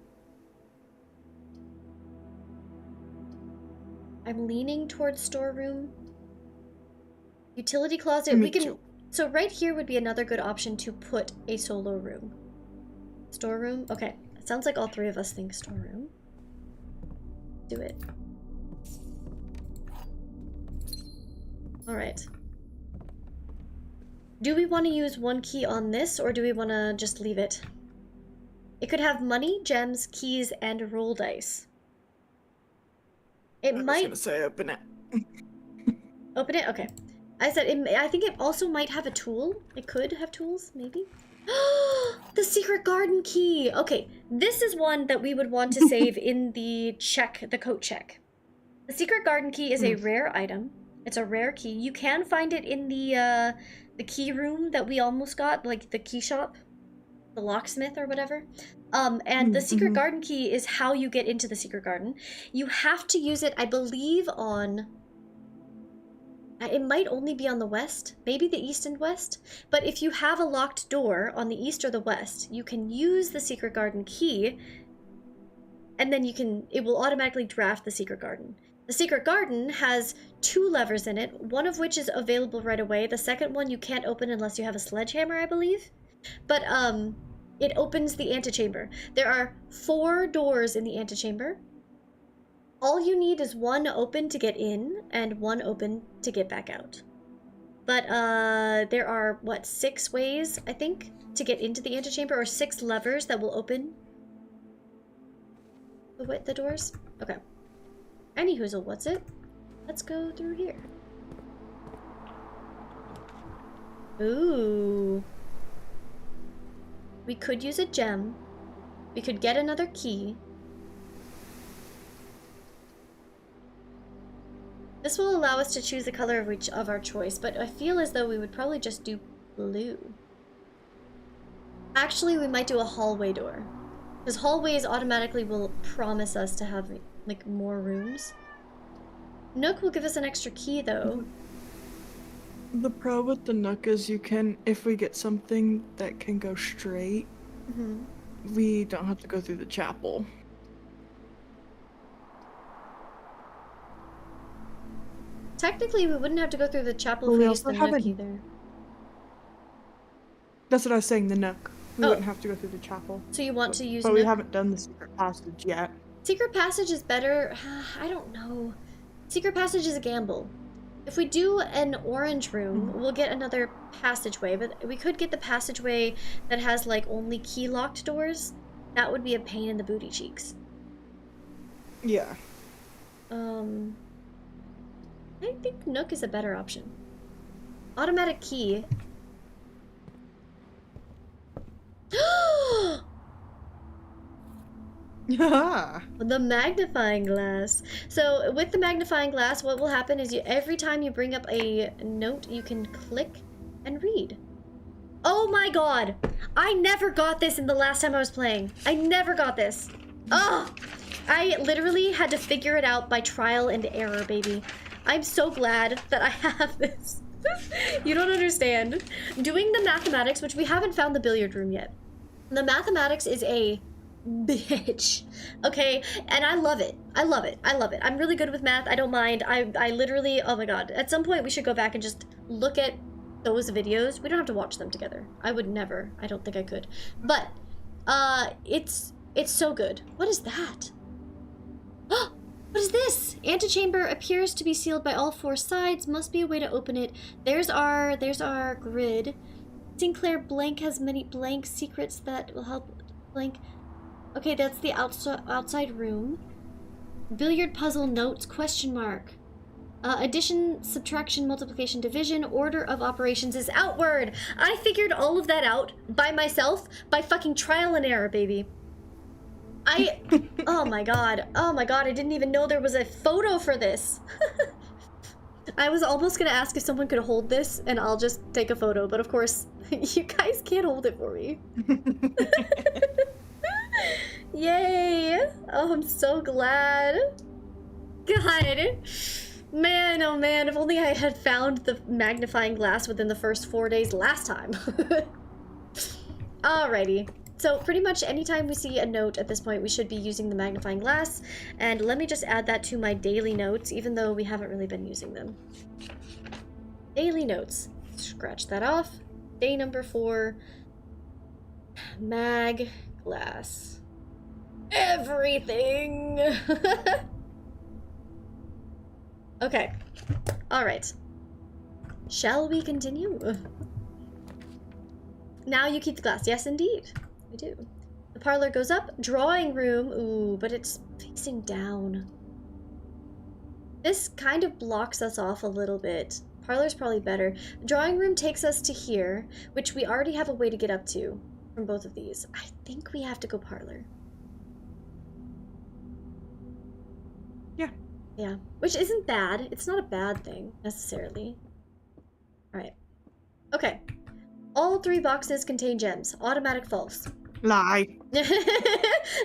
I'm leaning towards storeroom. Utility closet, we can... So right here would be another good option to put a solo room. Storeroom? Okay. It sounds like all 3 of us think storeroom. Do it. Alright. Do we want to use 1 key on this, or do we want to just leave it? It could have money, gems, keys, and roll dice. It might... I was gonna say open it. Open it? Okay. I said, I think it also might have a tool. It could have tools, maybe? The secret garden key! Okay, this is one that we would want to save in the coat check. The secret garden key is a rare item. It's a rare key. You can find it in the key room that we almost got, like the key shop. The locksmith or whatever. And the secret garden key is how you get into the secret garden. You have to use it, I believe, on... It might only be on the west, maybe the east and west. But if you have a locked door on the east or the west, you can use the secret garden key, and then it will automatically draft the secret garden. The secret garden has 2 levers in it, one of which is available right away. The second one you can't open unless you have a sledgehammer, I believe. But it opens the antechamber. There are 4 doors in the antechamber. All you need is 1 open to get in and 1 open to get back out. But there are, 6 ways, I think, to get into the antechamber, or 6 levers that will open the doors? Okay. Anyhoozle, what's it? Let's go through here. Ooh. We could use a gem. We could get another key. This will allow us to choose the color of our choice, but I feel as though we would probably just do blue. Actually, we might do a hallway door. Because hallways automatically will promise us to have, like, more rooms. Nook will give us an extra key, though. The pro with the Nook is you can, if we get something that can go straight, we don't have to go through the chapel. Technically, we wouldn't have to go through the chapel Well, if we we used also the Nook haven't- either. That's what I was saying, the Nook. We Oh. wouldn't have to go through the chapel. So you want to use But we Nook? haven't done the secret passage yet. Secret passage is better. I don't know. Secret passage is a gamble. If we do an orange room, we'll get another passageway, but we could get the passageway that has like only key locked doors. That would be a pain in the booty cheeks. Yeah. I think Nook is a better option. Automatic key. The magnifying glass. So with the magnifying glass, what will happen is every time you bring up a note, you can click and read. Oh my god! I never got this in the last time I was playing. I never got this. Oh! I literally had to figure it out by trial and error, baby. I'm so glad that I have this. You don't understand. Doing the mathematics, which we haven't found the billiard room yet. The mathematics is a bitch. Okay? And I love it. I love it. I love it. I'm really good with math. I don't mind. I literally, oh my god. At some point we should go back and just look at those videos. We don't have to watch them together. I would never. I don't think I could. But, it's so good. What is that? What is this? Antechamber appears to be sealed by all four sides. Must be a way to open it. There's our grid. Sinclair Blank has many blank secrets that will help Blank. Okay, that's the outside room. Billiard puzzle notes, question mark. Addition, subtraction, multiplication, division, order of operations is outward. I figured all of that out by myself by fucking trial and error, baby. Oh my god, I didn't even know there was a photo for this. I was almost gonna ask if someone could hold this and I'll just take a photo, but of course, you guys can't hold it for me. Yay! Oh, I'm so glad. God. Man, oh man, if only I had found the magnifying glass within the first 4 days last time. Alrighty. So pretty much anytime we see a note at this point, we should be using the magnifying glass. And let me just add that to my daily notes, even though we haven't really been using them. Daily notes. Scratch that off. Day number 4. Mag glass. Everything! Okay. Alright. Shall we continue? Now you keep the glass. Yes, indeed. We do. The parlor goes up. Drawing room. Ooh, but it's facing down. This kind of blocks us off a little bit. Parlor's probably better. The drawing room takes us to here, which we already have a way to get up to from both of these. I think we have to go parlor. Yeah. Yeah, which isn't bad. It's not a bad thing, necessarily. Alright. Okay. All 3 boxes contain gems. Automatic false. Lie.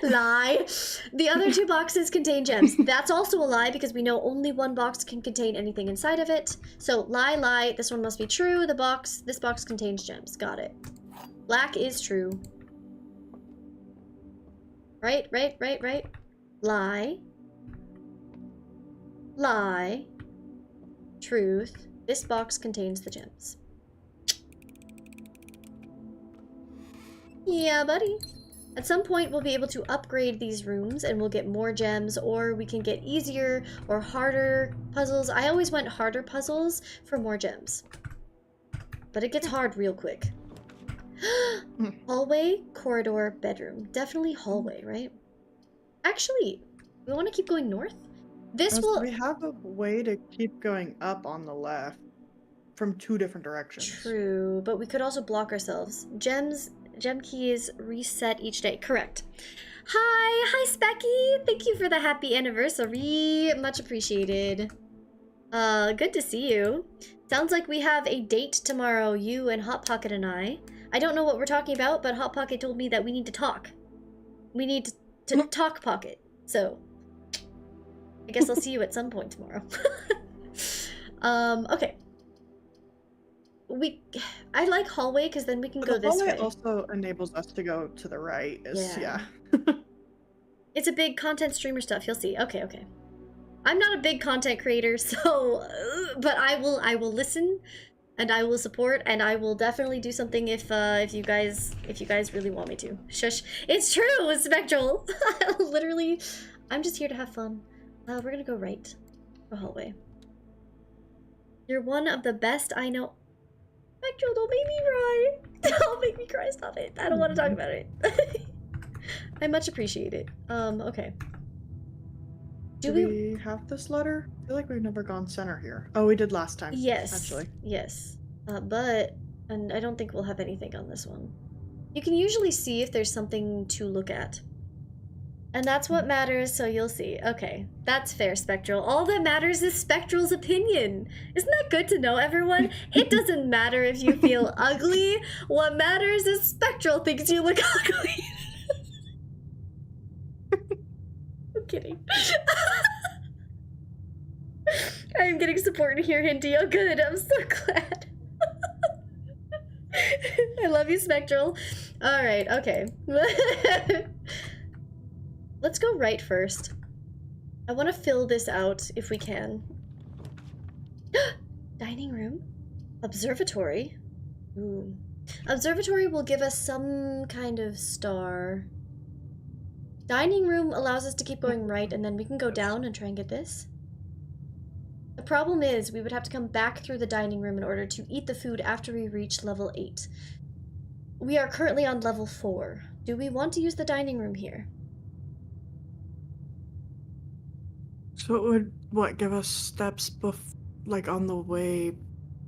Lie. The other 2 boxes contain gems. That's also a lie because we know only 1 box can contain anything inside of it. So lie, lie. This one must be true. This box contains gems. Got it. Black is true. Right. Lie. Lie. Truth. This box contains the gems. Yeah, buddy. At some point, we'll be able to upgrade these rooms and we'll get more gems, or we can get easier or harder puzzles. I always went harder puzzles for more gems. But it gets hard real quick. Hallway, corridor, bedroom. Definitely hallway, right? Actually, we want to keep going north? This will... We have a way to keep going up on the left from 2 different directions. True, but we could also block ourselves. Gem keys reset each day. Correct. Hi, Specky. Thank you for the happy anniversary. Much appreciated. Good to see you. Sounds like we have a date tomorrow, you and Hot Pocket and I. I don't know what we're talking about, but Hot Pocket told me that we need to talk. We need to talk Pocket. So, I guess I'll see you at some point tomorrow. Okay. I like hallway because then we can go this way. Hallway also enables us to go to the right. Yeah. It's a big content streamer stuff. You'll see. Okay. I'm not a big content creator, so but I will listen and I will support and I will definitely do something if you guys really want me to. Shush. It's true, Spectral. Literally, I'm just here to have fun. We're gonna go right. The hallway. You're one of the best I know. Spectral, don't make me cry. Don't make me cry, stop it. I don't want to talk about it. I much appreciate it. Okay. Do we have this letter? I feel like we've never gone center here. Oh, we did last time. Yes. Actually. Yes. And I don't think we'll have anything on this one. You can usually see if there's something to look at. And that's what matters, so you'll see. Okay, that's fair, Spectral. All that matters is Spectral's opinion. Isn't that good to know, everyone? It doesn't matter if you feel ugly. What matters is Spectral thinks you look ugly. I'm kidding. I'm getting support here, Hinty. Oh, good. I'm so glad. I love you, Spectral. Alright, okay. Let's go right first. I want to fill this out if we can. Dining room? Observatory? Ooh. Observatory will give us some kind of star. Dining room allows us to keep going right, and then we can go down and try and get this. The problem is, we would have to come back through the dining room in order to eat the food after we reach level 8. We are currently on level 4. Do we want to use the dining room here? So it would, give us steps like on the way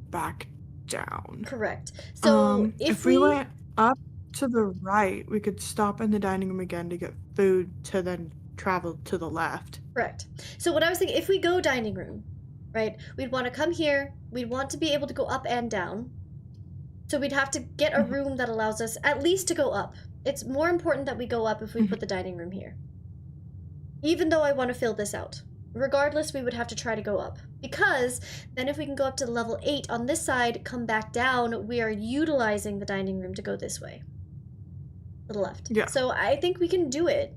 back down? Correct. So if we went up to the right, we could stop in the dining room again to get food to then travel to the left. Correct. So what I was thinking, if we go dining room, right, we'd want to come here, we'd want to be able to go up and down. So we'd have to get a room that allows us at least to go up. It's more important that we go up if we put the dining room here. Even though I want to fill this out. Regardless, we would have to try to go up. Because then if we can go up to level 8 on this side, come back down, we are utilizing the dining room to go this way. To the left. Yeah. So I think we can do it.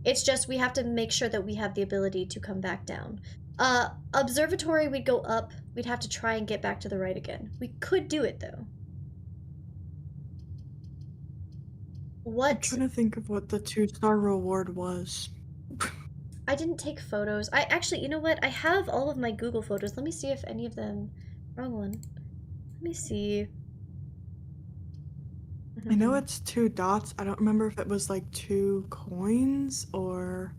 It's just we have to make sure that we have the ability to come back down. Observatory, we'd go up. We'd have to try and get back to the right again. We could do it, though. What? I'm trying to think of what the 2-star reward was. I didn't take photos. I actually, you know what? I have all of my Google photos. Let me see if any of them... Wrong one. Let me see. I know it's 2 dots. I don't remember if it was like 2 coins or...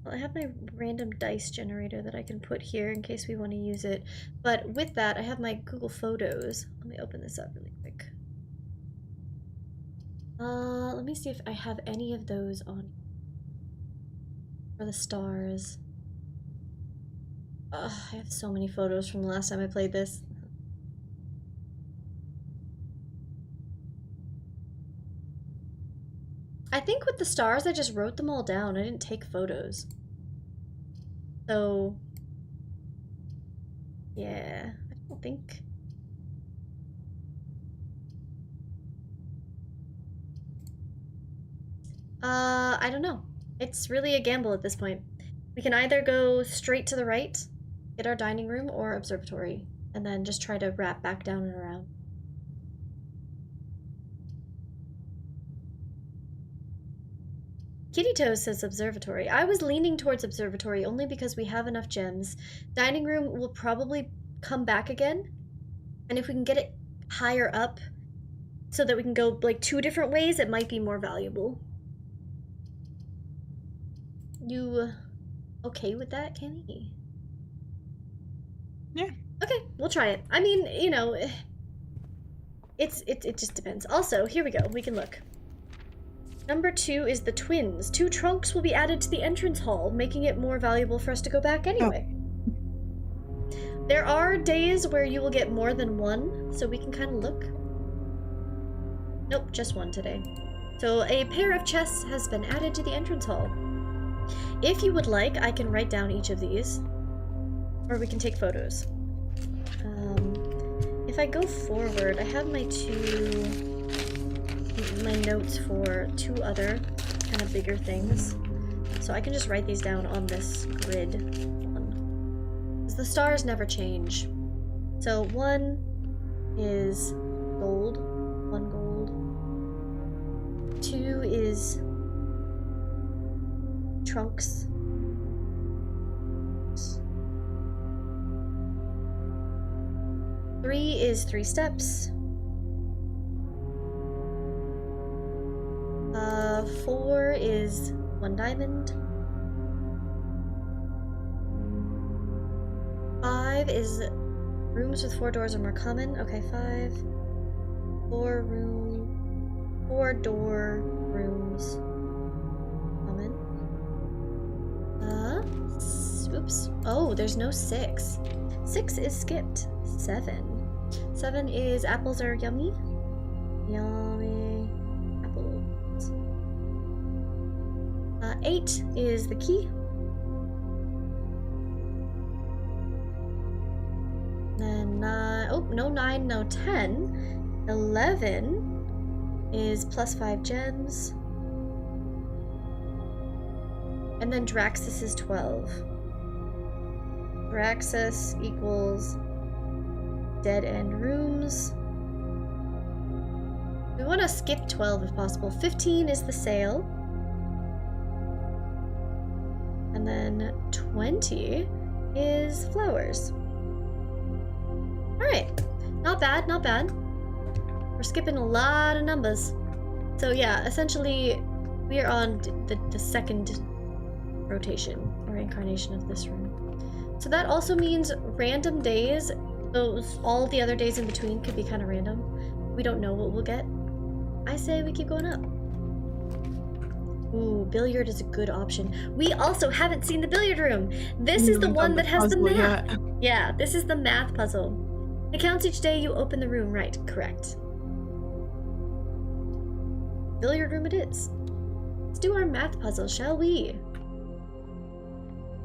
Well, I have my random dice generator that I can put here in case we want to use it. But with that, I have my Google Photos. Let me open this up really quick. Let me see if I have any of those on. For the stars. Ugh, I have so many photos from the last time I played this. I think with the stars, I just wrote them all down. I didn't take photos. So, yeah, I don't think. I don't know. It's really a gamble at this point. We can either go straight to the right, get our dining room, or observatory, and then just try to wrap back down and around. Kitty Toes says observatory. I was leaning towards observatory only because we have enough gems. Dining room will probably come back again. And if we can get it higher up so that we can go like 2 different ways, it might be more valuable. You okay with that, Kenny? Yeah. Okay, we'll try it. I mean, you know, it just depends. Also, here we go. We can look. Number 2 is the twins. 2 trunks will be added to the entrance hall, making it more valuable for us to go back anyway. Oh. There are days where you will get more than 1, so we can kind of look. Nope, just 1 today. So a pair of chests has been added to the entrance hall. If you would like, I can write down each of these. Or we can take photos. If I go forward, I have my notes for 2 other kind of bigger things. So I can just write these down on this grid one. Because the stars never change. So 1 is gold. 1 gold. 2 is trunks. 3 is 3 steps. 4 is 1 diamond. 5 is rooms with 4 doors or more common. Okay, 5. 4 door rooms. Common. Oops. Oh, there's no 6. 6 is skipped. 7. 7 is apples are yummy. Yummy. Apples. 8 is the key. Then, oh, no 9, no 10. 11 is plus 5 gems. And then Draxus is 12. Draxus equals dead end rooms. We want to skip 12 if possible. 15 is the sail. And then 20 is flowers. Alright. Not bad, not bad. We're skipping a lot of numbers. So yeah, essentially we are on the second rotation or incarnation of this room. So that also means random days, all the other days in between could be kind of random. We don't know what we'll get. I say we keep going up. Ooh, billiard is a good option. We also haven't seen the billiard room. This is the one that has the math. Yeah, this is the math puzzle. It counts each day you open the room, right? Correct. Billiard room it is. Let's do our math puzzle, shall we?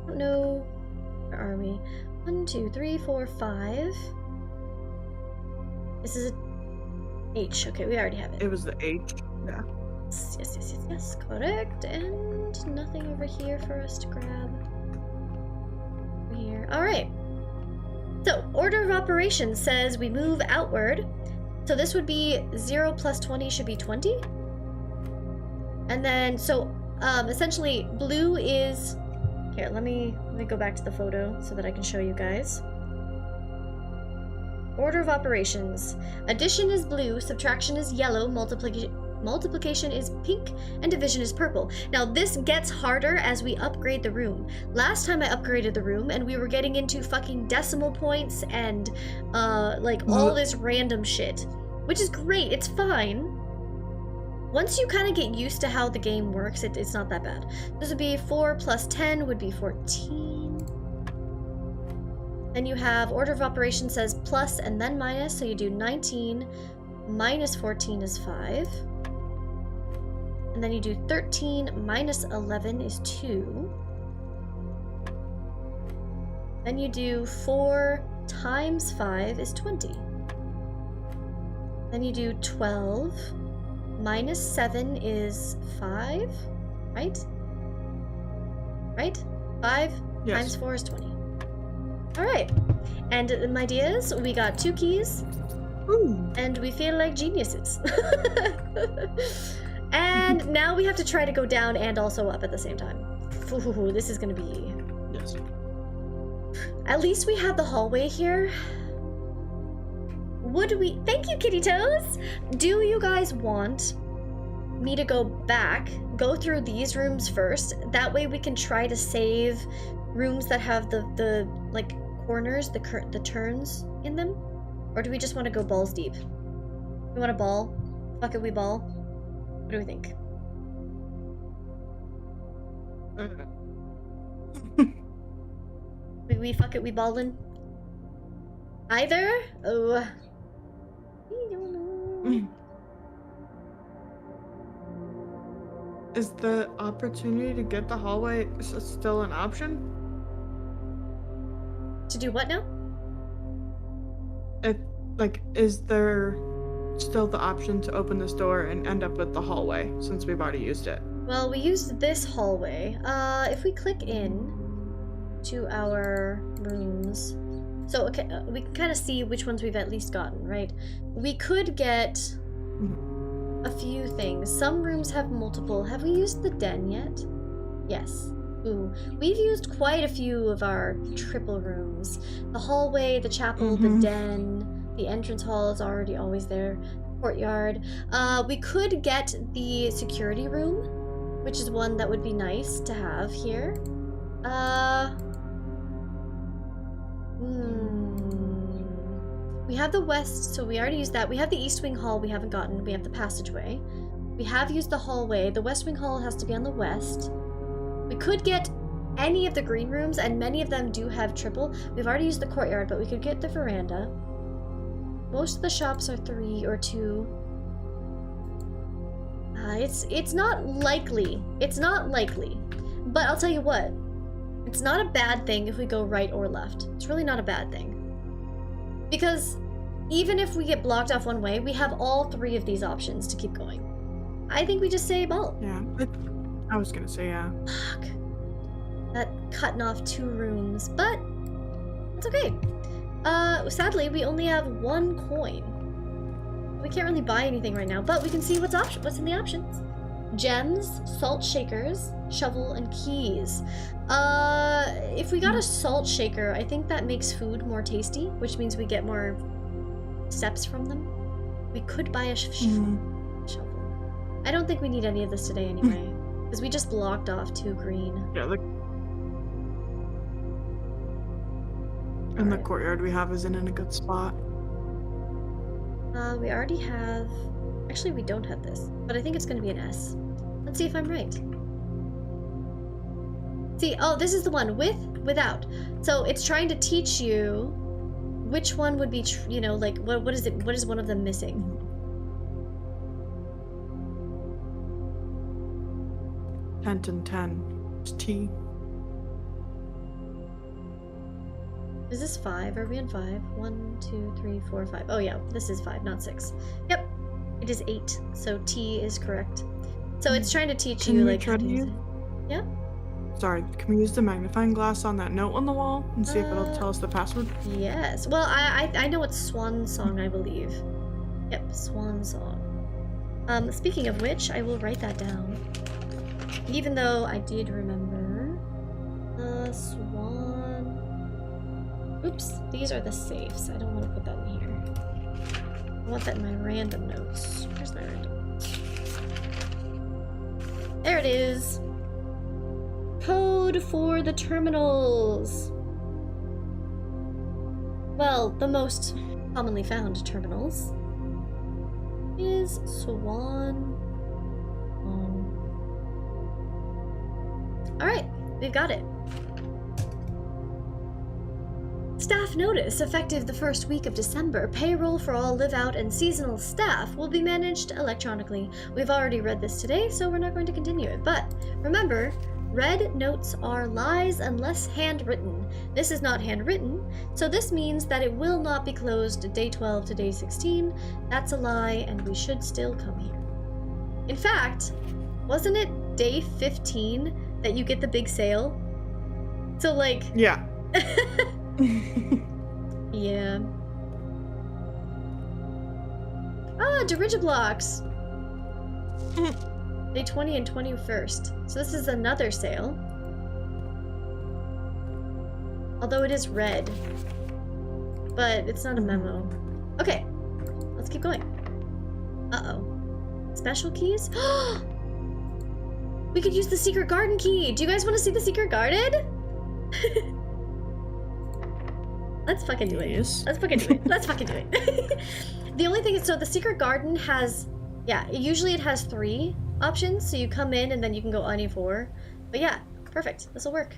I don't know. Where are we? 1, 2, 3, 4, 5. This is a H. Okay, we already have it. It was the H. Yeah. Yes. Correct. And nothing over here for us to grab. Over here. All right. So, order of operations says we move outward. So this would be 0 plus 20 should be 20. And then, so, essentially, blue is... Here, let me go back to the photo so that I can show you guys. Order of operations. Addition is blue, subtraction is yellow, multiplication is pink, and division is purple. Now, this gets harder as we upgrade the room. Last time I upgraded the room, and we were getting into fucking decimal points and, like, all this random shit. Which is great, it's fine. Once you kind of get used to how the game works, it's not that bad. This would be 4 plus 10 would be 14. Then you have order of operations says plus and then minus, so you do 19 minus 14 is 5. And then you do 13 minus 11 is 2. Then you do 4 times 5 is 20. Then you do 12 minus 7 is 5, right? Right? 5 times 4 is 20. Alright. And my dears, we got 2 keys. Ooh. And we feel like geniuses. And now we have to try to go down and also up at the same time. Ooh, this is gonna be... Yes. At least we have the hallway here. Would we... Thank you, Kitty Toes! Do you guys want me to go back, go through these rooms first? That way we can try to save rooms that have the like, corners, the turns in them? Or do we just want to go balls deep? We want to ball? Fuck it, we ball? What do we think? we fuck it, we ballin'? Either? Oh. We don't know. Is the opportunity to get the hallway still an option? To do what now? Is there still the option to open this door and end up with the hallway since we've already used it? Well, we used this hallway. If we click in to our rooms, so okay, we can kind of see which ones we've at least gotten, right? We could get a few things. Some rooms have multiple. Have we used the den yet? Yes. Ooh, we've used quite a few of our triple rooms. The hallway, the chapel, the den, the entrance hall is already always there. Courtyard. We could get the security room, which is one that would be nice to have here. We have the west, so we already used that. We have the east wing hall we haven't gotten. We have the passageway. We have used the hallway. The west wing hall has to be on the west. We could get any of the green rooms, and many of them do have triple. We've already used the courtyard, but we could get the veranda. Most of the shops are 3 or 2. It's not likely. It's not likely. But I'll tell you what. It's not a bad thing if we go right or left. It's really not a bad thing. Because even if we get blocked off one way, we have all 3 of these options to keep going. I think we just say ball. Yeah, I was gonna say yeah. Fuck. That cutting off 2 rooms, but it's okay. Sadly, we only have 1 coin. We can't really buy anything right now, but we can see what's in the options. Gems, salt shakers, shovel, and keys. If we got a salt shaker, I think that makes food more tasty, which means we get more steps from them. We could buy a shovel. I don't think we need any of this today anyway, because we just blocked off 2 green. Yeah, and the courtyard we have isn't in a good spot. We already have... Actually, we don't have this, but I think it's going to be an S. Let's see if I'm right. See, oh, this is the one with, without. So it's trying to teach you which one would be, you know, like, what is it? What is one of them missing? Tent and 10. It's T. Is this 5? Are we in 5? 1, 2, 3, 4, 5. Oh yeah, this is 5, not 6. Yep, it is 8. So T is correct. So it's trying to teach you, like, yeah. Sorry, can we use the magnifying glass on that note on the wall and see if it'll tell us the password? Yes. Well, I know it's Swan Song, I believe. Yep, Swan Song. Speaking of which, I will write that down. Even though I did remember. Swan. Oops, these are the safes. I don't want to put that in here. I want that in my random notes. Where's my random notes? There it is. Code for the terminals. Well, the most commonly found terminals is Swan. Alright, we've got it. Staff notice, effective the first week of December, payroll for all live-out and seasonal staff will be managed electronically. We've already read this today, so we're not going to continue it. But remember, red notes are lies unless handwritten. This is not handwritten, so this means that it will not be closed day 12 to day 16. That's a lie, and we should still come here. In fact, wasn't it day 15 that you get the big sale? So, like... Yeah. Yeah. Ah, Dirigiblocks! Day 20 and 21st. So this is another sale. Although it is red. But it's not a memo. Okay. Let's keep going. Uh-oh. Special keys? We could use the secret garden key! Do you guys want to see the secret garden? Let's fucking do it. Yes. Let's fucking do it. Let's fucking do it. The only thing is, so the secret garden has, yeah, usually it has 3 options, so you come in and then you can go any 4. But yeah, perfect. This'll work.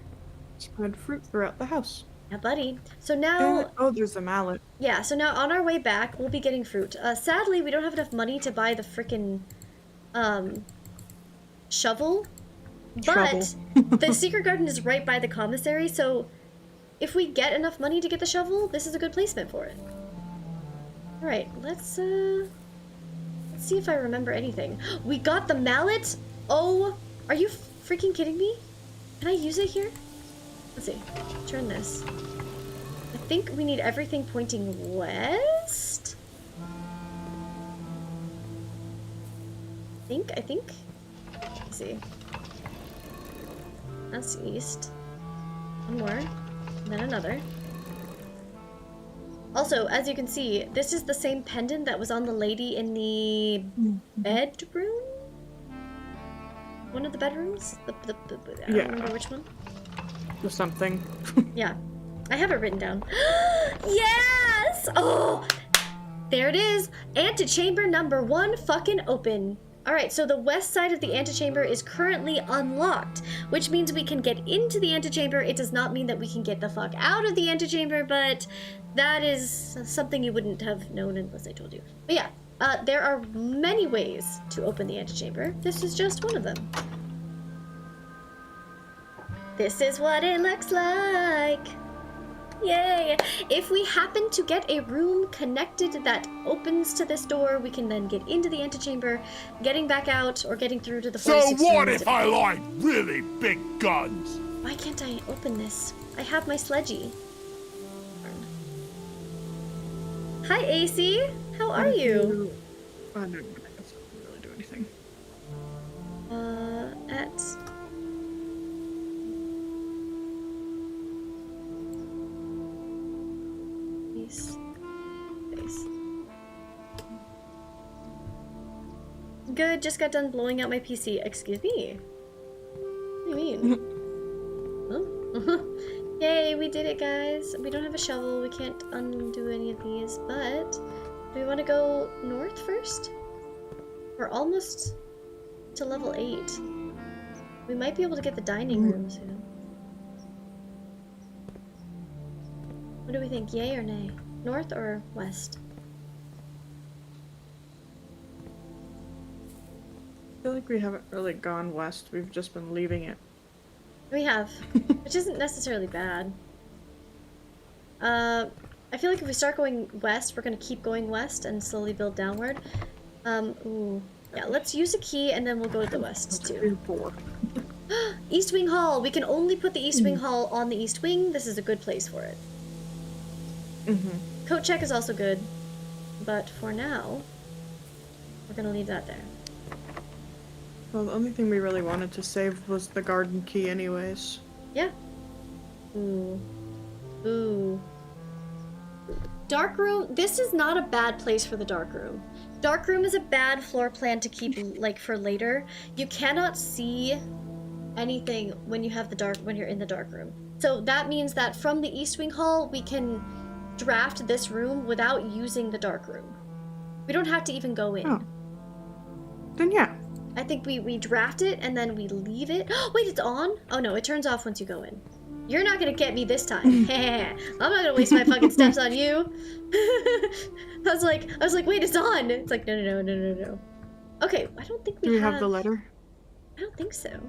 Spread fruit throughout the house. Yeah, buddy. So now... oh, there's a mallet. Yeah, so now on our way back, we'll be getting fruit. Sadly, we don't have enough money to buy the frickin' shovel. But the secret garden is right by the commissary, so if we get enough money to get the shovel, this is a good placement for it. Alright, let's see if I remember anything. We got the mallet? Oh, are you freaking kidding me? Can I use it here? Let's see. Turn this. I think we need everything pointing west? I think. Let's see. That's east. One more. And then another. Also, as you can see, this is the same pendant that was on the lady in the bedroom? One of the bedrooms? I don't remember which one. Or something. Yeah. I have it written down. Yes! Oh! There it is! Antechamber number 1 fucking open. Alright, so the west side of the antechamber is currently unlocked, which means we can get into the antechamber. It does not mean that we can get the fuck out of the antechamber, but that is something you wouldn't have known unless I told you. But yeah, there are many ways to open the antechamber. This is just one of them. This is what it looks like. Yay! If we happen to get a room connected that opens to this door, we can then get into the antechamber. Getting back out or getting through to the 46 So what room if I like really big guns? Why can't I open this? I have my sledgy. Hi, AC. How are you? I don't really do anything. Good, just got done blowing out my PC. Excuse me. What do you mean? Huh? Yay, we did it, guys. We don't have a shovel. We can't undo any of these, but do we want to go north first? We're almost to level 8. We might be able to get the dining room soon. What do we think? Yay or nay? North or west? I feel like we haven't really gone west. We've just been leaving it. We have, which isn't necessarily bad. I feel like if we start going west, we're gonna keep going west and slowly build downward. Ooh. Yeah, let's use a key and then we'll go to the west too. East Wing Hall! We can only put the East Wing Hall on the East Wing. This is a good place for it. Coat check is also good, but for now, we're gonna leave that there. Well, the only thing we really wanted to save was the garden key anyways. Yeah. Ooh. Ooh. Dark room. This is not a bad place for the dark room. Dark room is a bad floor plan to keep like for later. You cannot see anything when you have when you're in the dark room. So that means that from the East Wing Hall, we can draft this room without using the dark room. We don't have to even go in. Oh. Then yeah. I think we draft it and then we leave it. Wait, it's on? Oh no, it turns off once you go in. You're not gonna get me this time. I'm not gonna waste my fucking steps on you. I was like, wait, it's on. It's like, no. Okay, I don't think Do we have the letter? I don't think so.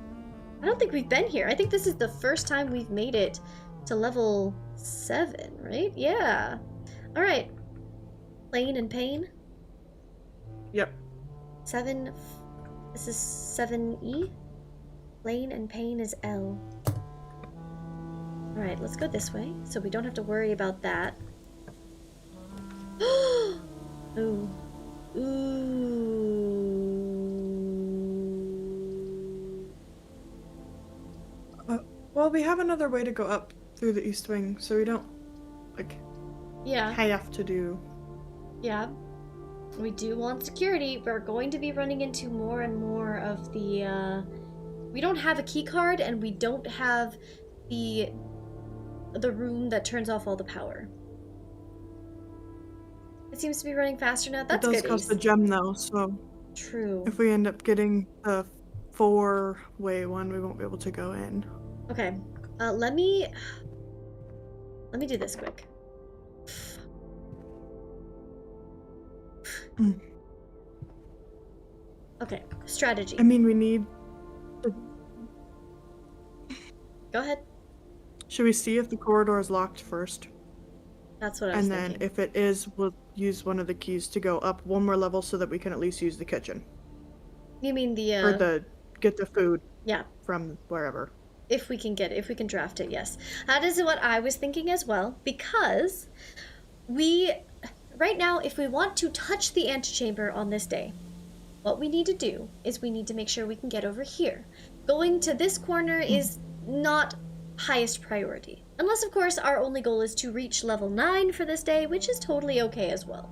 I don't think we've been here. I think this is the first time we've made it to level 7, right? Yeah. All right. Plain and pain. Yep. 7. This is 7E. Plain and pain is L. Alright, let's go this way, so we don't have to worry about that. Ooh. Ooh. Well, we have another way to go up through the East Wing, so we don't, like, have to do. Yeah. We do want security. We're going to be running into more and more of the, we don't have a key card, and we don't have the room that turns off all the power. It seems to be running faster now. That's good. It does cost a gem, though, so... True. If we end up getting the 4-way one, we won't be able to go in. Okay. Let me do this quick. Okay, strategy. I mean, we need... Go ahead. Should we see if the corridor is locked first? That's what I was And thinking. then if it is, we'll use one of the keys to go up one more level so that we can at least use the kitchen. You mean the Or get the food. Yeah. From wherever. If we can get it, if we can draft it, yes. That is what I was thinking as well, because right now, if we want to touch the antechamber on this day, what we need to do is we need to make sure we can get over here. Going to this corner is not highest priority. Unless, of course, our only goal is to reach level 9 for this day, which is totally okay as well.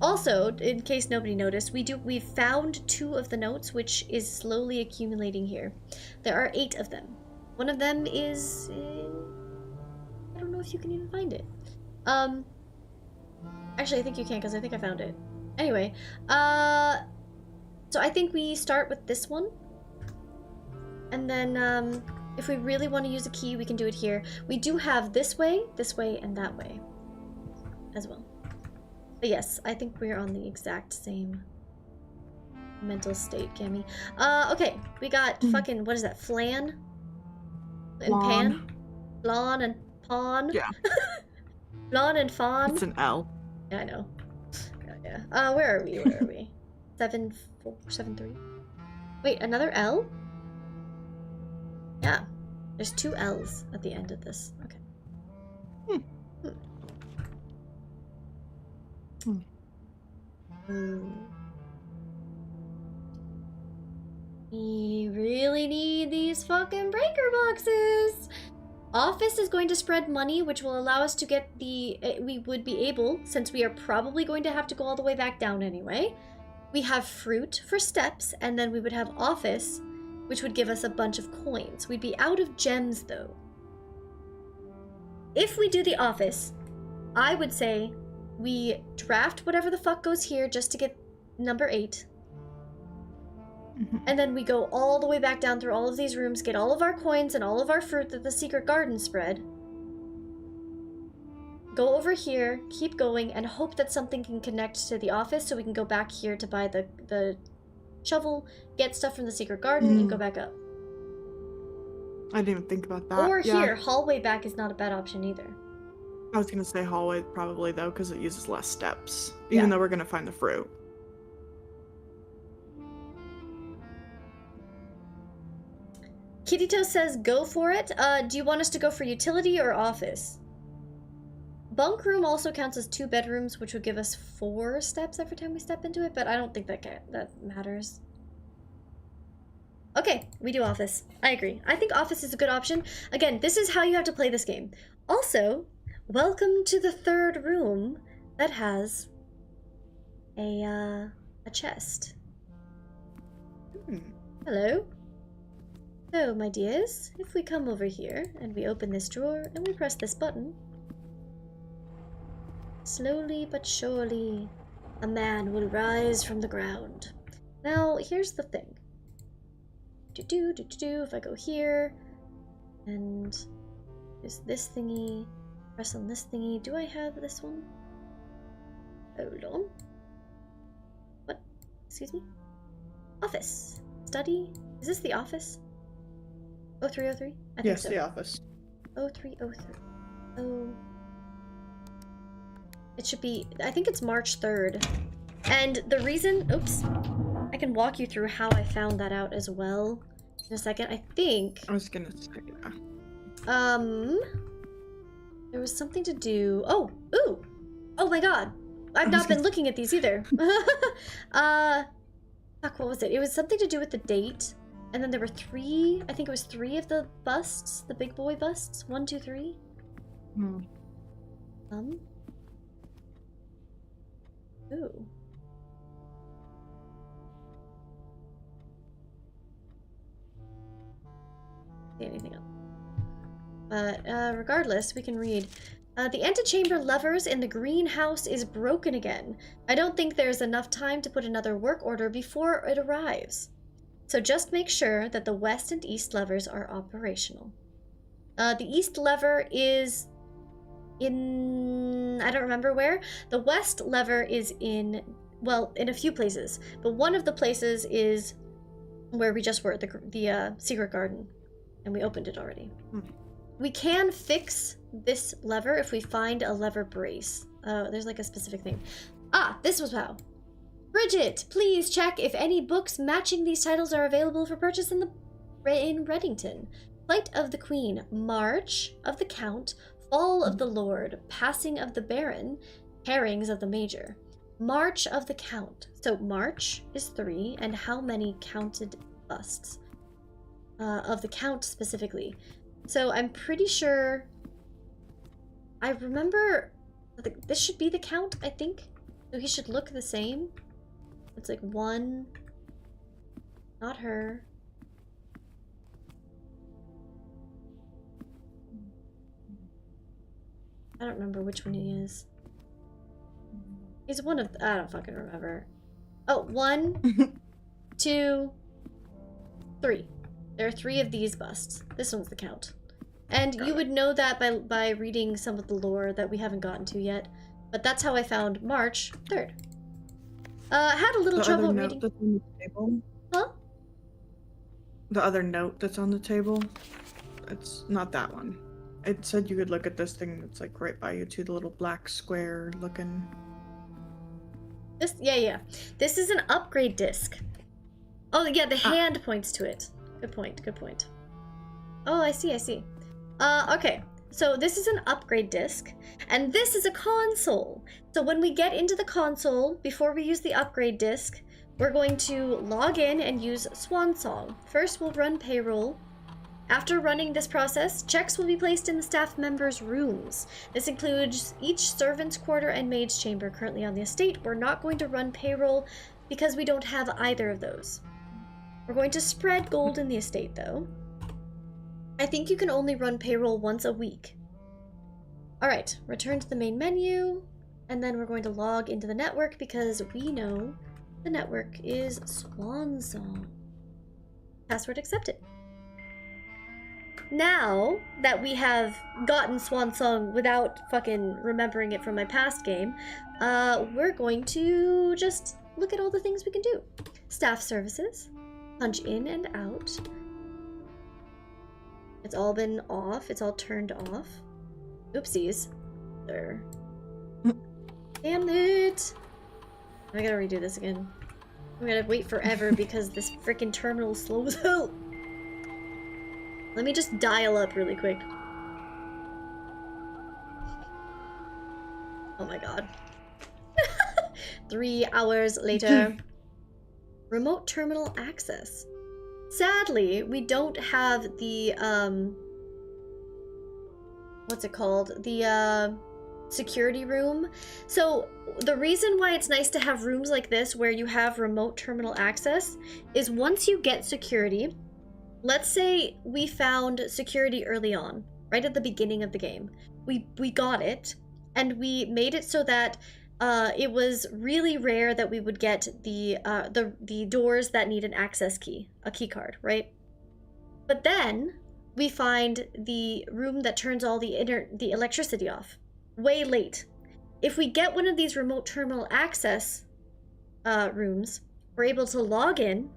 Also, in case nobody noticed, we found 2 of the notes, which is slowly accumulating here. There are 8 of them. One of them is... I don't know if you can even find it. Actually, I think you can, because I think I found it. Anyway, so I think we start with this one. And then, if we really want to use a key, we can do it here. We do have this way, and that way as well. But yes, I think we're on the exact same mental state, Cammy. Okay, we got fucking, what is that, flan? And pan? Flan and pawn? Yeah. Flan and fawn? It's an L. Yeah, I know. Yeah. Where are we? 7-4-7-3? Wait, another L? Yeah. There's 2 L's at the end of this. Okay. We really need these fucking breaker boxes! Office is going to spread money, which will allow us to get we would be able, since we are probably going to have to go all the way back down anyway. We have fruit for steps, and then we would have office, which would give us a bunch of coins. We'd be out of gems, though. If we do the office, I would say we draft whatever the fuck goes here just to get number 8. And then we go all the way back down through all of these rooms, get all of our coins and all of our fruit that the secret garden spread. Go over here, keep going, and hope that something can connect to the office so we can go back here to buy the shovel, get stuff from the secret garden, and go back up. I didn't even think about that. Or here, hallway back is not a bad option either. I was gonna say hallway probably though, because it uses less steps. Even though we're gonna find the fruit. Kittyto says go for it. Do you want us to go for utility or office? Bunk room also counts as 2 bedrooms, which would give us 4 steps every time we step into it, but I don't think that matters. Okay, we do office. I agree. I think office is a good option. Again, this is how you have to play this game. Also, welcome to the 3rd room that has a chest. Hello. So, my dears, if we come over here and we open this drawer and we press this button, slowly but surely, a man will rise from the ground. Now, here's the thing. If I go here, and use this thingy, press on this thingy. Do I have this one? Hold on. What? Excuse me? Office. Study? Is this the office? 0303? I think yes, so. the office. 0303. Oh. It should be, I think it's March 3rd. And the reason, oops, I can walk you through how I found that out as well in a second. I think, I was gonna say, there was something to do, oh my god. I've not been looking at these either. Fuck, what was it? It was something to do with the date. And then there were 3, I think it was 3 of the busts, the big boy busts. 1, 2, 3. Ooh. See anything else? But regardless, we can read. The antechamber levers in the greenhouse is broken again. I don't think there's enough time to put another work order before it arrives. So just make sure that the west and east levers are operational. The east lever is in... I don't remember where. The west lever is in... well, in a few places. But one of the places is where we just were, the secret garden. And we opened it already. We can fix this lever if we find a lever brace. There's like a specific thing. Ah, this was how. Bridget, please check if any books matching these titles are available for purchase in Reddington. Flight of the Queen, March of the Count, Fall of the Lord, Passing of the Baron, Herrings of the Major. March of the Count. So March is 3, and how many counted busts? Of the Count specifically. So I'm pretty sure... I remember... This should be the Count, I think. So he should look the same. It's like 1... Not her. I don't remember which one he is. He's one of... I don't fucking remember. Oh, 1, 2, 3. There are 3 of these busts. This one's the Count. And you would know that by reading some of the lore that we haven't gotten to yet. But that's how I found March 3rd. I had a little trouble reading... That's on the table? Huh? The other note that's on the table? It's not that one. It said you could look at this thing that's like right by you too, the little black square looking... This, yeah. This is an upgrade disc. Oh, yeah, the hand points to it. Good point. Oh, I see. Okay. So this is an upgrade disc, and this is a console. So when we get into the console, before we use the upgrade disc, we're going to log in and use Swan Song. First, we'll run payroll. After running this process, checks will be placed in the staff members' rooms. This includes each servant's quarter and maid's chamber currently on the estate. We're not going to run payroll because we don't have either of those. We're going to spread gold in the estate, though. I think you can only run payroll once a week. Alright, return to the main menu, and then we're going to log into the network because we know the network is Swan Song. Password accepted. Now that we have gotten Swan Song without fucking remembering it from my past game, we're going to just look at all the things we can do. Staff services, punch in and out. It's all been off, it's all turned off. Oopsies. There. Damn it! I gotta redo this again. I'm gonna wait forever because this freaking terminal slows out. Let me just dial up really quick. Oh my god. 3 hours later. Remote terminal access. Sadly, we don't have the, what's it called? The, security room. So, the reason why it's nice to have rooms like this where you have remote terminal access is once you get security, let's say we found security early on, right at the beginning of the game. We got it, and we made it so that it was really rare that we would get the doors that need an access key, a key card, right? But then we find the room that turns all the electricity off way late. If we get one of these remote terminal access rooms, we're able to log in,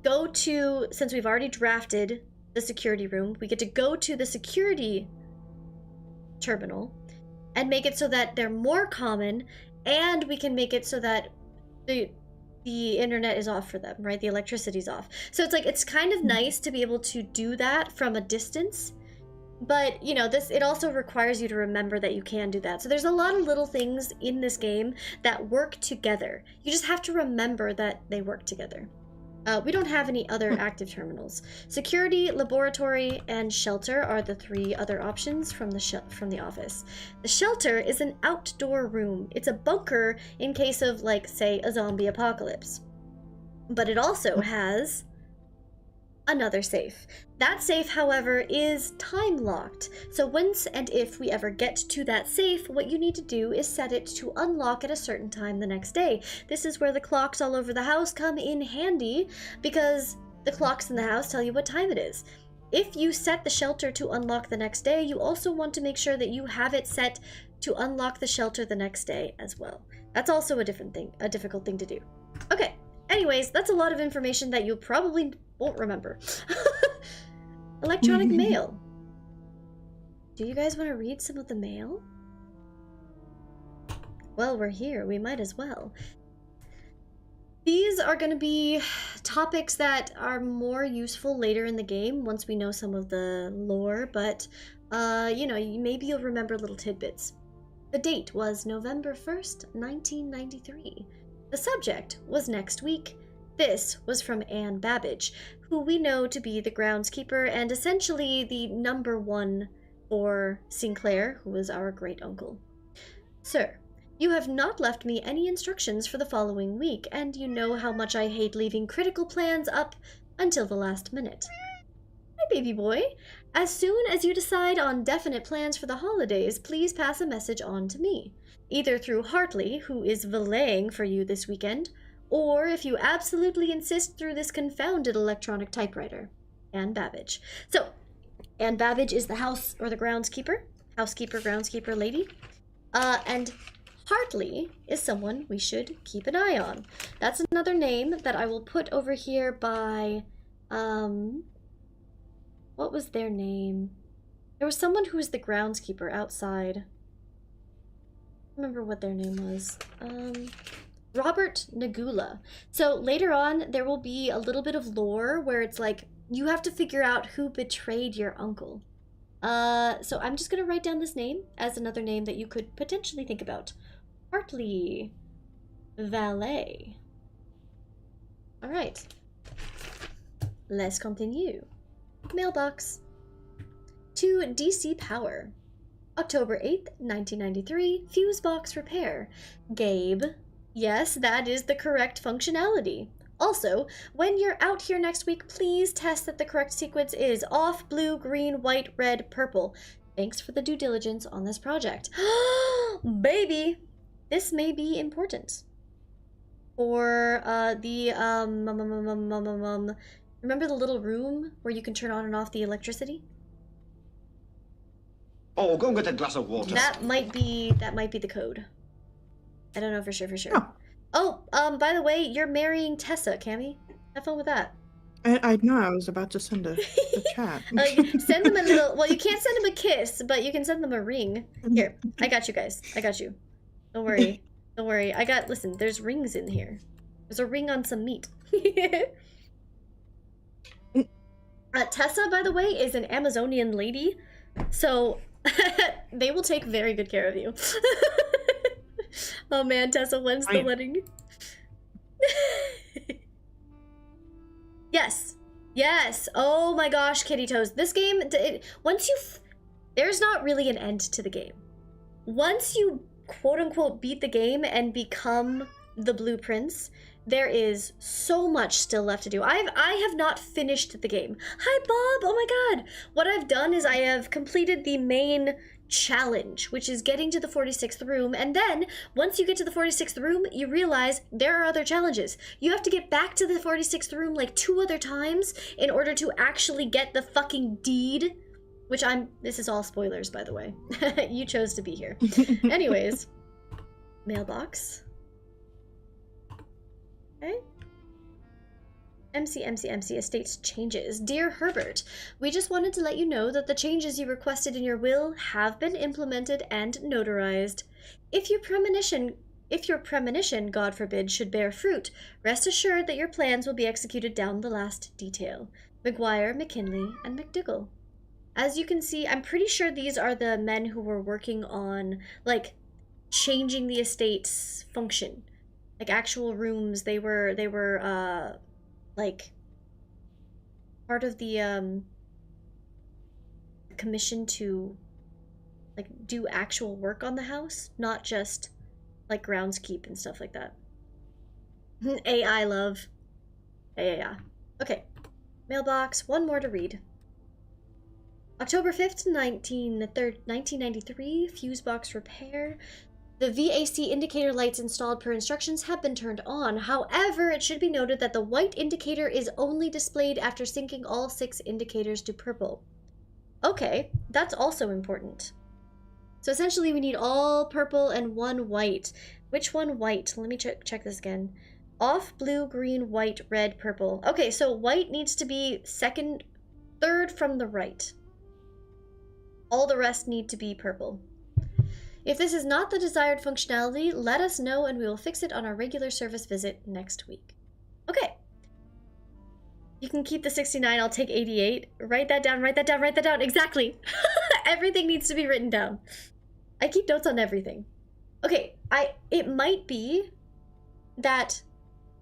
go to, since we've already drafted the security room, we get to go to the security terminal and make it so that they're more common, and we can make it so that the internet is off for them, right? The electricity's off. So it's like, it's kind of nice to be able to do that from a distance, but you know, it also requires you to remember that you can do that. So there's a lot of little things in this game that work together. You just have to remember that they work together. We don't have any other active terminals. Security, laboratory, and shelter are the 3 other options from the office. The shelter is an outdoor room. It's a bunker in case of, like, say, a zombie apocalypse. But it also has another safe. That safe, however, is time-locked. So once and if we ever get to that safe, what you need to do is set it to unlock at a certain time the next day. This is where the clocks all over the house come in handy, because the clocks in the house tell you what time it is. If you set the shelter to unlock the next day, you also want to make sure that you have it set to unlock the shelter the next day as well. That's also a difficult thing to do. Okay, anyways, that's a lot of information that you probably won't remember. Electronic mail. Do you guys want to read some of the mail? Well, we're here. We might as well. These are going to be topics that are more useful later in the game once we know some of the lore, but, you know, maybe you'll remember little tidbits. The date was November 1st, 1993. The subject was next week. This was from Anne Babbage, who we know to be the groundskeeper and essentially the number one for Sinclair, who was our great uncle. Sir, you have not left me any instructions for the following week, and you know how much I hate leaving critical plans up until the last minute. Hi, baby boy. As soon as you decide on definite plans for the holidays, please pass a message on to me, either through Hartley, who is valeting for you this weekend, or if you absolutely insist, through this confounded electronic typewriter. Anne Babbage. So, Anne Babbage is the house or the groundskeeper, groundskeeper lady, and Hartley is someone we should keep an eye on. That's another name that I will put over here by, what was their name? There was someone who was the groundskeeper outside. I don't remember what their name was. Robert Nagula. So later on, there will be a little bit of lore where it's like, you have to figure out who betrayed your uncle. So I'm just gonna write down this name as another name that you could potentially think about. Hartley Valet. Alright. Let's continue. Mailbox. To DC Power. October 8th, 1993, fuse box repair. Gabe. Yes, that is the correct functionality. Also, when you're out here next week, please test that the correct sequence is off, blue, green, white, red, purple. Thanks for the due diligence on this project. Baby! This may be important. For remember the little room where you can turn on and off the electricity? Oh, go and get a glass of water. That might be the code. I don't know for sure. Oh, by the way, you're marrying Tessa, Cammy. Have fun with that. I know, I was about to send a chat. Send them a little, well, you can't send them a kiss, but you can send them a ring. Here, I got you guys. I got you. Don't worry. Don't worry. Listen, there's rings in here. There's a ring on some meat. Tessa, by the way, is an Amazonian lady, so they will take very good care of you. Oh man, Tessa, when's the wedding? Yes. Yes. Oh my gosh, Kitty Toes. This game, there's not really an end to the game. Once you quote-unquote beat the game and become the Blue Prince, there is so much still left to do. I have not finished the game. Hi, Bob! Oh my god! What I've done is I have completed the main challenge, which is getting to the 46th room, and then once you get to the 46th room, you realize there are other challenges. You have to get back to the 46th room like 2 other times in order to actually get the fucking deed, which this is all spoilers, by the way. You chose to be here. Anyways, mailbox. Okay. MC Estates changes. Dear Herbert, we just wanted to let you know that the changes you requested in your will have been implemented and notarized. If your premonition, God forbid, should bear fruit, rest assured that your plans will be executed down the last detail. McGuire, McKinley, and McDougall. As you can see, I'm pretty sure these are the men who were working on, like, changing the estate's function. Like, actual rooms, they were like part of the commission to like do actual work on the house, not just like groundskeep and stuff like that. AI love. Yeah. Okay. Mailbox, one more to read. October 5th, 1993, fuse box repair. The VAC indicator lights installed per instructions have been turned on. However, it should be noted that the white indicator is only displayed after syncing all 6 indicators to purple. Okay, that's also important. So essentially we need all purple and 1 white. Which one white? Let me check this again. Off, blue, green, white, red, purple. Okay, so white needs to be second third from the right. All the rest need to be purple. If this is not the desired functionality, let us know and we will fix it on our regular service visit next week. Okay. You can keep the 69, I'll take 88. Write that down, write that down, write that down. Exactly. Everything needs to be written down. I keep notes on everything. Okay, it might be that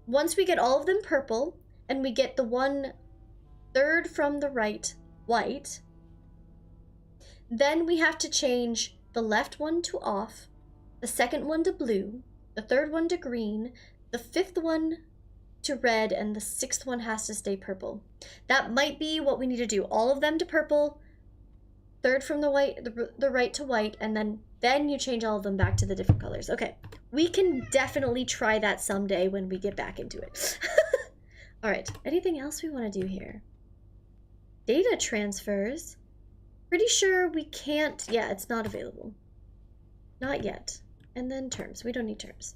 once we get all of them purple and we get the 1/3 from the right white, then we have to change the left one to off, the second one to blue, the third one to green, the fifth one to red, and the sixth one has to stay purple. That might be what we need to do. All of them to purple, third from the white, the right to white, and then you change all of them back to the different colors. Okay, we can definitely try that someday when we get back into it. All right, anything else we want to do here? Data transfers. Pretty sure we can't, yeah, it's not available. Not yet. And then terms, we don't need terms.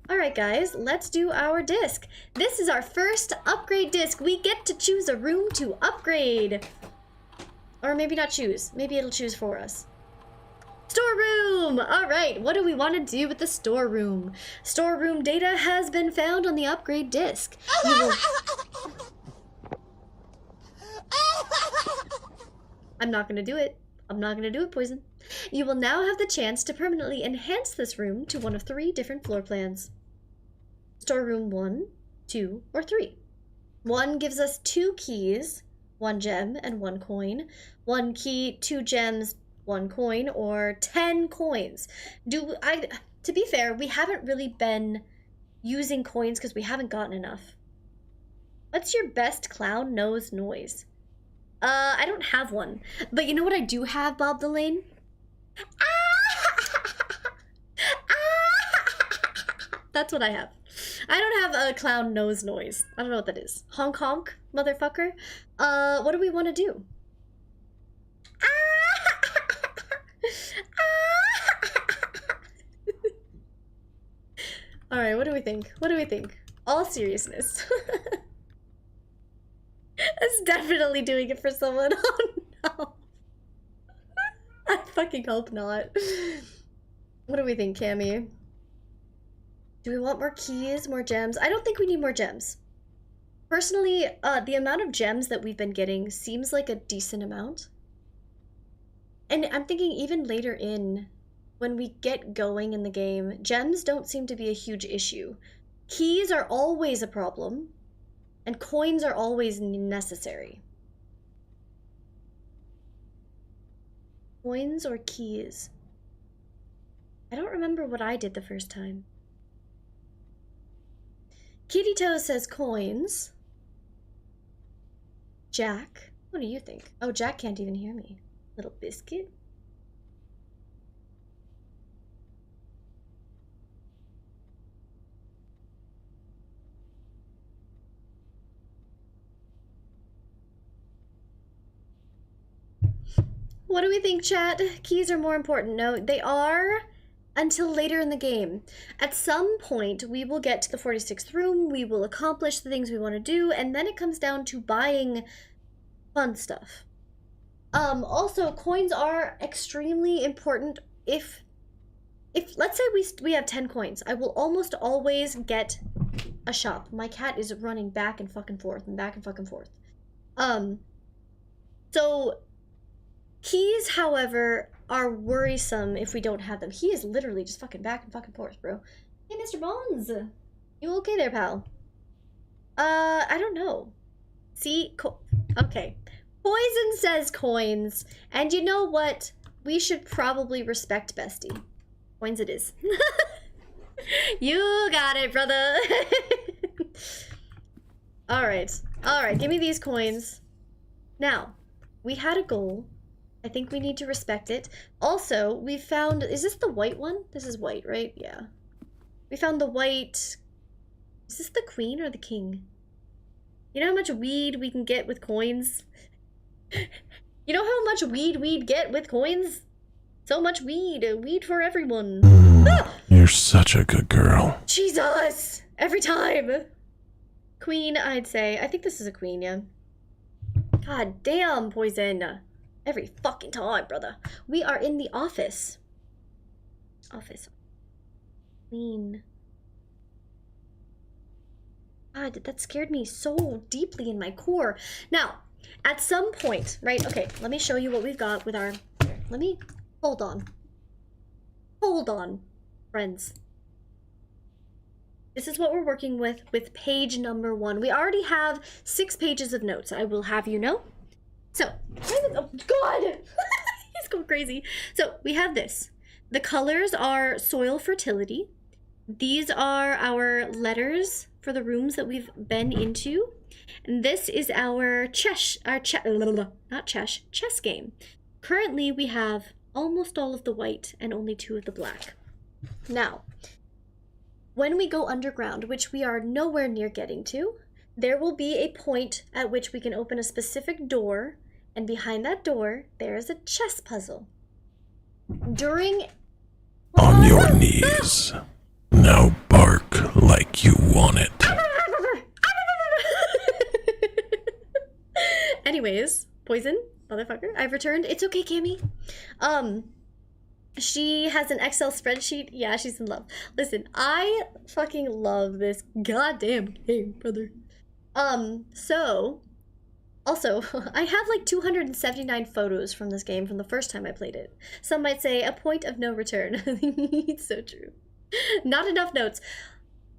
All right, guys, let's do our disc. This is our first upgrade disc. We get to choose a room to upgrade. Or maybe not choose, maybe it'll choose for us. Storeroom! All right, what do we want to do with the storeroom? Storeroom data has been found on the upgrade disc. I'm not gonna do it. I'm not gonna do it, Poison. You will now have the chance to permanently enhance this room to one of 3 different floor plans. Storeroom 1, 2, or 3. 1 gives us 2 keys, 1 gem and 1 coin. 1 key, 2 gems, 1 coin, or 10 coins. To be fair, we haven't really been using coins because we haven't gotten enough. What's your best clown nose noise? I don't have one. But you know what I do have, Bob the Lane? That's what I have. I don't have a clown nose noise. I don't know what that is. Honk honk, motherfucker. What do we want to do? Alright, what do we think? What do we think? All seriousness. That's definitely doing it for someone. Oh no. I fucking hope not. What do we think, Cammy? Do we want more keys, more gems? I don't think we need more gems. Personally, the amount of gems that we've been getting seems like a decent amount. And I'm thinking even later in, when we get going in the game, gems don't seem to be a huge issue. Keys are always a problem. And coins are always necessary. Coins or keys? I don't remember what I did the first time. Kitty Toe says coins. Jack, what do you think? Oh, Jack can't even hear me. Little biscuit. What do we think, chat? Keys are more important. No, they are until later in the game. At some point, we will get to the 46th room, we will accomplish the things we want to do, and then it comes down to buying fun stuff. Also, coins are extremely important. If let's say we have 10 coins, I will almost always get a shop. My cat is running back and fucking forth and back and fucking forth. So keys, however, are worrisome if we don't have them. He is literally just fucking back and fucking forth, bro. Hey, Mr. Bones. You okay there, pal? I don't know. See? Okay. Poison says coins. And you know what? We should probably respect Bestie. Coins it is. You got it, brother. Alright. Alright, give me these coins. Now, we had a goal. I think we need to respect it. Also, we found... Is this the white one? This is white, right? Yeah. We found the white... Is this the queen or the king? You know how much weed we can get with coins? You know how much weed we'd get with coins? So much weed. Weed for everyone. Ah! You're such a good girl. Jesus! Every time! Queen, I'd say. I think this is a queen, yeah. God damn, Poison. Every fucking time, brother. We are in the office. Office. Clean. God, that scared me so deeply in my core. Now, at some point, right? Okay, let me show you what we've got with our... Let me... Hold on. Hold on, friends. This is what we're working with page number 1. We already have 6 pages of notes, I will have you know. So, oh God! He's going crazy. So, we have this. The colors are soil fertility. These are our letters for the rooms that we've been into. And this is our chess game. Currently, we have almost all of the white and only 2 of the black. Now, when we go underground, which we are nowhere near getting to, there will be a point at which we can open a specific door, and behind that door, there is a chess puzzle. During... On your knees. Now bark like you want it. Anyways, Poison, motherfucker, I've returned. It's okay, Cammy. She has an Excel spreadsheet. Yeah, she's in love. Listen, I fucking love this goddamn game, brother. So, also, I have like 279 photos from this game from the first time I played it. Some might say a point of no return. It's so true. Not enough notes.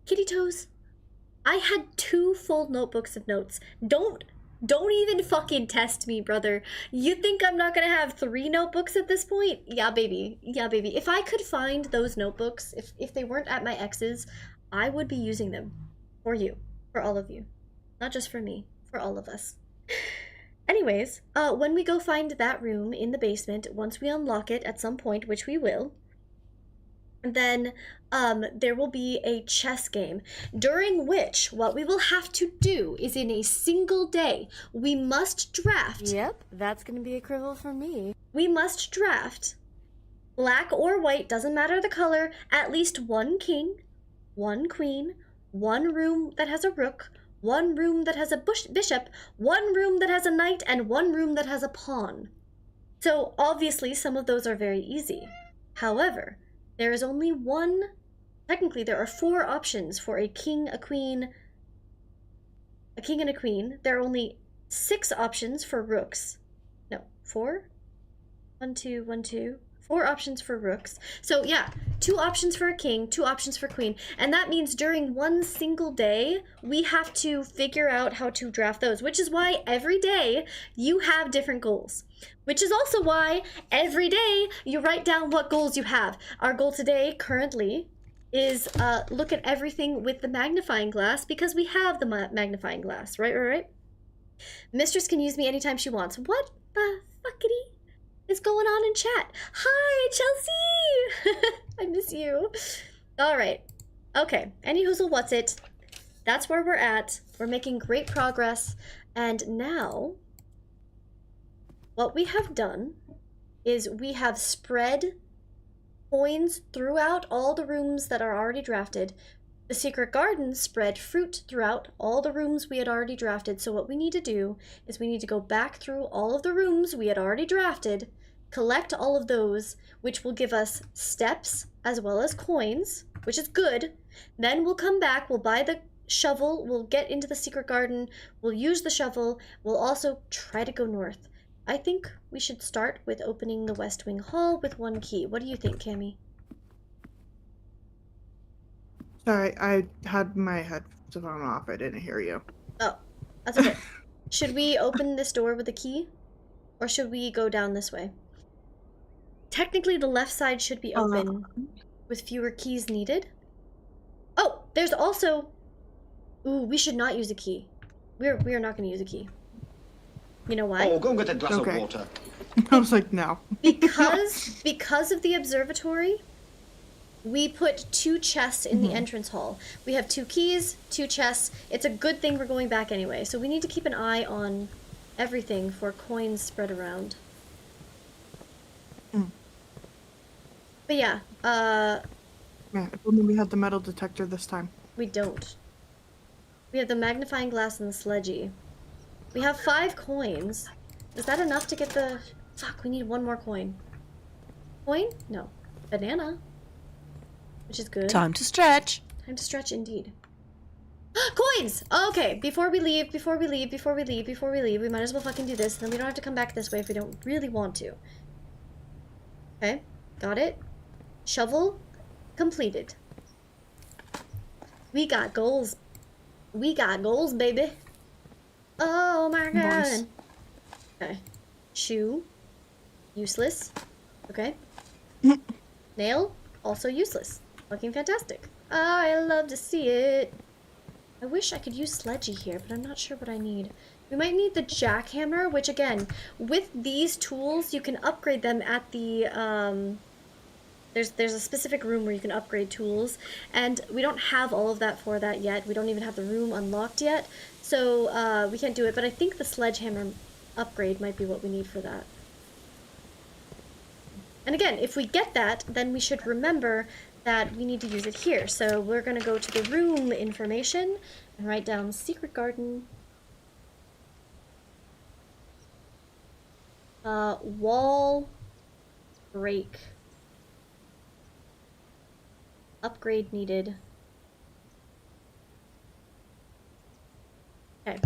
Kitty Toes, I had 2 full notebooks of notes. Don't even fucking test me, brother. You think I'm not gonna have 3 notebooks at this point? Yeah, baby. Yeah, baby. If I could find those notebooks, if they weren't at my ex's, I would be using them. For you. For all of you. Not just for me. For all of us. Anyways, when we go find that room in the basement, once we unlock it at some point, which we will, then there will be a chess game, during which what we will have to do is in a single day, we must draft. Yep, that's gonna be a cribble for me. We must draft, black or white, doesn't matter the color, at least 1 king, 1 queen, 1 room that has a rook, 1 room that has a bishop, 1 room that has a knight, and 1 room that has a pawn. So obviously some of those are very easy. However, there is only 1, technically there are 4 options for a king, a king and a queen. There are only 6 options for rooks. No, 4? 1, 2, 1, 2. 4 options for rooks. So yeah, 2 options for a king, 2 options for queen. And that means during 1 single day, we have to figure out how to draft those, which is why every day you have different goals. Which is also why every day you write down what goals you have. Our goal today, currently, is look at everything with the magnifying glass because we have the magnifying glass, right? Mistress can use me anytime she wants. What the fuckity is going on in chat? Hi, Chelsea! I miss you. All right. Okay. Any whoozle what's it. That's where we're at. We're making great progress. And now, what we have done is we have spread coins throughout all the rooms that are already drafted. The secret garden spread fruit throughout all the rooms we had already drafted. So what we need to do is we need to go back through all of the rooms we had already drafted, collect all of those, which will give us steps as well as coins, which is good. Then we'll come back, we'll buy the shovel, we'll get into the secret garden, we'll use the shovel, we'll also try to go north. I think we should start with opening the West Wing Hall with 1 key. What do you think, Cammy? Sorry, I had my headphones off. I didn't hear you. Oh, that's okay. Should we open this door with a key? Or should we go down this way? Technically, the left side should be open with fewer keys needed. Oh, there's also... Ooh, we should not use a key. We are not going to use a key. You know why? Oh, go and get a glass of water. I was like, no. because of the observatory, we put 2 chests in the entrance hall. We have 2 keys, 2 chests. It's a good thing we're going back anyway, so we need to keep an eye on everything for coins spread around. But yeah, yeah, if only we had the metal detector this time. We don't. We have the magnifying glass and the sledgy. We have 5 coins. Is that enough to get the... Fuck, we need 1 more coin. Coin? No. Banana. Which is good. Time to stretch. Time to stretch indeed. Coins! Okay, before we leave, we might as well fucking do this, then we don't have to come back this way if we don't really want to. Okay, got it. Shovel completed. We got goals. We got goals, baby. Oh my god. Nice. Okay. Shoe. Useless. Okay. Nail. Also useless. Looking fantastic. I love to see it. I wish I could use Sledgy here, but I'm not sure what I need. We might need the jackhammer, which again, with these tools, you can upgrade them at the, there's a specific room where you can upgrade tools, and we don't have all of that for that yet. We don't even have the room unlocked yet, so we can't do it, but I think the sledgehammer upgrade might be what we need for that. And again, if we get that, then we should remember that we need to use it here. So we're going to go to the room information and write down secret garden. Wall break. Upgrade needed. Okay.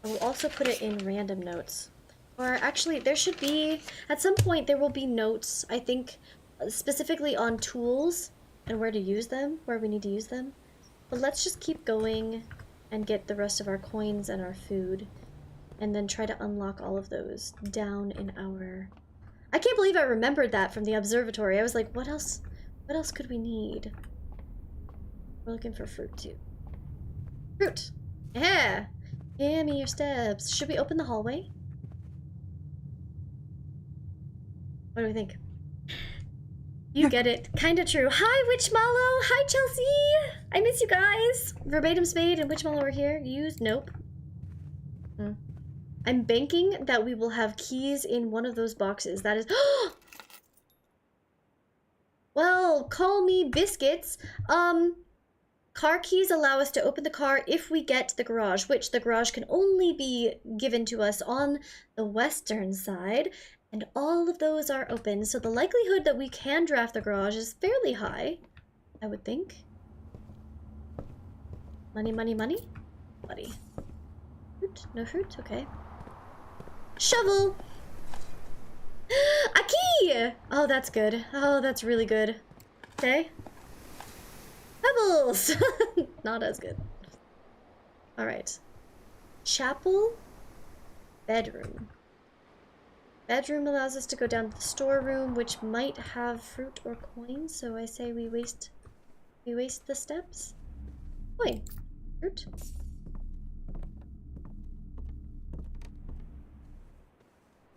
I will also put it in random notes. Or actually, there should be, at some point there will be notes, I think, specifically on tools and where to use them, where we need to use them. But let's just keep going and get the rest of our coins and our food, and then try to unlock all of those down in our... I can't believe I remembered that from the observatory. I was like, what else could we need? We're looking for fruit too. Fruit! Yeah! Give me your steps. Should we open the hallway? What do we think? You get it. Kinda true. Hi, Witch Mallow! Hi, Chelsea! I miss you guys! Verbatim Spade and Witch Mallow are here. Used? Nope. I'm banking that we will have keys in one of those boxes. That is... Well, call me biscuits. Car keys allow us to open the car if we get the garage, which the garage can only be given to us on the western side. And all of those are open, so the likelihood that we can draft the garage is fairly high, I would think. Money, money, money? Buddy. Fruit? No fruit? Okay. Shovel! A key! Oh, that's good. Oh, that's really good. Okay. Pebbles! Not as good. Alright. Chapel? Bedroom. Bedroom allows us to go down to the storeroom, which might have fruit or coins, so I say we waste the steps. Coin. Fruit.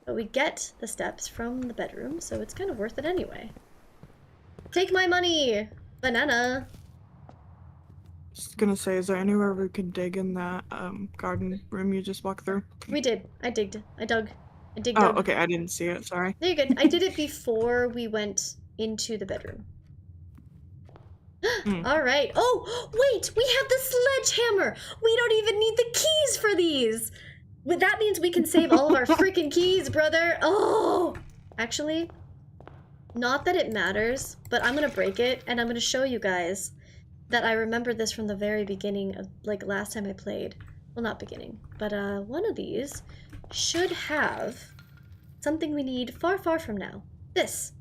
But we get the steps from the bedroom, so it's kind of worth it anyway. Take my money! Banana! Just gonna say, is there anywhere we can dig in that garden room you just walked through? We did. I digged. I dug. Oh, okay, I didn't see it, sorry. No, you're good. I did it before we went into the bedroom. Alright. Oh, wait! We have the sledgehammer! We don't even need the keys for these! That means we can save all of our freaking keys, brother! Oh! Actually, not that it matters, but I'm gonna break it, and I'm gonna show you guys that I remember this from the very beginning of, like, last time I played. Well, not beginning, but one of these should have something we need far, far from now. This.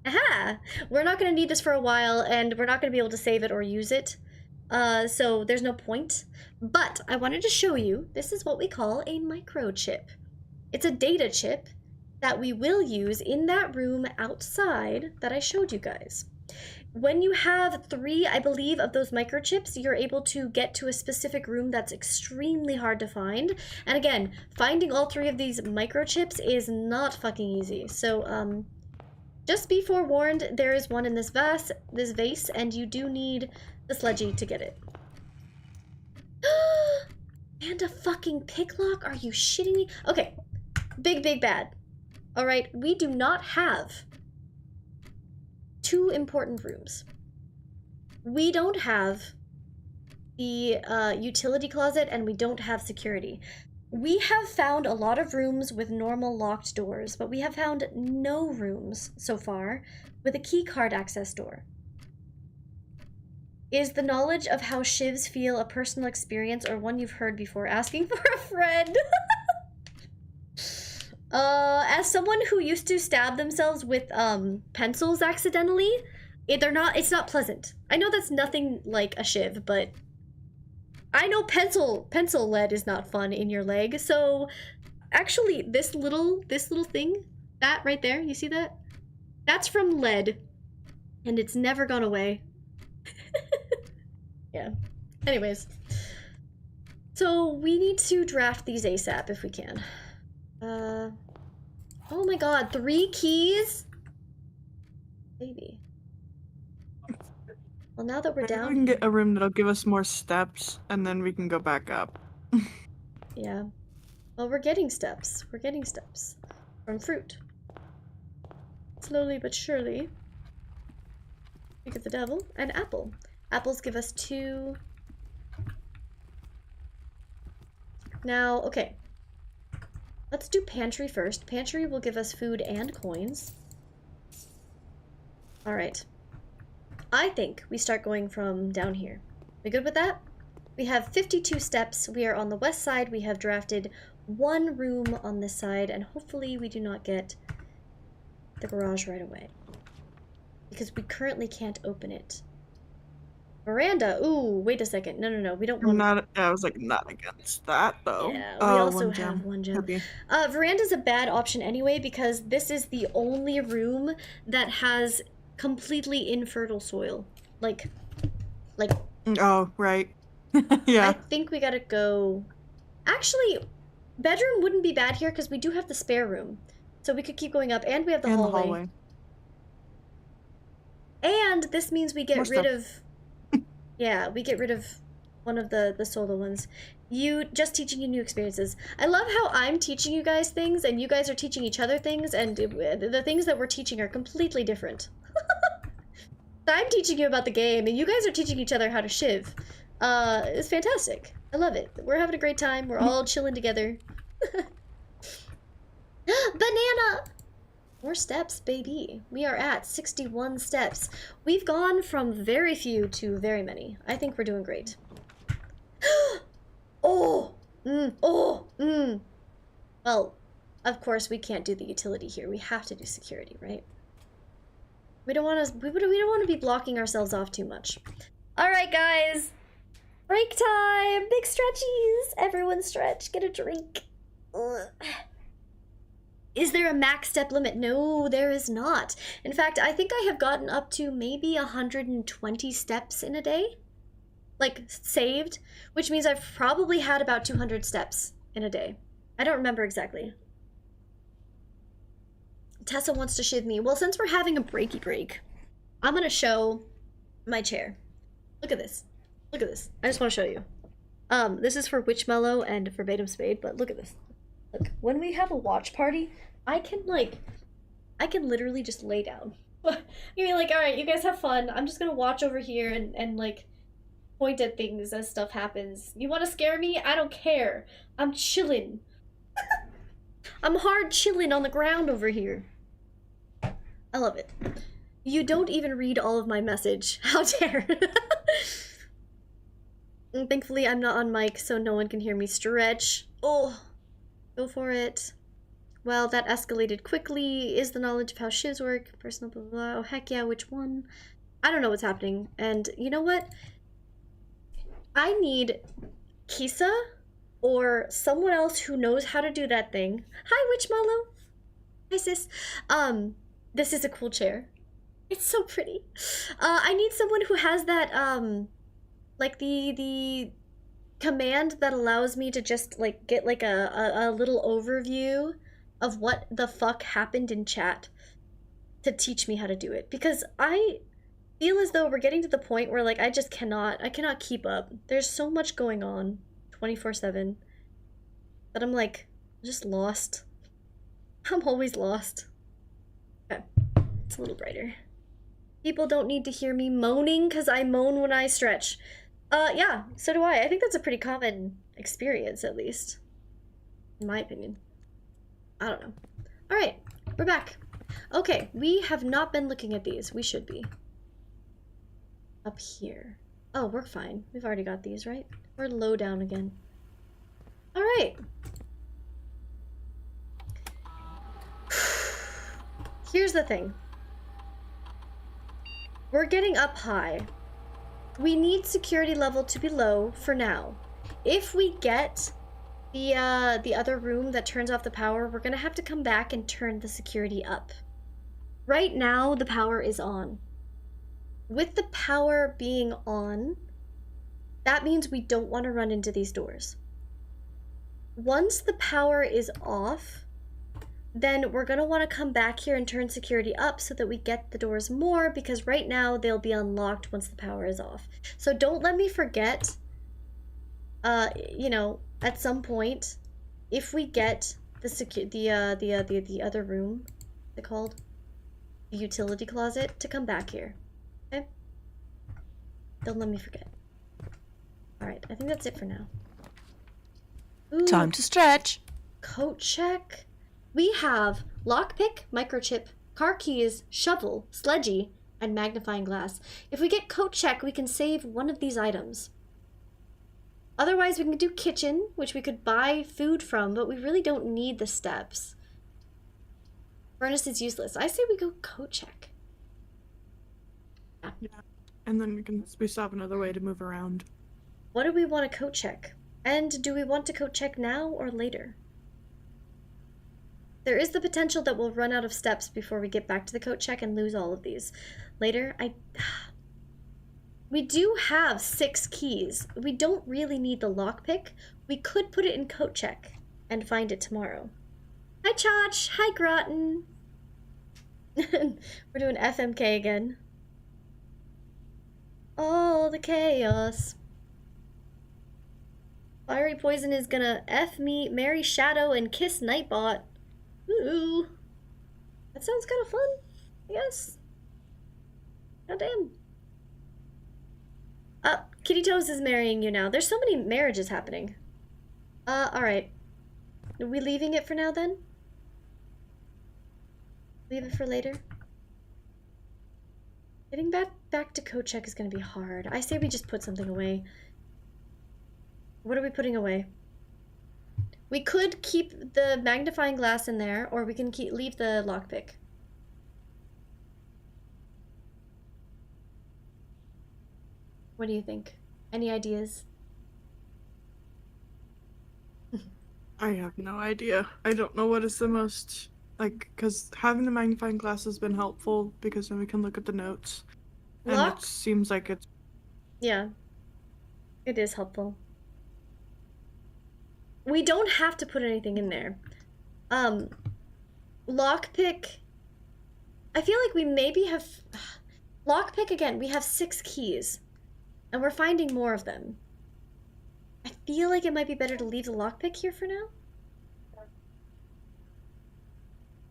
Aha! We're not going to need this for a while, and we're not going to be able to save it or use it, so there's no point. But I wanted to show you, this is what we call a microchip. It's a data chip that we will use in that room outside that I showed you guys. When you have 3, I believe, of those microchips, you're able to get to a specific room that's extremely hard to find. And again, finding all 3 of these microchips is not fucking easy. So, just be forewarned, there is one in this vase, and you do need the sledgy to get it. And a fucking picklock? Are you shitting me? Okay, big, big bad. Alright, we do not have 2 important rooms. We don't have the utility closet, and we don't have security. We have found a lot of rooms with normal locked doors, but we have found no rooms so far with a keycard access door. Is the knowledge of how shivs feel a personal experience or one you've heard before? Asking for a friend. As someone who used to stab themselves with pencils accidentally, it's not pleasant. I know that's nothing like a shiv, but I know pencil lead is not fun in your leg. So actually this little thing, that right there, you see that? That's from lead and it's never gone away. Yeah. Anyways. So we need to draft these ASAP if we can. Oh my god, 3 keys? Baby. Well, now that we're Maybe down, we can get a room that'll give us more steps, and then we can go back up. yeah. Well, we're getting steps. We're getting steps from fruit. Slowly but surely. We get the devil and apple. Apples give us 2. Now, okay. Let's do pantry first. Pantry will give us food and coins. All right. I think we start going from down here. We good with that? We have 52 steps. We are on the west side. We have drafted 1 room on this side, and hopefully we do not get the garage right away. Because we currently can't open it. Veranda. Ooh, wait a second. No. We don't want. I was like, not against that though. Yeah, we also have 1 gem. Veranda's a bad option anyway because this is the only room that has completely infertile soil. Like. Oh, right. Yeah. I think we gotta go. Actually, bedroom wouldn't be bad here because we do have the spare room, so we could keep going up, and we have the hallway. And this means we get rid of. Yeah, we get rid of one of the solo ones. Just teaching you new experiences. I love how I'm teaching you guys things and you guys are teaching each other things, and the things that we're teaching are completely different. I'm teaching you about the game and you guys are teaching each other how to shiv. It's fantastic. I love it. We're having a great time. We're all chilling together. Banana! More steps, baby. We are at 61 steps. We've gone from very few to very many. I think we're doing great. Well, of course we can't do the utility here. We have to do security, right? We don't want to be blocking ourselves off too much. All right, guys. Break time. Big stretchies. Everyone stretch. Get a drink. Ugh. Is there a max step limit? No, there is not. In fact, I think I have gotten up to maybe 120 steps in a day. Like, saved. Which means I've probably had about 200 steps in a day. I don't remember exactly. Tessa wants to shiv me. Well, since we're having a breaky break, I'm going to show my chair. Look at this. Look at this. I just want to show you. This is for Witchmellow and Verbatim Spade, but look at this. Look, when we have a watch party, I can literally just lay down. You mean like, all right, you guys have fun. I'm just gonna watch over here and like point at things as stuff happens. You want to scare me? I don't care. I'm chilling. I'm hard chilling on the ground over here. I love it. You don't even read all of my message. How dare. And thankfully, I'm not on mic, so no one can hear me stretch. Oh. Go for it. Well, that escalated quickly. Is the knowledge of how shivs work? Personal blah, blah, blah. Oh, heck yeah, which one? I don't know what's happening. And you know what? I need Kisa or someone else who knows how to do that thing. Hi, Witchmellow. Hi, sis. This is a cool chair. It's so pretty. I need someone who has that, like the command that allows me to just like get like a little overview of what the fuck happened in chat to teach me how to do it, because I feel as though we're getting to the point where like I cannot keep up. There's so much going on 24/7 that I'm like just lost. I'm always lost. Okay, it's a little brighter. People don't need to hear me moaning because I moan when I stretch. Yeah, so do I. I think that's a pretty common experience, at least. in my opinion. I don't know. All right, we're back. Okay, we have not been looking at these. We should be. Up here. Oh, we're fine. We've already got these, right? We're low down again. All right. Here's the thing. We're getting up high. We need security level to be low for now. If we get the other room that turns off the power, we're gonna have to come back and turn the security up. Right now, the power is on. With the power being on, that means we don't want to run into these doors. Once the power is off, then we're going to want to come back here and turn security up so that we get the doors more, because right now they'll be unlocked once the power is off. So don't let me forget, you know, at some point, if we get the other room, what's it called? The utility closet, to come back here. Okay? Don't let me forget. Alright, I think that's it for now. Ooh, time to stretch. Coat check. We have lockpick, microchip, car keys, shovel, sledgy, and magnifying glass. If we get coat check, we can save one of these items. Otherwise, we can do kitchen, which we could buy food from, but we really don't need the steps. Furnace is useless. I say we go coat check. Yeah. And then we still have another way to move around. What do we want to coat check? And do we want to coat check now or later? There is the potential that we'll run out of steps before we get back to the coat check and lose all of these. Later, we do have 6 keys. We don't really need the lockpick. We could put it in coat check and find it tomorrow. Hi, Chach. Hi, Groton. We're doing FMK again. Oh, the chaos. Fiery Poison is gonna F me, marry Shadow, and kiss Nightbot. Ooh. That sounds kind of fun. Yes. Goddamn. Kitty Toes is marrying you now. There's so many marriages happening. Alright. Are we leaving it for now then? Leave it for later? Getting back to coat check is gonna be hard. I say we just put something away. What are we putting away? We could keep the magnifying glass in there, or we can leave the lockpick. What do you think? Any ideas? I have no idea. I don't know what is the most, like, because having the magnifying glass has been helpful because then we can look at the notes. And it seems like it's... Yeah. It is helpful. We don't have to put anything in there. Lockpick... I feel like we maybe have... Lockpick, again, we have 6 keys. And we're finding more of them. I feel like it might be better to leave the lockpick here for now.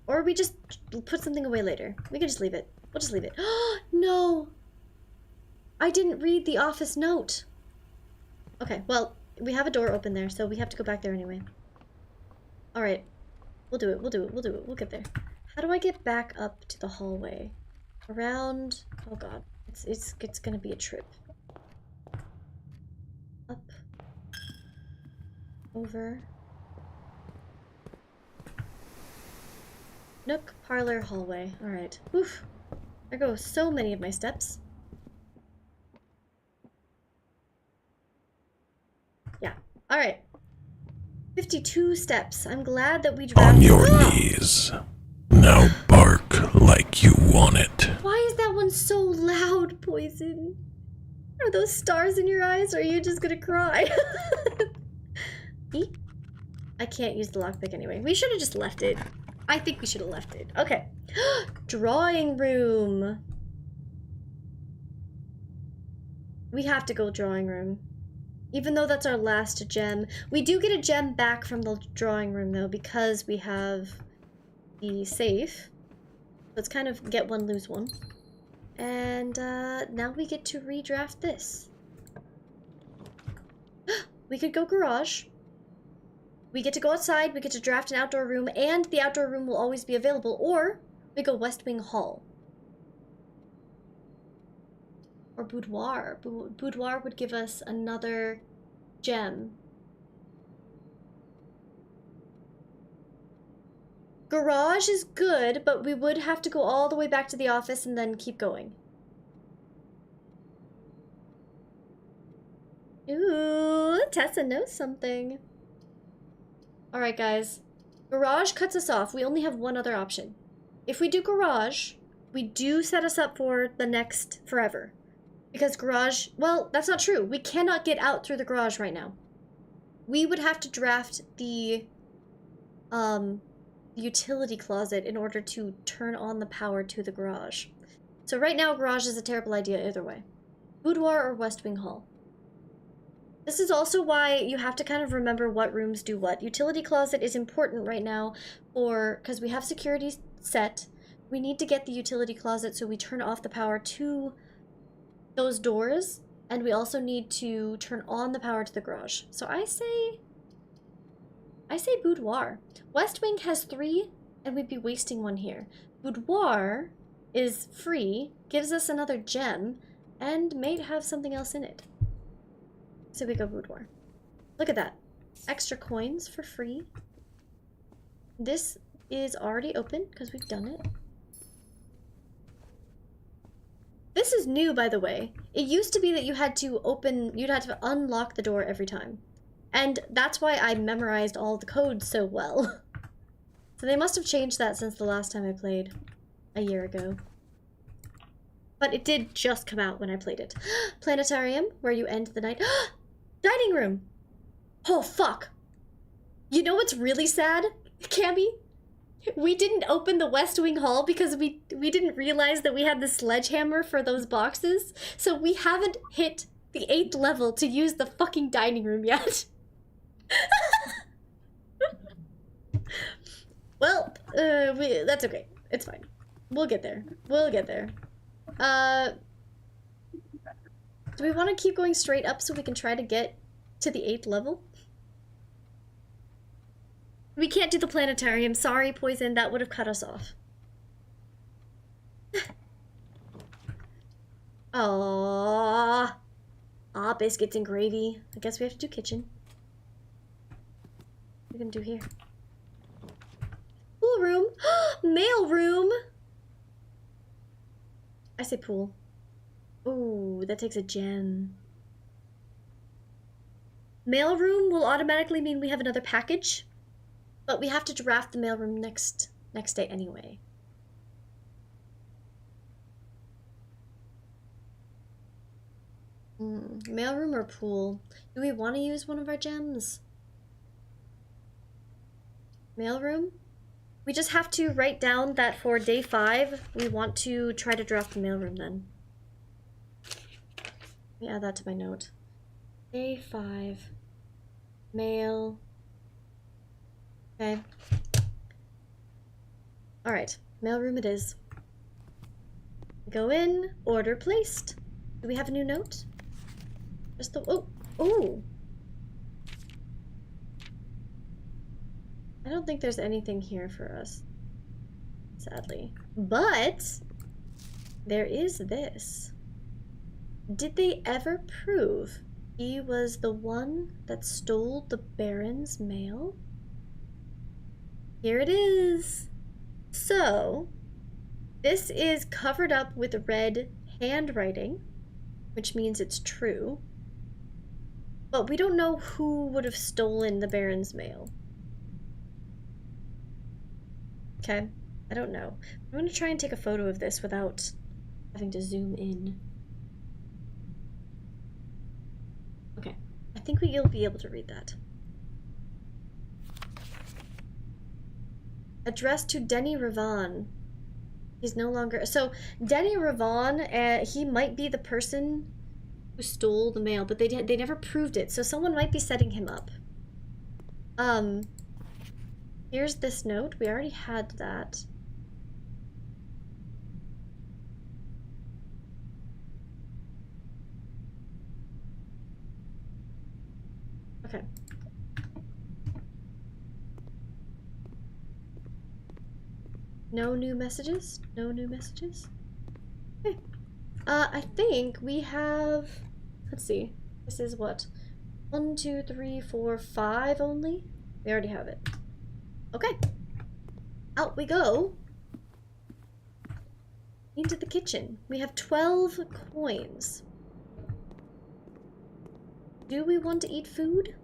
Or we just put something away later. We can just leave it. We'll just leave it. No! I didn't read the office note. Okay, well, we have a door open there, so we have to go back there anyway. Alright. We'll do it, we'll do it, we'll do it. We'll get there. How do I get back up to the hallway? Around... Oh god. It's gonna be a trip. Up. Over. Nook, parlor, hallway. Alright. Oof. There go so many of my steps. Yeah. Alright. 52 steps. I'm glad that we drafted... On your knees. Now bark like you want it. Why is that one so loud, Poison? Are those stars in your eyes, or are you just gonna cry? Eek. I can't use the lockpick anyway. We should have just left it. I think we should have left it. Okay. Drawing room. We have to go drawing room. Even though that's our last gem. We do get a gem back from the drawing room, though, because we have the safe. Let's kind of get one, lose one. And now we get to redraft this. We could go garage. We get to go outside, we get to draft an outdoor room, and the outdoor room will always be available, or we go West Wing Hall. Or Boudoir. Boudoir would give us another gem. Garage is good, but we would have to go all the way back to the office and then keep going. Ooh, Tessa knows something. Alright, guys. Garage cuts us off. We only have one other option. If we do garage, we do set us up for the next forever. Because garage... Well, that's not true. We cannot get out through the garage right now. We would have to draft the utility closet in order to turn on the power to the garage. So right now, garage is a terrible idea either way. Boudoir or West Wing Hall. This is also why you have to kind of remember what rooms do what. Utility closet is important right now because we have security set. We need to get the utility closet so we turn off the power to those doors, and we also need to turn on the power to the garage. So I say Boudoir. West Wing has 3, and we'd be wasting one here. Boudoir is free, gives us another gem, and may have something else in it. So we go Boudoir. Look at that. Extra coins for free. This is already open because we've done it. This is new, by the way. It used to be that you'd have to unlock the door every time. And that's why I memorized all the codes so well. So they must have changed that since the last time I played, a year ago. But it did just come out when I played it. Planetarium, where you end the night. Dining room! Oh, fuck. You know what's really sad, Cammy? We didn't open the West Wing Hall because we didn't realize that we had the sledgehammer for those boxes. So we haven't hit the 8th level to use the fucking dining room yet. Well, that's okay. It's fine. We'll get there. We'll get there. Do we want to keep going straight up so we can try to get to the 8th level? We can't do the planetarium. Sorry, Poison. That would have cut us off. Aww. Ah, biscuits and gravy. I guess we have to do kitchen. What are we gonna do here? Pool room. Mail room. I say pool. Ooh, that takes a gem. Mail room will automatically mean we have another package, but we have to draft the mail room next day anyway. Mail room or pool? Do we want to use one of our gems? Mail room? We just have to write down that for day 5, we want to try to draft the mail room then. Let me add that to my note. Day 5. Mail. Okay. Alright, mailroom it is. Go in, order placed. Do we have a new note? Just the, oh! I don't think there's anything here for us, sadly. But, there is this. Did they ever prove he was the one that stole the Baron's mail? Here it is. So, this is covered up with red handwriting, which means it's true. But we don't know who would have stolen the Baron's mail. Okay, I don't know. I'm gonna try and take a photo of this without having to zoom in. Okay, I think you'll be able to read that. Addressed to Denny Ravan. He's no longer... So, Denny Ravan, he might be the person who stole the mail, but they never proved it, so someone might be setting him up. Here's this note. We already had that. Okay. No new messages? No new messages? Okay. I think we have... Let's see. This is what? 1, 2, 3, 4, 5 only? We already have it. Okay. Out we go. Into the kitchen. We have 12 coins. Do we want to eat food?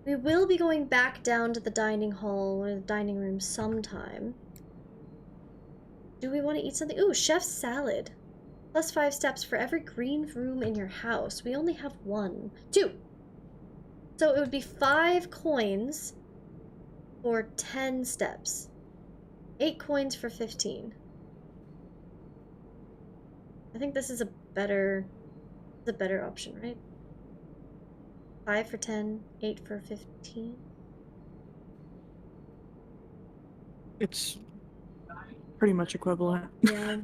We will be going back down to the dining hall or the dining room sometime. Do we want to eat something? Ooh, chef's salad. Plus 5 steps for every green room in your house. We only have 1. 2. So it would be 5 coins for 10 steps. 8 coins for 15. I think this is a better option, right? 5 for 10, 8 for 15. It's pretty much equivalent. Yeah.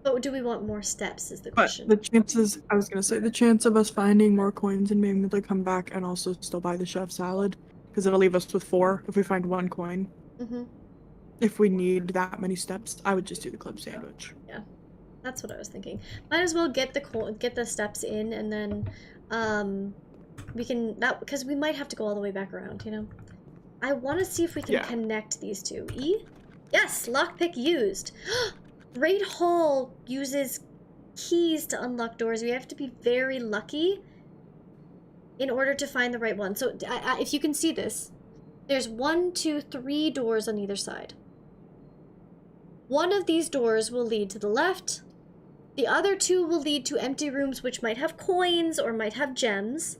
But do we want more steps is the question. But the chances, I was going to say, the chance of us finding more coins and being able to come back and also still buy the chef salad, because it'll leave us with 4 if we find 1 coin. Mm-hmm. If we need that many steps, I would just do the club sandwich. Yeah, that's what I was thinking. Might as well get the steps in, and then we can because we might have to go all the way back around. You know, I want to see if we can connect these two. E, yes, lockpick used. Great Hall uses keys to unlock doors. We have to be very lucky in order to find the right one. So if you can see this, there's 1, 2, 3 doors on either side. One of these doors will lead to the left. The other 2 will lead to empty rooms which might have coins or might have gems.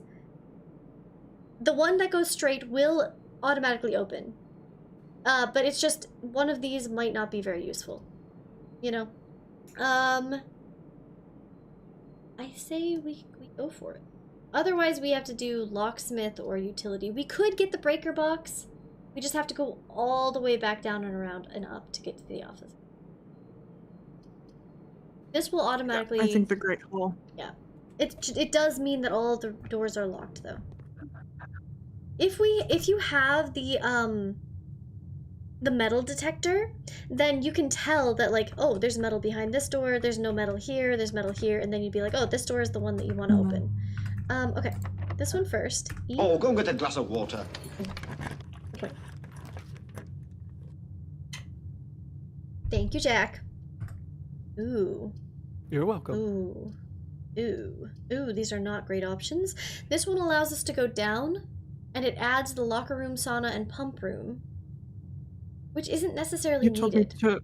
The one that goes straight will automatically open. But it's just one of these might not be very useful. You know? I say we go for it. Otherwise, we have to do locksmith or utility. We could get the breaker box. We just have to go all the way back down and around and up to get to the office. This will automatically... I think the Great Hall. Yeah. It does mean that all the doors are locked, though. If you have the metal detector, then you can tell that, like, oh, there's metal behind this door, there's no metal here, there's metal here, and then you'd be like, oh, this door is the one that you want to open. Okay. This one first. Oh, go and get a glass of water. Okay. Thank you, Jack. Ooh. You're welcome. Ooh. Ooh. Ooh, these are not great options. This one allows us to go down, and it adds the locker room, sauna, and pump room, which isn't necessarily You told me needed. to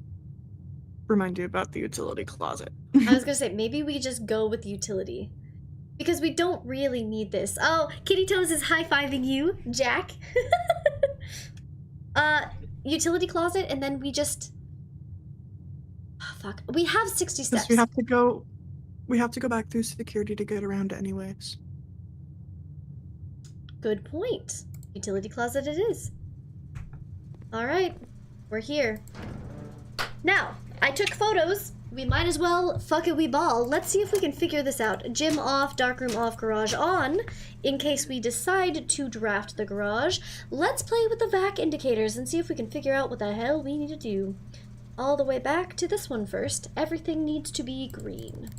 remind you about the utility closet. I was gonna say, maybe we just go with utility. Because we don't really need this. Oh, Kitty Toes is high-fiving you, Jack. Utility closet, and then we just... Oh, fuck. We have 60 steps. Because we have to go back through security to get around anyways. Good point. Utility closet it is. Alright, we're here. Now, I took photos. We might as well fuck it, we ball. Let's see if we can figure this out. Gym off, darkroom off, garage on. In case we decide to draft the garage, let's play with the vac indicators and see if we can figure out what the hell we need to do. All the way back to this one first. Everything needs to be green.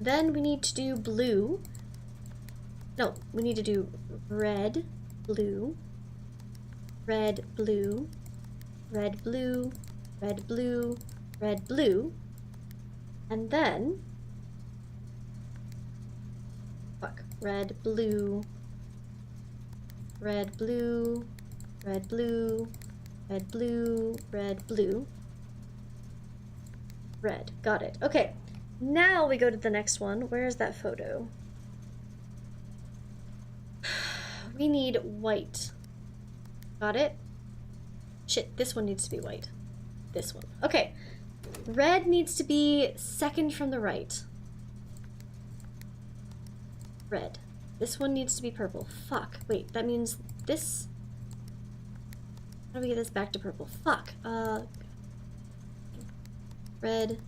Then we need to do blue. No, we need to do red, blue, red, blue, red, blue, red, blue, red, blue, and then, fuck, red, blue, red, blue, red, blue, red, blue, red, blue, red. Got it. Okay, now we go to the next one. Where is that photo? We need white. Got it? Shit, this one needs to be white. This one. Okay. Red needs to be second from the right. Red. This one needs to be purple. Fuck. Wait, that means this... How do we get this back to purple? Fuck. Red.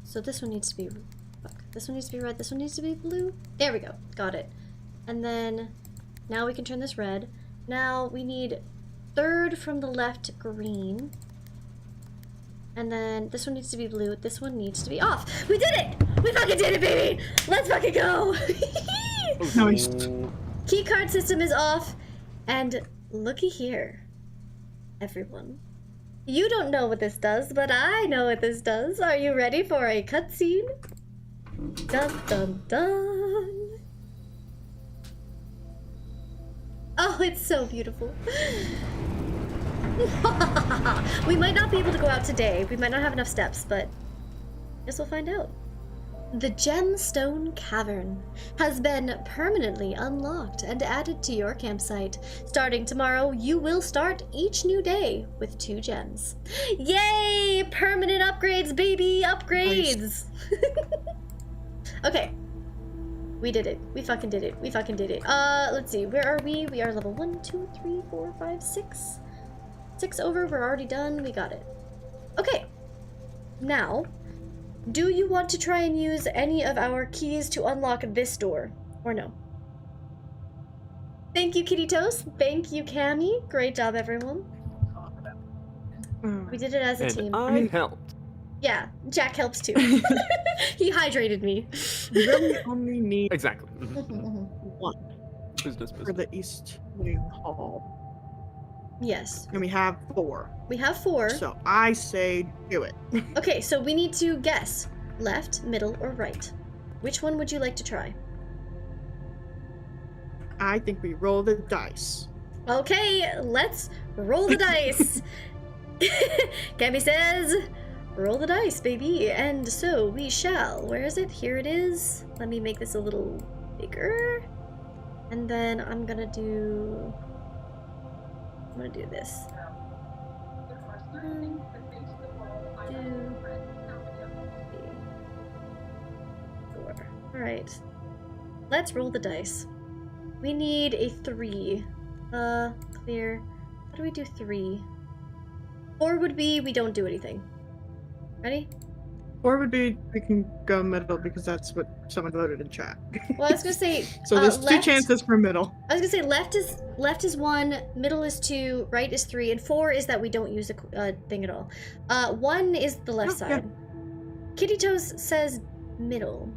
So this one needs to be... Fuck. This one needs to be red. This one needs to be blue. There we go. Got it. And then... Now we can turn this red. Now we need third from the left, green. And then this one needs to be blue. This one needs to be off. We did it! We fucking did it, baby! Let's fucking go! Nice. Key card system is off. And looky here, everyone. You don't know what this does, but I know what this does. Are you ready for a cutscene? Dun dun dun. Oh, it's so beautiful. We might not be able to go out today. We might not have enough steps, but I guess we'll find out. The Gemstone Cavern has been permanently unlocked and added to your campsite. Starting tomorrow, you will start each new day with 2 gems. Yay! Permanent upgrades, baby! Upgrades! Nice. Okay. We did it. We fucking did it. We fucking did it. Let's see. Where are we? We are level 1, 2, 3, 4, 5, 6. 6 over. We're already done. We got it. Okay. Now, do you want to try and use any of our keys to unlock this door, or no? Thank you, Kitty Toast. Thank you, Cammy. Great job, everyone. We did it as a team. I helped. Yeah, Jack helps too. He hydrated me. We really only need Exactly. one Business. for the East Wing Hall. Yes. And we have 4. We have 4. So I say do it. Okay, so we need to guess. Left, middle, or right. Which one would you like to try? I think we roll the dice. Okay, let's roll the dice. Cammy says, roll the dice, baby. And so we shall. Where is it? Here it is. Let me make this a little bigger. And then I'm gonna do this. 1, 2, 3, 4. Alright. Let's roll the dice. We need a 3. Clear. How do we do 3? 4 would be we don't do anything. Ready? 4 would be we can go middle because that's what someone voted in chat. Well, I was gonna say. So there's left, 2 chances for middle. I was gonna say left is 1, middle is 2, right is 3, and 4 is that we don't use the thing at all. 1 is the left side. Yeah. Kitty Toes says middle.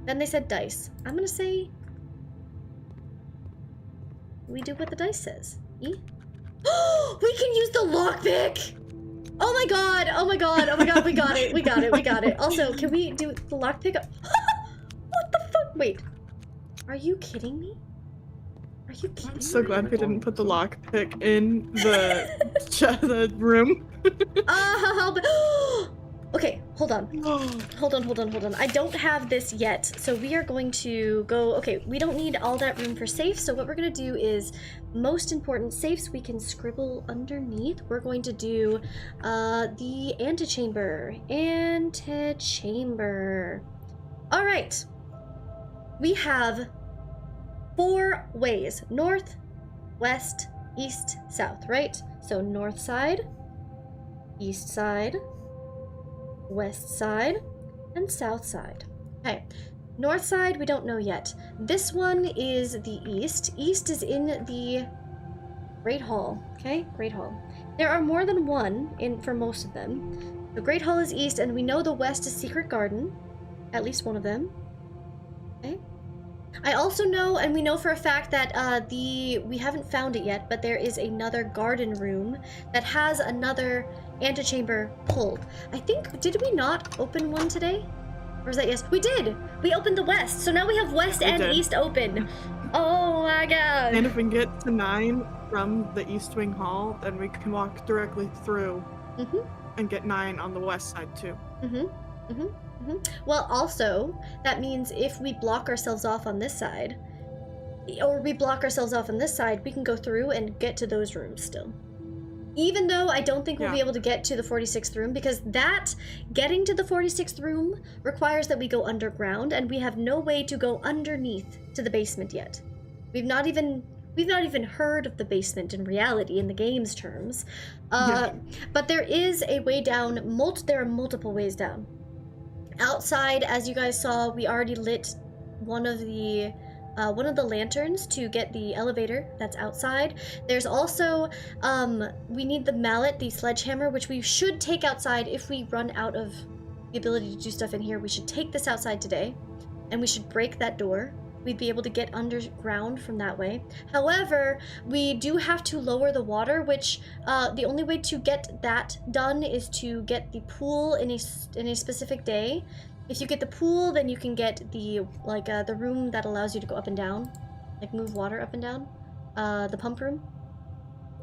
Then they said dice. I'm gonna say we do what the dice says. E? We can use the lockpick! Oh my god, oh my god, oh my god, we got it, we got it, we got it. Also, can we do the lockpick? What the fuck? Wait. Are you kidding me? Are you kidding me? I'm so glad we didn't put the lockpick in the room. Okay, hold on. Hold on. I don't have this yet, so we are going to go... Okay, we don't need all that room for safes, so what we're going to do is, most important safes we can scribble underneath. We're going to do the antechamber. Alright. We have 4 ways. North, west, east, south, right? So north side, east side, west side, and south side. Okay, north side we don't know yet. This one is the east. East is in the Great Hall. Okay, Great Hall. There are more than one for most of them. The Great Hall is east, and we know the west is Secret Garden. At least one of them. Okay. I also know, and we know for a fact that we haven't found it yet, but there is another garden room that has another antechamber pulled. I think, did we not open one today? Or was that yes? We did! We opened the west, so now we have west and east open. Oh my god! And if we can get to 9 from the East Wing Hall, then we can walk directly through and get 9 on the west side too. Well, also, that means if we block ourselves off on this side, or we block ourselves off on this side, we can go through and get to those rooms still. Even though I don't think we'll be able to get to the 46th room, because getting to the 46th room requires that we go underground, and we have no way to go underneath to the basement yet. We've not even heard of the basement in reality in the game's terms. But there is a way down. There are multiple ways down. Outside, as you guys saw, we already lit one of the one of the lanterns to get the elevator that's outside. There's also, we need the mallet, the sledgehammer, which we should take outside if we run out of the ability to do stuff in here. We should take this outside today, and we should break that door. We'd be able to get underground from that way. However, we do have to lower the water, which the only way to get that done is to get the pool in a specific day. If you get the pool, then you can get the the room that allows you to go up and down, like move water up and down. The pump room.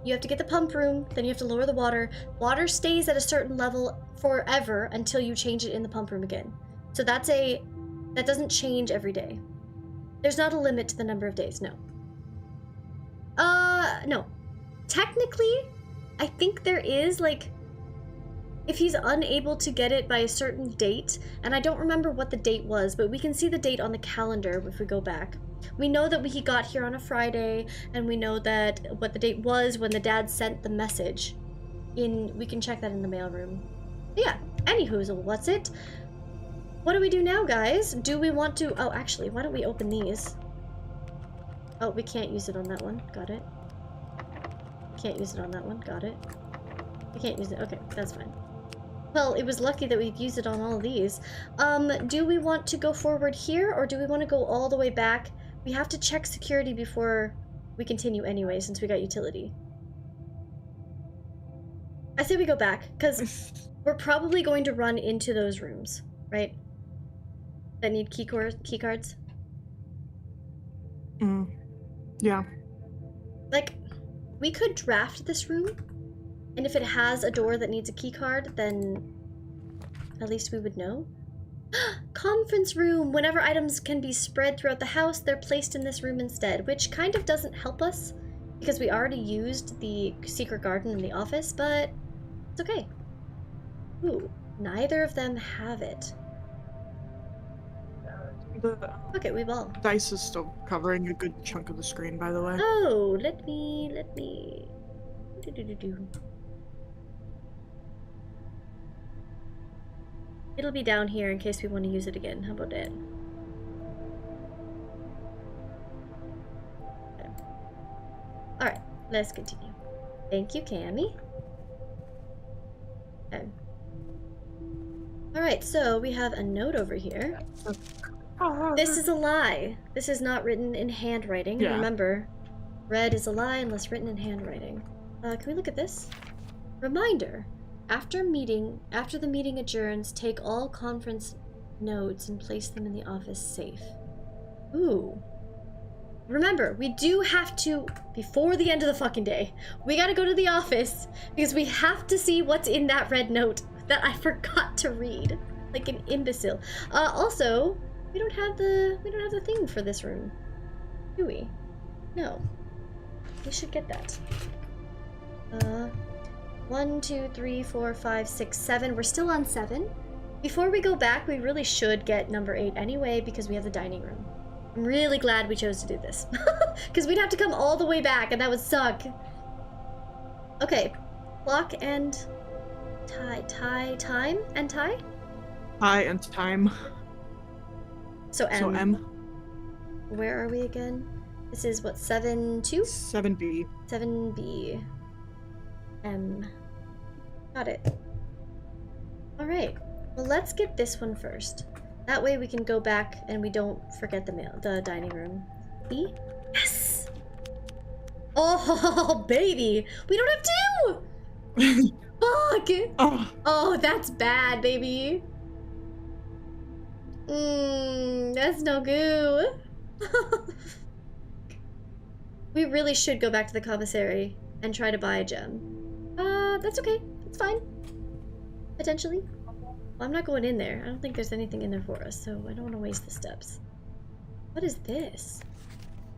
You have to get the pump room, then you have to lower the water. Water stays at a certain level forever until you change it in the pump room again. So that doesn't change every day. There's not a limit to the number of days, no. No. Technically, I think there is, like, if he's unable to get it by a certain date, and I don't remember what the date was, but we can see the date on the calendar if we go back. We know that he got here on a Friday, and we know that what the date was when the dad sent the message. We can check that in the mailroom. Yeah, anywhoozle, what's it? What do we do now, guys? Do we want to... Oh, actually, why don't we open these? Oh, we can't use it on that one. Got it. Can't use it on that one. Got it. We can't use it. Okay, that's fine. Well, it was lucky that we'd used it on all of these. Do we want to go forward here, or do we want to go all the way back? We have to check security before we continue anyway, since we got utility. I say we go back, because we're probably going to run into those rooms, right? That need key cards. Yeah. Like, we could draft this room, and if it has a door that needs a key card, then at least we would know. Conference room! Whenever items can be spread throughout the house, they're placed in this room instead, which kind of doesn't help us, because we already used the secret garden in the office, but it's okay. Ooh, neither of them have it. Okay, we've all. Dice is still covering a good chunk of the screen, by the way. Oh, let me. It'll be down here in case we want to use it again. How about that? Okay. Alright, let's continue. Thank you, Cammy. Okay. Alright, so we have a note over here. This is a lie. This is not written in handwriting. Yeah. Remember, red is a lie unless written in handwriting. Can we look at this? Reminder. After the meeting adjourns, take all conference notes and place them in the office safe. Ooh. Remember, we do have to, before the end of the fucking day, we gotta go to the office because we have to see what's in that red note that I forgot to read. Like an imbecile. Also, we don't have the thing for this room. Do we? No. We should get that. 1, 2, 3, 4, 5, 6, 7. We're still on 7. Before we go back, we really should get number 8 anyway because we have the dining room. I'm really glad we chose to do this. Because we'd have to come all the way back and that would suck. Okay. Clock and time and tie? Tie and time. So M. So M. Where are we again? This is what, 7-2? 7B. 7B. M. Got it. Alright. Well, let's get this one first. That way we can go back and we don't forget the dining room. B? Yes! Oh, baby! We don't have 2! Fuck! Oh, that's bad, baby. That's no goo. We really should go back to the commissary and try to buy a gem. That's okay. It's fine. Potentially. Well, I'm not going in there. I don't think there's anything in there for us, so I don't want to waste the steps. What is this?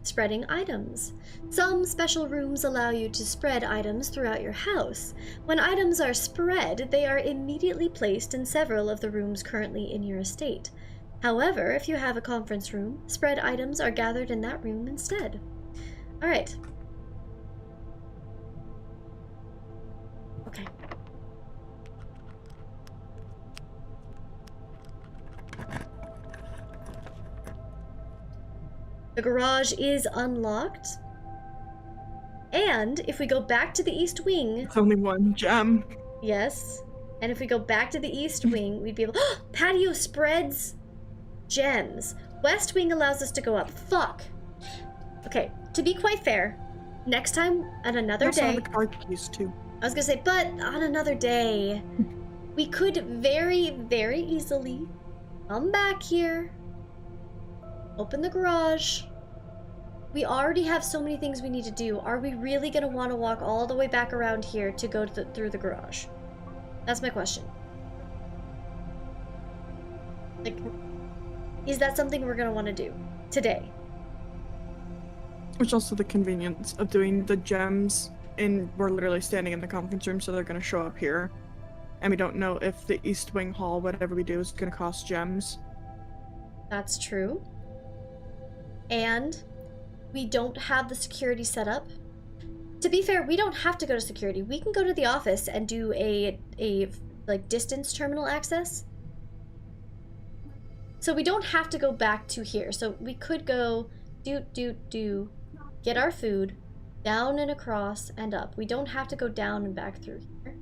Spreading items. Some special rooms allow you to spread items throughout your house. When items are spread, they are immediately placed in several of the rooms currently in your estate. However, if you have a conference room, spread items are gathered in that room instead. Alright. Okay. The garage is unlocked. And if we go back to the east wing... It's only one gem. Yes. And if we go back to the east wing, we'd be able... Patio spreads gems. West wing allows us to go up. Fuck. Okay, to be quite fair, next time on another day... the car keys too. I was gonna say, but on another day, we could very, very easily come back here, open the garage. We already have so many things we need to do. Are we really gonna want to walk all the way back around here to go through the garage? That's my question. Like, is that something we're gonna want to do today? Which also the convenience of doing the gems, and we're literally standing in the conference room, so they're gonna show up here. And we don't know if the East Wing Hall, whatever we do, is gonna cost gems. That's true. And we don't have the security set up. To be fair, we don't have to go to security. We can go to the office and do a like distance terminal access. So we don't have to go back to here. So we could go get our food, down and across and up. We don't have to go down and back through here.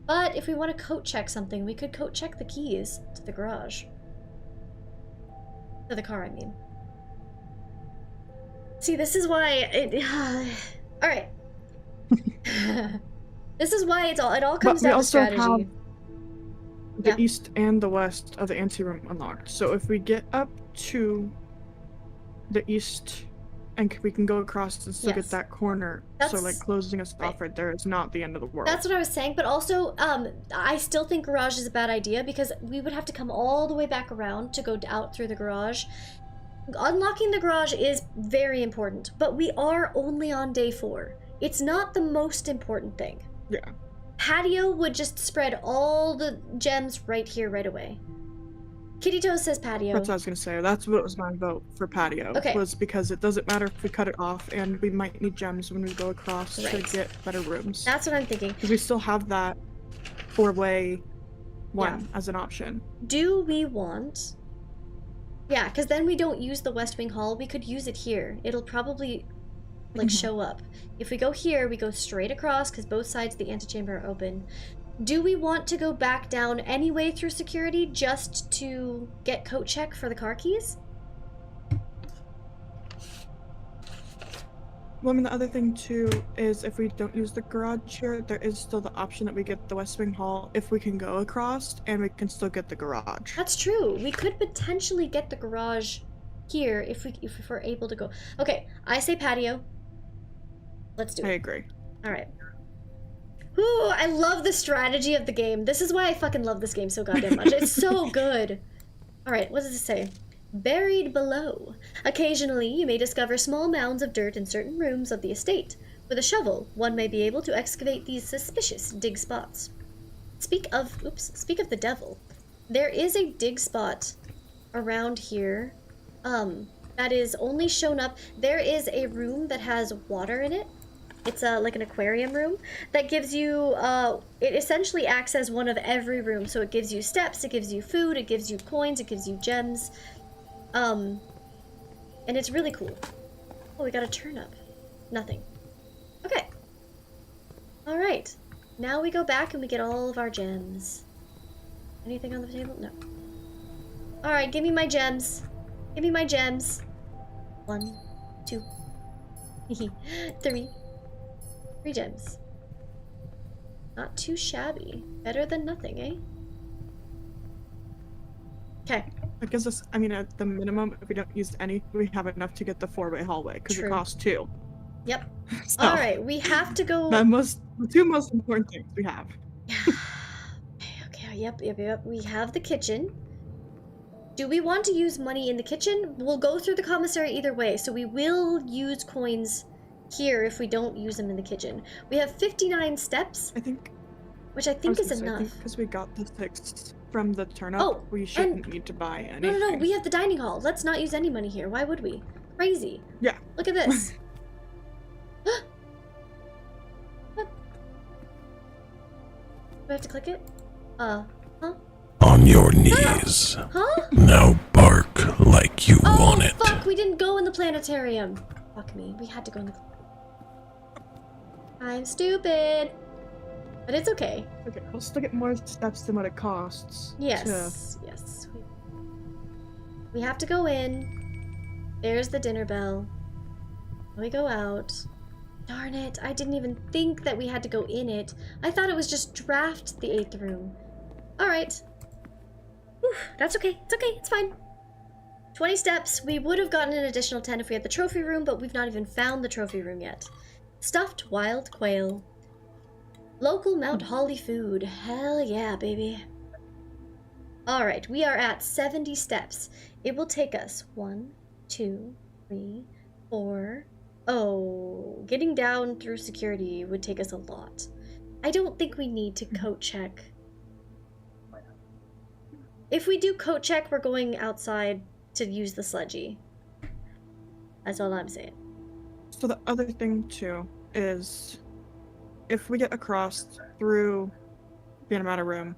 But if we want to coat check something, we could coat check the keys to the garage. To the car, I mean. See, this is why all right. This is why it all comes down to strategy. We also have the east and the west of the anteroom unlocked. So if we get up to the east and we can go across and still get that corner, so like closing us off right there is not the end of the world. That's what I was saying, but also I still think garage is a bad idea because we would have to come all the way back around to go out through the garage. Unlocking the garage is very important, but we are only on day 4. It's not the most important thing. Yeah. Patio would just spread all the gems right here, right away. Kitty Toes says patio. That's what I was gonna say. That's what was my vote for patio. Okay. Was because it doesn't matter if we cut it off, and we might need gems when we go across to get better rooms. That's what I'm thinking. Because we still have that 4-way one as an option. Do we want... Yeah, because then we don't use the West Wing Hall. We could use it here. It'll probably, like, show up. If we go here, we go straight across, because both sides of the antechamber are open. Do we want to go back down anyway through security just to get coat check for the car keys? Well, I mean, the other thing, too, is if we don't use the garage here, there is still the option that we get the West Wing Hall if we can go across, and we can still get the garage. That's true. We could potentially get the garage here if we're able to go. Okay, I say patio. Let's do it. I agree. All right. Ooh, I love the strategy of the game. This is why I fucking love this game so goddamn much. It's so good. All right, what does it say? Buried below. Occasionally, you may discover small mounds of dirt in certain rooms of the estate. With a shovel, one may be able to excavate these suspicious dig spots. Speak of the devil. There is a dig spot around here that is only shown up. There is a room that has water in it. It's like an aquarium room that gives you, it essentially acts as one of every room. So it gives you steps, it gives you food, it gives you coins, it gives you gems. And it's really cool. Oh, we got a turnip. Nothing. Okay. Alright. Now we go back and we get all of our gems. Anything on the table? No. Alright, give me my gems. Give me my gems. 1, 2, 3. 3 gems. Not too shabby. Better than nothing, eh? Okay. That gives us, I mean, at the minimum, if we don't use any, we have enough to get the 4-way hallway, because it costs 2. Yep. So, alright, we have to go... The 2 most important things we have. Okay, yep. We have the kitchen. Do we want to use money in the kitchen? We'll go through the commissary either way, so we will use coins here if we don't use them in the kitchen. We have 59 steps. Which I think is enough. Because we got the 6 from the turnip, we shouldn't need to buy anything. No, we have the dining hall. Let's not use any money here. Why would we? Crazy. Yeah. Look at this. What? Do I have to click it? Huh? On your knees. Huh? Now bark like you want it. Fuck we didn't go in the planetarium. Fuck me, we had to go in the... I'm stupid. But it's okay. Okay, we'll still get more steps than what it costs. Yes, yes. We have to go in. There's the dinner bell. We go out. Darn it, I didn't even think that we had to go in it. I thought it was just draft the 8th room. Alright. That's okay, it's okay, it's fine. 20 steps. We would have gotten an additional 10 if we had the trophy room, but we've not even found the trophy room yet. Stuffed wild quail. Local Mount Holly food. Hell yeah, baby. Alright, we are at 70 steps. It will take us 1, 2, 3, 4... Oh, getting down through security would take us a lot. I don't think we need to coat check. If we do coat check, we're going outside to use the sledgy. That's all I'm saying. So the other thing, too, is if we get across through the amount of room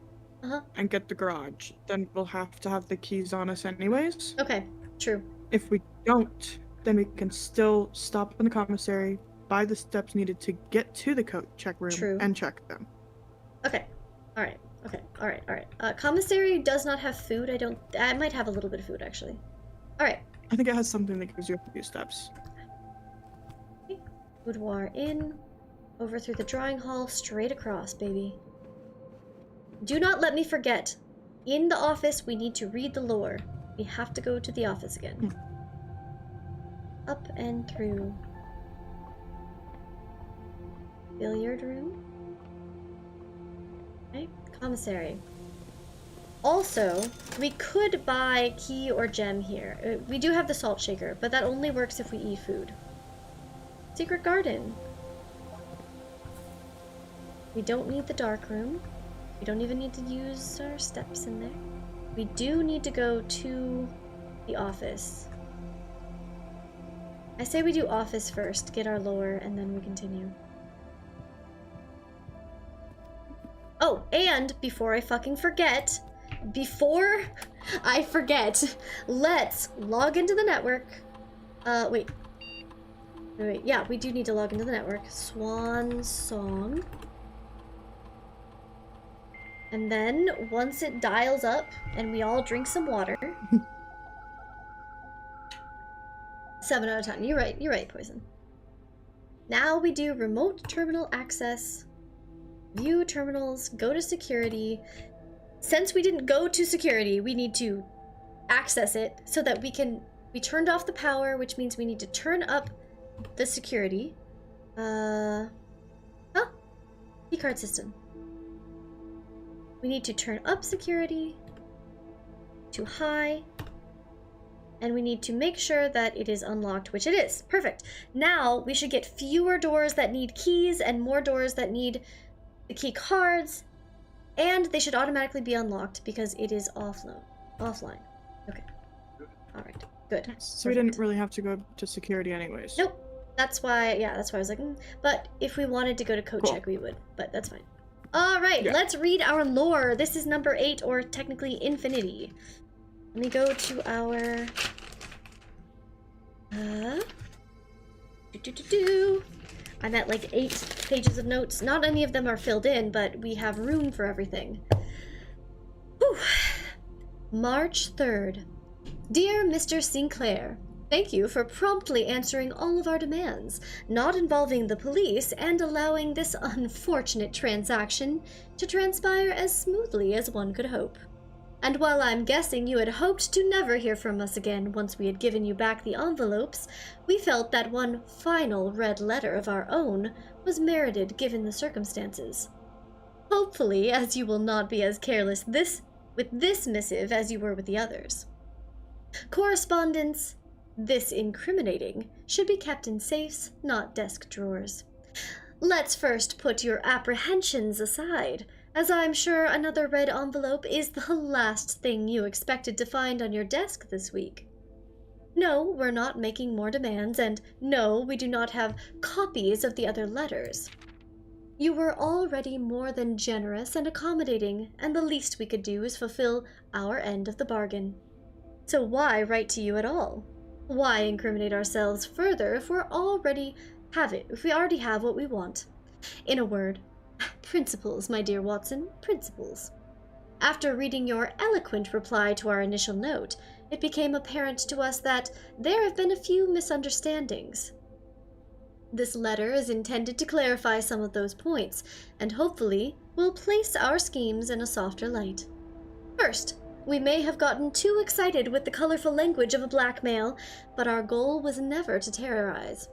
and get the garage, then we'll have to have the keys on us anyways. Okay, true. If we don't, then we can still stop in the commissary, buy the steps needed to get to the coat check room, and check them. Okay. Alright. Okay. Alright. Alright. Commissary does not have food. I might have a little bit of food, actually. Alright. I think it has something that gives you a few steps. Okay. Boudoir in. Over through the drawing hall, straight across, baby. Do not let me forget. In the office, we need to read the lore. We have to go to the office again. Up and through. Billiard room. Okay, commissary. Also, we could buy key or gem here. We do have the salt shaker, but that only works if we eat food. Secret garden. We don't need the dark room. We don't even need to use our steps in there. We do need to go to the office. I say we do office first, get our lore, and then we continue. Oh, and before I fucking forget, let's log into the network. Wait. Yeah, we do need to log into the network. Swan Song. And then, once it dials up, and we all drink some water... 7 out of 10. You're right, Poison. Now we do remote terminal access, view terminals, go to security. Since we didn't go to security, we need to access it so that we turned off the power, which means we need to turn up the security. Keycard system. We need to turn up security to high. And we need to make sure that it is unlocked, which it is. Perfect. Now, we should get fewer doors that need keys and more doors that need the key cards. And they should automatically be unlocked because it is offline. Okay. Alright. Good. So we didn't really have to go to security anyways. Nope. That's why I was like, But if we wanted to go to code check, we would. But that's fine. Alright, let's read our lore. This is number 8, or technically infinity. Let me go to our... I'm at like 8 pages of notes. Not any of them are filled in, but we have room for everything. Whew. March 3rd. Dear Mr. Sinclair, thank you for promptly answering all of our demands, not involving the police, and allowing this unfortunate transaction to transpire as smoothly as one could hope. And while I'm guessing you had hoped to never hear from us again once we had given you back the envelopes, we felt that one final red letter of our own was merited given the circumstances. Hopefully, as you will not be as careless with this missive as you were with the others. Correspondence, this incriminating, should be kept in safes, not desk drawers. Let's first put your apprehensions aside, as I'm sure another red envelope is the last thing you expected to find on your desk this week. No, we're not making more demands, and no, we do not have copies of the other letters. You were already more than generous and accommodating, and the least we could do is fulfill our end of the bargain. So why write to you at all? Why incriminate ourselves further if we already have what we want? In a word, principles, my dear Watson, principles. After reading your eloquent reply to our initial note, it became apparent to us that there have been a few misunderstandings. This letter is intended to clarify some of those points, and hopefully will place our schemes in a softer light. First, we may have gotten too excited with the colorful language of a blackmail, but our goal was never to terrorize.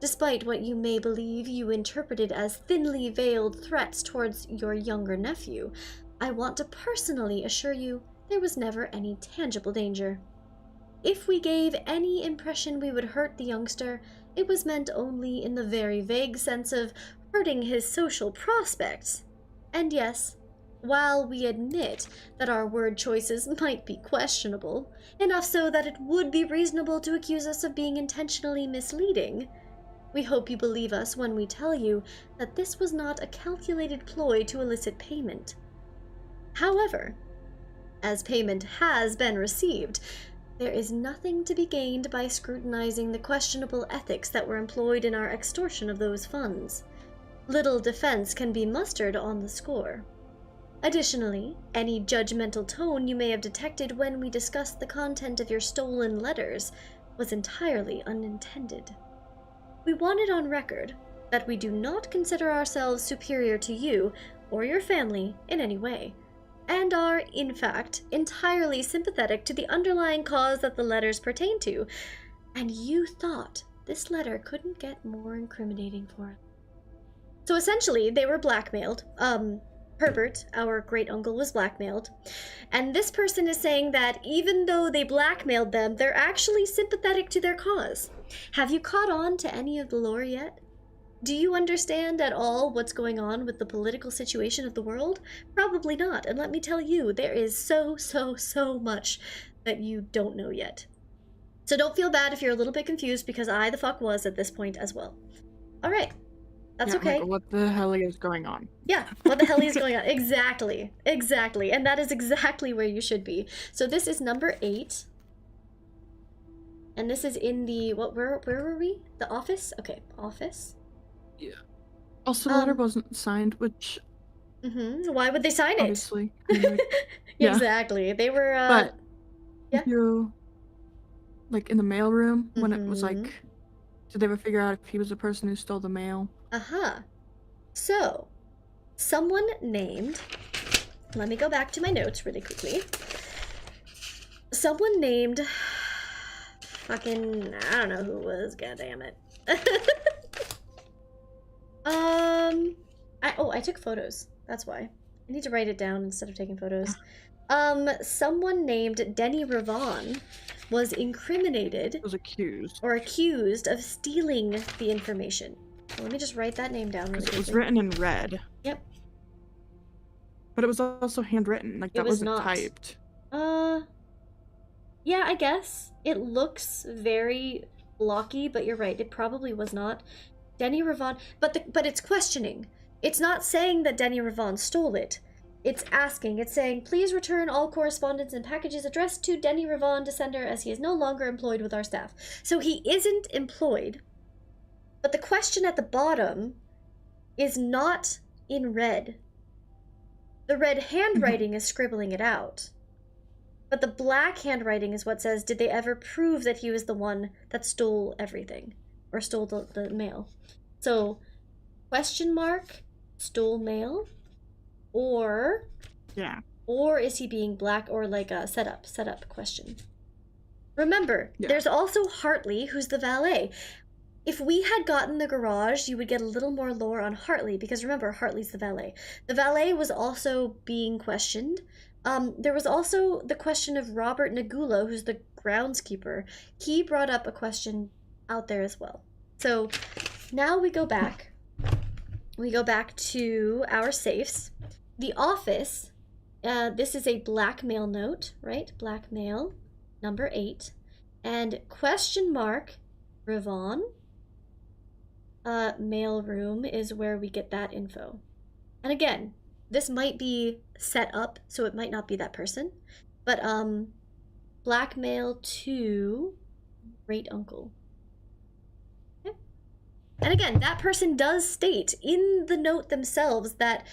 Despite what you may believe you interpreted as thinly veiled threats towards your younger nephew, I want to personally assure you there was never any tangible danger. If we gave any impression we would hurt the youngster, it was meant only in the very vague sense of hurting his social prospects. And yes, while we admit that our word choices might be questionable, enough so that it would be reasonable to accuse us of being intentionally misleading, we hope you believe us when we tell you that this was not a calculated ploy to elicit payment. However, as payment has been received, there is nothing to be gained by scrutinizing the questionable ethics that were employed in our extortion of those funds. Little defense can be mustered on the score. Additionally, any judgmental tone you may have detected when we discussed the content of your stolen letters was entirely unintended. We want it on record that we do not consider ourselves superior to you or your family in any way, and are, in fact, entirely sympathetic to the underlying cause that the letters pertain to, and you thought this letter couldn't get more incriminating for us. So essentially, they were blackmailed. Herbert, our great-uncle, was blackmailed, and this person is saying that even though they blackmailed them, they're actually sympathetic to their cause. Have you caught on to any of the lore yet? Do you understand at all what's going on with the political situation of the world? Probably not, and let me tell you, there is so much that you don't know yet. So don't feel bad if you're a little bit confused, because I the fuck was at this point as well. Alright, that's okay. Michael, what the hell is going on? Yeah, what the hell is going on? Exactly, and that is exactly where you should be. So this is number 8. And this is in the, where were we? The office? Okay, office. Yeah. Also, the letter wasn't signed, which... Why would they sign it? Obviously. Yeah. Exactly. They were, But yeah. if you, like, in the mailroom, when it was like... Did they ever figure out if he was the person who stole the mail? So, someone named... Let me go back to my notes really quickly. Someone named... Fucking... I don't know who it was, goddammit. I took photos. That's why. I need to write it down instead of taking photos. Someone named Denny Ravon was incriminated. Was accused. Or accused of stealing the information. So let me just write that name down really quickly. It was written in red. Yep. But it was also handwritten. Like, that wasn't typed. Yeah, I guess. It looks very blocky, but you're right. It probably was not. Denny Ravon, but it's questioning. It's not saying that Denny Ravon stole it. It's asking. It's saying, please return all correspondence and packages addressed to Denny Ravon to sender, as he is no longer employed with our staff. So he isn't employed, but the question at the bottom is not in red. The red handwriting is scribbling it out. But the black handwriting is what says, did they ever prove that he was the one that stole everything? Or stole the mail? So, question mark, stole mail? Or... Yeah. Or is he being black, or like a setup question? Remember, there's also Hartley, who's the valet. If we had gotten the garage, you would get a little more lore on Hartley, because remember, Hartley's the valet. The valet was also being questioned. There was also the question of Robert Nagula, who's the groundskeeper. He brought up a question out there as well. So now we go back. We go back to our safes. The office, this is a blackmail note, right? Blackmail, number 8. And question mark, Ravon. Mail room is where we get that info. And again, this might be set up, so it might not be that person. But blackmail to great uncle. Okay. And again, that person does state in the note themselves that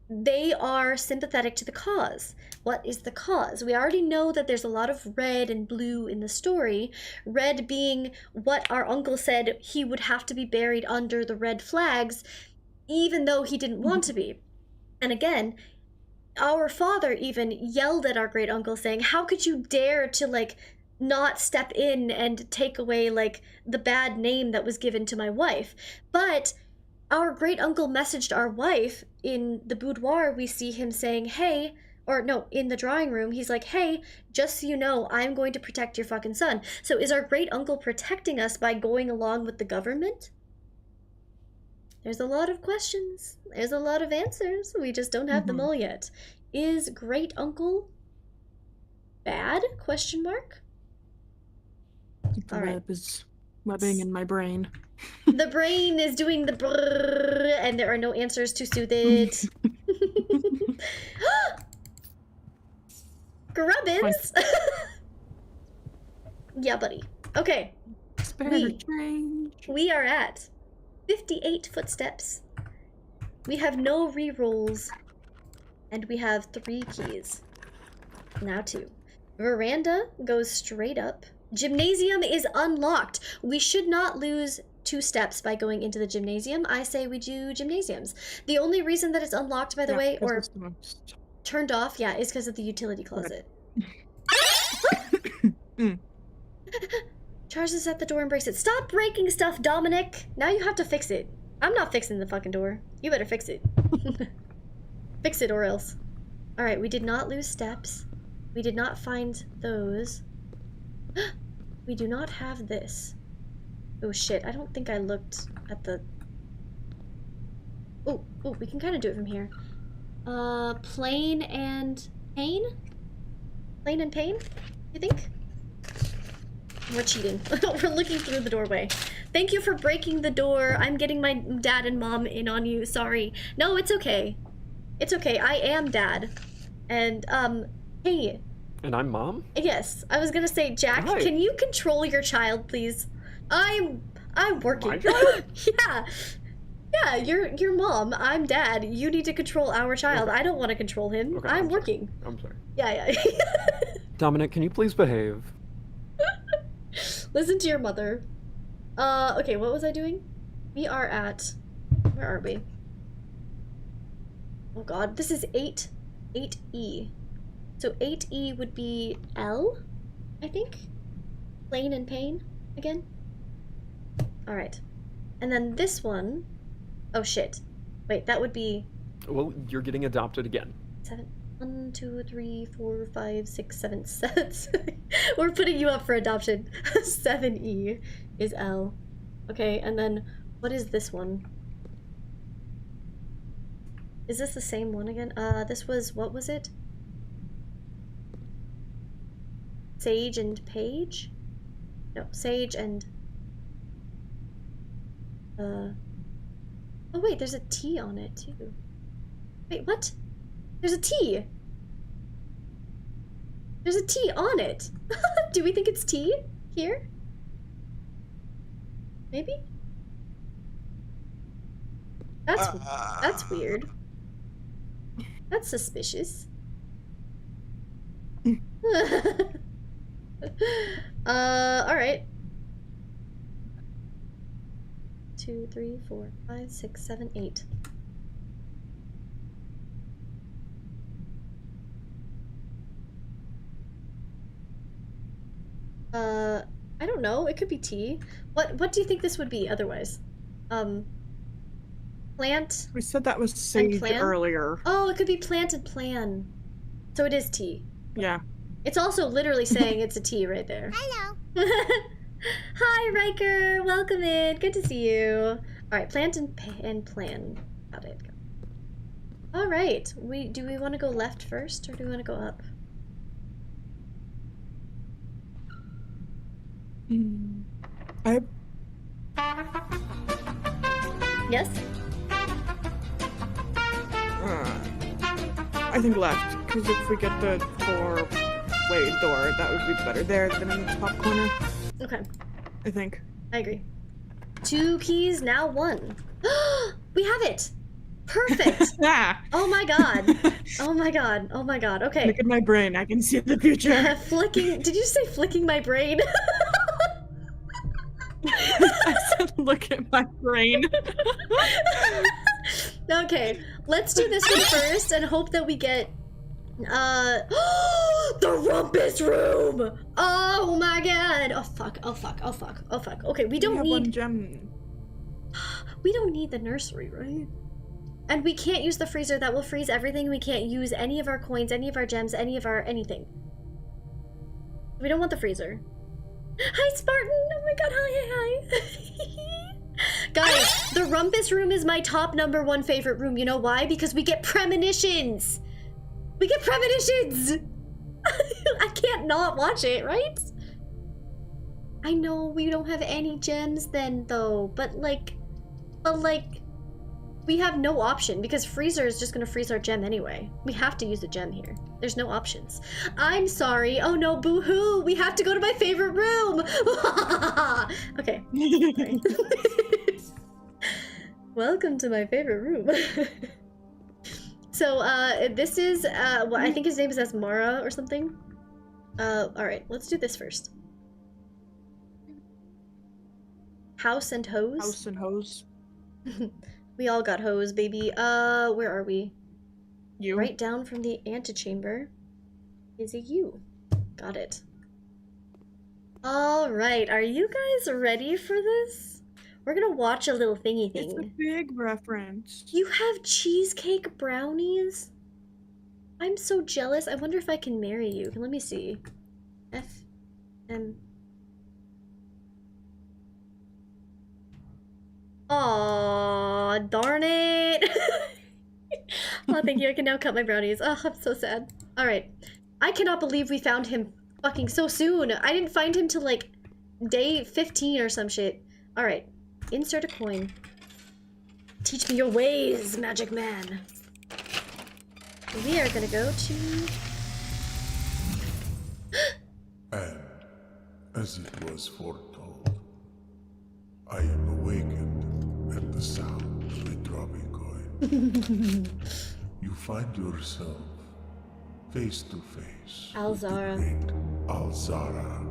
they are sympathetic to the cause. What is the cause? We already know that there's a lot of red and blue in the story. Red being what our uncle said he would have to be buried under the red flags, even though he didn't want to be. And again, our father even yelled at our great uncle saying, how could you dare to like not step in and take away like the bad name that was given to my wife? But our great uncle messaged our wife in the boudoir. We see him saying, hey, or no, in the drawing room, he's like, hey, just so you know, I'm going to protect your fucking son. So is our great uncle protecting us by going along with the government? There's a lot of questions. There's a lot of answers. We just don't have them all yet. Is great uncle bad? Question mark. The web is webbing in my brain. The brain is doing the brrrr, and there are no answers to soothe it. Grubbins! Yeah, buddy. Okay. We are at 58 footsteps. We have no re-rolls. And we have 3 keys. Now 2. Veranda goes straight up. Gymnasium is unlocked. We should not lose 2 steps by going into the gymnasium. I say we do gymnasiums. The only reason that it's unlocked, by the way, or turned off, yeah, is because of the utility closet. Charles is at the door and breaks it. Stop breaking stuff, Dominic! Now you have to fix it. I'm not fixing the fucking door. You better fix it. Fix it or else. Alright, we did not lose steps. We did not find those. We do not have this. Oh shit, I don't think I looked at the... Oh, we can kind of do it from here. Plain and pain? Plain and pain, you think? We're cheating. We're looking through the doorway. Thank you for breaking the door. I'm getting my dad and mom in on you. Sorry. No, it's okay. It's okay. I am dad. And, hey. And I'm mom? Yes. I was gonna say, Jack, Hi. can you control your child, please? I'm working. My child? Yeah. Yeah, you're mom. I'm dad. You need to control our child. Okay. I don't want to control him. Okay, I'm working. I'm sorry. Yeah. Dominic, can you please behave? Listen to your mother. Okay, what was I doing? We are at... Where are we? Oh god, this is 8E. So 8E would be L, I think? Plain and pain, again? Alright. And then this one... Oh shit. Wait, that would be... Well, you're getting adopted again. 7... 1, 2, 3, 4, 5, 6, 7, 7. We're putting you up for adoption. 7E is L. Okay, and then what is this one? Is this the same one again? This was, what was it? Sage and Page? No, Sage and... Oh wait, there's a T on it too. Wait, what? There's a T! There's a T on it! Do we think it's T here? Maybe? That's weird. That's suspicious. Alright. 2, 3, 4, 5, 6, 7, 8. I don't know. It could be T. What do you think this would be otherwise? Plant. We said that was sage earlier. Oh, it could be plant and plan. So it is T. Yeah. It's also literally saying it's a T right there. Hello. Hi, Riker. Welcome in. Good to see you. All right, plant and plan. Got it. All right. Do we want to go left first, or do we want to go up? Yes? I think left, because if we get the 4-way door, that would be better there than in the top corner. Okay. I think. I agree. 2 keys, now 1. We have it! Perfect! Oh my god. Oh my god. Oh my god. Okay. Look at my brain. I can see the future. Flicking. Did you say flicking my brain? I said look at my brain. Okay. Let's do this one first and hope that we get the rumpus room! Oh my god! Oh fuck, oh fuck, oh fuck, oh fuck. Okay, we don't need one gem. We don't need the nursery, right? And we can't use the freezer, that will freeze everything. We can't use any of our coins, any of our gems, any of our anything. We don't want the freezer. Hi Spartan! Oh my god, hi. Guys, the rumpus room is my top #1 favorite room. You know why? Because we get premonitions! We get premonitions! I can't not watch it, right? I know we don't have any gems then, though, but like, we have no option because freezer is just gonna freeze our gem anyway. We have to use a gem here. There's no options. I'm sorry. Oh no, boo-hoo! We have to go to my favorite room! Okay. Welcome to my favorite room. So, this is, well, I think his name is Asmara or something. Alright, let's do this first. House and hose? House and hose. We all got hose, baby. Where are we? You. Right down from the antechamber is a U. Got it. Alright, are you guys ready for this? We're gonna watch a little thingy thing. It's a big reference. You have cheesecake brownies? I'm so jealous. I wonder if I can marry you. Let me see. F-M... Aw, darn it. Oh, thank you. I can now cut my brownies. Oh, I'm so sad. Alright. I cannot believe we found him fucking so soon. I didn't find him till like day 15 or some shit. Alright. Insert a coin. Teach me your ways, magic man. We are gonna go to... And, as it was foretold, I am awakened at the sound of a dropping coin. You find yourself face to face Alzara. with the great Alzara.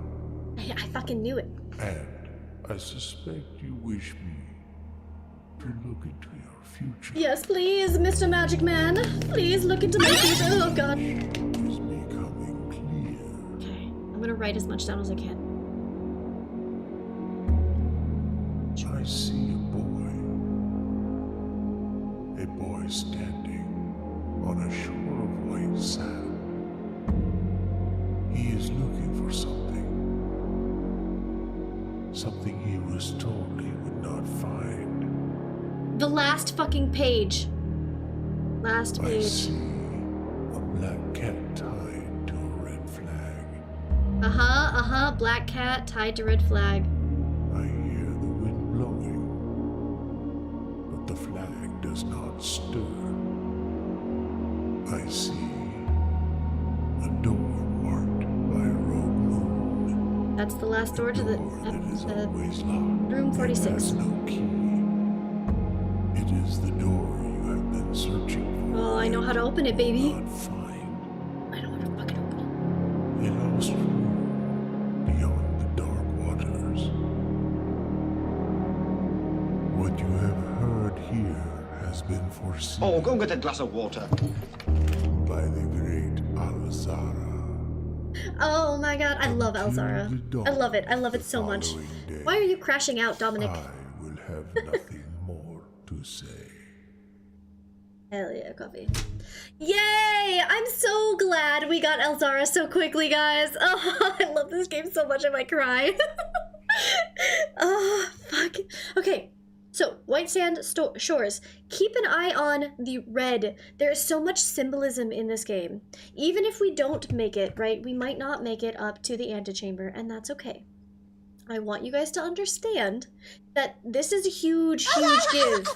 I fucking knew it. And I suspect you wish me to look into your future. Yes, please, Mr. Magic Man. Please look into my future. Oh, God. Is becoming clear. Okay, I'm gonna write as much down as I can. I see a boy standing on a shore of white sand. He is looking for something he was told he would not find. The last fucking page. Last I page. see a black cat tied to a red flag. Black cat tied to red flag. I hear the wind blowing, but the flag does not stir. I see a door marked by a rogue moon. That's the last door to the Always locked. room 46. It has no key. It is the door you have been searching for. Oh, I know how to open it, baby. Not find. I know how to fucking open A lost room beyond the dark waters. What you have heard here has been foreseen. Oh, go and get a glass of water. By the great Alzara. it. Oh my god, I love Alzara. I love it. I love it so much. Why are you crashing out, Dominic? I will have nothing more to say. Hell yeah, coffee. Yay! I'm so glad we got Alzara so quickly, guys. Oh, I love this game so much I might cry. Oh, fuck. Okay, so White Sand Shores. Keep an eye on the red. There is so much symbolism in this game. Even if we don't make it, right? We might not make it up to the antechamber, and that's okay. I want you guys to understand that this is a huge, huge give.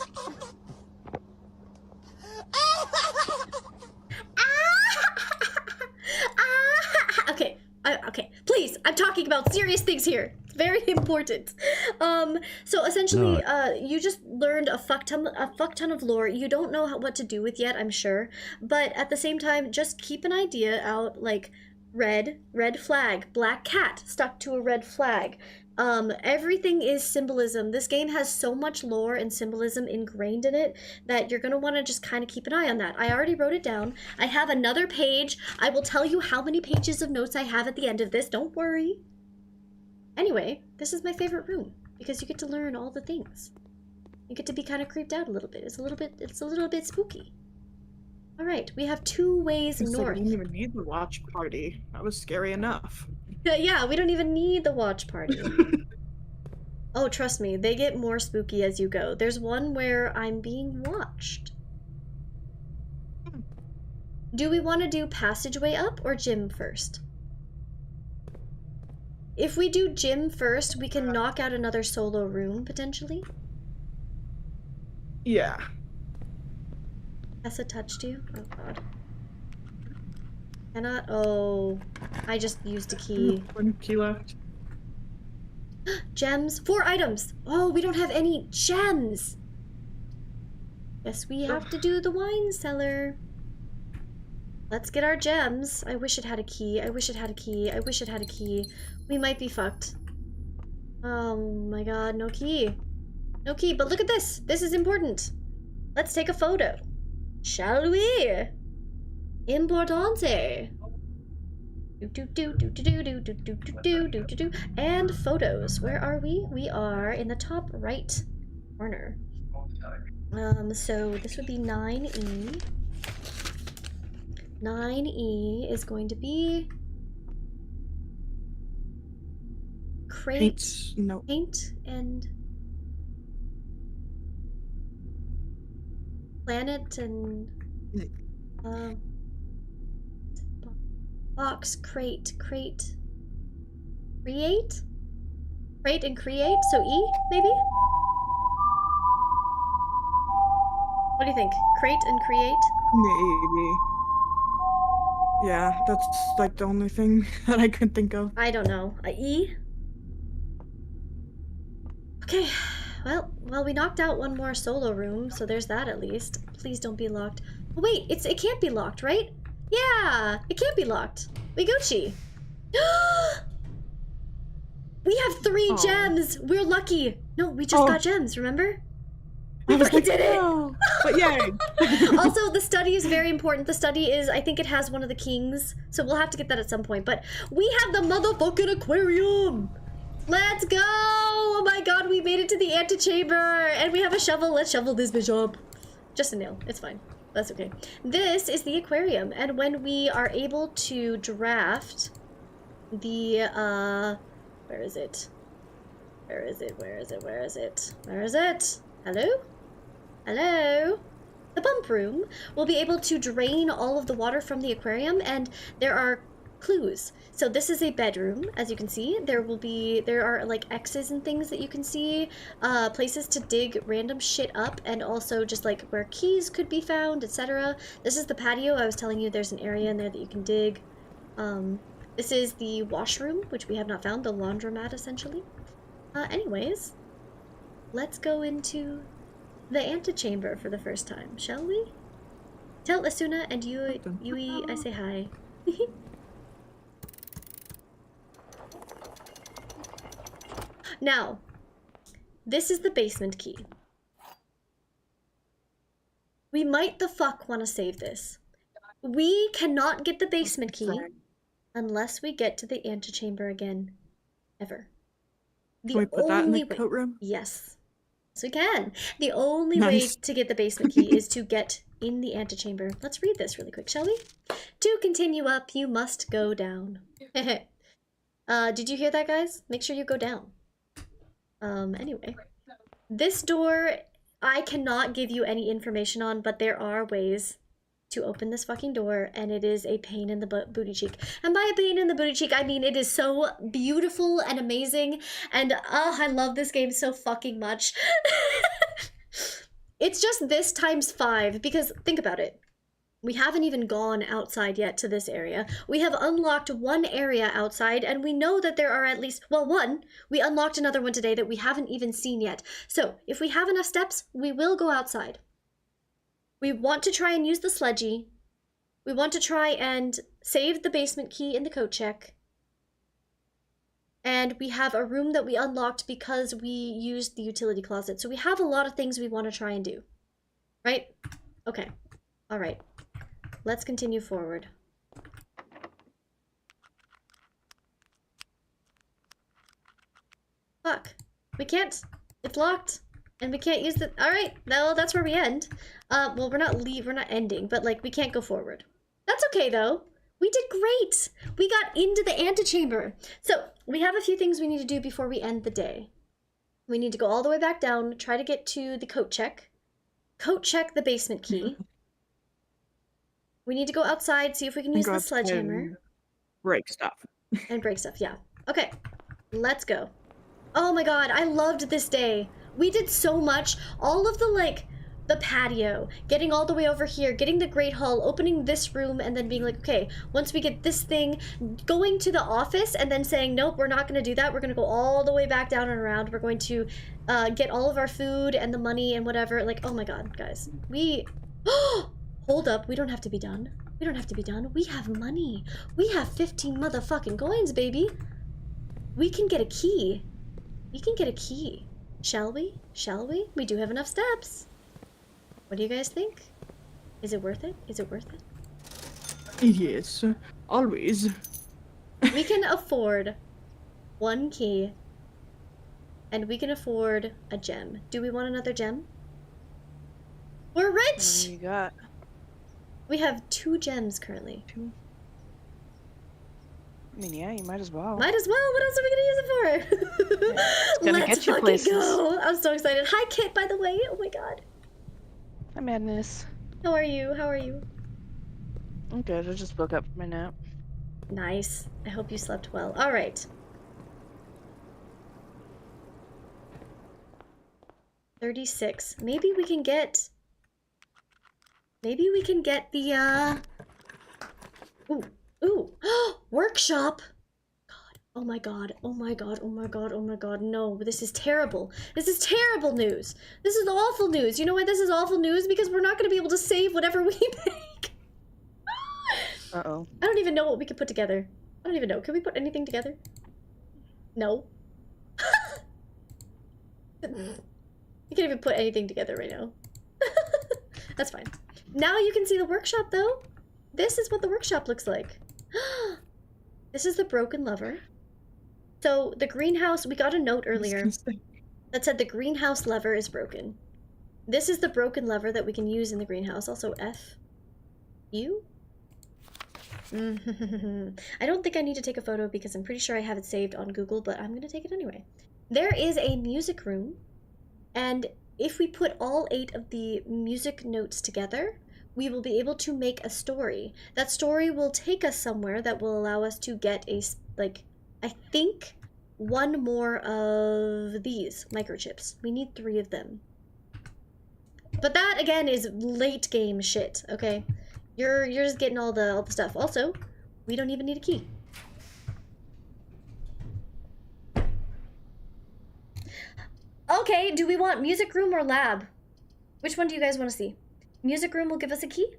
Okay, okay, please, I'm talking about serious things here. Very important. So essentially, you just learned a fuck ton of lore. You don't know what to do with yet, I'm sure. But at the same time, just keep an idea out, like red flag, black cat stuck to a red flag. Everything is symbolism. This game has so much lore and symbolism ingrained in it that you're gonna want to just kind of keep an eye on that. I already wrote it down. I have another page. I will tell you how many pages of notes I have at the end of this. Don't worry. Anyway, this is my favorite room because you get to learn all the things. You get to be kind of creeped out a little bit. It's a little bit spooky. All right, we have 2 ways north. I didn't even need the watch party. That was scary enough. Yeah, we don't even need the watch party. Oh, trust me, they get more spooky as you go. There's one where I'm being watched. Do we want to do passageway up or gym first? If we do gym first, we can knock out another solo room, potentially. Yeah. Tessa touched you? Oh, God. Cannot? Oh, I just used a key. One key left. Gems? 4 items! Oh, we don't have any gems! Guess we have to do the wine cellar. Let's get our gems. I wish it had a key. I wish it had a key. I wish it had a key. We might be fucked. Oh my god, no key. No key, but look at this. This is important. Let's take a photo. Shall we? Importante. And photos. Where are we? We are in the top right corner. So this would be 9E. 9E is going to be crate, paint, and planet, and box, crate, create, and create. So E, maybe. What do you think? Crate and create? Maybe. Yeah, that's like the only thing that I could think of. I don't know. E? Okay, well, we knocked out one more solo room, so there's that at least. Please don't be locked. Oh, wait, it can't be locked, right? Yeah, it can't be locked. We Gucci. We have 3 gems. We're lucky. No, we just got gems, remember? We fucking did it! But yay! Also, the study is very important. The study is, I think it has one of the kings, so we'll have to get that at some point. But we have the motherfucking aquarium! Let's go! Oh my god, we made it to the antechamber! And we have a shovel. Let's shovel this bitch up. Just a nail. It's fine. That's okay. This is the aquarium, and when we are able to draft the, where is it? Where is it? Where is it? Where is it? Where is it? Hello? Hello? The pump room. We'll be able to drain all of the water from the aquarium, and there are clues. So this is a bedroom, as you can see. There are like X's and things that you can see, places to dig random shit up, and also just like where keys could be found, etc. This is the patio. I was telling you there's an area in there that you can dig. This is the washroom, which we have not found, the laundromat essentially. Anyways, let's go into the antechamber for the first time, shall we? Tell Asuna and Yui I say hi. Now, this is the basement key. We might the fuck want to save this. We cannot get the basement key unless we get to the antechamber again. Ever. Can we put that in the coat room? Yes. Yes, we can. The only way to get the basement key is to get in the antechamber. Let's read this really quick, shall we? To continue up, you must go down. Did you hear that, guys? Make sure you go down. Anyway. This door, I cannot give you any information on, but there are ways to open this fucking door, and it is a pain in the booty cheek. And by a pain in the booty cheek, I mean it is so beautiful and amazing, and I love this game so fucking much. It's just this times 5, because think about it. We haven't even gone outside yet to this area. We have unlocked one area outside, and we know that there are at least, well, one. We unlocked another one today that we haven't even seen yet. So, if we have enough steps, we will go outside. We want to try and use the sledgy. We want to try and save the basement key in the code check. And we have a room that we unlocked because we used the utility closet. So we have a lot of things we want to try and do. Right? Okay. All right. Let's continue forward. Fuck. We can't. It's locked. And we can't use the... Alright, no, that's where we end. Well, we're not ending, but, like, we can't go forward. That's okay, though. We did great. We got into the antechamber. So, we have a few things we need to do before we end the day. We need to go all the way back down, try to get to the coat check. Coat check the basement key. We need to go outside, see if we can use the sledgehammer. Break stuff. And break stuff, yeah. Okay, let's go. Oh my god, I loved this day. We did so much. All of the, like, the patio, getting all the way over here, getting the Great Hall, opening this room, and then being like, okay, once we get this thing, going to the office, and then saying, nope, we're not going to do that. We're going to go all the way back down and around. We're going to get all of our food and the money and whatever. Like, oh my god, guys. We... Hold up. We don't have to be done. We don't have to be done. We have money. We have 15 motherfucking coins, baby. We can get a key. We can get a key. Shall we? Shall we? We do have enough steps. What do you guys think? Is it worth it? Is it worth it? Yes, always. We can afford one key. And we can afford a gem. Do we want another gem? We're rich! What do you got? We have 2 gems currently. 2? I mean, yeah, you might as well. Might as well. What else are we gonna use it for? It's gonna Let's get you fucking places. go. I'm so excited. Hi, Kit, by the way. Oh my god. Hi, Madness. How are you? How are you? I'm good. I just woke up from my nap. Nice. I hope you slept well. All right. 36. Maybe we can get... Maybe we can get the, Ooh. Ooh. Workshop! God. Oh my god. Oh my god. Oh my god. Oh my god. No. This is terrible. This is terrible news. This is awful news. You know why this is awful news? Because we're not going to be able to save whatever we make. Uh-oh. I don't even know what we could put together. I don't even know. Can we put anything together? No. You can't even put anything together right now. That's fine. Now you can see the workshop, though. This is what the workshop looks like. This is the broken lever. So the greenhouse, we got a note earlier that said the greenhouse lever is broken. This is the broken lever that we can use in the greenhouse. Also F. U? I don't think I need to take a photo because I'm pretty sure I have it saved on Google, but I'm going to take it anyway. There is a music room, and if we put all 8 of the music notes together, we will be able to make a story. That story will take us somewhere that will allow us to get a, like, I think 1 more of these microchips. We need 3 of them. But that, again, is late game shit, okay? You're just getting all the stuff. Also, we don't even need a key. Okay, do we want music room or lab? Which one do you guys want to see? Music room will give us a key,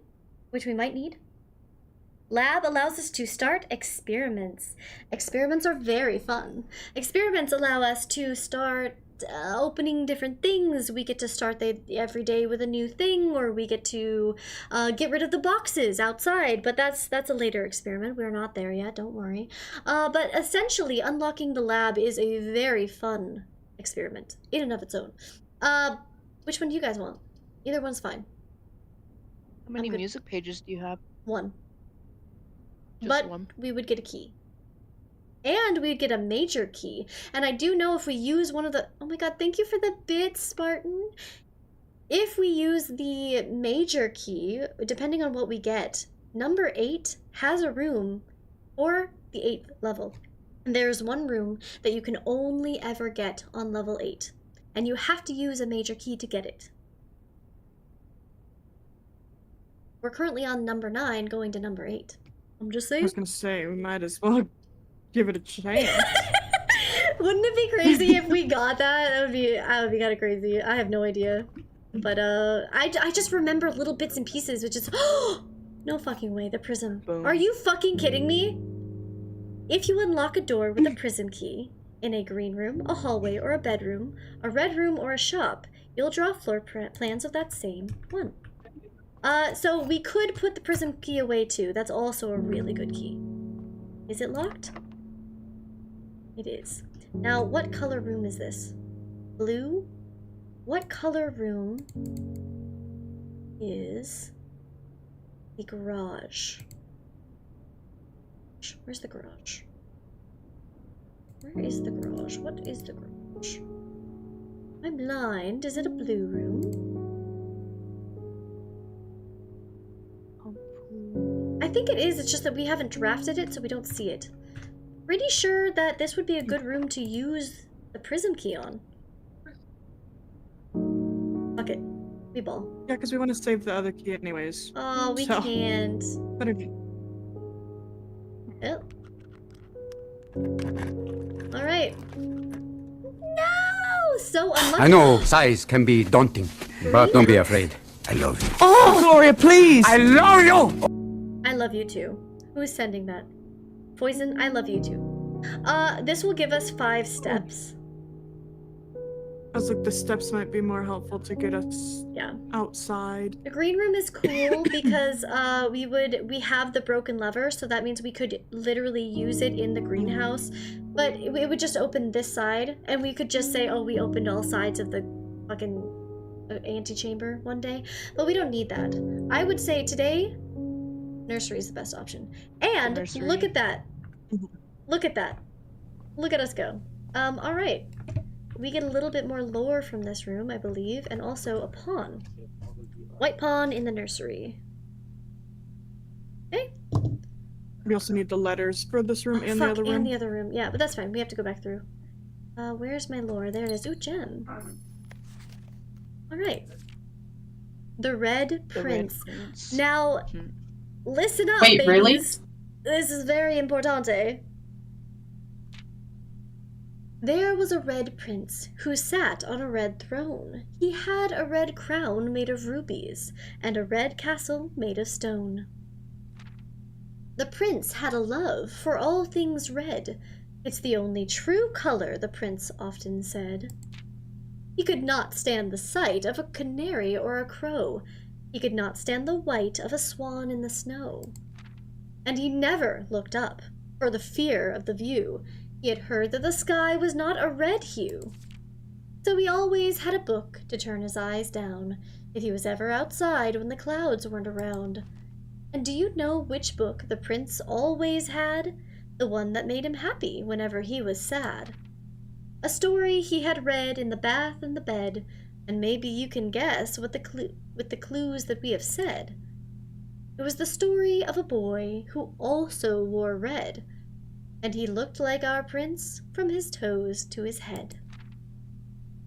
which we might need. Lab allows us to start experiments. Experiments are very fun. Experiments allow us to start opening different things. We get to start every day with a new thing, or we get to get rid of the boxes outside, but that's a later experiment. We're not there yet, don't worry. But essentially, unlocking the lab is a very fun experiment in and of its own. Which one do you guys want? Either one's fine. How many music pages do you have? 1. Just but 1? We would get a key. And we'd get a major key. And I do know if we use one of the... Oh my god, thank you for the bits, Spartan. If we use the major key, depending on what we get, number 8 has a room for the 8th level. And there's 1 room that you can only ever get on level 8. And you have to use a major key to get it. We're currently on number 9, going to number 8. I'm just I saying. was gonna say, we might as well give it a chance. Wouldn't it be crazy if we got that? That would be kind of crazy. I have no idea. But I just remember little bits and pieces, which is no fucking way. The prism. Boom. Are you fucking kidding me? If you unlock a door with a prism key in a green room, a hallway, or a bedroom, a red room, or a shop, you'll draw floor plans of that same one. So we could put the prism key away too. That's also a really good key. Is it locked? It is. Now, what color room is this? Blue? What color room is the garage? Where's the garage? Where is the garage? What is the garage? I'm blind. Is it a blue room? I think it is. It's just that we haven't drafted it, so we don't see it. Pretty sure that this would be a good room to use the prism key on. Fuck it. We ball. Yeah, because we want to save the other key anyways. Oh, we So- can't. But if Oh. Alright. No! So unlucky. I know size can be daunting, but don't be afraid. I love you. Oh, Gloria, please! I love you! I love you too. Who's sending that? Poison, I love you too. This will give us 5 steps. I was like, the steps might be more helpful to get us Yeah. outside. The green room is cool because we have the broken lever, so that means we could literally use it in the greenhouse. But it would just open this side, and we could just say, oh, we opened all sides of the fucking antechamber one day. But we don't need that. I would say today, nursery is the best option. And Nursery. look at that. Look at that. Look at us go. All right. We get a little bit more lore from this room, I believe, and also a pawn. White pawn in the nursery. Okay. We also need the letters for this room and the other room. And the other room. Yeah, but that's fine. We have to go back through. Where's my lore? There it is. Ooh, gem. Alright. The Red Prince. Now, listen up, Wait, babies. really? This is very importante. There was a red prince who sat on a red throne. He had a red crown made of rubies, and a red castle made of stone. The prince had a love for all things red. It's the only true color, the prince often said. He could not stand the sight of a canary or a crow. He could not stand the white of a swan in the snow. And he never looked up, for the fear of the view. He had heard that the sky was not a red hue. So he always had a book to turn his eyes down, if he was ever outside when the clouds weren't around. And do you know which book the prince always had? The one that made him happy whenever he was sad. A story he had read in the bath and the bed, and maybe you can guess what with the clues that we have said. It was the story of a boy who also wore red, and he looked like our prince from his toes to his head.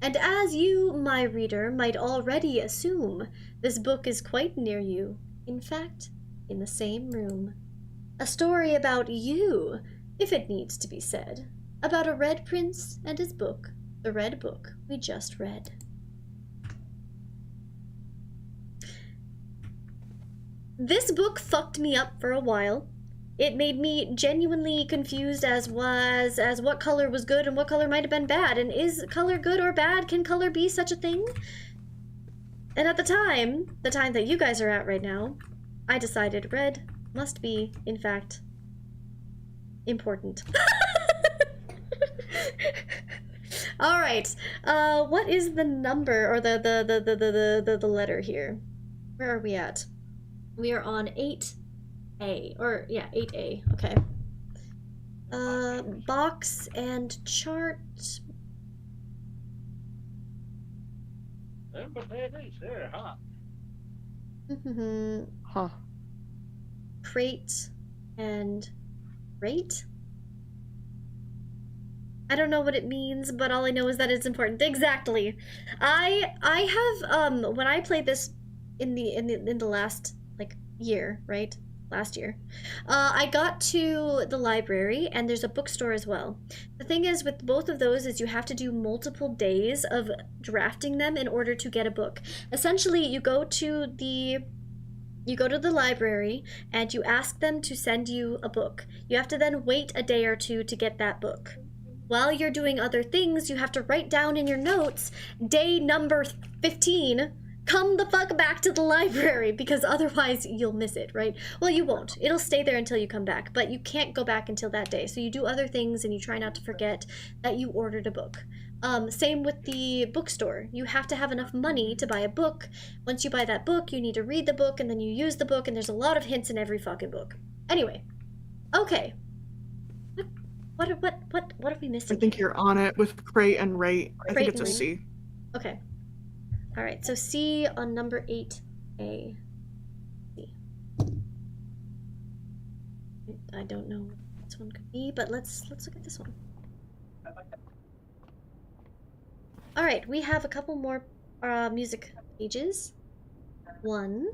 And as you, my reader, might already assume, this book is quite near you, in fact, in the same room. A story about you, if it needs to be said, about a red prince and his book, the red book we just read. This book fucked me up for a while. It made me genuinely confused as what color was good and what color might have been bad. And is color good or bad? Can color be such a thing? And at the time that you guys are at right now, I decided red must be, in fact, important. All right. What is the number or the letter here? Where are we at? We are on 8A. Or, yeah, 8A. Okay. Box and chart. Huh. Crate and rate? I don't know what it means, but all I know is that it's important. Exactly. I have when I played this in the last like year, right? Last year. I got to the library, and there's a bookstore as well. The thing is with both of those is you have to do multiple days of drafting them in order to get a book. Essentially, you go to the library and you ask them to send you a book. You have to then wait a day or two to get that book. While you're doing other things, you have to write down in your notes, day number 15, come the fuck back to the library, because otherwise you'll miss it, right? Well, you won't. It'll stay there until you come back, but you can't go back until that day. So you do other things and you try not to forget that you ordered a book. Same with the bookstore. You have to have enough money to buy a book. Once you buy that book, you need to read the book, and then you use the book, and there's a lot of hints in every fucking book. Anyway, okay. What are we missing? I think you're on it with crate and rate. I think it's a C. Okay. All right, so C on number 8A. C. I don't know what this one could be, but let's look at this one. All right, we have a couple more music pages. 1,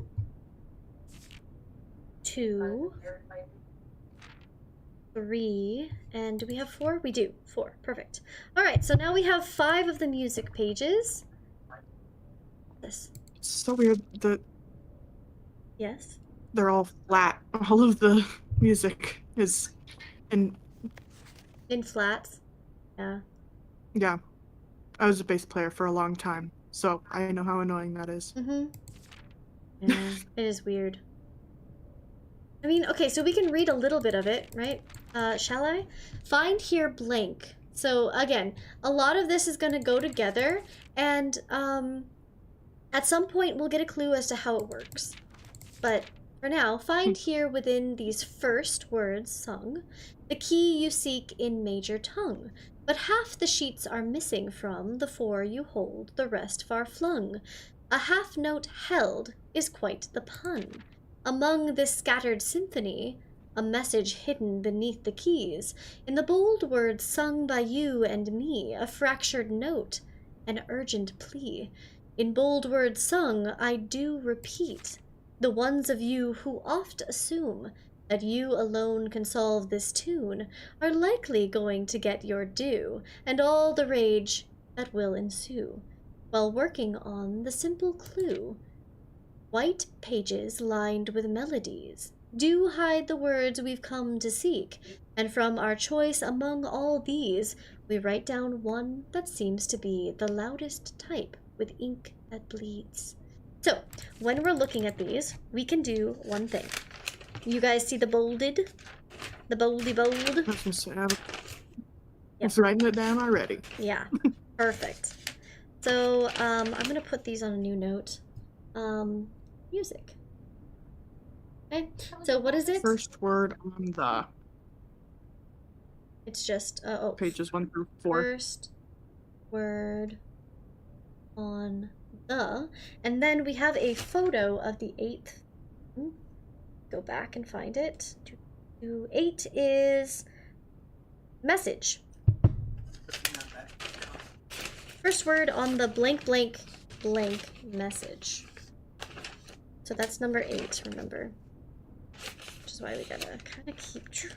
2, 3, and do we have 4? We do. 4. Perfect. All right, so now we have 5 of the music pages. This. It's so weird that Yes. they're all flat. All of the music is in flats. Yeah. Yeah. I was a bass player for a long time, so I know how annoying that is. Mm-hmm. Yeah, it is weird. I mean, okay, so we can read a little bit of it, right? Shall I? Find here blank. So again, a lot of this is going to go together, and at some point we'll get a clue as to how it works. But for now, find here within these first words sung the key you seek in major tongue. But half the sheets are missing from the 4 you hold, the rest far flung. A half note held is quite the pun. Among this scattered symphony, a message hidden beneath the keys. In the bold words sung by you and me, a fractured note, an urgent plea. In bold words sung, I do repeat, the ones of you who oft assume that you alone can solve this tune are likely going to get your due, and all the rage that will ensue, while working on the simple clue. White pages lined with melodies do hide the words we've come to seek, and from our choice among all these, we write down one that seems to be the loudest type with ink that bleeds. So, when we're looking at these, we can do one thing. You guys see the bolded? The boldy bold? It's writing it down already. Yeah, perfect. So, I'm gonna put these on a new note. Music. Okay, so what is it? First word on the... It's just, pages 1 through 4. First word on the, and then we have a photo of the 8th. Go back and find it. 8 is message. First word on the blank blank blank message. So that's number 8, remember. Which is why we gotta kind of keep track.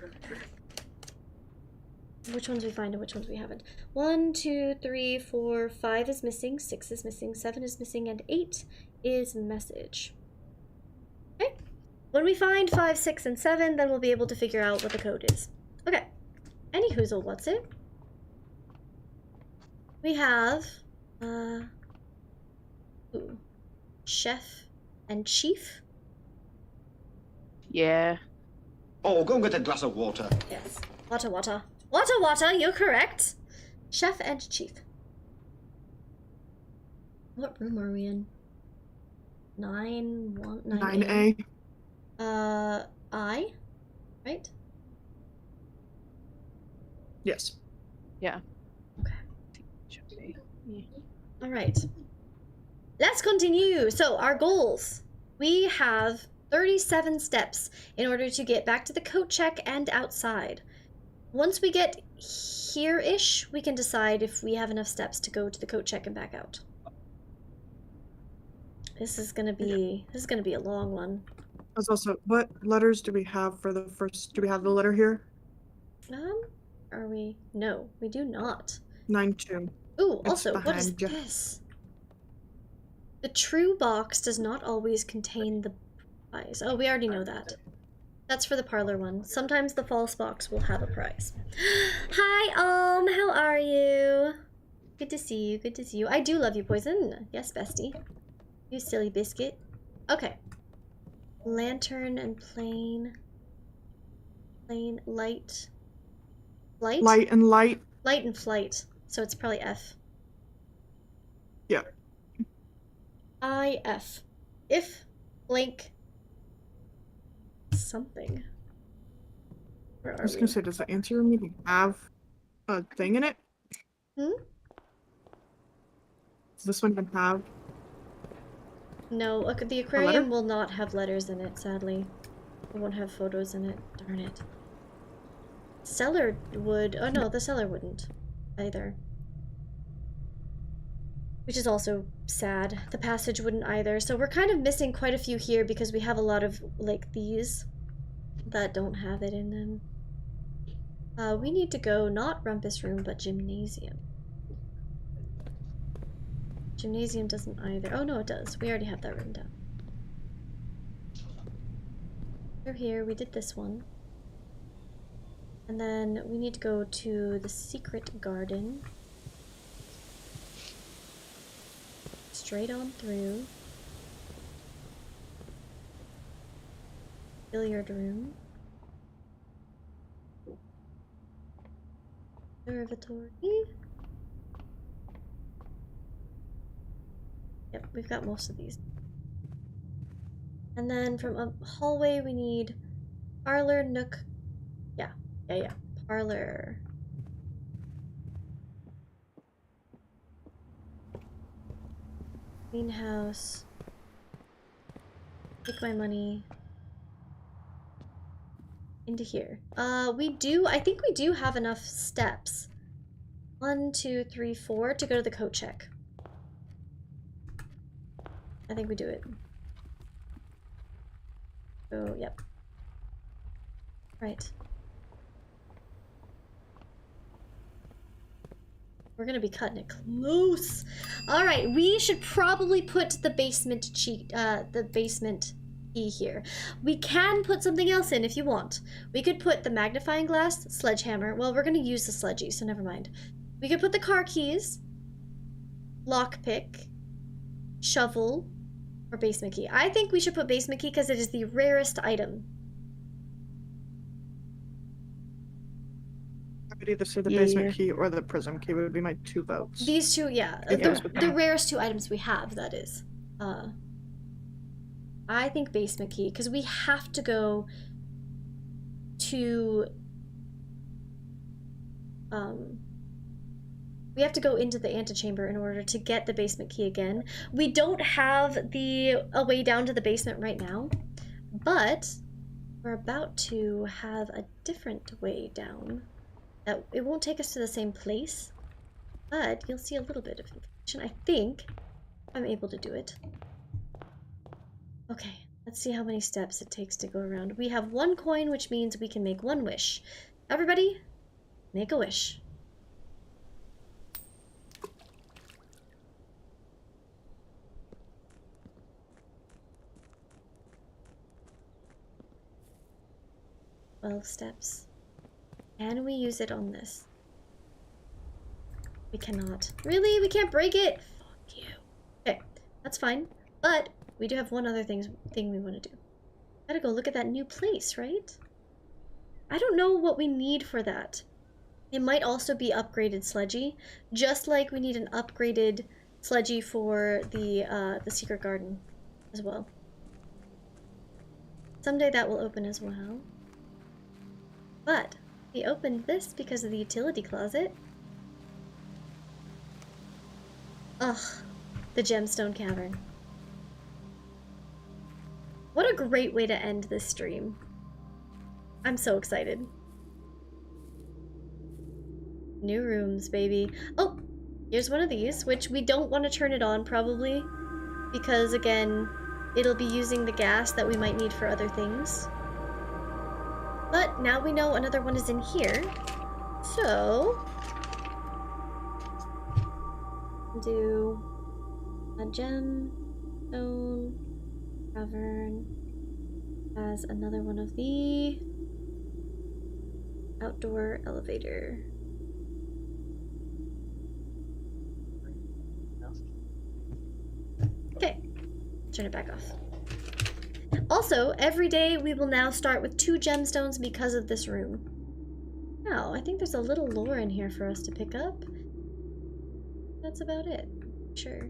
Which ones we find and which ones we haven't. 1, 2, 3, 4, 5 is missing, 6 is missing, 7 is missing, and 8 is message. Okay. When we find 5, 6, and 7, then we'll be able to figure out what the code is. Okay. Any whoozle, what's it? We have, chef and chief. Yeah. Oh, go and get a glass of water. Yes. Water, water. Water, water, you're correct. Chef and chief. What room are we in? 9A. I, right? Yes. Yeah. Okay. All right. Let's continue. So our goals. We have 37 steps in order to get back to the coat check and outside. Once we get here-ish, we can decide if we have enough steps to go to the coat check and back out. This is gonna be a long one. That's also, what letters do we have for the first? Do we have the letter here? Are we? No, we do not. 9-2. Ooh, It's also, what is behind you. this? The true box does not always contain the prize. Oh, we already know that. That's for the parlor one. Sometimes the false box will have a prize. Hi, how are you? Good to see you, good to see you. I do love you, Poison. Yes, bestie. You silly biscuit. Okay. Lantern and plain. Plain, light. Light? Light and light. Light and flight. So it's probably F. Yeah. IF. If blank something. Where are I was gonna say, does the answer meeting have a thing in it? Hmm? Does this one even have? No, the aquarium will not have letters in it, sadly. It won't have photos in it. Darn it. Cellar would. Oh no, the cellar wouldn't either. Which is also sad. The passage wouldn't either. So we're kind of missing quite a few here because we have a lot of, like, these that don't have it in them. We need to go not rumpus room, but gymnasium. Gymnasium doesn't either. Oh no, it does. We already have that written down. We're here. We did this one. And then we need to go to the secret garden. Straight on through. Billiard room. Observatory. Yep, we've got most of these. And then from a hallway we need parlor, nook. Yeah. Parlor. Greenhouse. Take my money. Into here. I think we do have enough steps. 1, 2, 3, 4 to go to the coat check. I think we do it. Oh, yep. Right. We're gonna be cutting it close. All right, we should probably put the basement key here. We can put something else in if you want. We could put the magnifying glass, sledgehammer. Well, we're gonna use the sledgy, so never mind. We could put the car keys, lockpick, shovel, or basement key. I think we should put basement key because it is the rarest item. I would either say the basement key or the prism key would be my 2 votes. These two, yeah. The rarest 2 items we have, that is. I think basement key, because we have to go to... we have to go into the antechamber in order to get the basement key again. We don't have a way down to the basement right now, but we're about to have a different way down. It won't take us to the same place, but you'll see a little bit of information. I think I'm able to do it. Okay, let's see how many steps it takes to go around. We have 1 coin, which means we can make 1 wish. Everybody, make a wish. Twelve steps. Can we use it on this? We cannot. Really? We can't break it? Fuck you. Okay, that's fine. But we do have one other thing we want to do. Gotta go look at that new place, right? I don't know what we need for that. It might also be upgraded sledgy, just like we need an upgraded sledgy for the secret garden as well. Someday that will open as well. But we opened this because of the utility closet. Ugh, the gemstone cavern. What a great way to end this stream. I'm so excited. New rooms, baby. Oh, here's one of these, which we don't want to turn it on probably, because again, it'll be using the gas that we might need for other things. But now we know another one is in here. So do a gem, stone, cavern has another one of the outdoor elevator. Okay, turn it back off. Also, every day we will now start with 2 gemstones because of this room. Now, I think there's a little lore in here for us to pick up. That's about it. Sure.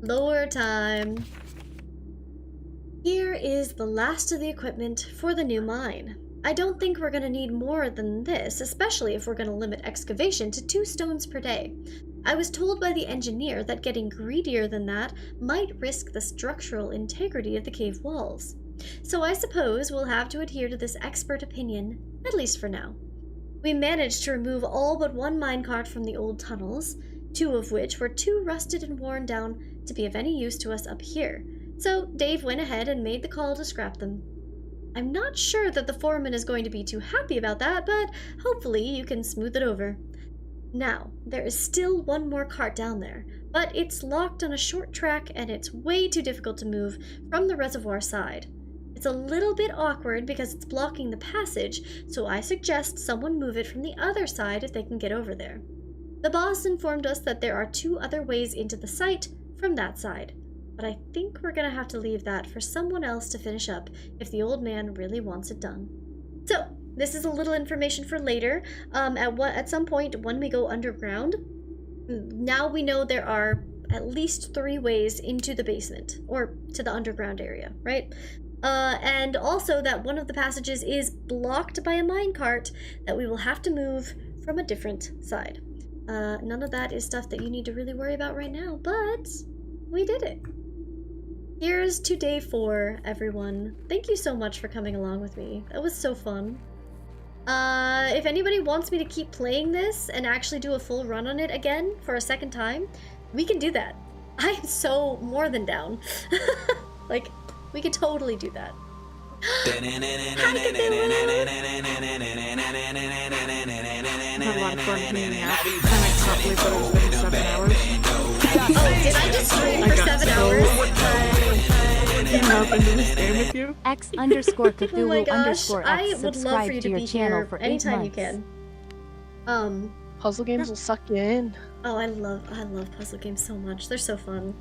Lore time. Here is the last of the equipment for the new mine. I don't think we're gonna need more than this, especially if we're gonna limit excavation to 2 stones per day. I was told by the engineer that getting greedier than that might risk the structural integrity of the cave walls. So I suppose we'll have to adhere to this expert opinion, at least for now. We managed to remove all but 1 minecart from the old tunnels, 2 of which were too rusted and worn down to be of any use to us up here, so Dave went ahead and made the call to scrap them. I'm not sure that the foreman is going to be too happy about that, but hopefully you can smooth it over. Now, there is still 1 more cart down there, but it's locked on a short track and it's way too difficult to move from the reservoir side. It's a little bit awkward because it's blocking the passage, so I suggest someone move it from the other side if they can get over there. The boss informed us that there are 2 other ways into the site from that side, but I think we're gonna have to leave that for someone else to finish up if the old man really wants it done. So, this is a little information for later, at some point when we go underground. Now we know there are at least 3 ways into the basement, or to the underground area, right? And also that one of the passages is blocked by a minecart that we will have to move from a different side. None of that is stuff that you need to really worry about right now, but we did it. Here's to day 4, everyone. Thank you so much for coming along with me. That was so fun. If anybody wants me to keep playing this and actually do a full run on it again for a second time, we can do that. I am so more than down. Like, we could totally do that. Oh, did I just stream for 7 hours? X_Cthulhu_X Oh my gosh, I would love for subscribe you to to your be channel here for 8 anytime months. you can. Puzzle games will suck you in. Oh, I love puzzle games so much. They're so fun.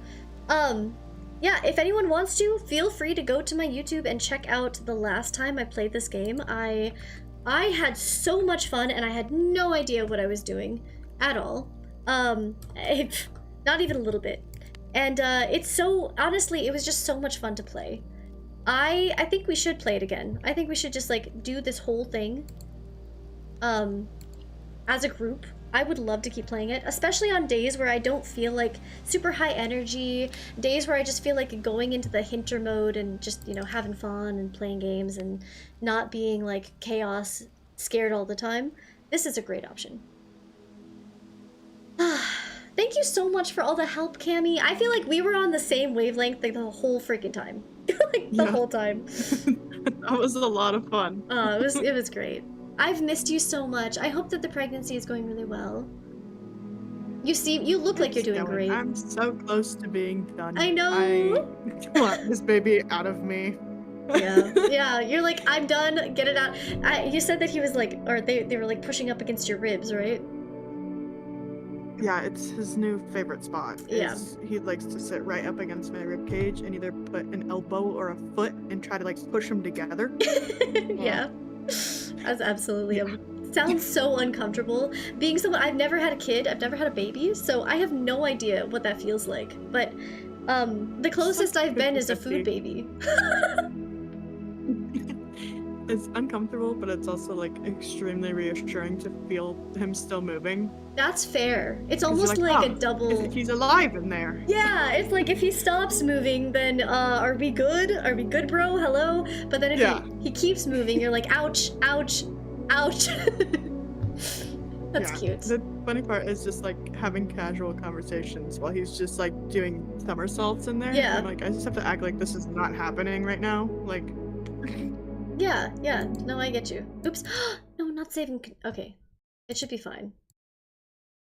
Yeah, if anyone wants to, feel free to go to my YouTube and check out the last time I played this game. I had so much fun and I had no idea what I was doing at all. Not even a little bit. And it's so, honestly, it was just so much fun to play. I think we should play it again. I think we should just like do this whole thing as a group. I would love to keep playing it, especially on days where I don't feel like super high energy, days where I just feel like going into the hinter mode and just, you know, having fun and playing games and not being like chaos, scared all the time. This is a great option. Thank you so much for all the help, Cammy. I feel like we were on the same wavelength like the whole freaking time. Like the whole time. That was a lot of fun. It was great. I've missed you so much. I hope that the pregnancy is going really well. You look like you're doing great. I'm so close to being done. I know. I want this baby out of me. Yeah, you're like, I'm done, get it out. You said that he was like, or they were like pushing up against your ribs, right? Yeah, it's his new favorite spot. Yeah. He likes to sit right up against my rib cage and either put an elbow or a foot and try to like push them together. Yeah. That's absolutely sounds so uncomfortable. Being someone, I've never had a kid, I've never had a baby, so I have no idea what that feels like. But the closest I've been is a food baby. It's uncomfortable, but it's also like extremely reassuring to feel him still moving. That's fair. It's almost like a double. He's alive in there. Yeah, it's like if he stops moving, then are we good? Are we good, bro? Hello? But then if he keeps moving, you're like, ouch, ouch, ouch. That's cute. funny part is just like having casual conversations while he's just like doing somersaults in there. Yeah. I'm like, I just have to act like this is not happening right now. Like. Yeah, yeah. No, I get you. Oops. No, not saving. Okay. It should be fine.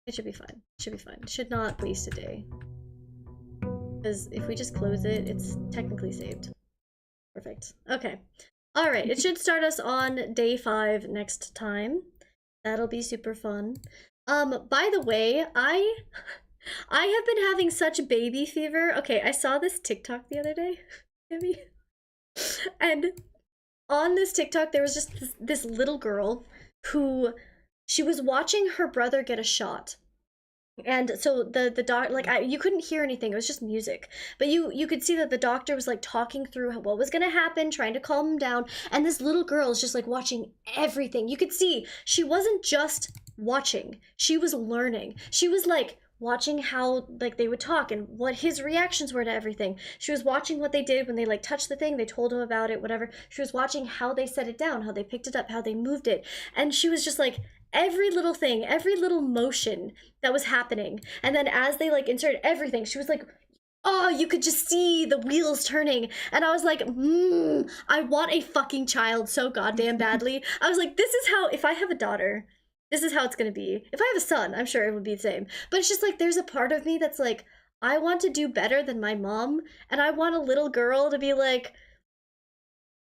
It should be fine. It should be fine. It should not waste a day. Because if we just close it, it's technically saved. Perfect. Okay. Alright, it should start us on day 5 next time. That'll be super fun. By the way, I have been having such baby fever. Okay, I saw this TikTok the other day. And on this TikTok, there was just this little girl who, she was watching her brother get a shot. And so the doc, like, you couldn't hear anything, it was just music, but you could see that the doctor was like talking through what was gonna happen, trying to calm him down, and this little girl is just like watching everything. You could see she wasn't just watching, she was learning. She was like watching how like they would talk and what his reactions were to everything. She was watching what they did when they like touched the thing, they told him about it, whatever. She was watching how they set it down, how they picked it up, how they moved it, and she was just like every little thing, every little motion that was happening. And then as they like inserted everything, she was like, oh, you could just see the wheels turning. And I was like, I want a fucking child so goddamn badly. I was like, this is how, if I have a daughter, this is how it's gonna be. If I have a son, I'm sure it would be the same. But it's just like, there's a part of me that's like, I want to do better than my mom, and I want a little girl to be like,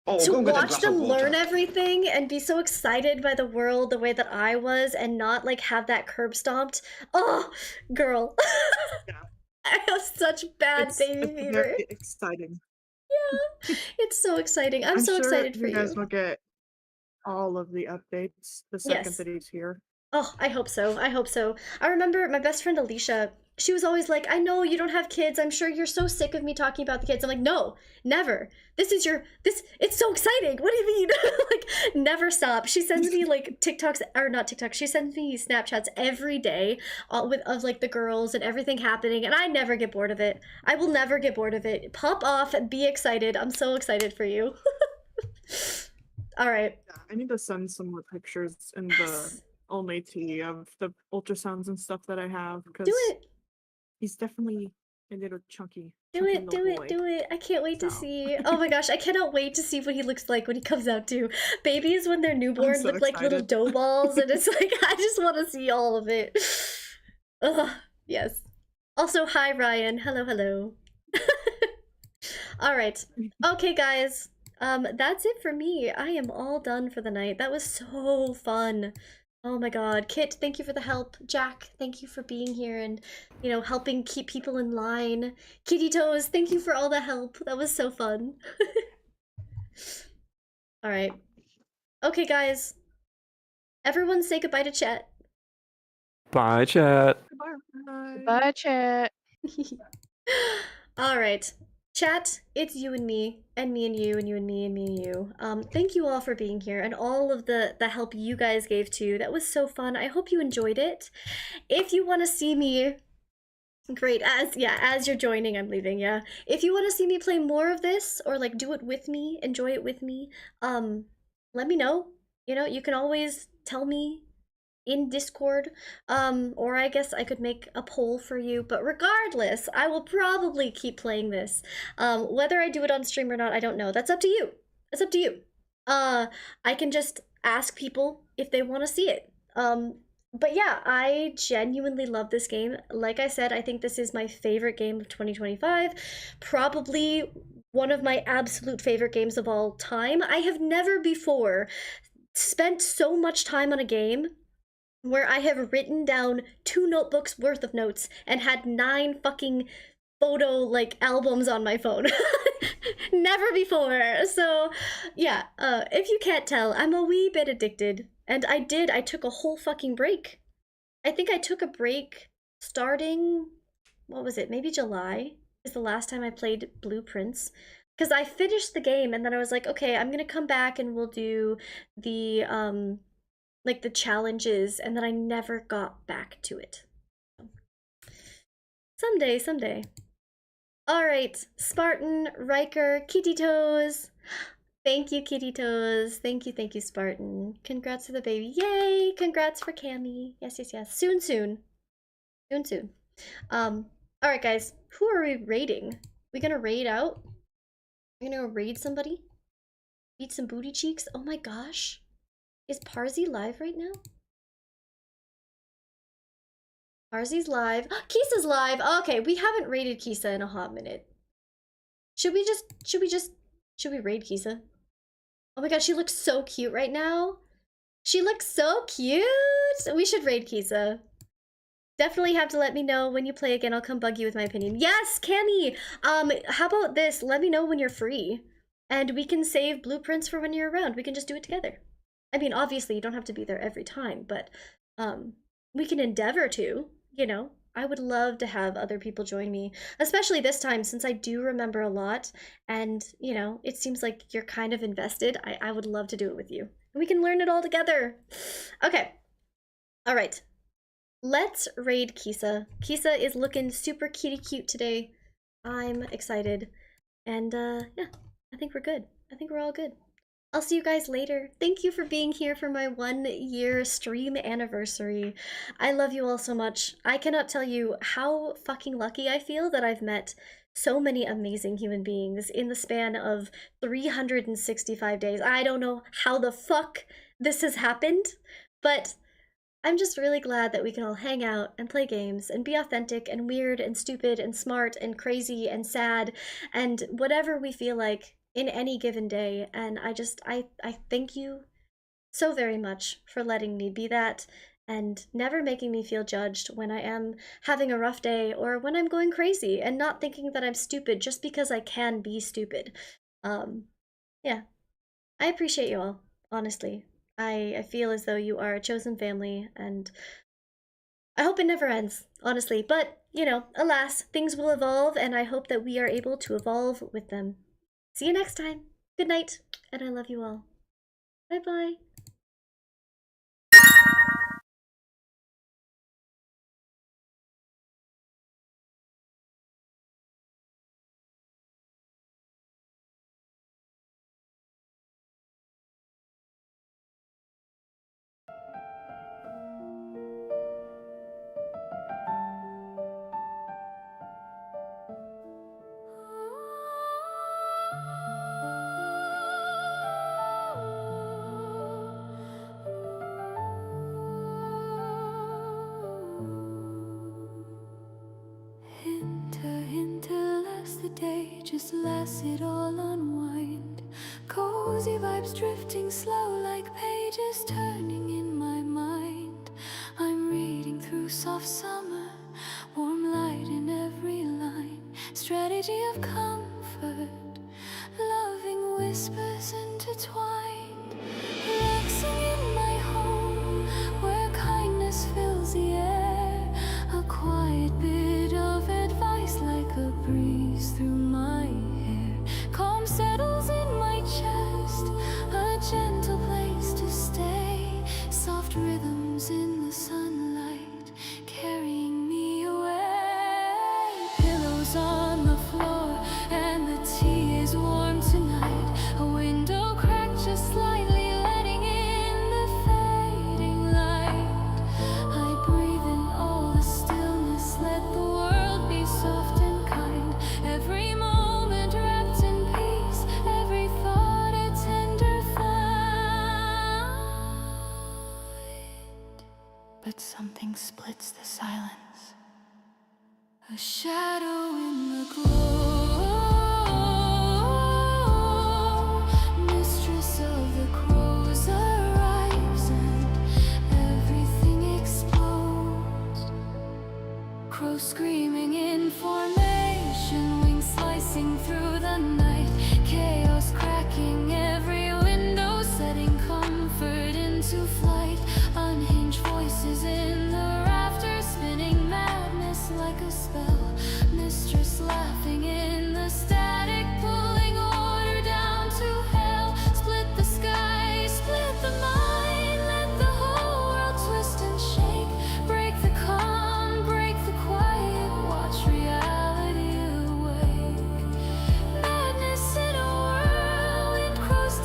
to watch them learn everything and be so excited by the world the way that I was, and not like have that curb stomped. Oh, girl. I have such bad baby fever. Very exciting. Yeah, it's so exciting. I'm so excited for you. You guys will get all of the updates the second that he's here. Oh, I hope so. I hope so. I remember my best friend Alicia, she was always like, I know you don't have kids. I'm sure you're so sick of me talking about the kids. I'm like, no, never. It's so exciting. What do you mean? Like, never stop. She sends me like TikToks, or not TikToks, she sends me Snapchats every day of like the girls and everything happening. And I never get bored of it. I will never get bored of it. Pop off and be excited. I'm so excited for you. All right. Yeah, I need to send some more pictures in the only tea of the ultrasounds and stuff that I have. Do it. He's definitely a little chunky. Do it. I can't wait to see. Oh my gosh, I cannot wait to see what he looks like when he comes out too. Babies when they're newborn look like little dough balls, and it's like, I just want to see all of it. Ugh, yes. Also, hi Ryan. Hello. All right. Okay, guys. That's it for me. I am all done for the night. That was so fun. Oh my god. Kit, thank you for the help. Jack, thank you for being here and, you know, helping keep people in line. Kitty Toes, thank you for all the help. That was so fun. Alright. Okay, guys. Everyone say goodbye to chat. Bye, chat. Bye, chat. Alright. Chat, it's you and me and you and you and me and me and you. Thank you all for being here and all of the help you guys gave too. That was so fun. I hope you enjoyed it. If you want to see me, great, as you're joining, I'm leaving, yeah. If you want to see me play more of this or like do it with me, enjoy it with me, let me know. You know, you can always tell me in Discord, or I guess I could make a poll for you, but regardless, I will probably keep playing this. Whether I do it on stream or not, I don't know. That's up to you. That's up to you. I can just ask people if they want to see it. But yeah, I genuinely love this game. Like I said, I think this is my favorite game of 2025. Probably one of my absolute favorite games of all time. I have never before spent so much time on a game where I have written down 2 notebooks worth of notes and had 9 fucking photo like albums on my phone. Never before. So yeah, if you can't tell, I'm a wee bit addicted. And I took a whole fucking break. I think I took a break starting, what was it, maybe July is the last time I played Blueprints. Because I finished the game and then I was like, okay, I'm gonna come back and we'll do the like the challenges, and then I never got back to it. Someday. All right, Spartan, Riker, Kitty Toes. Thank you, Kitty Toes. Thank you, Spartan. Congrats to the baby. Yay! Congrats for Cammy. Yes, yes, yes. Soon, soon. Soon, soon. Alright, guys. Who are we raiding? We gonna raid out? We gonna go raid somebody? Eat some booty cheeks? Oh my gosh. Is Parsi live right now? Parsi's live. Kisa's live. Okay, we haven't raided Kisa in a hot minute. Should we raid Kisa? Oh my god, she looks so cute right now. She looks so cute. We should raid Kisa. Definitely have to let me know when you play again. I'll come bug you with my opinion. Yes, Cammy! How about this? Let me know when you're free. And we can save blueprints for when you're around. We can just do it together. I mean, obviously, you don't have to be there every time, but we can endeavor to, you know. I would love to have other people join me, especially this time since I do remember a lot and, you know, it seems like you're kind of invested. I would love to do it with you. And we can learn it all together. Okay. All right. Let's raid Kisa. Kisa is looking super kitty cute today. I'm excited. And yeah, I think we're good. I think we're all good. I'll see you guys later. Thank you for being here for my 1-year stream anniversary. I love you all so much. I cannot tell you how fucking lucky I feel that I've met so many amazing human beings in the span of 365 days. I don't know how the fuck this has happened, but I'm just really glad that we can all hang out and play games and be authentic and weird and stupid and smart and crazy and sad and whatever we feel like in any given day. And I thank you so very much for letting me be that and never making me feel judged when I am having a rough day or when I'm going crazy, and not thinking that I'm stupid just because I can be stupid. Yeah, I appreciate you all, honestly. I feel as though you are a chosen family, and I hope it never ends, honestly. But, you know, alas, things will evolve, and I hope that we are able to evolve with them. See you next time. Good night, and I love you all. Bye-bye. Just lets it all unwind. Cozy vibes drifting slow like pages turning in my mind. I'm reading through soft summer, warm light in every line. Strategy of comfort, loving whispers intertwined. Relaxing in my home where kindness fills the air. A quiet bit of advice like a breeze through my hair. Calm settles in my chest, a gentle place to stay. Soft rhythms in the sunlight, carrying me away. Pillows on the floor, and the tea is warm tonight. A window cracked just slightly, letting in the fading light. I breathe in all the stillness, let the world be soft and kind. Every moment wrapped in peace, every thought a tender find. But something splits the silence, a shadow in the glow. Mistress of the crows arrives and everything explodes. Crows screaming in formation, wings slicing through the night. Chaos cracking every window, setting comfort into flight. Unhinged voices in the rafters, spinning madness like a spell. Mistress laughing in the static, pulling order down to hell. Split the sky, split the mind, let the whole world twist and shake. Break the calm, break the quiet, watch reality awake. Madness in a whirlwind, crows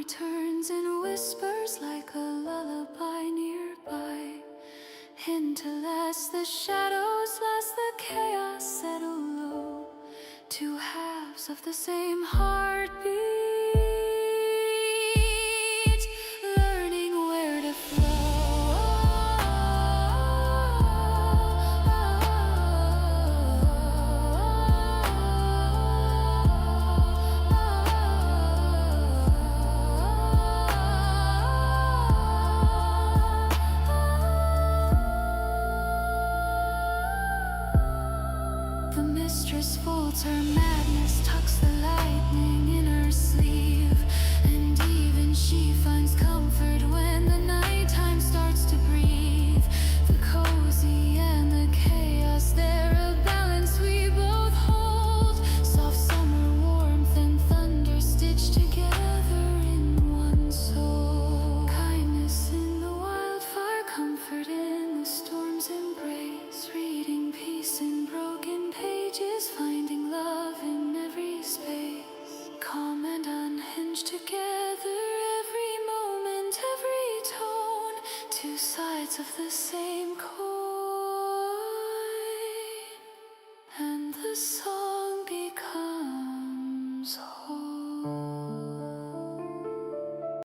returns in whispers like a lullaby nearby. Until as the shadows last, the chaos settle low. Two halves of the same heartbeat, learning where to The mistress folds her madness, tucks the lightning in her sleeve, and even she finds comfort when the nighttime starts to breathe. The cozy and the chaos, they're a balance we both hold. Soft summer warmth and thunder stitched together in one soul. Kindness in the wildfire, comfort in the storm's embrace. Reading peace in broken pages, finding love in every space. Calm and unhinged together, every moment, every tone. Two sides of the same coin, and the song